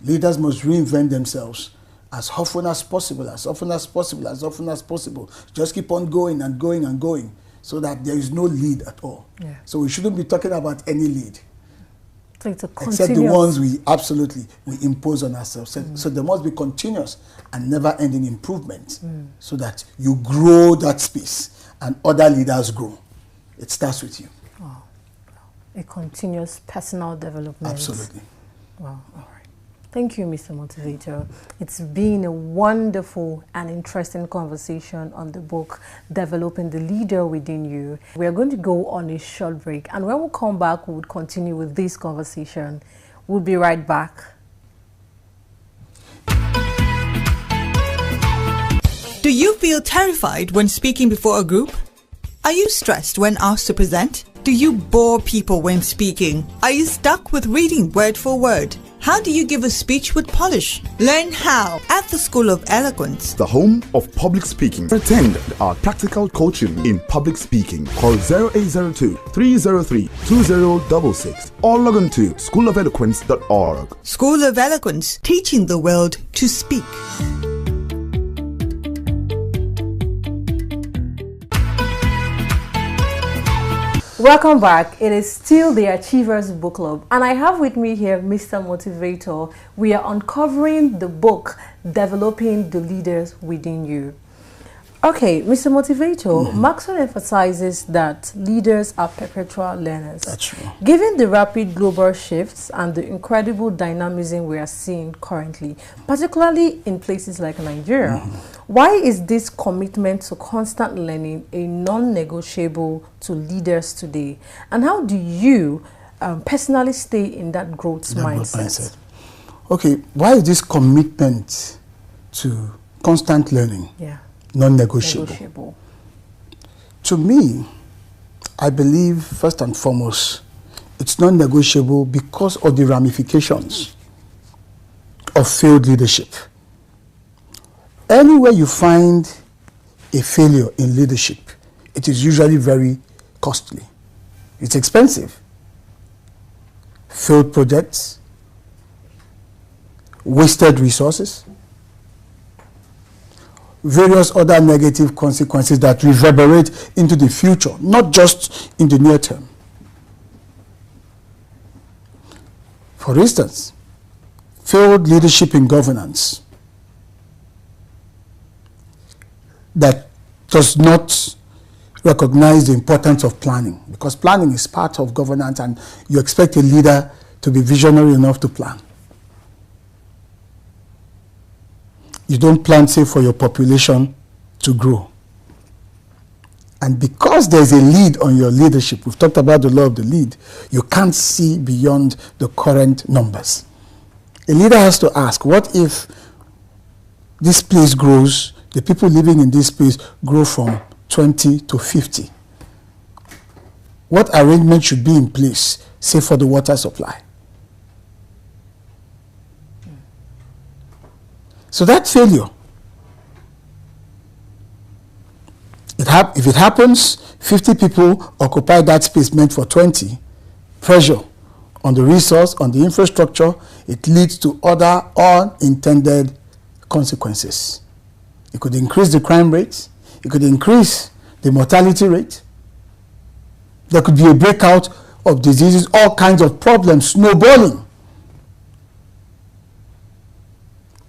Leaders must reinvent themselves as often as possible, as often as possible, as often as possible. Just keep on going and going and going so that there is no lead at all. Yeah. So we shouldn't be talking about any lead. So it's a except the ones we impose on ourselves. So there must be continuous and never-ending improvement so that you grow that space and other leaders grow. It starts with you. Wow. A continuous personal development. Absolutely. Wow. All right. Thank you, Mr. Motivator. It's been a wonderful and interesting conversation on the book, Developing the Leader Within You. We are going to go on a short break, and when we come back, we will continue with this conversation. We'll be right back. Do you feel terrified when speaking before a group? Are you stressed when asked to present? Do you bore people when speaking? Are you stuck with reading word for word? How do you give a speech with polish? Learn how at the School of Eloquence, the home of public speaking. Attend our practical coaching in public speaking. Call 0802-303-2066 or log on to schoolofeloquence.org. School of Eloquence, teaching the world to speak. Welcome back. It is still the Achievers Book Club, and I have with me here Mr. Motivator. We are uncovering the book, Developing the Leaders Within You. Okay, Mr. Motivator, Maxwell emphasizes that leaders are perpetual learners. That's true. Given the rapid global shifts and the incredible dynamism we are seeing currently, particularly in places like Nigeria, why is this commitment to constant learning a non-negotiable to leaders today? And how do you personally stay in that growth mindset? Okay, why is this commitment to constant learning non-negotiable? To me, I believe first and foremost, it's non-negotiable because of the ramifications of failed leadership. Anywhere you find a failure in leadership, it is usually very costly. It's expensive. Failed projects, wasted resources, various other negative consequences that reverberate into the future, not just in the near term. For instance, failed leadership in governance that does not recognize the importance of planning, because planning is part of governance and you expect a leader to be visionary enough to plan. You don't plan, say, for your population to grow. And because there's a lead on your leadership, we've talked about the law of the lead, you can't see beyond the current numbers. A leader has to ask, what if this place grows, the people living in this place grow from 20 to 50? What arrangement should be in place, say, for the water supply? So that failure, if it happens, 50 people occupy that space meant for 20, pressure on the resource, on the infrastructure, it leads to other unintended consequences. It could increase the crime rate, it could increase the mortality rate, there could be a breakout of diseases, all kinds of problems snowballing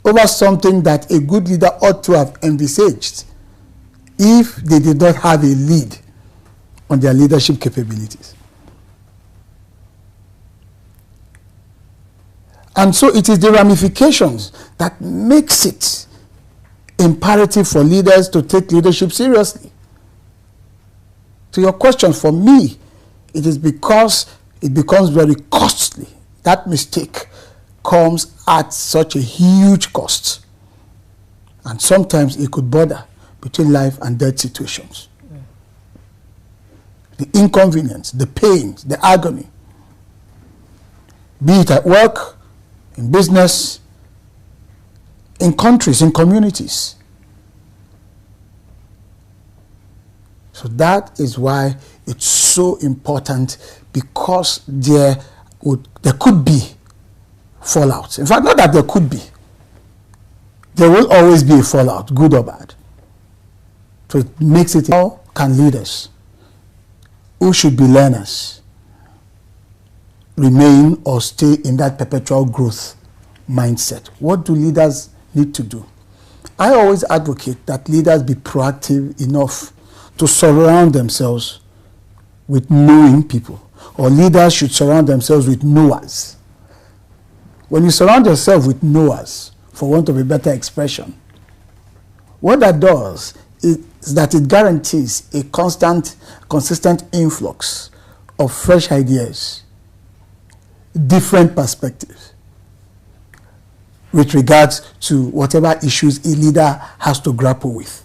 over something that a good leader ought to have envisaged if they did not have a lead on their leadership capabilities. And so it is the ramifications that makes it imperative for leaders to take leadership seriously. To your question, for me, it is because it becomes very costly. That mistake comes at such a huge cost. And sometimes it could border between life and death situations. The inconvenience, the pain, the agony, be it at work, in business, in countries, in communities. So that is why it's so important, because there could be fallout. In fact, not that there could be. There will always be a fallout, good or bad. So it makes it, how can leaders, who should be learners, remain or stay in that perpetual growth mindset? What do leaders need to do? I always advocate that leaders be proactive enough to surround themselves with knowing people, or leaders should surround themselves with knowers. When you surround yourself with knowers, for want of a better expression, what that does is that it guarantees a consistent influx of fresh ideas, different perspectives with regards to whatever issues a leader has to grapple with.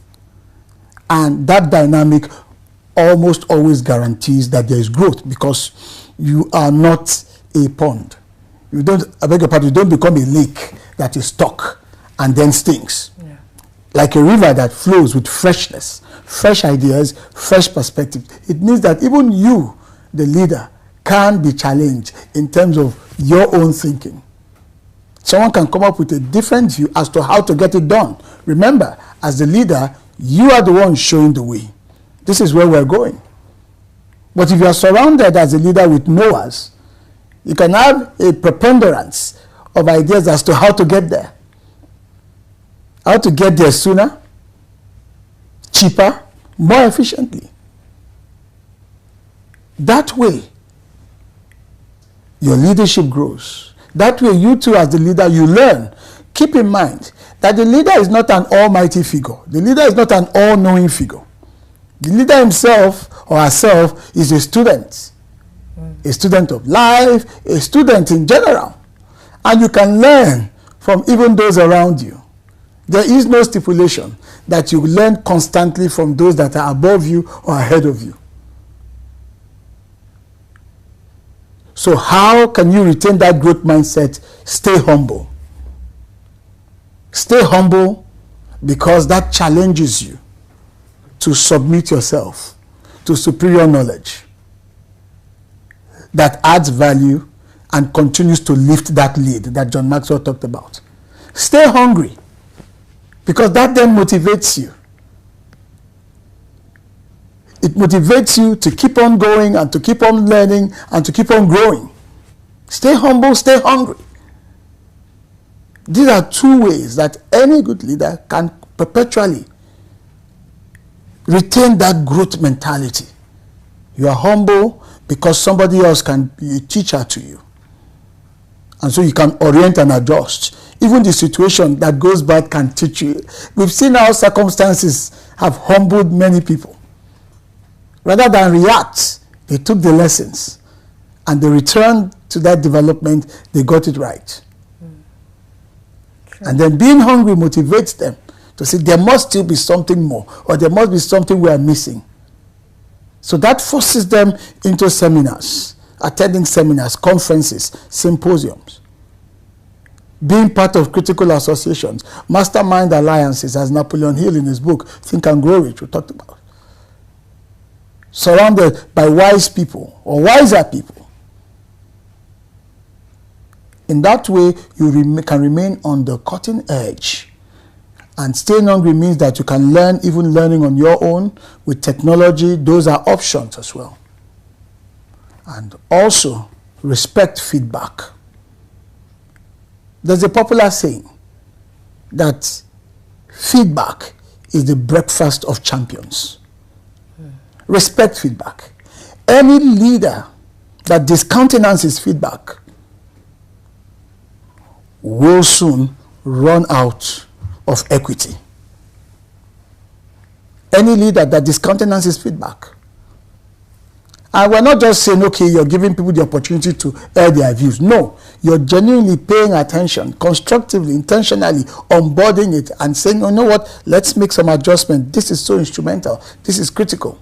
And that dynamic almost always guarantees that there is growth, because you are not a pond. You don't, I beg your pardon, you don't become a lake that is stuck and then stinks. Yeah. Like a river that flows with freshness, fresh ideas, fresh perspective. It means that even you, the leader, can be challenged in terms of your own thinking. Someone can come up with a different view as to how to get it done. Remember, as the leader, you are the one showing the way. This is where we're going. But if you are surrounded as a leader with knowers, you can have a preponderance of ideas as to how to get there. How to get there sooner, cheaper, more efficiently. That way, your leadership grows. That way, you too, as the leader, you learn. Keep in mind that the leader is not an almighty figure. The leader is not an all-knowing figure. The leader himself or herself is a student of life, a student in general. And you can learn from even those around you. There is no stipulation that you learn constantly from those that are above you or ahead of you. So how can you retain that growth mindset? Stay humble. Stay humble, because that challenges you to submit yourself to superior knowledge that adds value and continues to lift that lead that John Maxwell talked about. Stay hungry, because that then motivates you. It motivates you to keep on going and to keep on learning and to keep on growing. Stay humble, stay hungry. These are two ways that any good leader can perpetually retain that growth mentality. You are humble because somebody else can be a teacher to you. And so you can orient and adjust. Even the situation that goes bad can teach you. We've seen how circumstances have humbled many people. Rather than react, they took the lessons and they returned to that development, they got it right. And then being hungry motivates them to say there must still be something more, or there must be something we are missing. So that forces them into seminars, attending seminars, conferences, symposiums, being part of critical associations, mastermind alliances, as Napoleon Hill in his book, Think and Grow Rich, we talked about. Surrounded by wise people or wiser people. In that way, you can remain on the cutting edge. And staying hungry means that you can learn, even learning on your own with technology. Those are options as well. And also, respect feedback. There's a popular saying that feedback is the breakfast of champions. Respect feedback. Any leader that discountenances feedback will soon run out of equity. Any leader that discountenances feedback And we're not just saying, okay, you're giving people the opportunity to air their views. No, you're genuinely paying attention, constructively, intentionally, onboarding it and saying, you know what, let's make some adjustment. This is so instrumental. This is critical.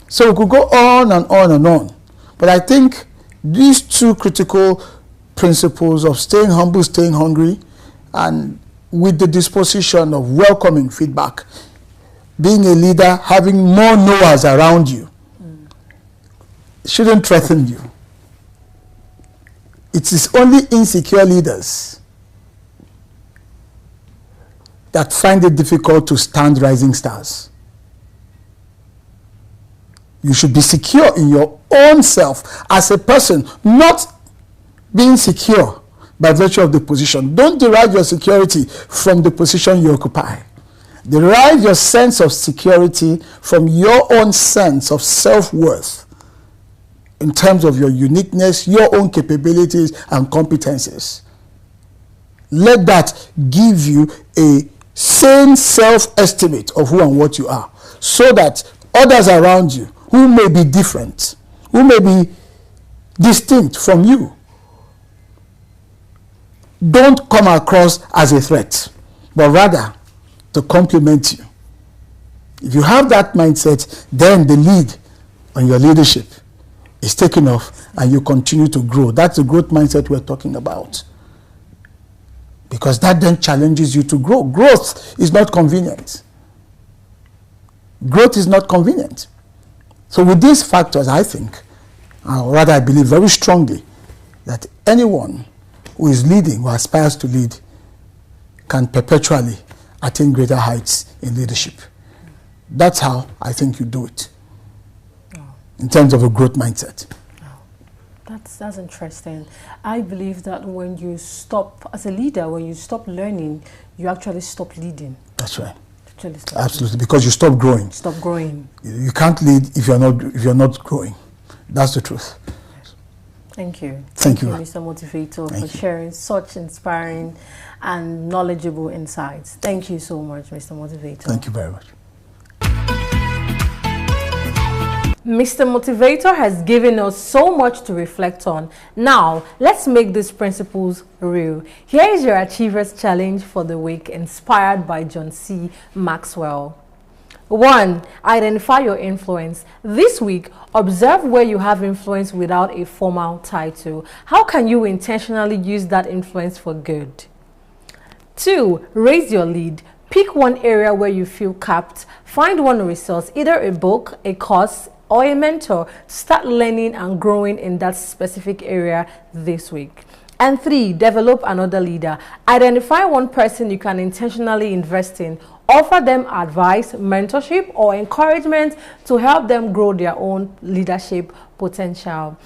So we could go on and on and on. But I think these two critical principles of staying humble, staying hungry, and with the disposition of welcoming feedback, being a leader, having more knowers around you, shouldn't threaten you. It is only insecure leaders that find it difficult to stand rising stars. You should be secure in your own self as a person, not being secure by virtue of the position. Don't derive your security from the position you occupy. Derive your sense of security from your own sense of self-worth in terms of your uniqueness, your own capabilities and competencies. Let that give you a sane self-estimate of who and what you are, so that others around you who may be different, who may be distinct from you, don't come across as a threat, but rather to complement you. If you have that mindset, then the lead on your leadership is taken off and you continue to grow. That's the growth mindset we're talking about. Because that then challenges you to grow. Growth is not convenient. Growth is not convenient. So with these factors, I think, or rather I believe very strongly, that anyone who is leading, who aspires to lead, can perpetually attain greater heights in leadership. That's how I think you do it, in terms of a growth mindset. That's interesting. I believe that when you stop, as a leader, when you stop learning, you actually stop leading. That's right. Absolutely, because you stop growing. Stop growing. You can't lead if you're not growing. That's the truth. Thank you. Thank you, Mr. Motivator, for sharing such inspiring and knowledgeable insights. Thank you so much, Mr. Motivator. Thank you very much. Mr. Motivator has given us so much to reflect on. Now, let's make these principles real. Here is your Achievers Challenge for the week, inspired by John C. Maxwell. 1. Identify your influence. This week, observe where you have influence without a formal title. How can you intentionally use that influence for good? 2. Raise your lead. Pick one area where you feel capped. Find one resource, either a book, a course, or a mentor. Start learning and growing in that specific area this week. And 3, develop another leader. Identify one person you can intentionally invest in. Offer them advice, mentorship, or encouragement to help them grow their own leadership potential.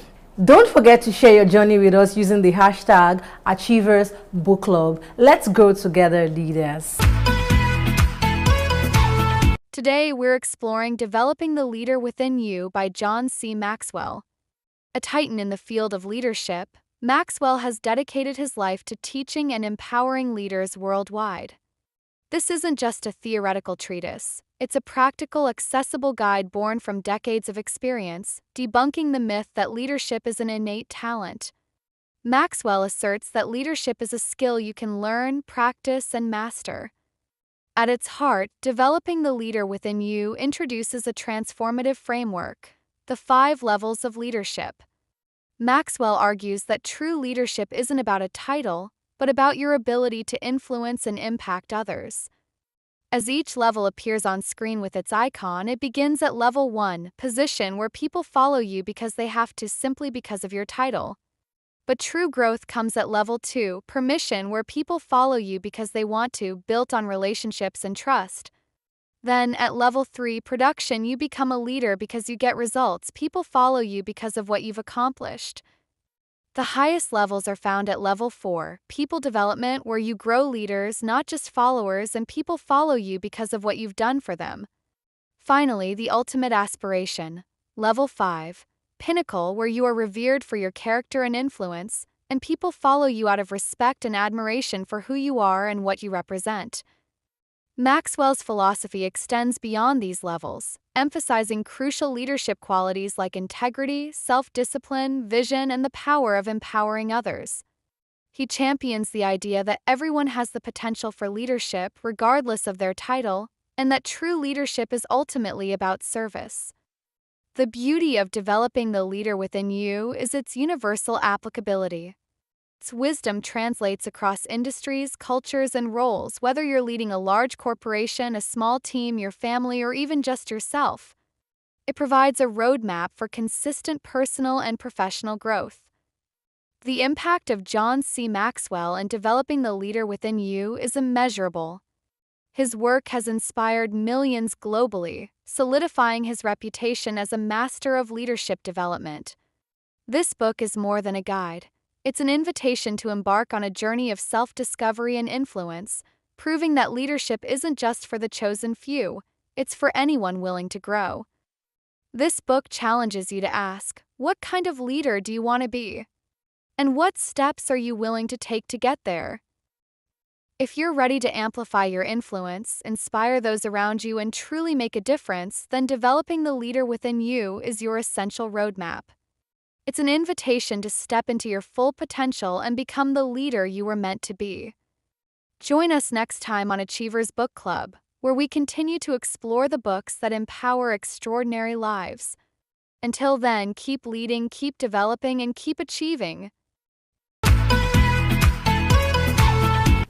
Don't forget to share your journey with us using the hashtag Achievers Book Club. Let's grow together, leaders. Today, we're exploring Developing the Leader Within You by John C. Maxwell. A titan in the field of leadership, Maxwell has dedicated his life to teaching and empowering leaders worldwide. This isn't just a theoretical treatise. It's a practical, accessible guide born from decades of experience, debunking the myth that leadership is an innate talent. Maxwell asserts that leadership is a skill you can learn, practice, and master. At its heart, Developing the Leader Within You introduces a transformative framework, the 5 levels of leadership. Maxwell argues that true leadership isn't about a title, but about your ability to influence and impact others. As each level appears on screen with its icon, it begins at level 1, position, where people follow you because they have to, simply because of your title. But true growth comes at level 2, permission, where people follow you because they want to, built on relationships and trust. Then, at level 3, production, you become a leader because you get results. People follow you because of what you've accomplished. The highest levels are found at level 4, people development, where you grow leaders, not just followers, and people follow you because of what you've done for them. Finally, the ultimate aspiration, level 5, pinnacle, where you are revered for your character and influence, and people follow you out of respect and admiration for who you are and what you represent. Maxwell's philosophy extends beyond these levels, emphasizing crucial leadership qualities like integrity, self-discipline, vision, and the power of empowering others. He champions the idea that everyone has the potential for leadership regardless of their title, and that true leadership is ultimately about service. The beauty of developing the leader within you is its universal applicability. Its wisdom translates across industries, cultures, and roles, whether you're leading a large corporation, a small team, your family, or even just yourself. It provides a roadmap for consistent personal and professional growth. The impact of John C. Maxwell in developing the leader within you is immeasurable. His work has inspired millions globally, solidifying his reputation as a master of leadership development. This book is more than a guide. It's an invitation to embark on a journey of self-discovery and influence, proving that leadership isn't just for the chosen few, it's for anyone willing to grow. This book challenges you to ask, what kind of leader do you want to be? And what steps are you willing to take to get there? If you're ready to amplify your influence, inspire those around you, and truly make a difference, then developing the leader within you is your essential roadmap. It's an invitation to step into your full potential and become the leader you were meant to be. Join us next time on Achievers Book Club, where we continue to explore the books that empower extraordinary lives. Until then, keep leading, keep developing, and keep achieving.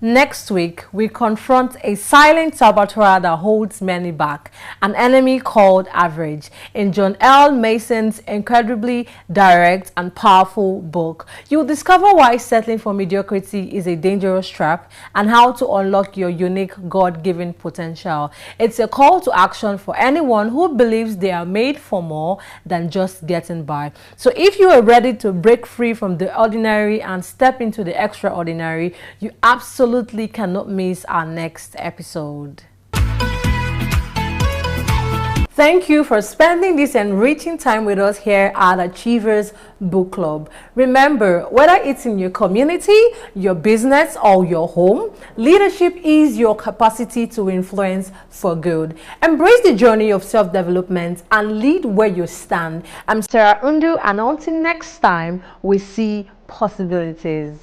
Next week, we confront a silent saboteur that holds many back, an enemy called average, in John L. Mason's incredibly direct and powerful book. You'll discover why settling for mediocrity is a dangerous trap and how to unlock your unique God-given potential. It's a call to action for anyone who believes they are made for more than just getting by. So if you are ready to break free from the ordinary and step into the extraordinary, you absolutely cannot miss our next episode. Thank you for spending this enriching time with us here at Achievers Book Club. Remember, whether it's in your community, your business, or your home, leadership is your capacity to influence for good. Embrace the journey of self-development and lead where you stand. I'm Sarah Undu, and until next time, we see possibilities.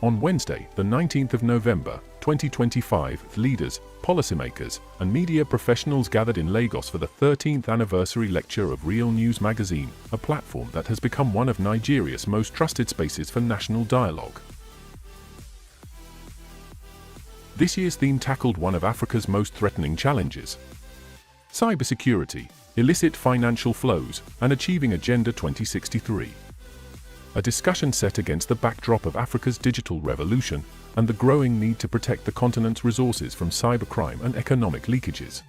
On Wednesday, the 19th of November, 2025, leaders, policymakers, and media professionals gathered in Lagos for the 13th anniversary lecture of Real News Magazine, a platform that has become one of Nigeria's most trusted spaces for national dialogue. This year's theme tackled one of Africa's most threatening challenges: cybersecurity, illicit financial flows, and achieving Agenda 2063. A discussion set against the backdrop of Africa's digital revolution and the growing need to protect the continent's resources from cybercrime and economic leakages.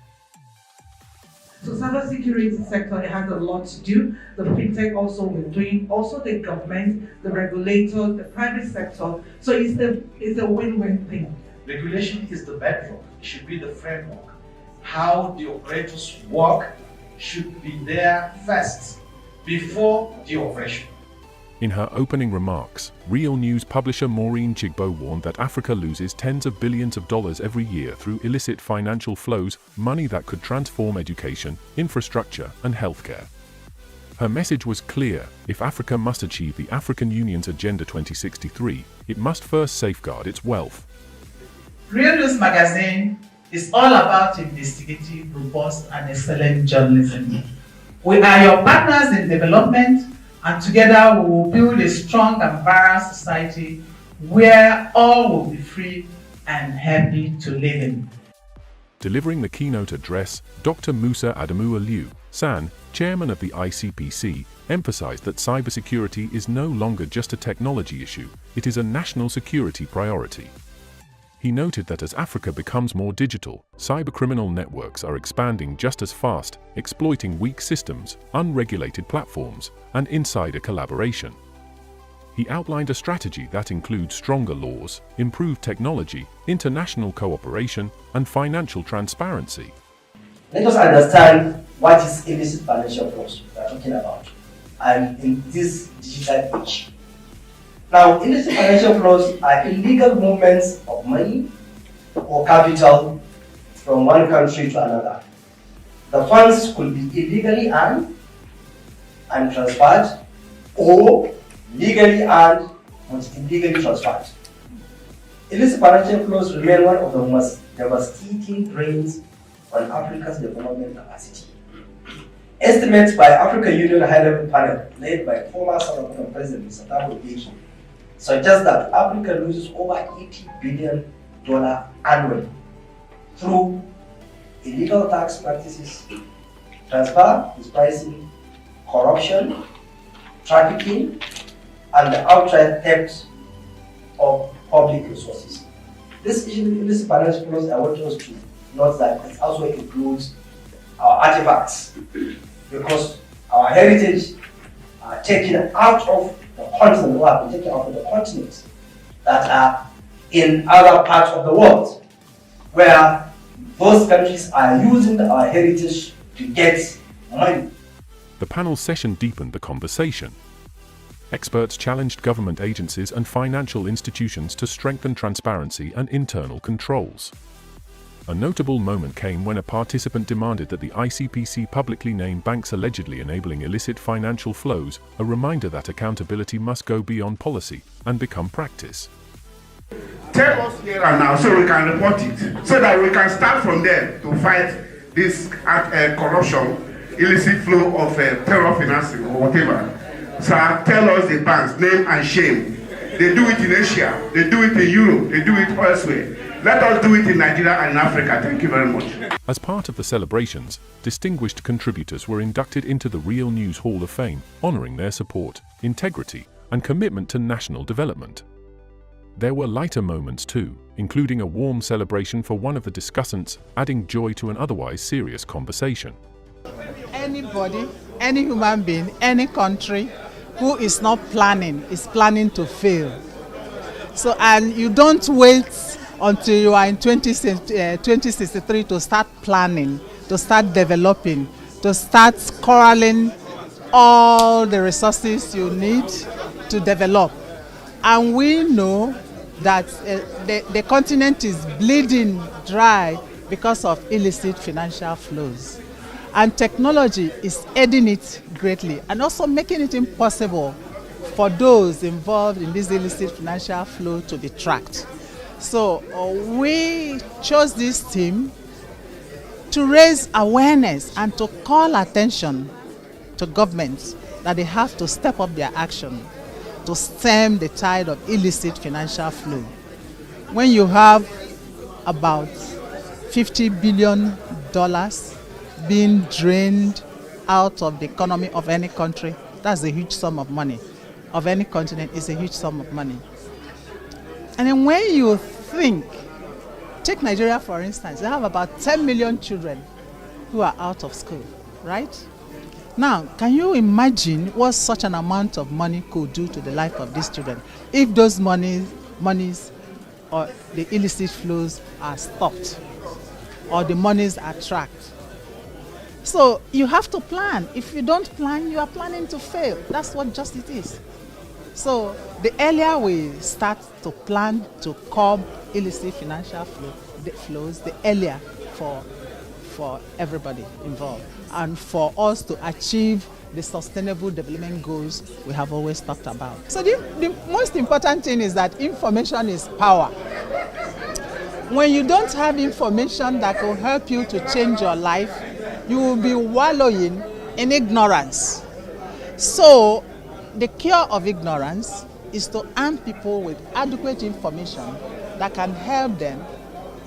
So cybersecurity sector, it has a lot to do. The fintech also we're doing, also the government, the regulator, the private sector. So it's a win-win thing. Regulation is the bedrock. It should be the framework. How the operators work should be there first, before the operation. In her opening remarks, Real News publisher Maureen Chigbo warned that Africa loses tens of billions of dollars every year through illicit financial flows, money that could transform education, infrastructure, and healthcare. Her message was clear: if Africa must achieve the African Union's Agenda 2063, it must first safeguard its wealth. Real News Magazine is all about investigative, robust, and excellent journalism. We are your partners in development, and together we will build a strong and balanced society where all will be free and happy to live in. Delivering the keynote address, Dr. Musa Adamu Aliyu, SAN, chairman of the ICPC, emphasized that cybersecurity is no longer just a technology issue, it is a national security priority. He noted that as Africa becomes more digital, cybercriminal networks are expanding just as fast, exploiting weak systems, unregulated platforms, and insider collaboration. He outlined a strategy that includes stronger laws, improved technology, international cooperation, and financial transparency. Let us understand what is illicit financial flows we are talking about. and in this digital age. Now, illicit financial flows are illegal movements of money or capital from one country to another. The funds could be illegally earned and transferred, or legally earned but illegally transferred. Illicit financial flows remain one of the most devastating drains on Africa's development capacity. Estimates by African Union High-Level Panel, led by former South African President Mr. Thabo Mbeki, suggest that Africa loses over $80 billion annually through illegal tax practices, transfer, mispricing, corruption, trafficking, and the outright theft of public resources. This illicit financial flows, I want us to note that it also includes our artifacts, because our heritage are taken out of the continent, or have been taken out of the continents that are in other parts of the world, where those countries are using our heritage to get money. The panel session deepened the conversation. Experts challenged government agencies and financial institutions to strengthen transparency and internal controls. A notable moment came when a participant demanded that the ICPC publicly name banks allegedly enabling illicit financial flows, a reminder that accountability must go beyond policy and become practice. Tell us here and now so we can report it, so that we can start from there to fight this corruption, illicit flow of terror financing or whatever. Sir, tell us the banks, name and shame. They do it in Asia, they do it in Europe, they do it elsewhere. Let us do it in Nigeria and in Africa. Thank you very much. As part of the celebrations, distinguished contributors were inducted into the Real News Hall of Fame, honoring their support, integrity, and commitment to national development. There were lighter moments too, including a warm celebration for one of the discussants, adding joy to an otherwise serious conversation. Anybody, any human being, any country who is not planning is planning to fail. So, and you don't wait until you are in 2063 to start planning, to start developing, to start corralling all the resources you need to develop. And we know that the continent is bleeding dry because of illicit financial flows. And technology is aiding it greatly and also making it impossible for those involved in this illicit financial flow to be tracked. So we chose this theme to raise awareness and to call attention to governments that they have to step up their action to stem the tide of illicit financial flow. When you have about $50 billion being drained out of the economy of any country, that's a huge sum of money. Of any continent is a huge sum of money. And then when you think, take Nigeria for instance, they have about 10 million children who are out of school, right? Now, can you imagine what such an amount of money could do to the life of these children if those monies or the illicit flows are stopped or the monies are tracked? So you have to plan. If you don't plan, you are planning to fail. That's what just it is. So the earlier we start to plan to curb illicit financial flows, the earlier for everybody involved and for us to achieve the sustainable development goals we have always talked about. So the most important thing is that information is power. When you don't have information that will help you to change your life, you will be wallowing in ignorance. So the cure of ignorance is to arm people with adequate information that can help them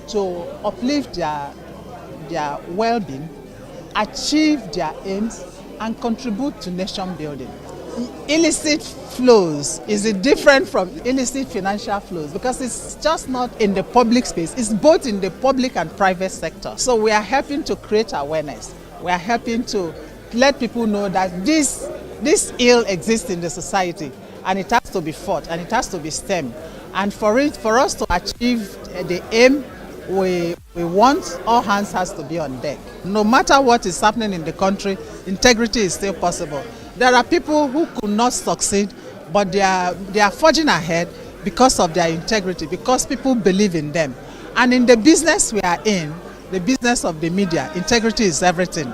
to uplift their well-being, achieve their aims, and contribute to nation building. Illicit flows is different from illicit financial flows because it's just not in the public space, it's both in the public and private sector. So we are helping to create awareness. We are helping to let people know that this ill exists in the society and it has to be fought and it has to be stemmed. And for us to achieve the aim we want, all hands has to be on deck. No matter what is happening in the country, integrity is still possible. There are people who could not succeed, but they are forging ahead because of their integrity, because people believe in them. And in the business we are in, the business of the media, integrity is everything.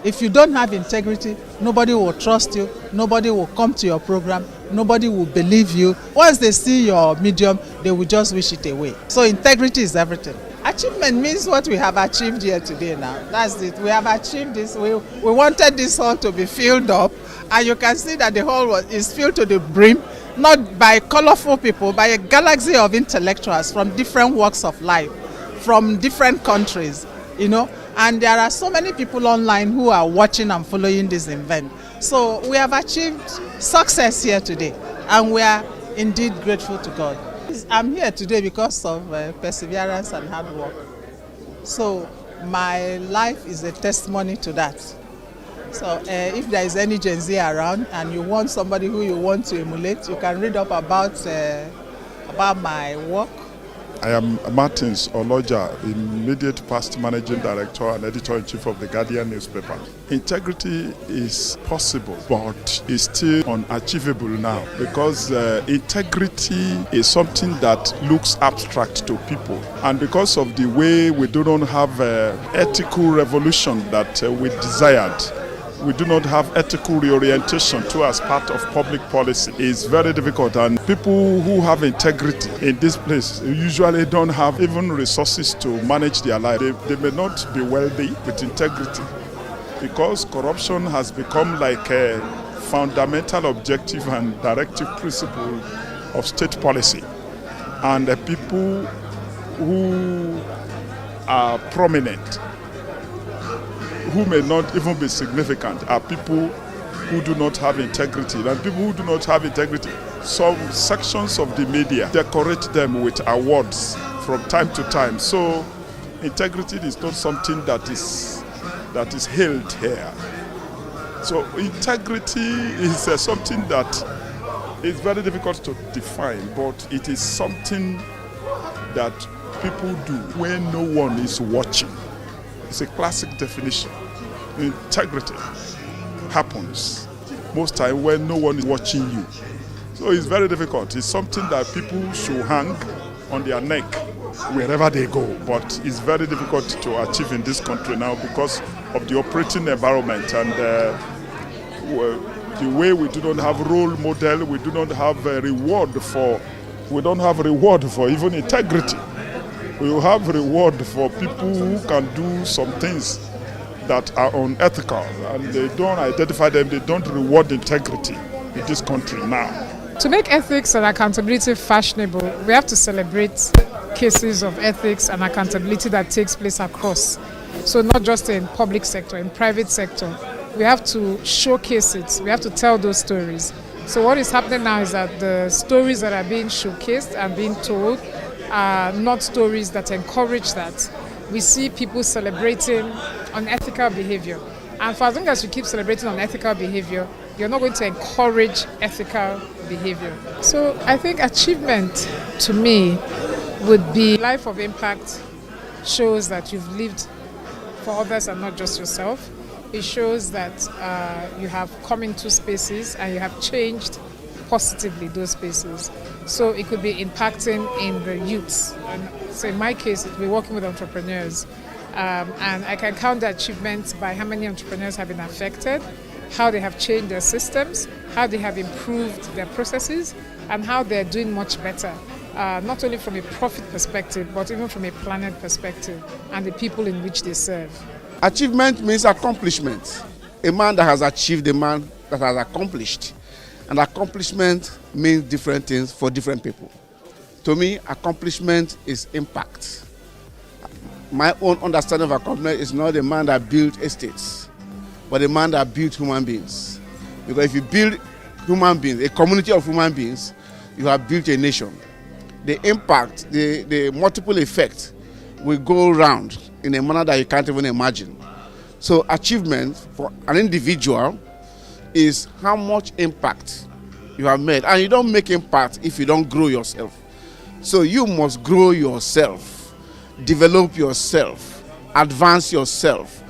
If you don't have integrity, nobody will trust you, nobody will come to your program, nobody will believe you. Once they see your medium, they will just wish it away. So integrity is everything. Achievement means what we have achieved here today now. That's it. We have achieved this. We wanted this hall to be filled up, and you can see that the hall is filled to the brim, not by colorful people, by a galaxy of intellectuals from different walks of life, from different countries, you know. And there are so many people online who are watching and following this event. So we have achieved success here today, and we are indeed grateful to God. I'm here today because of perseverance and hard work. So my life is a testimony to that. So if there is any Gen Z around and you want somebody who you want to emulate, you can read up about my work. I am Martins Oloja, immediate past managing director and editor-in-chief of the Guardian newspaper. Integrity is possible, but it's still unachievable now because integrity is something that looks abstract to people. And because of the way we do not have ethical revolution that we desired, we do not have ethical reorientation to as part of public policy. It's very difficult, and people who have integrity in this place usually don't have even resources to manage their life. They may not be wealthy with integrity because corruption has become like a fundamental objective and directive principle of state policy. And the people who are prominent, who may not even be significant, are people who do not have integrity. And people who do not have integrity, some sections of the media decorate them with awards from time to time. So integrity is not something that is held here. So integrity is something that is very difficult to define, but it is something that people do when no one is watching. It's a classic definition. Integrity happens most time when no one is watching you. So it's very difficult. It's something that people should hang on their neck wherever they go. But it's very difficult to achieve in this country now because of the operating environment and the way we do not have role model, we do not have a reward for, we don't have reward for even integrity. We have reward for people who can do some things that are unethical, and they don't identify them, they don't reward integrity in this country now. To make ethics and accountability fashionable, we have to celebrate cases of ethics and accountability that takes place across. So not just in public sector, in private sector. We have to showcase it, we have to tell those stories. So what is happening now is that the stories that are being showcased and being told are not stories that encourage that. We see people celebrating unethical behavior. And for as long as you keep celebrating unethical behavior, you're not going to encourage ethical behavior. So I think achievement to me would be life of impact shows that you've lived for others and not just yourself. It shows that you have come into spaces and you have changed positively those spaces. So it could be impacting in the youths. And so in my case, it would be working with entrepreneurs. And I can count the achievements by how many entrepreneurs have been affected, how they have changed their systems, how they have improved their processes, and how they're doing much better, not only from a profit perspective, but even from a planet perspective and the people in which they serve. Achievement means accomplishment. A man that has achieved, a man that has accomplished. And accomplishment means different things for different people. To me, accomplishment is impact. My own understanding of accomplishment is not a man that built estates, but a man that built human beings. Because if you build human beings, a community of human beings, you have built a nation. The impact, the multiple effect will go around in a manner that you can't even imagine. So achievement for an individual is how much impact you have made. And you don't make impact if you don't grow yourself. So you must grow yourself, develop yourself, advance yourself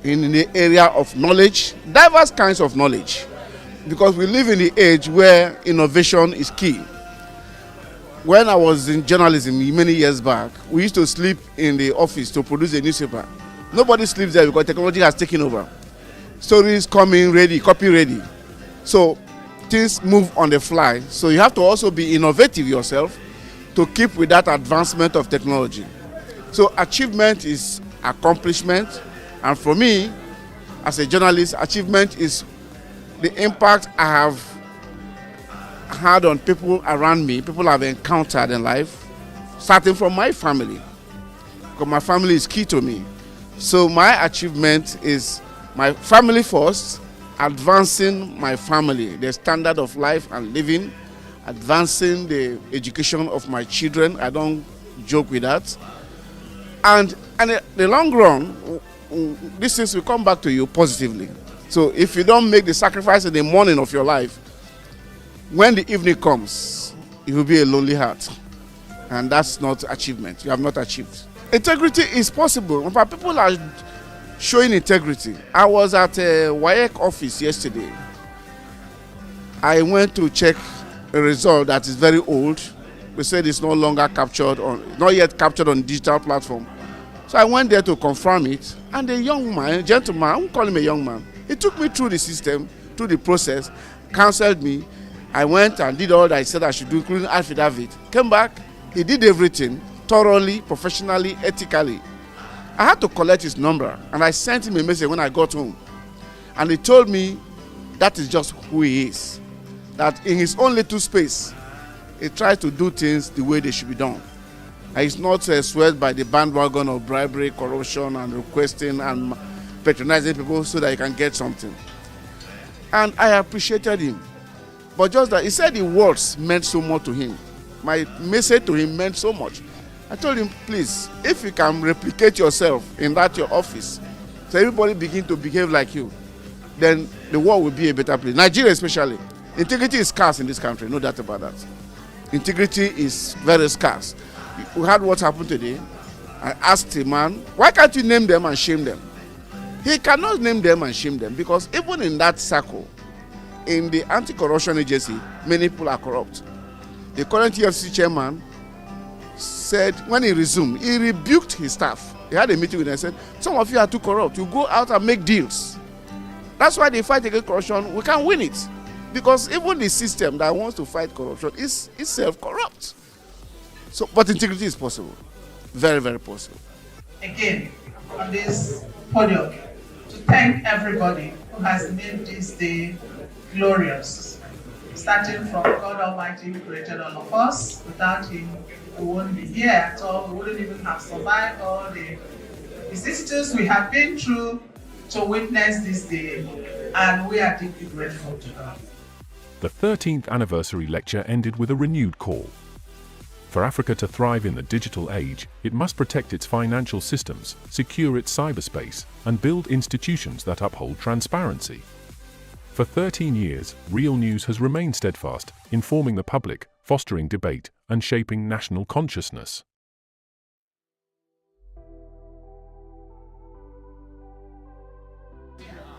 in the area of knowledge, diverse kinds of knowledge. because we live in the age where innovation is key. When I was in journalism many years back, we used to sleep in the office to produce a newspaper. Nobody sleeps there because technology has taken over. Stories coming ready, copy ready. So things move on the fly. So you have to also be innovative yourself to keep with that advancement of technology. So achievement is accomplishment. And for me, as a journalist, achievement is the impact I have had on people around me, people I've encountered in life, starting from my family. Because my family is key to me. So my achievement is my family first, advancing my family, the standard of life and living, advancing the education of my children. I don't joke with that. And in the long run, these things will come back to you positively. So if you don't make the sacrifice in the morning of your life, when the evening comes, it will be a lonely heart. And that's not achievement. You have not achieved. Integrity is possible. But people are showing integrity. I was at a WAEC office yesterday. I went to check a result that is very old. They said it's no longer captured on, not yet captured on digital platform. So I went there to confirm it. And a young man, a gentleman, I won't call him a young man, he took me through the system, through the process, counseled me. I went and did all that I said I should do, including affidavit. Came back, he did everything thoroughly, professionally, ethically. I had to collect his number, and I sent him a message when I got home. And he told me that is just who he is. That in his own little space, he tries to do things the way they should be done. And he's not swayed by the bandwagon of bribery, corruption, and requesting and patronizing people so that he can get something. And I appreciated him. But just that, he said the words meant so much to him. My message to him meant so much. I told him, please, if you can replicate yourself in that your office, so everybody begin to behave like you, then the world will be a better place. Nigeria especially. Integrity is scarce in this country, no doubt about that. Integrity is very scarce. We had what happened today. I asked a man, why can't you name them and shame them? He cannot name them and shame them because even in that circle, in the anti-corruption agency, many people are corrupt. The current EFCC chairman said, when he resumed, he rebuked his staff. He had a meeting with them and said, some of you are too corrupt. You go out and make deals. That's why they fight against corruption. We can't win it. Because even the system that wants to fight corruption is itself corrupt. So, but integrity is possible. Very, very possible. Again, on this podium, to thank everybody who has made this day glorious. Starting from God Almighty who created all of us. Without Him, we wouldn't be here at all. We wouldn't even have survived all the vicissitudes we have been through to witness this day. And we are deeply grateful to God. The 13th anniversary lecture ended with a renewed call. For Africa to thrive in the digital age, it must protect its financial systems, secure its cyberspace, and build institutions that uphold transparency. For 13 years, Real News has remained steadfast, informing the public, fostering debate, and shaping national consciousness.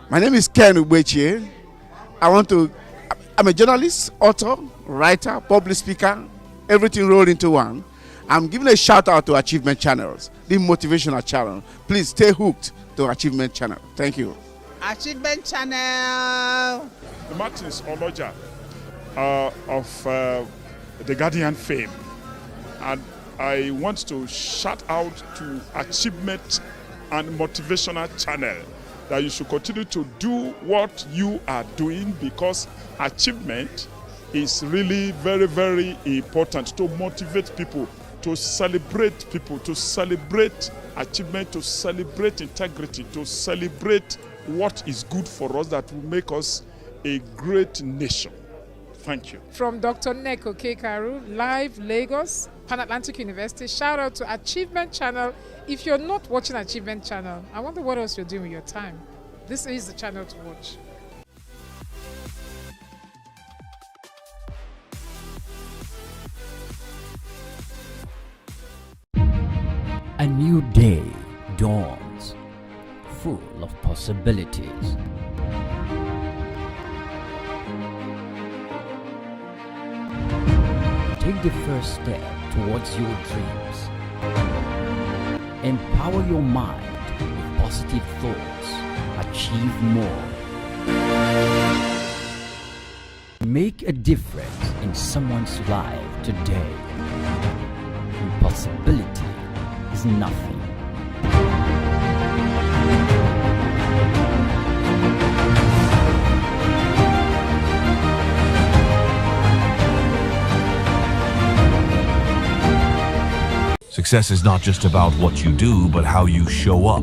My name is Ken Ubeche. I'm a journalist, author, writer, public speaker, everything rolled into one. I'm giving a shout out to Achievement Channels, the motivational channel. Please stay hooked to Achievement Channel. Thank you. Achievement Channel. Martins Oloja of the Guardian fame. And I want to shout out to Achievement and Motivational Channel that you should continue to do what you are doing because achievement is really very, very important to motivate people, to celebrate people, to celebrate achievement, to celebrate integrity, to celebrate what is good for us that will make us a great nation. Thank you. From Dr. Neko Kekaru, live Lagos, Pan Atlantic University. Shout out to Achievement Channel. If you're not watching Achievement Channel, I wonder what else you're doing with your time. This is the channel to watch. A new day dawns, full of possibilities. take the first step towards your dreams. Empower your mind with positive thoughts. Achieve more. Make a difference in someone's life today. Impossibility is nothing. Success is not just about what you do, but how you show up.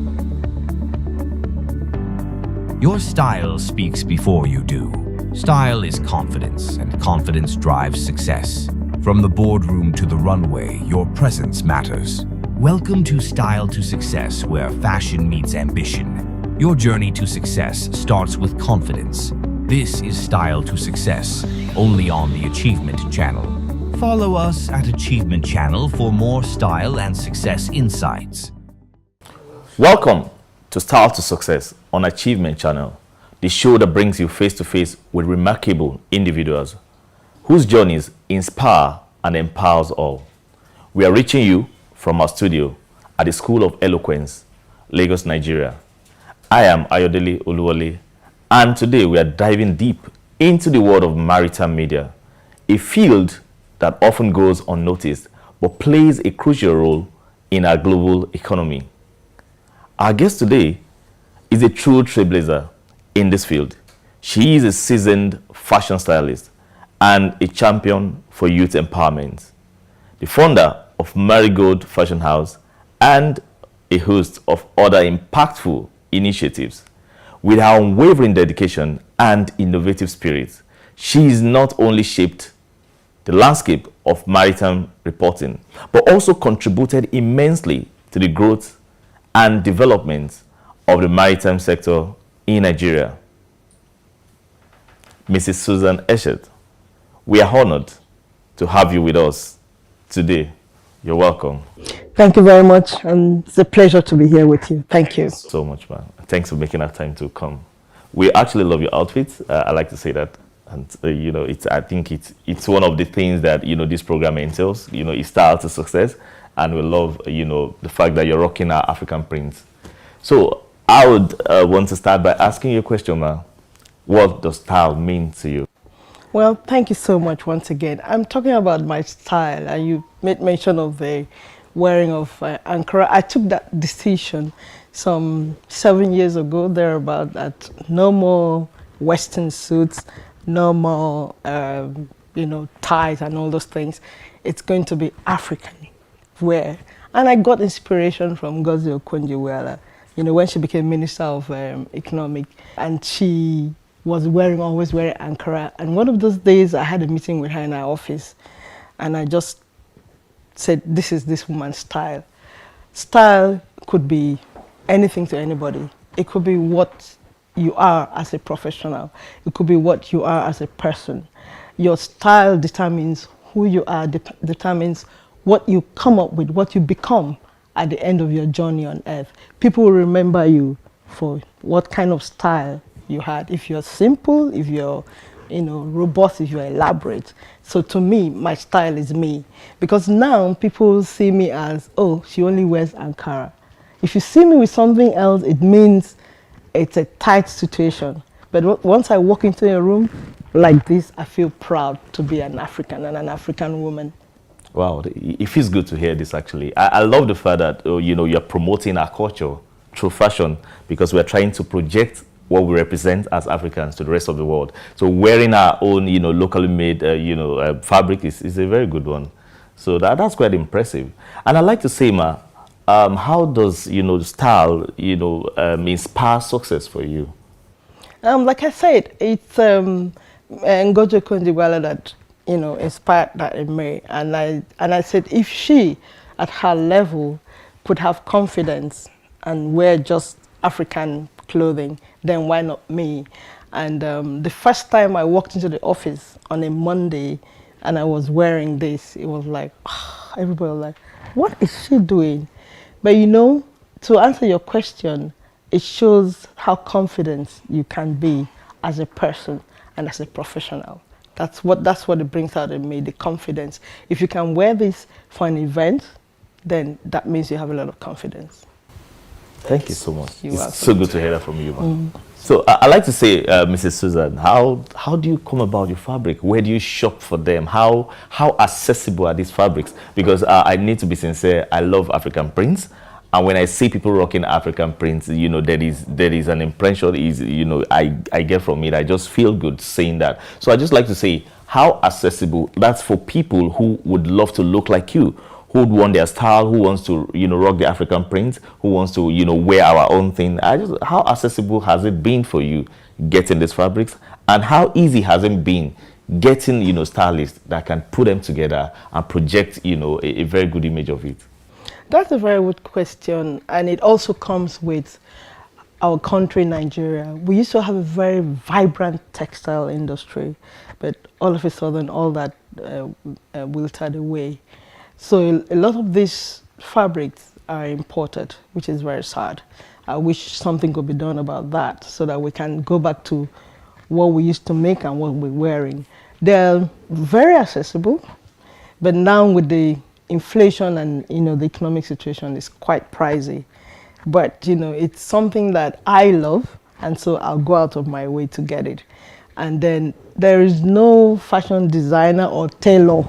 Your style speaks before you do. Style is confidence, and confidence drives success. From the boardroom to the runway, your presence matters. Welcome to Style to Success, where fashion meets ambition. Your journey to success starts with confidence. This is Style to Success, only on the Achievement Channel. Follow us at Achievement Channel for more style and success insights. Welcome to Style to Success on Achievement Channel, the show that brings you face to face with remarkable individuals whose journeys inspire and empowers all. We are reaching you from our studio at the School of Eloquence, Lagos, Nigeria. I am Ayodele Oluwole, and today we are diving deep into the world of maritime media, a field that often goes unnoticed but plays a crucial role in our global economy. Our guest today is a true trailblazer in this field. She is a seasoned fashion stylist and a champion for youth empowerment, the founder of Marigold Fashion House and a host of other impactful initiatives. With her unwavering dedication and innovative spirit, she has not only shaped the landscape of maritime reporting, but also contributed immensely to the growth and development of the maritime sector in Nigeria. Mrs. Susan Eshet, we are honored to have you with us today. You're welcome. Thank you very much, and it's a pleasure to be here with you. Thank you so much, man. Thanks for making that time to come. We actually love your outfit. I like to say that. And you know, I think it's one of the things that, you know, this program entails. You know, it's Style to Success, and we love, you know, the fact that you're rocking our African prints. So I would want to start by asking you a question, ma. What does style mean to you? Well, thank you so much once again. I'm talking about my style, and you made mention of the wearing of Ankara. I took that decision some 7 years ago, thereabout, that no more Western suits, no more, you know, ties and all those things. It's going to be African wear. And I got inspiration from Ngozi Okonjo-Iweala, you know, when she became Minister of Economic, and she was always wearing Ankara. And one of those days I had a meeting with her in our office, and I just said, this is this woman's style. Style could be anything to anybody. It could be what you are as a professional. It could be what you are as a person. Your style determines who you are, determines what you come up with, what you become at the end of your journey on earth. People will remember you for what kind of style you had. If you're simple, if you're, you know, robust, if you're elaborate. So to me, my style is me. Because now people see me as, oh, she only wears Ankara. If you see me with something else, it means it's a tight situation. But once I walk into a room like this, I feel proud to be an African and an African woman. Wow, it feels good to hear this, actually. I love the fact that, you know, you're promoting our culture through fashion, because we're trying to project what we represent as Africans to the rest of the world. So wearing our own, you know, locally made, fabric is a very good one. So that's quite impressive. And I'd like to say, ma, how does, you know, style, you know, inspire success for you? Like I said, it's Ngozi Okonjo-Iweala that, you know, inspired that in me. And I said, if she, at her level, could have confidence and wear just African clothing, then why not me? And the first time I walked into the office on a Monday and I was wearing this, it was like, everybody was like, what is she doing? But you know, to answer your question, it shows how confident you can be as a person and as a professional. That's what it brings out in me, the confidence. If you can wear this for an event, then that means you have a lot of confidence. Thank you so much. You're it's so good to hear that from you, man. Mm. So I like to say, Mrs. Susan, how do you come about your fabric? Where do you shop for them? How accessible are these fabrics? Because I need to be sincere, I love African prints. And when I see people rocking African prints, you know, there is an impression, I get from it. I just feel good saying that. So I just like to say how accessible that's for people who would love to look like you, who would want their style, who wants to, rock the African print, who wants to, wear our own thing. How accessible has it been for you getting these fabrics? And how easy has it been getting, stylists that can put them together and project, a very good image of it? That's a very good question, and it also comes with our country, Nigeria. We used to have a very vibrant textile industry, but all of a sudden, all that wilted away. So a lot of these fabrics are imported, which is very sad. I wish something could be done about that so that we can go back to what we used to make and what we're wearing. They're very accessible, but now with the inflation and the economic situation is quite pricey, but it's something that I love, and so I'll go out of my way to get it. And then there is no fashion designer or tailor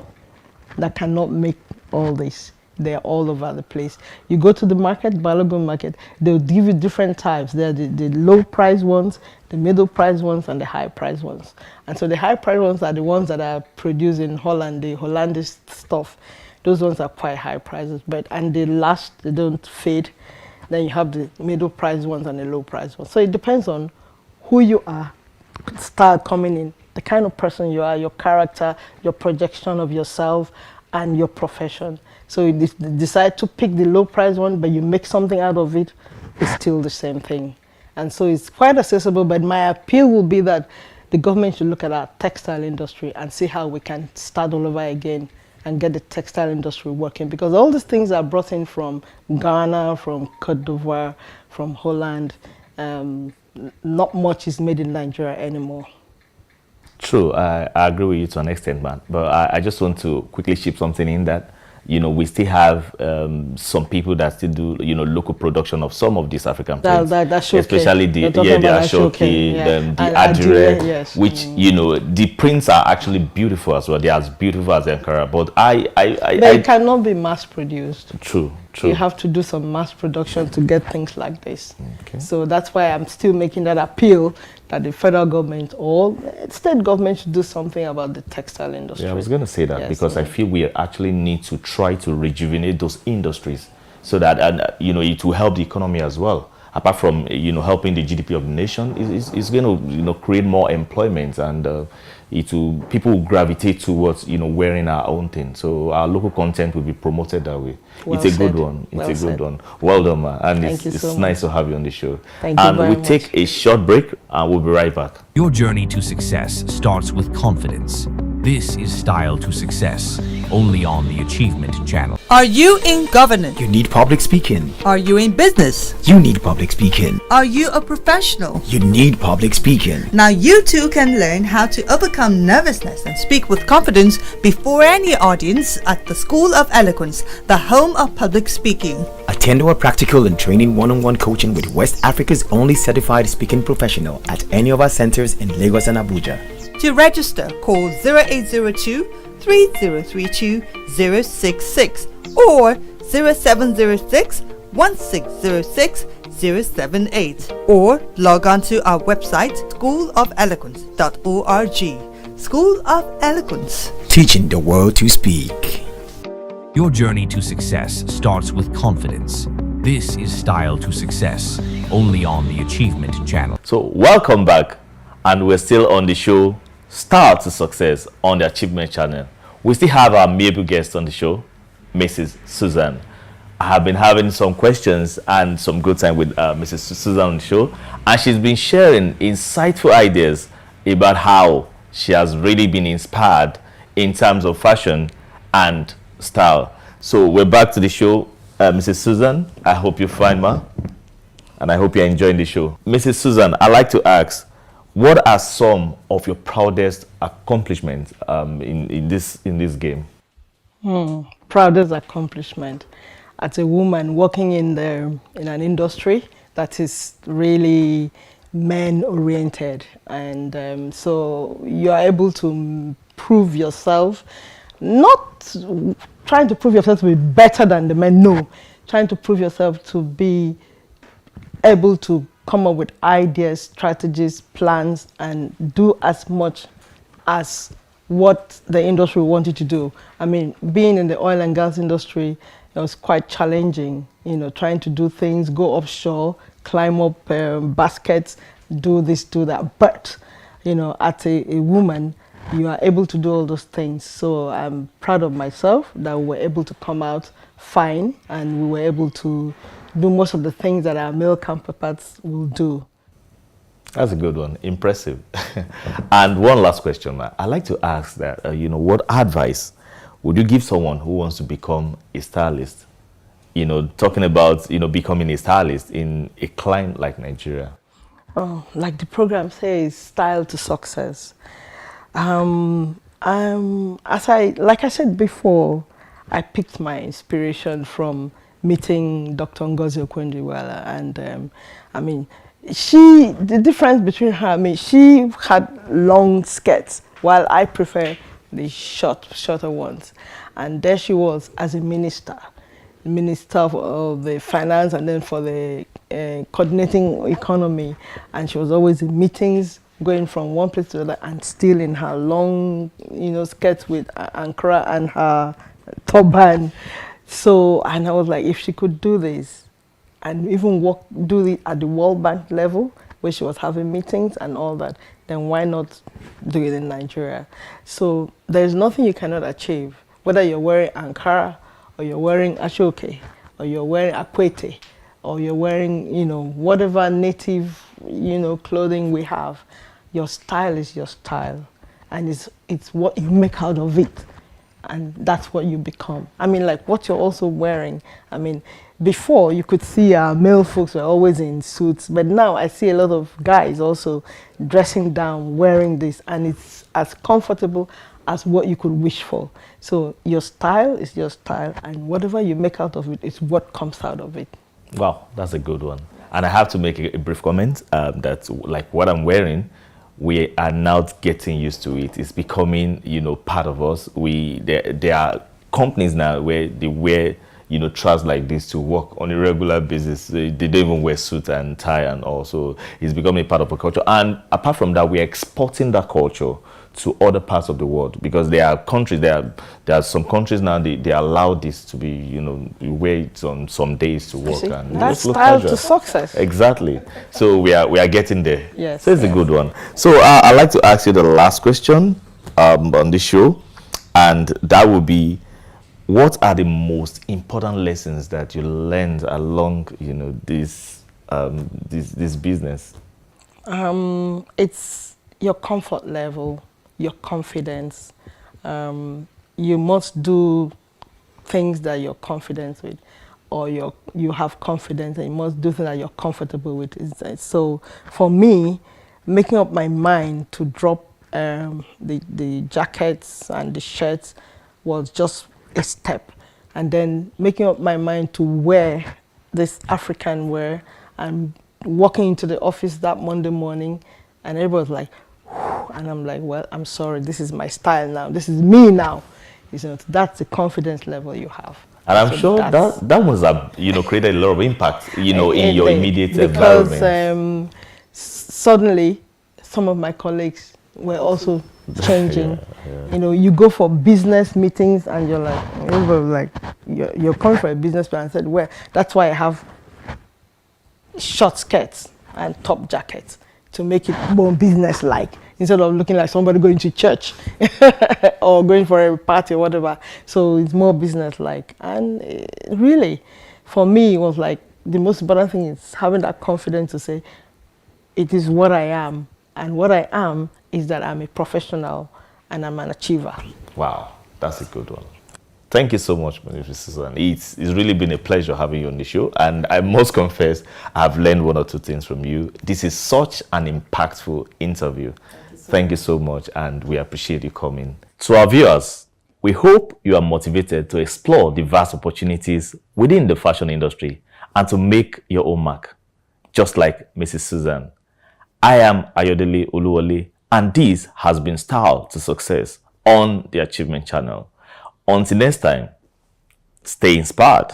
that cannot make all this. They're all over the place. You go to the market, Balogun market, they'll give you different types. They're the low price ones, the middle price ones, and the high price ones. And so the high price ones are the ones that are produced in Holland, the Hollandish stuff. Those ones are quite high prices, and they last, they don't fade. Then you have the middle price ones and the low price ones. So it depends on who you are, style coming in, the kind of person you are, your character, your projection of yourself, and your profession. So you decide to pick the low price one, but you make something out of it, it's still the same thing. And so it's quite accessible, but my appeal will be that the government should look at our textile industry and see how we can start all over again and get the textile industry working, because all these things are brought in from Ghana, from Cote d'Ivoire, from Holland. Not much is made in Nigeria anymore. True, I agree with you to an extent, man. But I just want to quickly chip something in that, we still have some people that still do, local production of some of these African prints. Especially the Ashoke, the Adire, yes. Which, the prints are actually beautiful as well. They're as beautiful as Ankara. But they cannot be mass produced. True. You have to do some mass production to get things like this. Okay. So that's why I'm still making that appeal that the federal government or state government should do something about the textile industry. Yeah, I was going to say that because I feel we actually need to try to rejuvenate those industries so that it will help the economy as well. Apart from helping the GDP of the nation, it's going to create more employment, and people will gravitate towards wearing our own thing. So our local content will be promoted that way. Well it's a said. good one. Well It's a good said. one. Well done, man. And Thank you it's so nice much. to have you on the show. Thank you very we much. take a short break and we'll be right back. Your journey to success starts with confidence. This is Style to Success, only on the Achievement Channel. Are you in governance? You need public speaking. Are you in business? You need public speaking. Are you a professional? You need public speaking. Now you too can learn how to overcome nervousness and speak with confidence before any audience at the School of Eloquence, the home of public speaking. Attend our practical and training one-on-one coaching with West Africa's only certified speaking professional at any of our centers in Lagos and Abuja. To register, call 0802 3032 066 or 0706 1606 078 or log on to our website schoolofeloquence.org. School of Eloquence, teaching the world to speak. Your journey to success starts with confidence. This is Style to Success, only on the Achievement Channel. So welcome back, and we're still on the show Style to Success on the Achievement Channel. We still have our amiable guest on the show, Mrs. Susan. I have been having some questions and some good time with Mrs. Susan on the show, and she's been sharing insightful ideas about how she has really been inspired in terms of fashion and style. So we're back to the show. Mrs. Susan, I hope you're fine, ma, and I hope you're enjoying the show. Mrs. Susan, I'd like to ask, what are some of your proudest accomplishments in this game? Proudest accomplishment as a woman working in an industry that is really men-oriented, and so you are able to prove yourself, not trying to prove yourself to be better than the men, no, trying to prove yourself to be able to come up with ideas, strategies, plans, and do as much as what the industry wanted to do. I mean, being in the oil and gas industry, it was quite challenging, you know, trying to do things, go offshore, climb up baskets, do this, do that. But, you know, as a woman, you are able to do all those things. So I'm proud of myself that we were able to come out fine, and we were able to do most of the things that our male counterparts will do. That's a good one. Impressive. And one last question. I'd like to ask that, you know, what advice would you give someone who wants to become a stylist? You know, talking about, you know, becoming a stylist in a climate like Nigeria. Oh, like the program says, style to success. Like I said before, I picked my inspiration from meeting Dr. Ngozi Okonjo-Iweala, and I mean, the difference between her, I mean, she had long skirts, while I prefer the shorter ones. And there she was as a minister of the finance, and then for the coordinating economy. And she was always in meetings, going from one place to another, and still in her long, you know, skirts with Ankara and her turban. So, and I was like, if she could do this, and even do it at the World Bank level, where she was having meetings and all that, then why not do it in Nigeria? So there's nothing you cannot achieve, whether you're wearing Ankara, or you're wearing Ashoke, or you're wearing Akwete, or you're wearing, you know, whatever native, you know, clothing we have. Your style is your style, and it's what you make out of it, and that's what you become. I mean, like what you're also wearing. I mean, before you could see male folks were always in suits, but now I see a lot of guys also dressing down, wearing this, and it's as comfortable as what you could wish for. So your style is your style, and whatever you make out of it is what comes out of it. Wow, that's a good one. And I have to make a brief comment that, like, what I'm wearing, we are now getting used to it. It's becoming, you know, part of us. There are companies now where they wear, you know, trousers like this to work on a regular basis. They don't even wear suit and tie, and also it's becoming part of a culture. And apart from that, we're exporting that culture to other parts of the world, because there are countries, there are some countries now, they allow this to be, you know, you wear it on some days to work. And that's style to success. Exactly. So we are getting there. Yes. So it's a good one. So I'd like to ask you the last question on this show, and that would be, what are the most important lessons that you learned along, you know, this business? It's your comfort level, your confidence. You must do things that you're confident with, or you have confidence, and you must do things that you're comfortable with. So for me, making up my mind to drop the jackets and the shirts was just a step, and then making up my mind to wear this African wear and walking into the office that Monday morning, and everybody was like, whew, and I'm like, well, I'm sorry, this is my style now, this is me now. You know, that's the confidence level you have. And I'm sure that must have, you know, created a lot of impact, you know, in your immediate environment. Because suddenly some of my colleagues were also changing. You know, you go for business meetings and you're like, you're coming for a business plan. I said, well, that's why I have short skirts and top jackets, to make it more business-like, instead of looking like somebody going to church or going for a party or whatever. So it's more business-like. And really, for me, it was like, the most important thing is having that confidence to say, it is what I am. And what I am is that I'm a professional and I'm an achiever. Wow, that's a good one. Thank you so much, Mrs. Susan. It's really been a pleasure having you on the show. And I must confess, I've learned one or two things from you. This is such an impactful interview. Thank you so much, and we appreciate you coming. To our viewers, we hope you are motivated to explore the vast opportunities within the fashion industry and to make your own mark, just like Mrs. Susan. I am Ayodele Oluwole, and this has been Style to Success on the Achievement Channel. Until next time, stay inspired.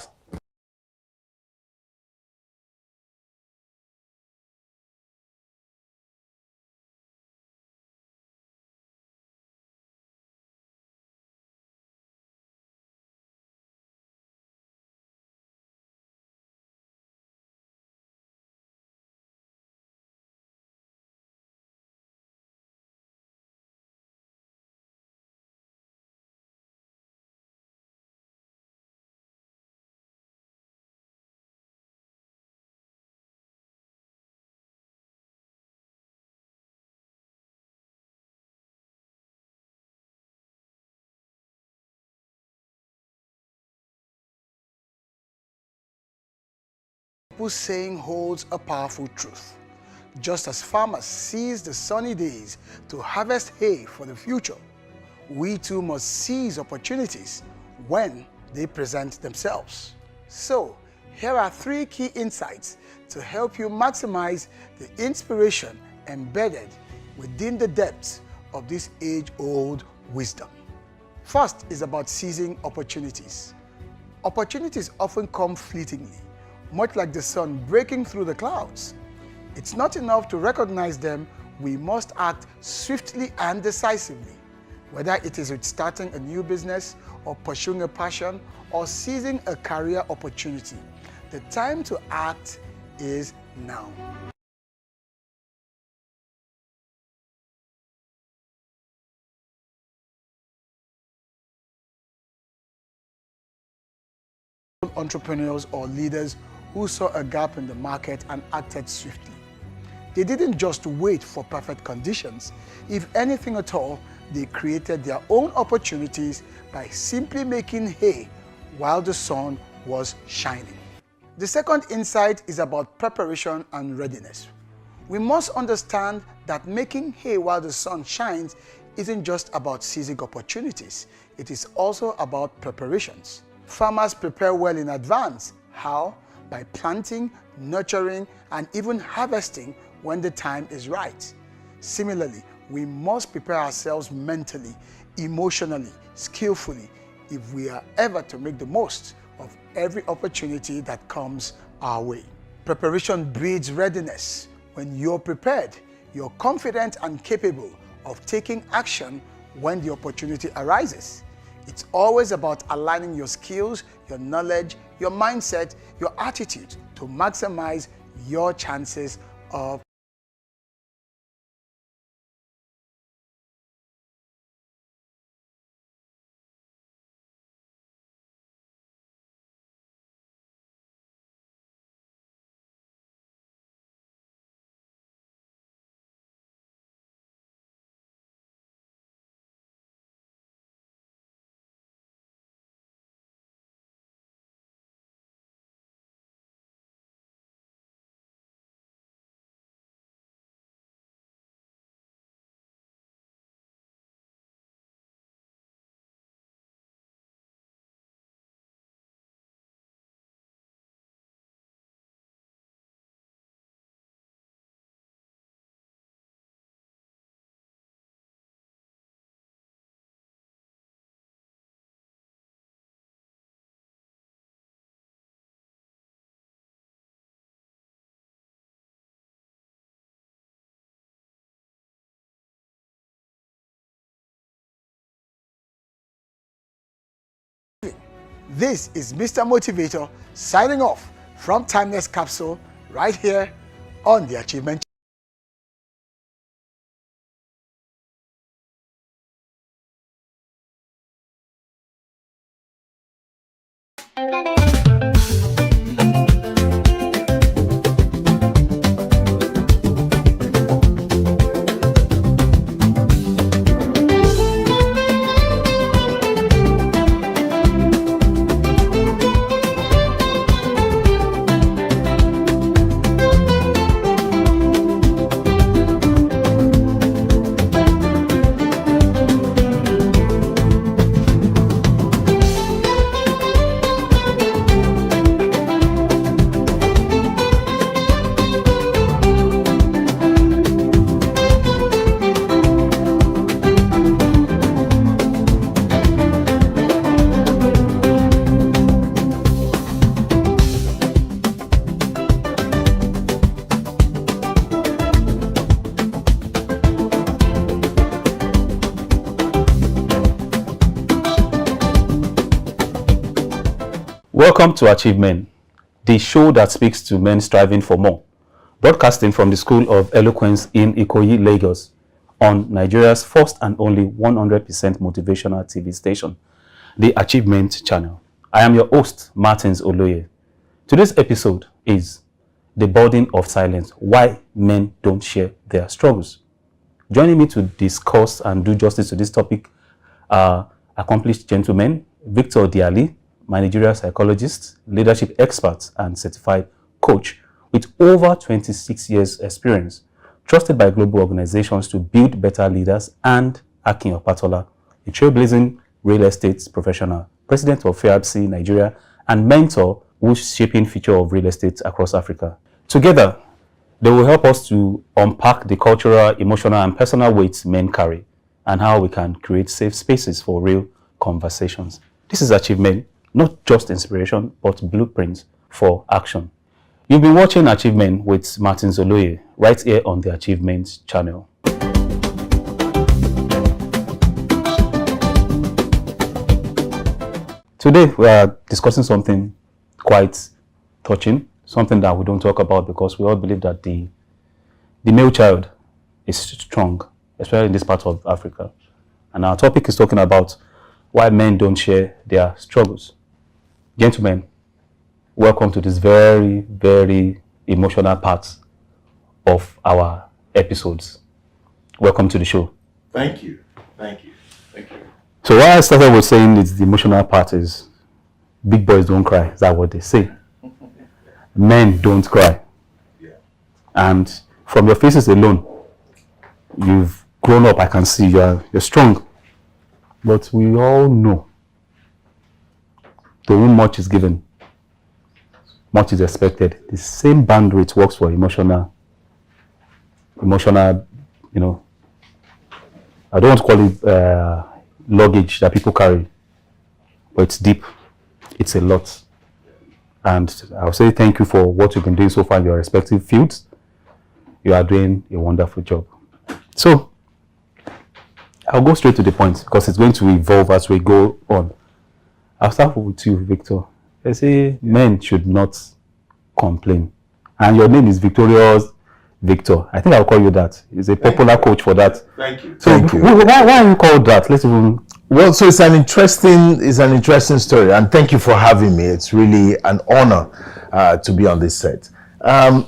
People's saying holds a powerful truth. Just as farmers seize the sunny days to harvest hay for the future, we too must seize opportunities when they present themselves. So, here are 3 key insights to help you maximize the inspiration embedded within the depths of this age-old wisdom. First is about seizing opportunities. Opportunities often come fleetingly, much like the sun breaking through the clouds. It's not enough to recognize them, we must act swiftly and decisively. Whether it is with starting a new business, or pursuing a passion, or seizing a career opportunity, the time to act is now. Entrepreneurs or leaders who saw a gap in the market and acted swiftly. They didn't just wait for perfect conditions. If anything at all, they created their own opportunities by simply making hay while the sun was shining. The second insight is about preparation and readiness. We must understand that making hay while the sun shines isn't just about seizing opportunities. It is also about preparations. Farmers prepare well in advance. How? By planting, nurturing, and even harvesting when the time is right. Similarly, we must prepare ourselves mentally, emotionally, skillfully, if we are ever to make the most of every opportunity that comes our way. Preparation breeds readiness. When you're prepared, you're confident and capable of taking action when the opportunity arises. It's always about aligning your skills, your knowledge, your mindset, your attitude to maximize your chances of This is Mr. Motivator signing off from Timeless Capsule right here on the Achievement. Welcome to Achievement, the show that speaks to men striving for more. Broadcasting from the School of Eloquence in Ikoyi, Lagos, on Nigeria's first and only 100% motivational TV station, the Achievement Channel. I am your host, Martins Oloye. Today's episode is The Burden of Silence, Why Men Don't Share Their Struggles. Joining me to discuss and do justice to this topic are accomplished gentlemen, Victor Diali, managerial psychologist, leadership expert, and certified coach with over 26 years experience, trusted by global organizations to build better leaders, and Akin Opatola, a trailblazing real estate professional, president of FAIRBC Nigeria, and mentor who's shaping future of real estate across Africa. Together, they will help us to unpack the cultural, emotional, and personal weights men carry and how we can create safe spaces for real conversations. This is Achievement, not just inspiration, but blueprints for action. You've been watching Achievement with Martin Oloye right here on the Achievement Channel. Today, we are discussing something quite touching, something that we don't talk about because we all believe that the male child is strong, especially in this part of Africa. And our topic is talking about why men don't share their struggles. Gentlemen, welcome to this very, very emotional part of our episodes. Welcome to the show. Thank you. Thank you. Thank you. So why I started with saying it's the emotional part is big boys don't cry. Is that what they say? Men don't cry. Yeah. And from your faces alone, you've grown up. I can see you're strong. But we all know to whom much is given, much is expected. The same bandwidth works for emotional, I don't want to call it luggage that people carry, but it's deep. It's a lot. And I'll say thank you for what you've been doing so far in your respective fields. You are doing a wonderful job. So, I'll go straight to the point because it's going to evolve as we go on. I'll start with you, Victor. They say men should not complain. And your name is Victorious Victor. I think I'll call you that. He's a popular coach for that. Thank you. So Thank you. Why are you called that? Let's even... Well, so it's an interesting story, and thank you for having me. It's really an honor to be on this set.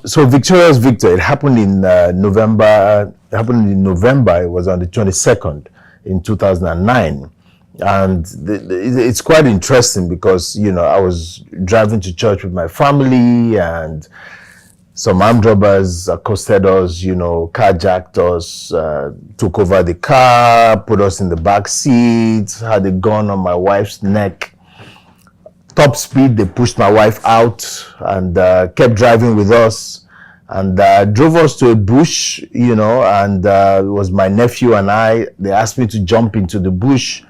So Victorious Victor, it happened in November. It was on the 22nd in 2009. And it's quite interesting because, I was driving to church with my family and some armed robbers accosted us, carjacked us, took over the car, put us in the back seat, had a gun on my wife's neck. Top speed, they pushed my wife out and kept driving with us and drove us to a bush, and it was my nephew and I. They asked me to jump into the bush.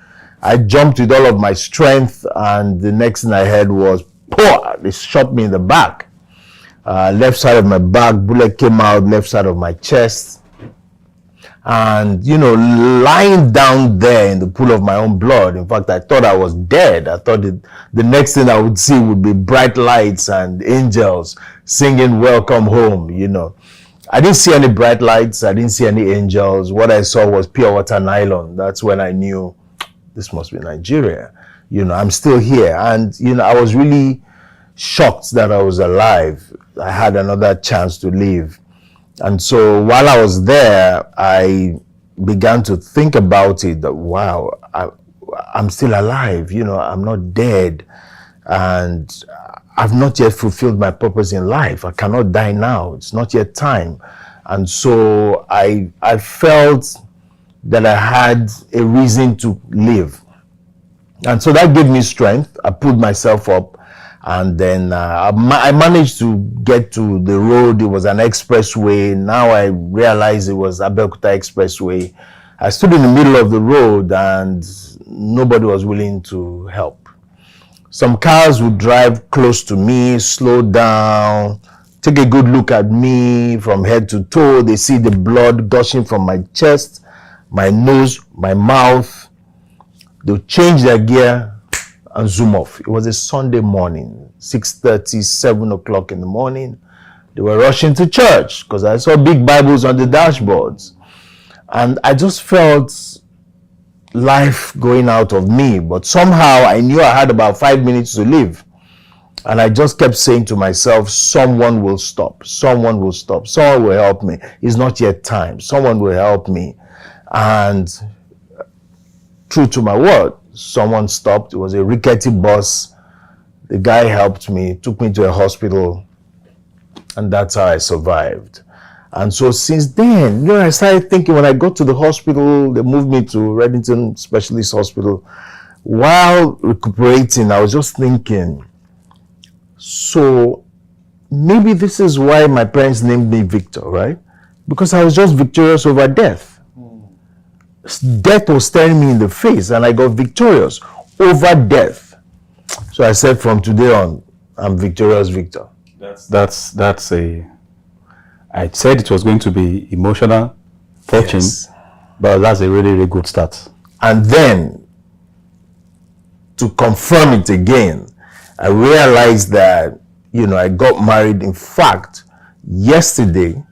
I jumped with all of my strength, and the next thing I heard was, "Pow!" They shot me in the back. Left side of my back, bullet came out, left side of my chest. And, lying down there in the pool of my own blood, in fact, I thought I was dead. I thought the next thing I would see would be bright lights and angels singing "Welcome Home," I didn't see any bright lights. I didn't see any angels. What I saw was pure water nylon. That's when I knew this must be Nigeria. I'm still here. And, I was really shocked that I was alive. I had another chance to live. And so while I was there, I began to think about it, that, wow, I'm still alive. I'm not dead. And I've not yet fulfilled my purpose in life. I cannot die now. It's not yet time. And so I felt that I had a reason to live. And so that gave me strength. I pulled myself up, and then I managed to get to the road. It was an expressway. Now I realized it was Abeokuta Expressway. I stood in the middle of the road and nobody was willing to help. Some cars would drive close to me, slow down, take a good look at me from head to toe. They see the blood gushing from my chest, my nose, my mouth. They'll change their gear and zoom off. It was a Sunday morning. 6:30, 7 o'clock in the morning. They were rushing to church because I saw big Bibles on the dashboards. And I just felt life going out of me. But somehow I knew I had about 5 minutes to live. And I just kept saying to myself, someone will stop. Someone will stop. Someone will help me. It's not yet time. Someone will help me. And true to my word, someone stopped. It was a rickety bus. The guy helped me, took me to a hospital, and that's how I survived. And so since then, I started thinking, when I got to the hospital, they moved me to Reddington Specialist Hospital. While recuperating, I was just thinking, so maybe this is why my parents named me Victor, right? Because I was just victorious over death. Death was staring me in the face, and I got victorious over death. So I said, from today on, I'm Victorious Victor. That's a. I said it was going to be emotional, touching, but that's a really, really good start. And then, to confirm it again, I realized that, I got married. In fact, yesterday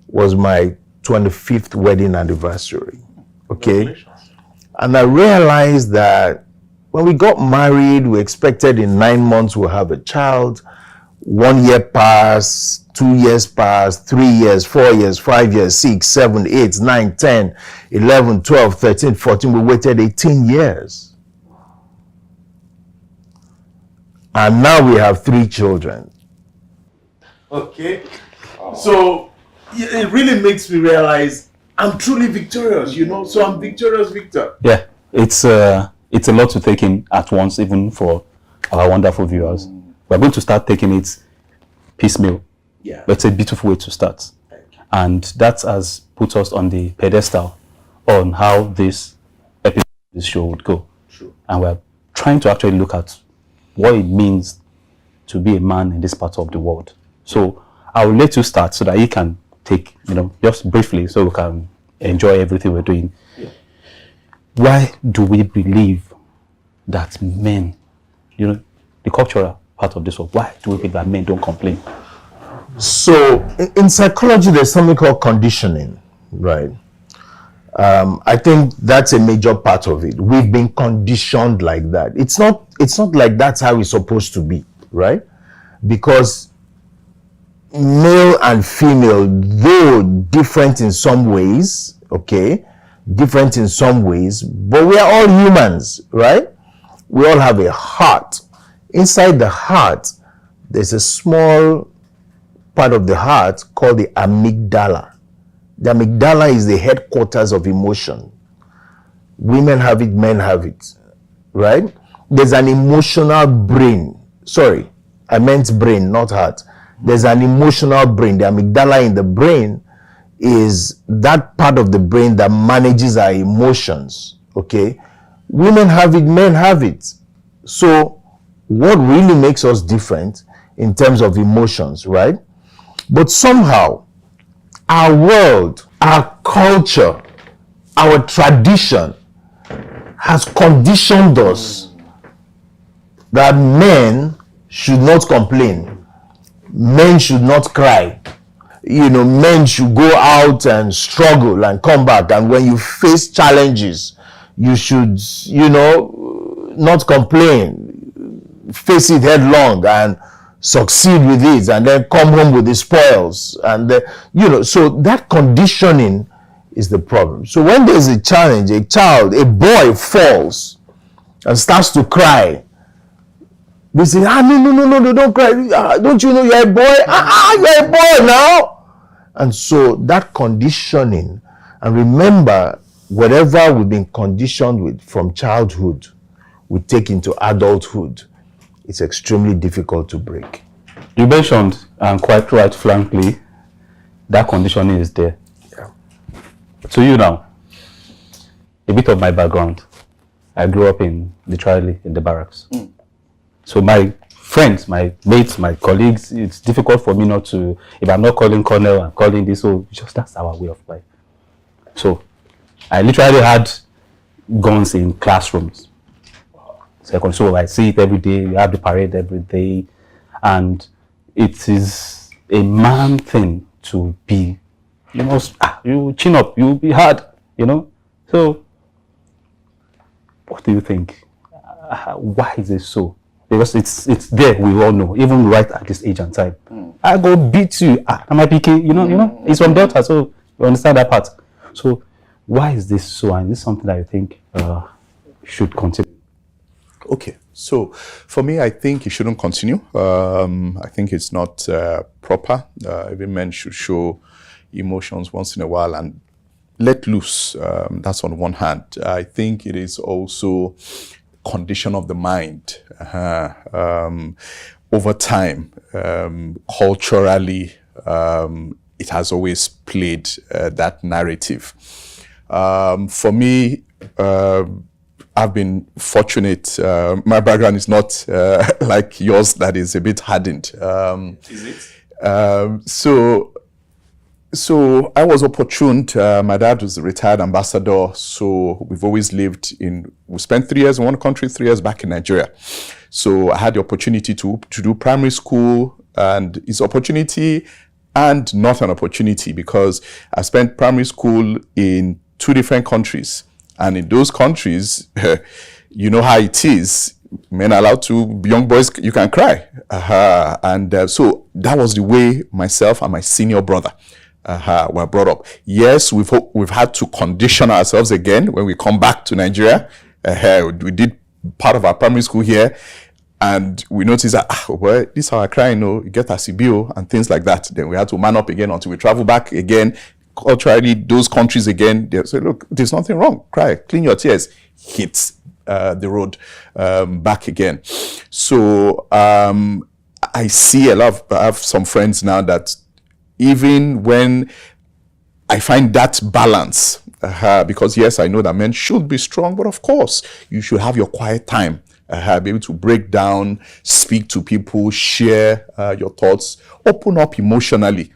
was my 25th wedding anniversary. Okay? And I realized that when we got married, we expected in 9 months we'll have a child. 1 year passed, 2 years passed, 3 years, 4 years, 5 years, 6, 7, 8, 9, 10, 11, 12, 13, 14. We waited 18 years. And now we have 3 children. Okay? So it really makes me realize I'm truly victorious, so I'm Victorious Victor. Yeah, it's a lot to take in at once, even for our wonderful viewers. We're going to start taking it piecemeal. Yeah. That's a beautiful way to start. And that has put us on the pedestal on how this episode of this show would go. True. And we're trying to actually look at what it means to be a man in this part of the world. So I will let you start so that you can take, just briefly, so we can enjoy everything we're doing. Yeah. Why do we believe that men, the cultural part of this world, why do we believe that men don't complain? So in psychology, there's something called conditioning, right? I think that's a major part of it. We've been conditioned like that. It's not like that's how it's supposed to be, right? Because male and female, though different in some ways, okay, different in some ways, but we are all humans, right? We all have a heart. Inside the heart, there's a small part of the heart called the amygdala. The amygdala is the headquarters of emotion. Women have it, men have it, right? There's an emotional brain. Sorry, I meant brain, not heart. There's an emotional brain. The amygdala in the brain is that part of the brain that manages our emotions, okay? Women have it, men have it. So what really makes us different in terms of emotions, right? But somehow, our world, our culture, our tradition has conditioned us that men should not complain. Men should not cry. Men should go out and struggle and come back. And when you face challenges, you should, not complain. Face it headlong and succeed with it, and then come home with the spoils. And so that conditioning is the problem. So when there's a challenge, a boy falls and starts to cry, we say, no, don't cry. Don't you know you're a boy? You're a boy now. And so that conditioning, and remember, whatever we've been conditioned with from childhood, we take into adulthood. It's extremely difficult to break. You mentioned, and quite right, frankly, that conditioning is there. Yeah. To you now, a bit of my background. I grew up literally in the barracks. So my friends, my mates, my colleagues, it's difficult for me not to, if I'm not calling Colonel, I'm calling this, so just that's our way of life. So I literally had guns in classrooms. second. So I see it every day. We have the parade every day, and it is a man thing to be, you chin up, you be hard, So, what do you think? Why is it so? Because it's there, we all know, even right at this age and time. I go beat you, am I picking? It's from daughter, so you understand that part. So, why is this so? And is this something that you think should continue? Okay, so for me, I think it shouldn't continue. I think it's not proper. Every man should show emotions once in a while and let loose. That's on one hand. I think it is also condition of the mind. Over time, culturally, it has always played that narrative. For me, I've been fortunate. My background is not like yours, that is a bit hardened. Is it? So I was opportune. My dad was a retired ambassador, so we've always lived we spent 3 years in one country, 3 years back in Nigeria. So I had the opportunity to do primary school, and it's opportunity and not an opportunity, because I spent primary school in 2 different countries. And in those countries, you know how it is. Men are allowed to, young boys, you can cry. So that was the way myself and my senior brother were brought up. Yes, we've had to condition ourselves again when we come back to Nigeria. We did part of our primary school here, and we noticed that, well, this is how I cry, you get a CBO and things like that. Then we had to man up again until we travel back again. Culturally, those countries again, they say, look, there's nothing wrong. Cry, clean your tears. Hit the road back again. So I see I have some friends now that even when I find that balance, because yes, I know that men should be strong, but of course, you should have your quiet time. Be able to break down, speak to people, share your thoughts, open up emotionally.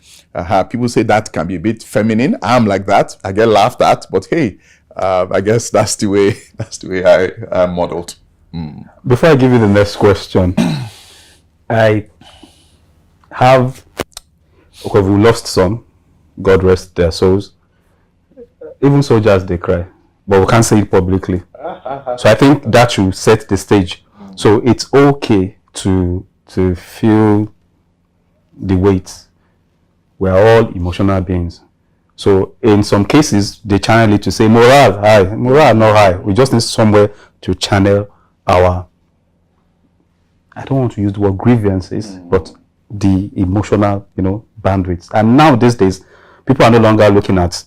People say that can be a bit feminine. I'm like that. I get laughed at, but hey, I guess that's the way I am modeled. Before I give you the next question, I have, we lost some, God rest their souls. Even soldiers, they cry, but we can't say it publicly. So I think that should set the stage. So it's okay to feel the weight. We're all emotional beings. So in some cases, they channel it to say, morale high, morale not high. We just need somewhere to channel our, I don't want to use the word grievances, but the emotional, bandwidths. And now these days, people are no longer looking at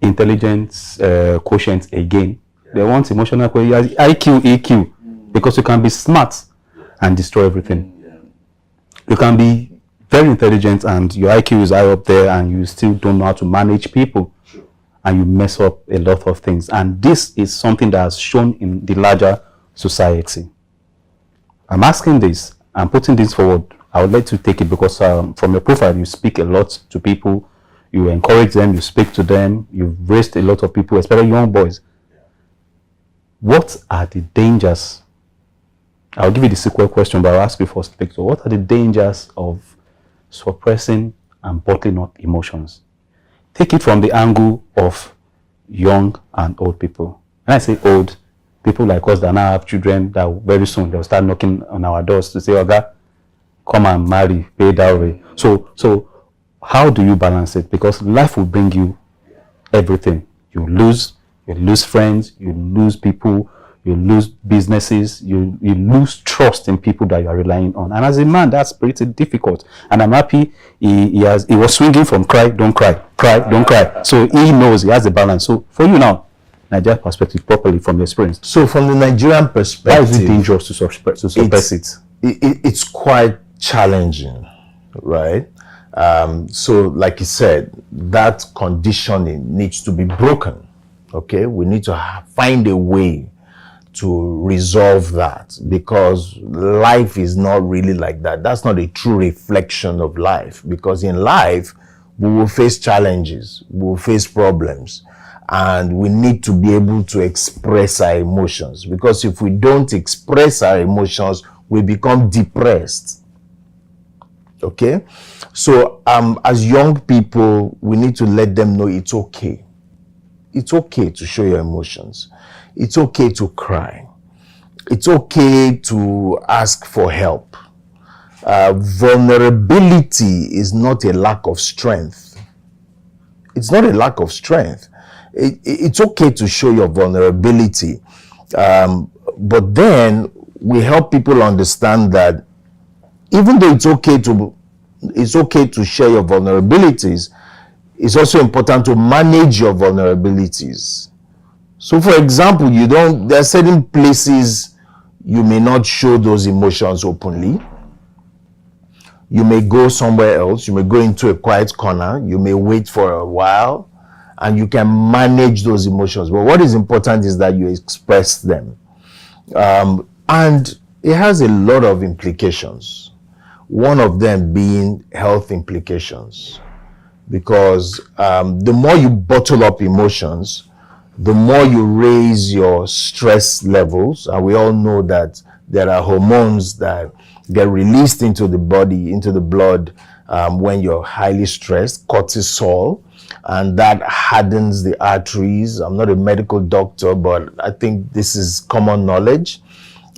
intelligence quotient again. They want emotional quotient, IQ, EQ, because you can be smart and destroy everything. You can be very intelligent and your IQ is high up there and you still don't know how to manage people, and you mess up a lot of things. And this is something that has shown in the larger society. I'm asking this, I'm putting this forward. I would like to take it because from your profile, you speak a lot to people, you encourage them, you speak to them, you've raised a lot of people, especially young boys. What are the dangers? I'll give you the sequel question, but I'll ask you first. So what are the dangers of suppressing and bottling up emotions? Take it from the angle of young and old people. When I say old, people like us that now have children, that very soon they'll start knocking on our doors to say, Oga, come and marry, pay dowry. So how do you balance it? Because life will bring you everything. You lose friends, you lose people, you lose businesses, you lose trust in people that you are relying on. And as a man, that's pretty difficult. And I'm happy he was swinging from cry, don't cry, don't cry. So he knows, he has the balance. So for you now, Nigerian perspective properly from your experience. So from the Nigerian perspective, why is it dangerous to suppress it? It's quite challenging, right? So like you said, that conditioning needs to be broken. Okay, we need to find a way to resolve that, because life is not really like that. That's not a true reflection of life, because in life we will face challenges, we will face problems, and we need to be able to express our emotions, because if we don't express our emotions, we become depressed. Okay, so as young people, we need to let them know it's okay. It's okay to show your emotions. It's okay to cry. It's okay to ask for help. Vulnerability is not a lack of strength. It's not a lack of strength. It's okay to show your vulnerability. But then we help people understand that even though it's okay to share your vulnerabilities, it's also important to manage your vulnerabilities. So for example, there are certain places you may not show those emotions openly. You may go somewhere else. You may go into a quiet corner. You may wait for a while, and you can manage those emotions. But what is important is that you express them. And it has a lot of implications. One of them being health implications. Because the more you bottle up emotions, the more you raise your stress levels. And we all know that there are hormones that get released into the body, into the blood, when you're highly stressed, cortisol, and that hardens the arteries. I'm not a medical doctor, but I think this is common knowledge.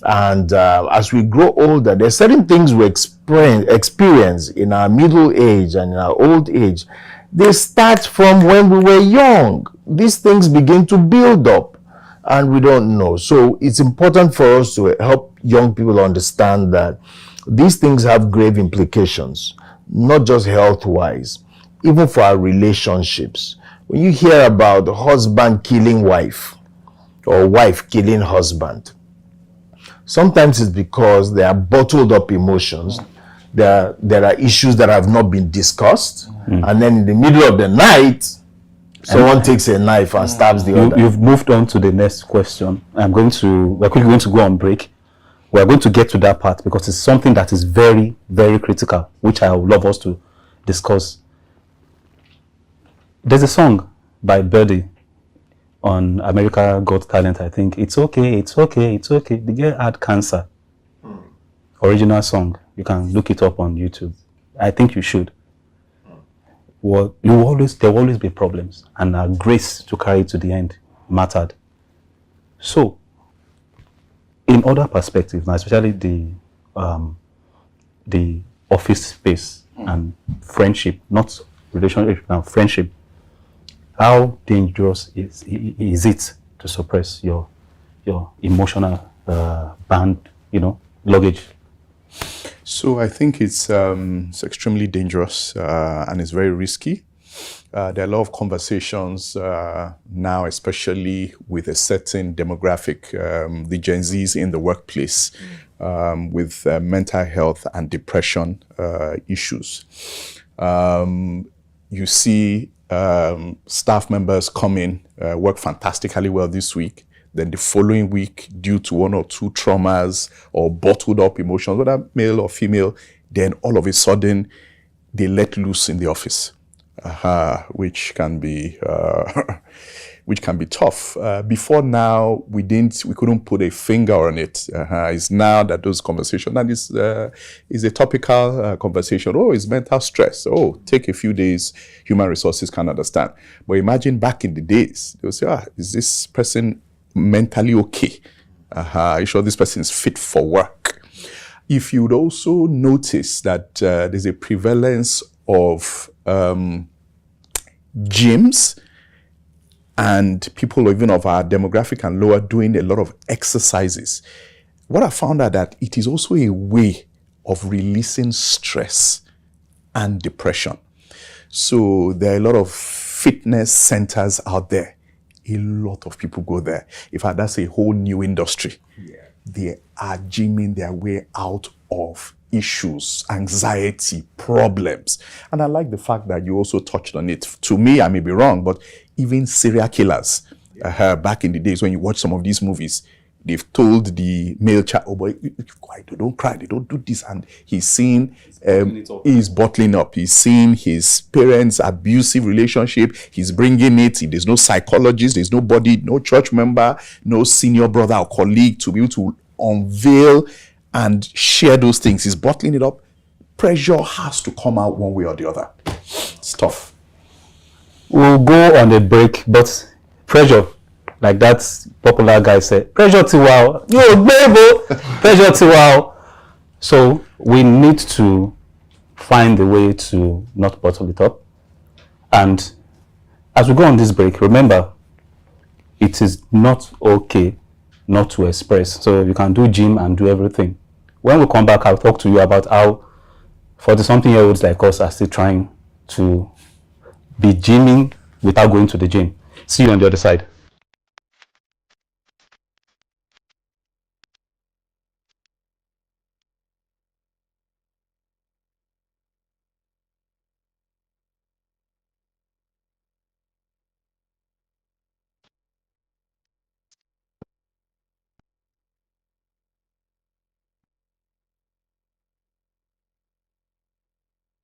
And as we grow older, there's certain things we experience in our middle age and in our old age. They start from when we were young. These things begin to build up, and we don't know. So it's important for us to help young people understand that these things have grave implications, not just health-wise, even for our relationships. When you hear about husband killing wife or wife killing husband, sometimes it's because there are bottled up emotions. There are issues that have not been discussed. And then in the middle of the night, someone takes a knife and stabs the other. You've moved on to the next question. We're quickly going to go on break. We're going to get to that part because it's something that is very, very critical, which I would love us to discuss. There's a song by Birdie on America Got Talent, I think. It's okay, it's okay, it's okay. The girl had cancer. Original song. You can look it up on YouTube. I think you should. Well, there will always be problems, and our grace to carry it to the end mattered. So, in other perspectives, especially the office space and friendship, not relationship, now friendship, how dangerous is it to suppress your emotional luggage? So I think it's extremely dangerous and it's very risky. There are a lot of conversations now, especially with a certain demographic, the Gen Zs in the workplace, with mental health and depression issues. You see staff members come in, work fantastically well this week, then the following week, due to one or two traumas or bottled up emotions, whether male or female, then all of a sudden they let loose in the office, which can be tough. Before now, we couldn't put a finger on it. It's now that those conversations, and it's a topical conversation. Oh, it's mental stress. Oh, take a few days. Human resources can understand. But imagine back in the days, they'll say, is this person mentally okay? Are you sure this person is fit for work? If you'd also notice that there's a prevalence of gyms and people even of our demographic and lower doing a lot of exercises, what I found out that it is also a way of releasing stress and depression. So there are a lot of fitness centers out there. A lot of people go there. In fact, that's a whole new industry. Yeah. They are gymming their way out of issues, anxiety, problems. And I like the fact that you also touched on it. To me, I may be wrong, but even serial killers, back in the days when you watch some of these movies, they've told the male child, oh boy, don't cry, they don't do this, and he's seeing he's bottling up. He's seeing his parents' abusive relationship. He's bringing it. There's no psychologist, there's nobody, no church member, no senior brother or colleague to be able to unveil and share those things. He's bottling it up. Pressure has to come out one way or the other. It's tough. We'll go on a break, but pressure, like that popular guy said, pressure to wow. Yo, baby, pressure to wow. So we need to find a way to not bottle it up. And as we go on this break, remember, it is not okay not to express. So you can do gym and do everything. When we come back, I'll talk to you about how 40-something-year-olds like us are still trying to be gymming without going to the gym. See you on the other side.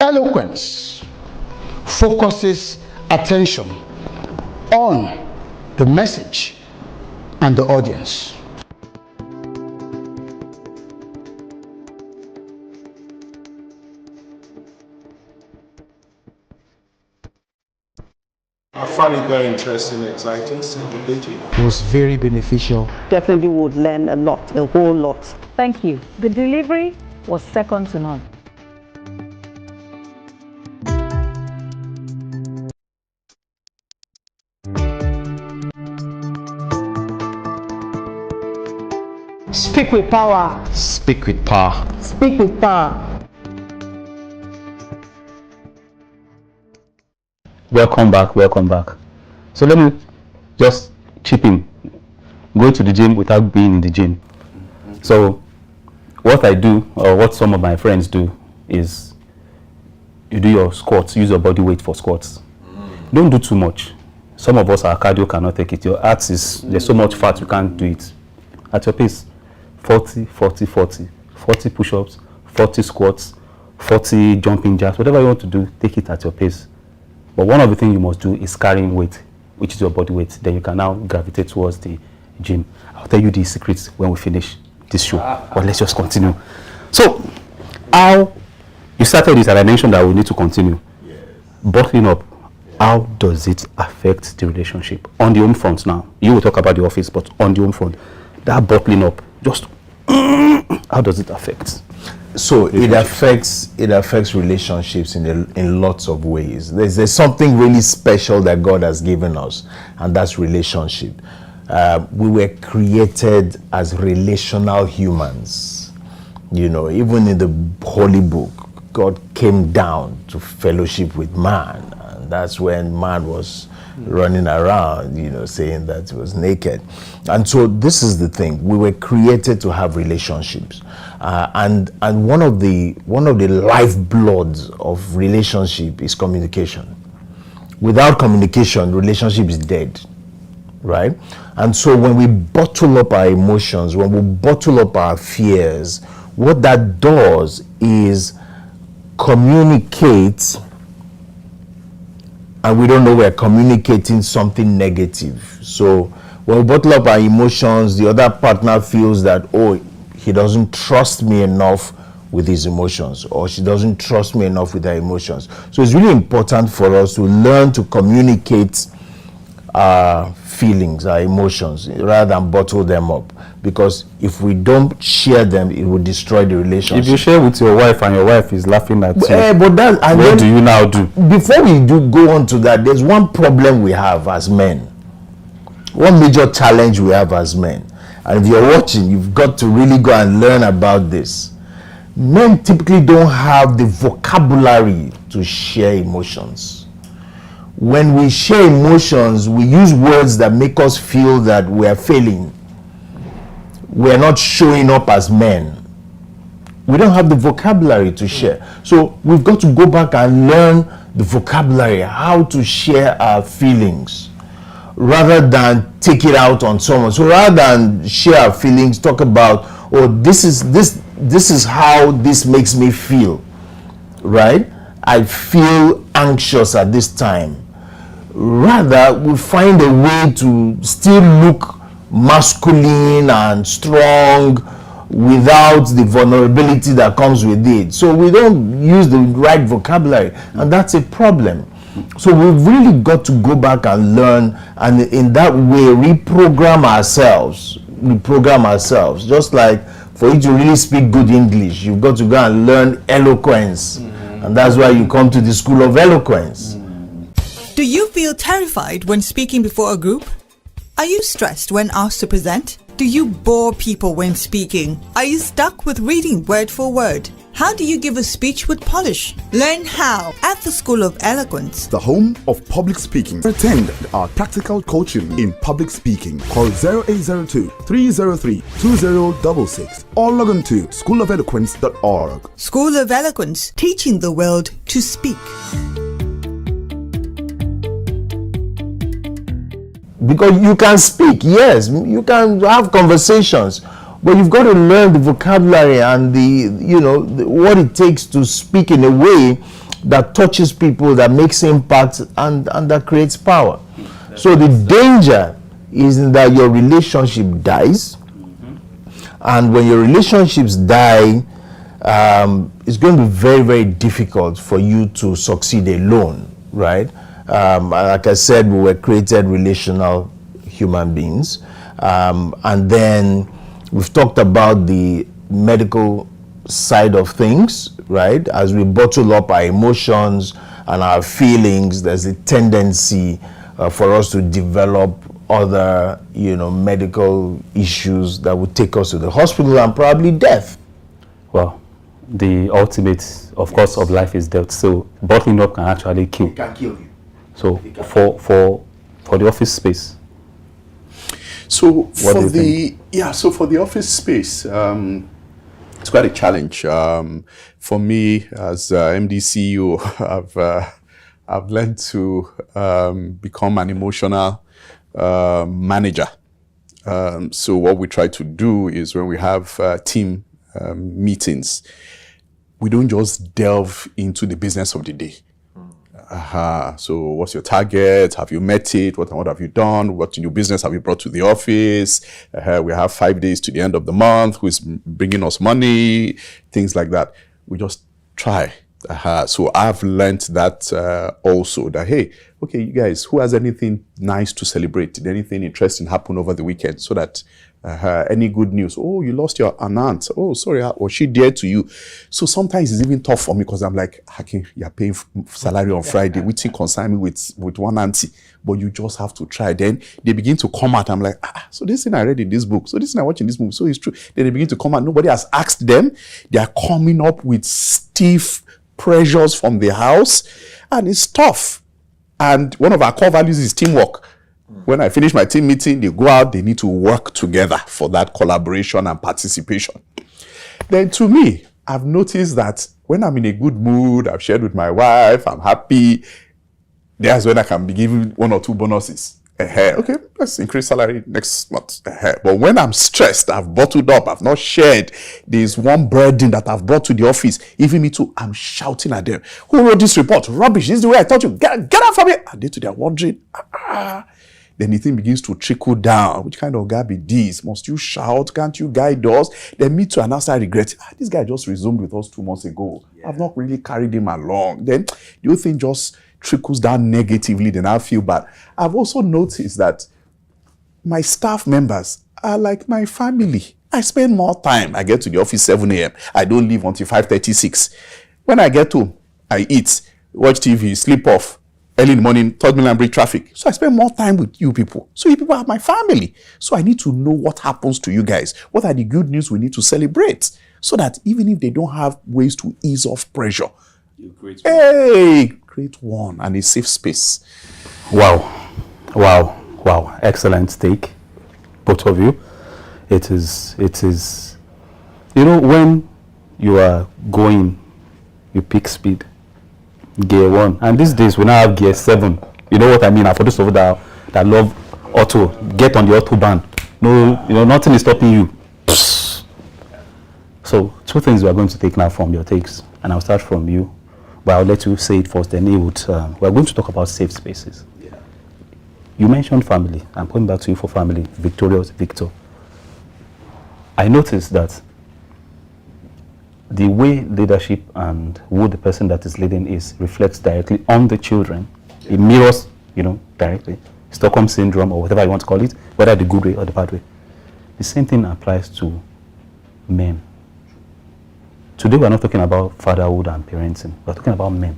Eloquence focuses attention on the message and the audience. I find it very interesting, exciting, stimulating. It was very beneficial. Definitely would learn a lot, a whole lot. Thank you. The delivery was second to none. Speak with power. Speak with power. Speak with power. Welcome back, welcome back. So let me just chip in. Go to the gym without being in the gym. So what I do, or what some of my friends do, is you do your squats, use your body weight for squats. Don't do too much. Some of us, our cardio cannot take it. Your arts is, there's so much fat, you can't do it. At your pace, 40, 40, 40. 40 push-ups, 40 squats, 40 jumping jacks, whatever you want to do, take it at your pace. But one of the things you must do is carrying weight, which is your body weight. Then you can now gravitate towards the gym. I'll tell you the secrets when we finish this show. But let's just continue. So, how you started this, and I mentioned that we need to continue. Bottling up, how does it affect the relationship? On the home front now, you will talk about the office, but on the home front, that bottling up, just how does it affect? So it affects relationships in lots of ways. There's something really special that God has given us, and that's relationship. We were created as relational humans. You know, even in the Holy Book, God came down to fellowship with man, and that's when man was running around, you know, saying that he was naked. And so this is the thing: we were created to have relationships, and one of the lifebloods of relationship is communication. Without communication, relationship is dead, right? And so when we bottle up our emotions, when we bottle up our fears, what that does is communicate, and we don't know we're communicating something negative. So when we bottle up our emotions, the other partner feels that, oh, he doesn't trust me enough with his emotions, or she doesn't trust me enough with her emotions. So it's really important for us to learn to communicate our feelings, our emotions, rather than bottle them up. Because if we don't share them, it will destroy the relationship. If you share with your wife and your wife is laughing at you, what do you now do? Before we go on to that, there's one problem we have as men. One major challenge we have as men. And if you're watching, you've got to really go and learn about this. Men typically don't have the vocabulary to share emotions. When we share emotions, we use words that make us feel that we are failing. We are not showing up as men. We don't have the vocabulary to share. So we've got to go back and learn the vocabulary, how to share our feelings, rather than take it out on someone. So rather than share our feelings, talk about, oh, this is how this makes me feel, right? I feel anxious at this time. Rather, we find a way to still look masculine and strong without the vulnerability that comes with it. So we don't use the right vocabulary, and that's a problem. So we've really got to go back and learn, and in that way reprogram ourselves. Just like for you to really speak good English, you've got to go and learn eloquence. And that's why you come to the School of Eloquence. Do you feel terrified when speaking before a group? Are you stressed when asked to present? Do you bore people when speaking? Are you stuck with reading word for word? How do you give a speech with polish? Learn how at the School of Eloquence, the home of public speaking. Attend our practical coaching in public speaking. Call 0802-303-2066 or log on to schoolofeloquence.org. School of Eloquence, teaching the world to speak. Because you can speak, yes, you can have conversations, but you've got to learn the vocabulary and what it takes to speak in a way that touches people, that makes impact, and that creates power. So the danger is that your relationship dies, and when your relationships die, it's going to be very, very difficult for you to succeed alone, right? Like I said, we were created relational human beings. And then we've talked about the medical side of things, right? As we bottle up our emotions and our feelings, there's a tendency for us to develop other, medical issues that would take us to the hospital and probably death. Well, the ultimate, of course, of life is death. So bottling up can actually kill. It can kill you. So for the office space. So for the office space, it's quite a challenge. For me as MD CEO, I've learned to become an emotional manager. So what we try to do is when we have team meetings, we don't just delve into the business of the day. So what's your target? Have you met it? What have you done? What new business have you brought to the office? We have 5 days to the end of the month. Who's bringing us money? Things like that. We just try. So I've learned that also, that, hey, okay, you guys, who has anything nice to celebrate? Did anything interesting happen over the weekend? So that any good news? Oh, you lost your aunt. Oh, sorry, was she dear to you? So sometimes it's even tough for me because I'm like, Hakim, you're paying salary on Friday, which concern me with one auntie, but you just have to try. Then they begin to come out. I'm like, so this thing I read in this book, so this thing I watch in this movie, so it's true. Then they begin to come out. Nobody has asked them. They are coming up with stiff pressures from the house, and it's tough. And one of our core values is teamwork. When I finish my team meeting, they go out, they need to work together for that collaboration and participation. Then to me, I've noticed that when I'm in a good mood, I've shared with my wife, I'm happy, that's when I can be given 1 or 2 bonuses. Okay, let's increase salary next month. But when I'm stressed, I've bottled up, I've not shared, there's one burden that I've brought to the office, even me too, I'm shouting at them. Who wrote this report? Rubbish, this is the way I taught you. Get out from here. And they're wondering, Then the thing begins to trickle down. Which kind of guy be this? Must you shout? Can't you guide us? Then me too, and now start regretting. This guy just resumed with us 2 months ago. Yeah. I've not really carried him along. Then the whole thing just trickles down negatively. Then I feel bad. I've also noticed that my staff members are like my family. I spend more time. I get to the office 7 a.m. I don't leave until 5:36. When I get home, I eat, watch TV, sleep off. Early in the morning, 3rd Mainland Bridge traffic. So I spend more time with you people. So you people are my family. So I need to know what happens to you guys. What are the good news we need to celebrate? So that even if they don't have ways to ease off pressure, create one and a safe space. Wow. Excellent take, both of you. It is, when you are going, you pick speed. Gear 1, and these days we now have gear 7. You know what I mean? And for those of you that love auto, get on the autobahn. No, nothing is stopping you. So 2 things we are going to take now from your takes, and I'll start from you, but I'll let you say it first. Then we are going to talk about safe spaces. Yeah. You mentioned family. I'm coming back to you for family, Victor. I noticed that the way leadership and who the person that is leading is reflects directly on the children. Yeah. It mirrors, directly. Stockholm syndrome, or whatever you want to call it, whether the good way or the bad way. The same thing applies to men. Today we're not talking about fatherhood and parenting. We're talking about men.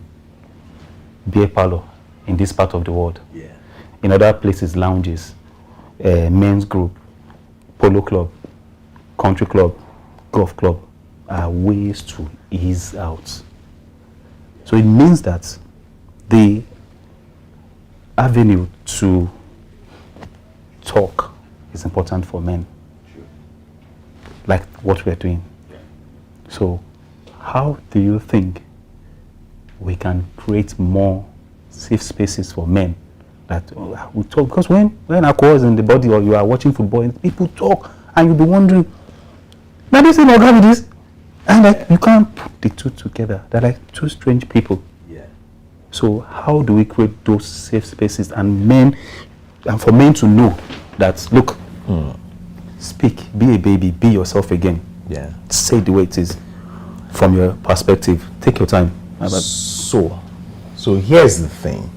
Beer parlor in this part of the world. Yeah. In other places, lounges, men's group, polo club, country club, golf club are ways to ease out. So it means that the avenue to talk is important for men. Sure. Like what we're doing. Yeah. So how do you think we can create more safe spaces for men that we talk? Because when alcohol is in the body, or you are watching football and people talk, and you'll be wondering, now this is not with this, and you can't put the two together. They're like two strange people. Yeah. So how do we create those safe spaces and for men to know that, look, speak, be a baby, be yourself again. Yeah. Say the way it is. From your perspective, take your time. So here's the thing.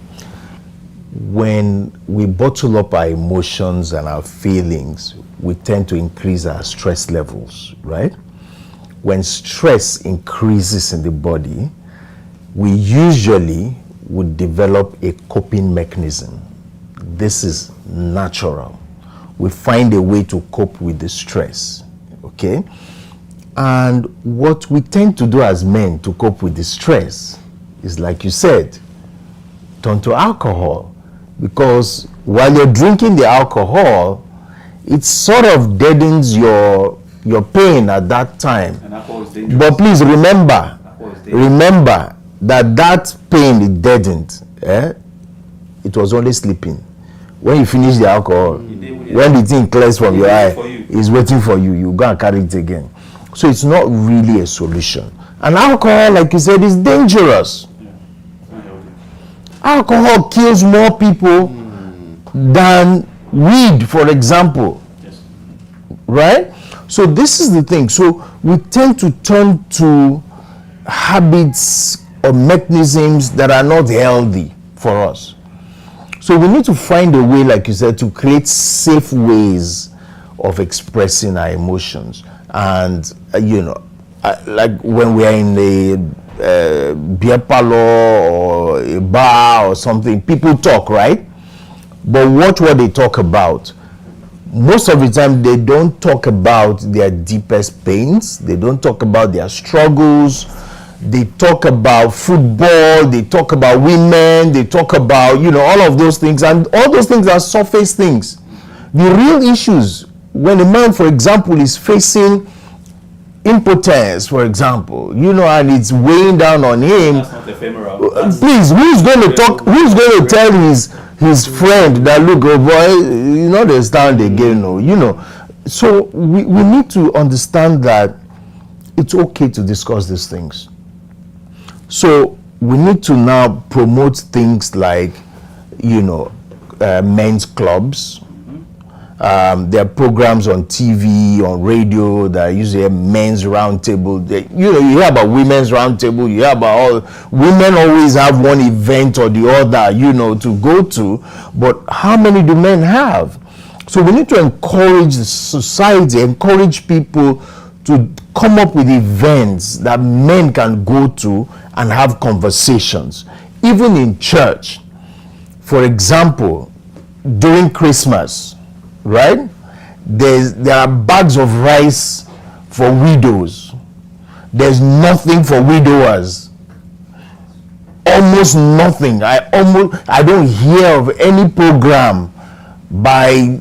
When we bottle up our emotions and our feelings, we tend to increase our stress levels, right? When stress increases in the body, we usually would develop a coping mechanism. This is natural. We find a way to cope with the stress, okay? And what we tend to do as men to cope with the stress is, like you said, turn to alcohol. Because while you're drinking the alcohol, it sort of deadens your pain at that time. And alcohol is dangerous. But please remember that pain it deadened. It was only sleeping. When you finish the alcohol, when the thing clears from your eye, it's waiting for you. You go and carry it again. So it's not really a solution. And alcohol, like you said, is dangerous. Alcohol kills more people than weed, for example. Yes. Right? So this is the thing. So we tend to turn to habits or mechanisms that are not healthy for us. So we need to find a way, like you said, to create safe ways of expressing our emotions. And like when we are in a beer parlor or a bar or something, people talk, right? But watch what they talk about. Most of the time, they don't talk about their deepest pains. They don't talk about their struggles. They talk about football. They talk about women. They talk about, all of those things. And all those things are surface things. The real issues, when a man, for example, is facing impotence, for example, and it's weighing down on him. That's not ephemeral. Please, who's going to tell his friend that, look, oh boy, they stand again, So we need to understand that it's okay to discuss these things. So we need to now promote things like, men's clubs. There are programs on TV, on radio that usually a men's roundtable. You hear about women's roundtable. You hear about all women always have one event or the other, to go to. But how many do men have? So we need to encourage the society, encourage people to come up with events that men can go to and have conversations, even in church. For example, during Christmas, right? There are bags of rice for widows. There's nothing for widowers. Almost nothing. I don't hear of any program by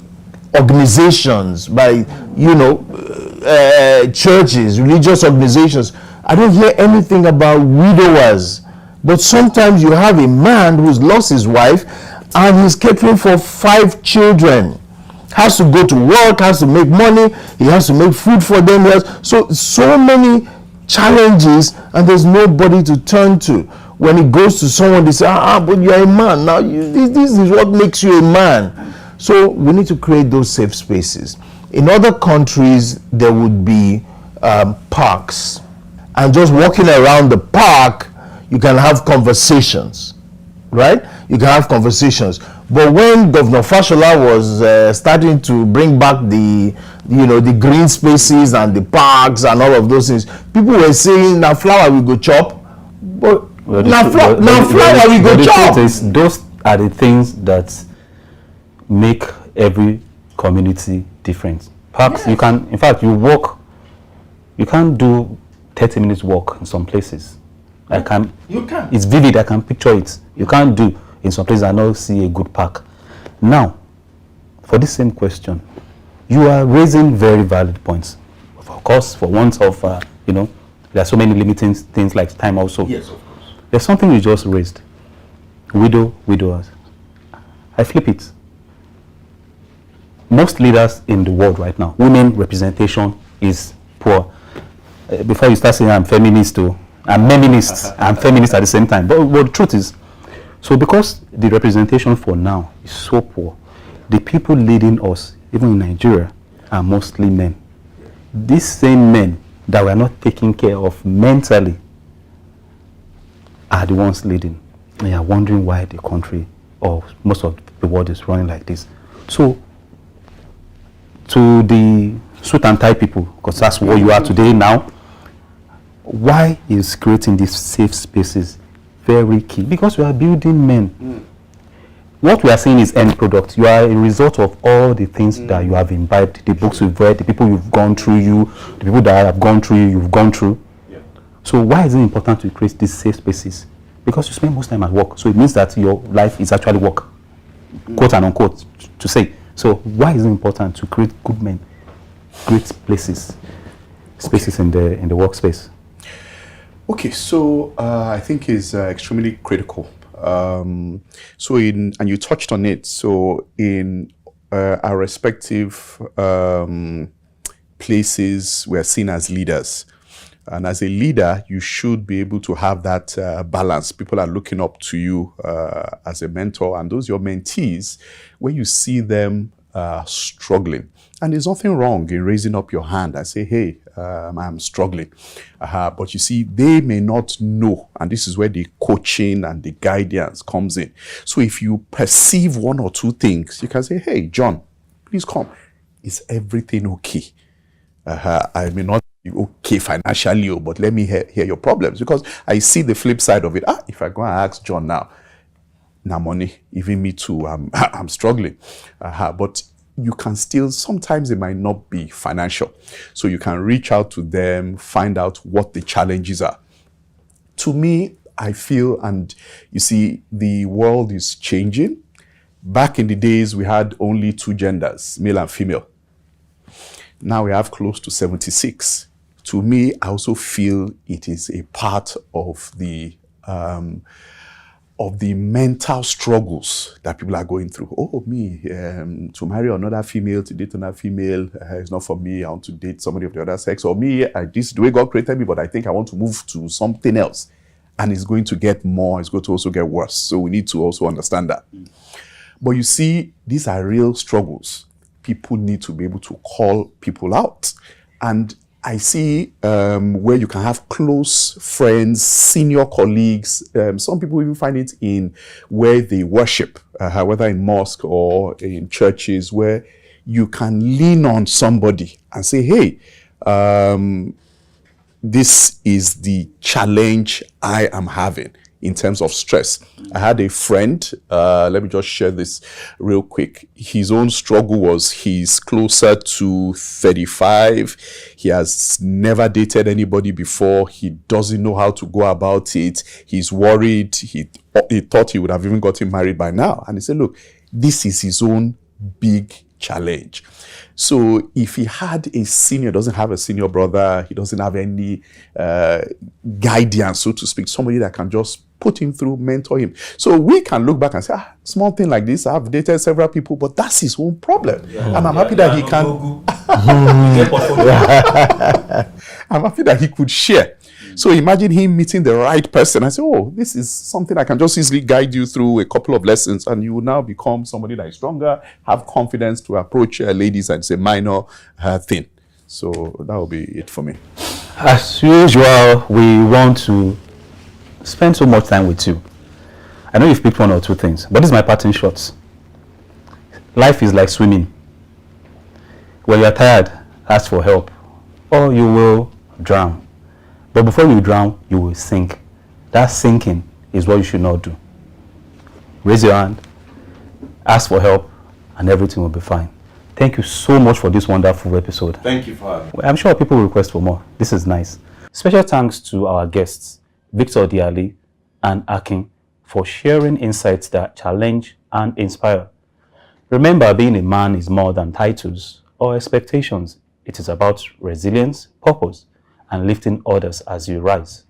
organizations, by churches, religious organizations. I don't hear anything about widowers. But sometimes you have a man who's lost his wife and he's catering for 5 children. Has to go to work, has to make money, he has to make food for them. So many challenges, and there's nobody to turn to. When he goes to someone, they say, but you're a man. Now, this is what makes you a man. So we need to create those safe spaces. In other countries, there would be parks. And just walking around the park, you can have conversations, right? You can have conversations. But when Governor Fashola was starting to bring back the green spaces and the parks and all of those things, people were saying, now flower we go chop. But now flower we go chop. Those are the things that make every community different. Parks, you can, in fact, you can't do 30 minutes walk in some places. You can. It's vivid, I can picture it. You can't do in some places. I not see a good park. Now, for this same question, you are raising very valid points. Of course, for want of, there are so many limiting things like time also. Yes, of course. There's something you just raised. Widowers. I flip it. Most leaders in the world right now, women representation is poor. Before you start saying I'm feminist too, I'm feminist at the same time. But the truth is, so because the representation for now is so poor, the people leading us, even in Nigeria, are mostly men. These same men that were not taken care of mentally are the ones leading. And you are wondering why the country or most of the world is running like this. So, to the suit and tie people, because that's what you are today now, why is creating these safe spaces very key? Because we are building men. What we are saying is end product. You are a result of all the things that you have imbibed, the books you've read, the people you've gone through the people that have gone through you've gone through. Yeah. So why is it important to create these safe spaces? Because you spend most time at work. So it means that your life is actually work, quote and unquote, to say. So why is it important to create good men, great spaces in the workspace? Okay, so I think is extremely critical. And you touched on it. So in our respective places, we are seen as leaders. And as a leader, you should be able to have that balance. People are looking up to you as a mentor, and those your mentees, when you see them struggling. And there's nothing wrong in raising up your hand and say, hey, I'm struggling. But you see, they may not know. And this is where the coaching and the guidance comes in. So if you perceive one or two things, you can say, hey, John, please come. Is everything okay? I may not be okay financially, but let me hear your problems. Because I see the flip side of it. If I go and ask John now money, even me too, I'm struggling. But you can still, sometimes it might not be financial. So you can reach out to them, find out what the challenges are. To me, I feel, and you see, the world is changing. Back in the days, we had only 2 genders, male and female. Now we have close to 76. To me, I also feel it is a part of the mental struggles that people are going through. To marry another female, to date another female, it's not for me. I want to date somebody of the other sex. Or me, this is the way God created me, but I think I want to move to something else. And it's going to get more, it's going to also get worse. So we need to also understand that. But you see, these are real struggles. People need to be able to call people out. And I see where you can have close friends, senior colleagues. Some people even find it in where they worship, whether in mosque or in churches, where you can lean on somebody and say, hey, this is the challenge I am having in terms of stress. I had a friend, let me just share this real quick. His own struggle was he's closer to 35. He has never dated anybody before. He doesn't know how to go about it. He's worried. He thought he would have even gotten married by now. And he said, look, this is his own big challenge. So if he had a senior, doesn't have a senior brother, he doesn't have any guidance, so to speak, somebody that can just put him through, mentor him. So we can look back and say, small thing like this, I've dated several people, but that's his own problem. And I'm happy that he can. I'm happy that he could share. So imagine him meeting the right person. I say, oh, this is something I can just easily guide you through a couple of lessons, and you will now become somebody that is stronger, have confidence to approach ladies, and it's a minor thing. So that will be it for me. As usual, we want to spend so much time with you. I know you've picked one or two things, but this is my parting shots. Life is like swimming. When you're tired, ask for help, or you will drown. But before you drown, you will sink. That sinking is what you should not do. Raise your hand, ask for help, and everything will be fine. Thank you so much for this wonderful episode. Thank you for having me. I'm sure people will request for more. This is nice. Special thanks to our guests, Victor Diali and Akin, for sharing insights that challenge and inspire. Remember, being a man is more than titles or expectations. It is about resilience, purpose, and lifting others as you rise.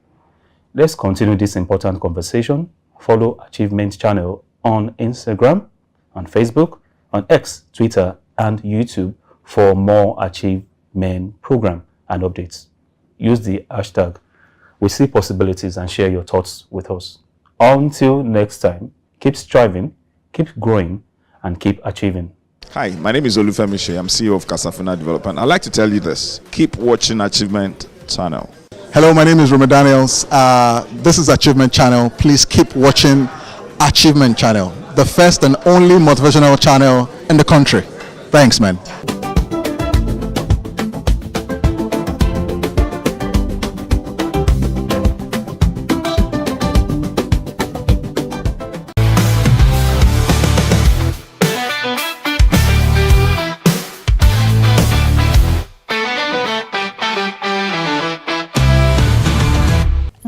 Let's continue this important conversation. Follow Achievement Channel on Instagram, on Facebook, on X, Twitter, and YouTube for more Achievement program and updates. Use the hashtag We See Possibilities and share your thoughts with us. Until next time, keep striving, keep growing, and keep achieving. Hi, my name is Olufemi Shea. I'm CEO of Casafuna Development. I'd like to tell you this. Keep watching Achievement Channel. Hello, my name is Roma Daniels. This is Achievement Channel. Please keep watching Achievement Channel, the first and only motivational channel in the country. Thanks, man.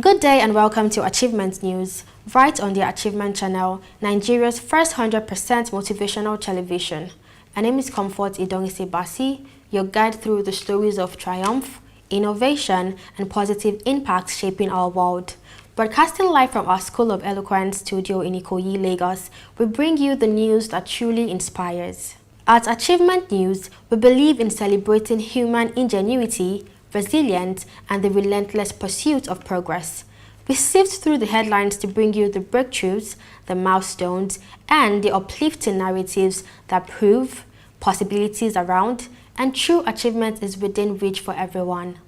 Good day and welcome to Achievement News, right on the Achievement Channel, Nigeria's first 100% motivational television. My name is Comfort Idongise Basi, your guide through the stories of triumph, innovation, and positive impact shaping our world. Broadcasting live from our School of Eloquence studio in Ikoyi, Lagos, we bring you the news that truly inspires. At Achievement News, we believe in celebrating human ingenuity, resilience, and the relentless pursuit of progress. We sift through the headlines to bring you the breakthroughs, the milestones, and the uplifting narratives that prove possibilities around and true achievement is within reach for everyone.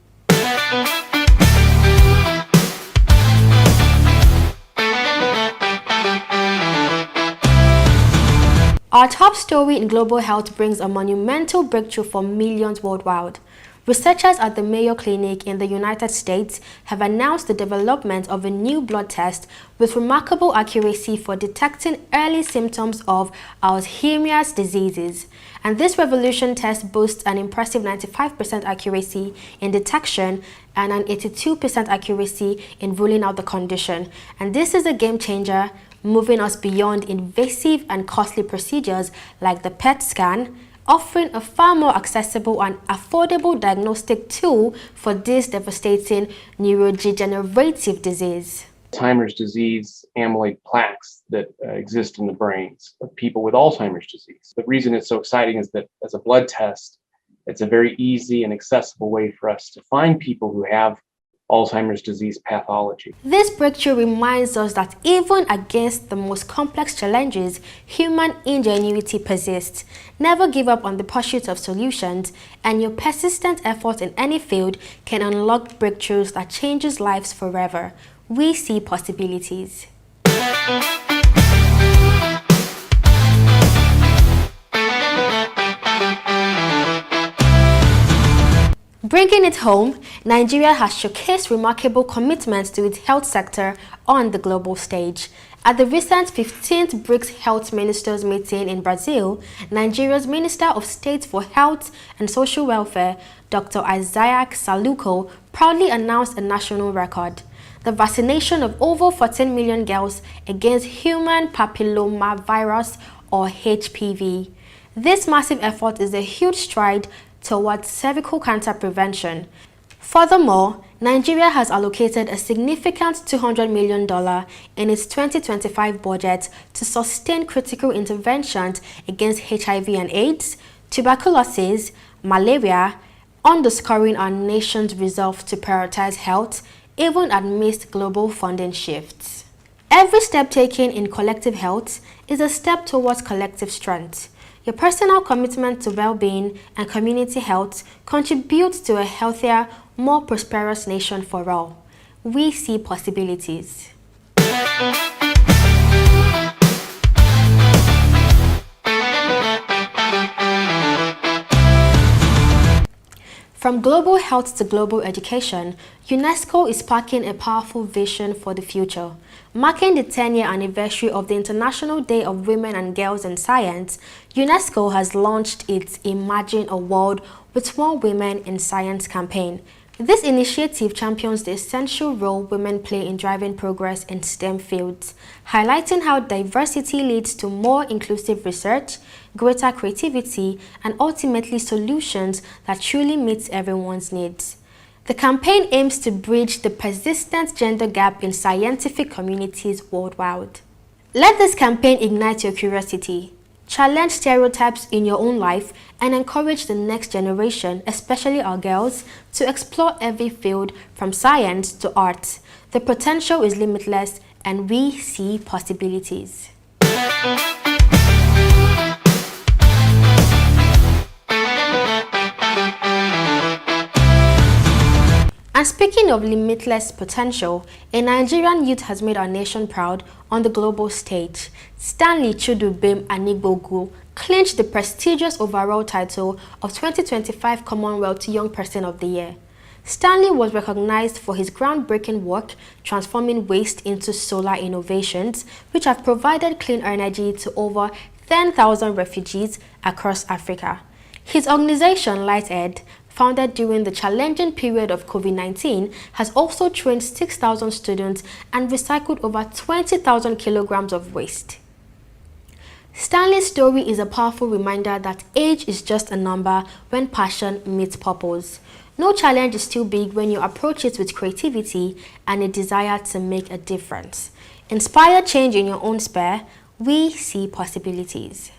Our top story in global health brings a monumental breakthrough for millions worldwide. Researchers at the Mayo Clinic in the United States have announced the development of a new blood test with remarkable accuracy for detecting early symptoms of Alzheimer's diseases. And this revolution test boasts an impressive 95% accuracy in detection and an 82% accuracy in ruling out the condition. And this is a game changer, moving us beyond invasive and costly procedures like the PET scan, offering a far more accessible and affordable diagnostic tool for this devastating neurodegenerative disease. Alzheimer's disease, amyloid plaques that exist in the brains of people with Alzheimer's disease. The reason it's so exciting is that as a blood test, it's a very easy and accessible way for us to find people who have Alzheimer's disease pathology. This breakthrough reminds us that even against the most complex challenges, human ingenuity persists. Never give up on the pursuit of solutions, and your persistent effort in any field can unlock breakthroughs that changes lives forever. We see possibilities. Bringing it home, Nigeria has showcased remarkable commitments to its health sector on the global stage. At the recent 15th BRICS Health Ministers meeting in Brazil, Nigeria's Minister of State for Health and Social Welfare, Dr. Isaac Saluko, proudly announced a national record: the vaccination of over 14 million girls against human papillomavirus or HPV. This massive effort is a huge stride towards cervical cancer prevention. Furthermore, Nigeria has allocated a significant $200 million in its 2025 budget to sustain critical interventions against HIV and AIDS, tuberculosis, malaria, underscoring our nation's resolve to prioritize health, even amidst global funding shifts. Every step taken in collective health is a step towards collective strength. Your personal commitment to well-being and community health contributes to a healthier, more prosperous nation for all. We see possibilities. From global health to global education, UNESCO is sparking a powerful vision for the future. Marking the 10-year anniversary of the International Day of Women and Girls in Science, UNESCO has launched its Imagine a World with More Women in Science campaign. This initiative champions the essential role women play in driving progress in STEM fields, highlighting how diversity leads to more inclusive research, greater creativity, and ultimately solutions that truly meet everyone's needs. The campaign aims to bridge the persistent gender gap in scientific communities worldwide. Let this campaign ignite your curiosity, challenge stereotypes in your own life, and encourage the next generation, especially our girls, to explore every field from science to art. The potential is limitless, and we see possibilities. And speaking of limitless potential, a Nigerian youth has made our nation proud on the global stage. Stanley Chudubem Anigbogu clinched the prestigious overall title of 2025 Commonwealth Young Person of the Year. Stanley was recognized for his groundbreaking work transforming waste into solar innovations, which have provided clean energy to over 10,000 refugees across Africa. His organization, Lighted, founded during the challenging period of COVID-19, has also trained 6,000 students and recycled over 20,000 kilograms of waste. Stanley's story is a powerful reminder that age is just a number when passion meets purpose. No challenge is too big when you approach it with creativity and a desire to make a difference. Inspire change in your own sphere. We see possibilities.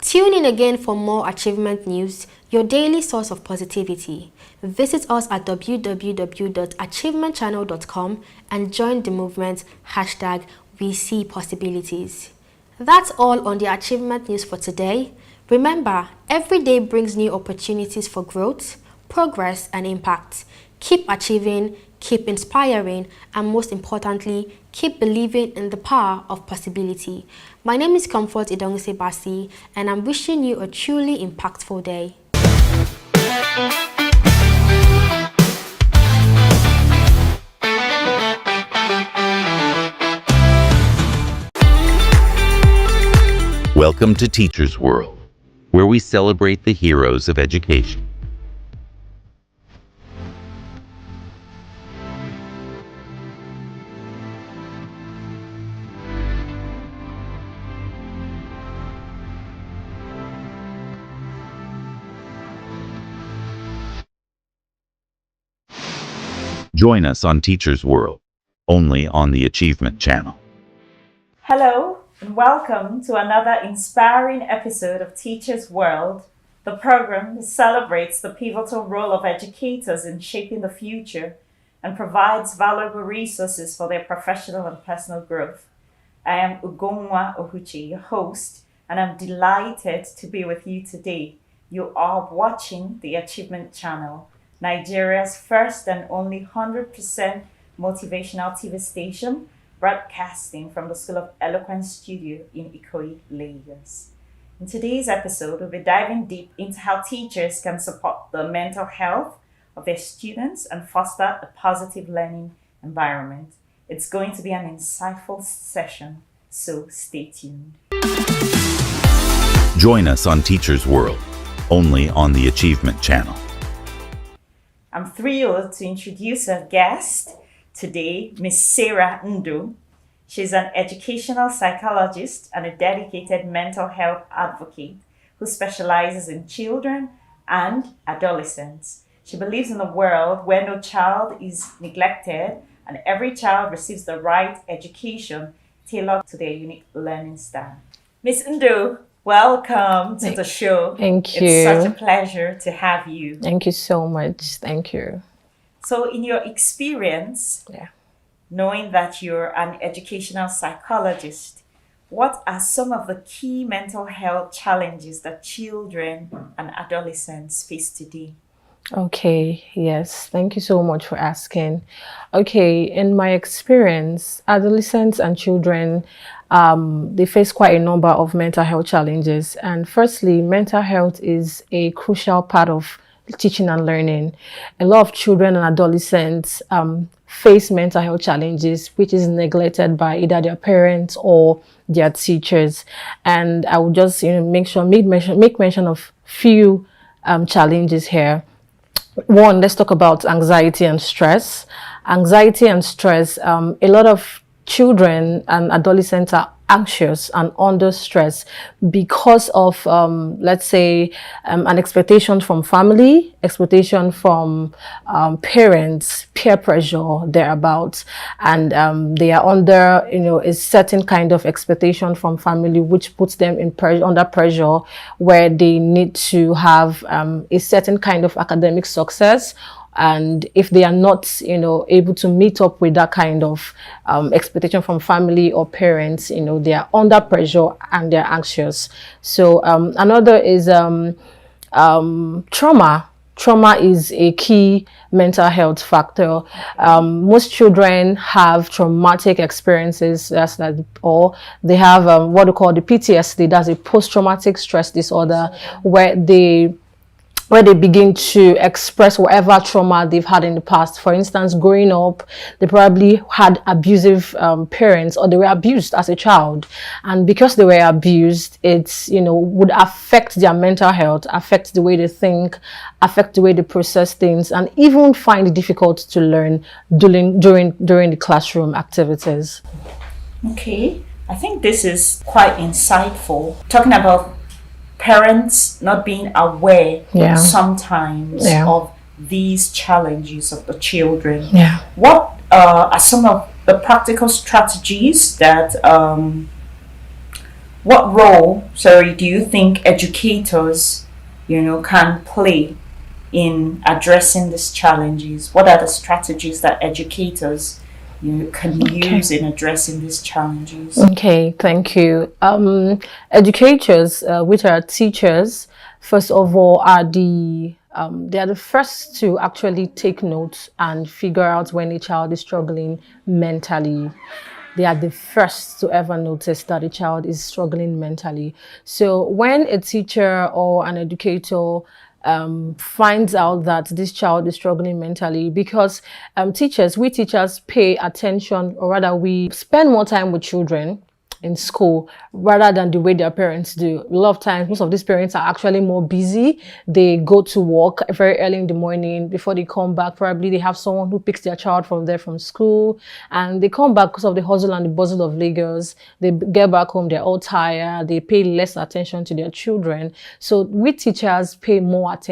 Tune in again for more achievement news, your daily source of positivity. Visit us at www.achievementchannel.com and join the movement #WeSeePossibilities. That's all on the achievement news for today. Remember, every day brings new opportunities for growth, progress, and impact. Keep achieving, keep inspiring, and most importantly, keep believing in the power of possibility. My name is Comfort Idongse Basi, and I'm wishing you a truly impactful day. Welcome to Teachers World, where we celebrate the heroes of education. Join us on Teachers World, only on the Achievement Channel. Hello, and welcome to another inspiring episode of Teachers World, the program that celebrates the pivotal role of educators in shaping the future and provides valuable resources for their professional and personal growth. I am Ugonwa Ohuchi, your host, and I'm delighted to be with you today. You are watching the Achievement Channel, Nigeria's first and only 100% motivational TV station, broadcasting from the School of Eloquence studio in Ikoyi, Lagos. In today's episode, we'll be diving deep into how teachers can support the mental health of their students and foster a positive learning environment. It's going to be an insightful session, so stay tuned. Join us on Teachers World, only on the Achievement Channel. I'm I'm thrilled to introduce our guest today, Ms. Sarah Ndu. She's an educational psychologist and a dedicated mental health advocate who specializes in children and adolescents. She believes in a world where no child is neglected and every child receives the right education tailored to their unique learning style. Ms. Ndu, welcome to the show. Thank you. It's such a pleasure to have you. Thank you so much. Thank you. So in your experience, knowing that you're an educational psychologist, what are some of the key mental health challenges that children and adolescents face today? Okay, yes. Thank you so much for asking. Okay, in my experience, adolescents and children, they face quite a number of mental health challenges. And firstly, mental health is a crucial part of teaching and learning. A lot of children and adolescents face mental health challenges, which is neglected by either their parents or their teachers. And I would just make mention of few challenges here. One, let's talk about anxiety and stress. Anxiety and stress, a lot of children and adolescents are anxious and under stress because of, let's say, an expectation from family, expectation from parents, peer pressure thereabouts, and they are under, a certain kind of expectation from family, which puts them under pressure, where they need to have a certain kind of academic success. And if they are not, able to meet up with that kind of expectation from family or parents, they are under pressure and they're anxious. So another is trauma. Trauma is a key mental health factor. Most children have traumatic experiences, or they have what we call the PTSD, that's a post-traumatic stress disorder, where they begin to express whatever trauma they've had in the past. For instance, growing up, they probably had abusive parents, or they were abused as a child. And because they were abused, it's, would affect their mental health, affect the way they think, affect the way they process things, and even find it difficult to learn during the classroom activities. Okay, I think this is quite insightful. Talking about parents not being aware sometimes of these challenges of the children. What are some of the practical strategies that, what role, do you think educators, can play in addressing these challenges? What are the strategies that educators can use in addressing these challenges? Okay, thank you. Educators, which are teachers, first of all, they are the first to actually take notes and figure out when a child is struggling mentally. They are the first to ever notice that a child is struggling mentally. So when a teacher or an educator finds out that this child is struggling mentally, because we teachers pay attention, or rather we spend more time with children in school rather than the way their parents do. A lot of times, most of these parents are actually more busy. They go to work very early in the morning. Before they come back, probably they have someone who picks their child from school, and they come back because of the hustle and the bustle of Lagos. They get back home, they're all tired. They pay less attention to their children. So we teachers pay more attention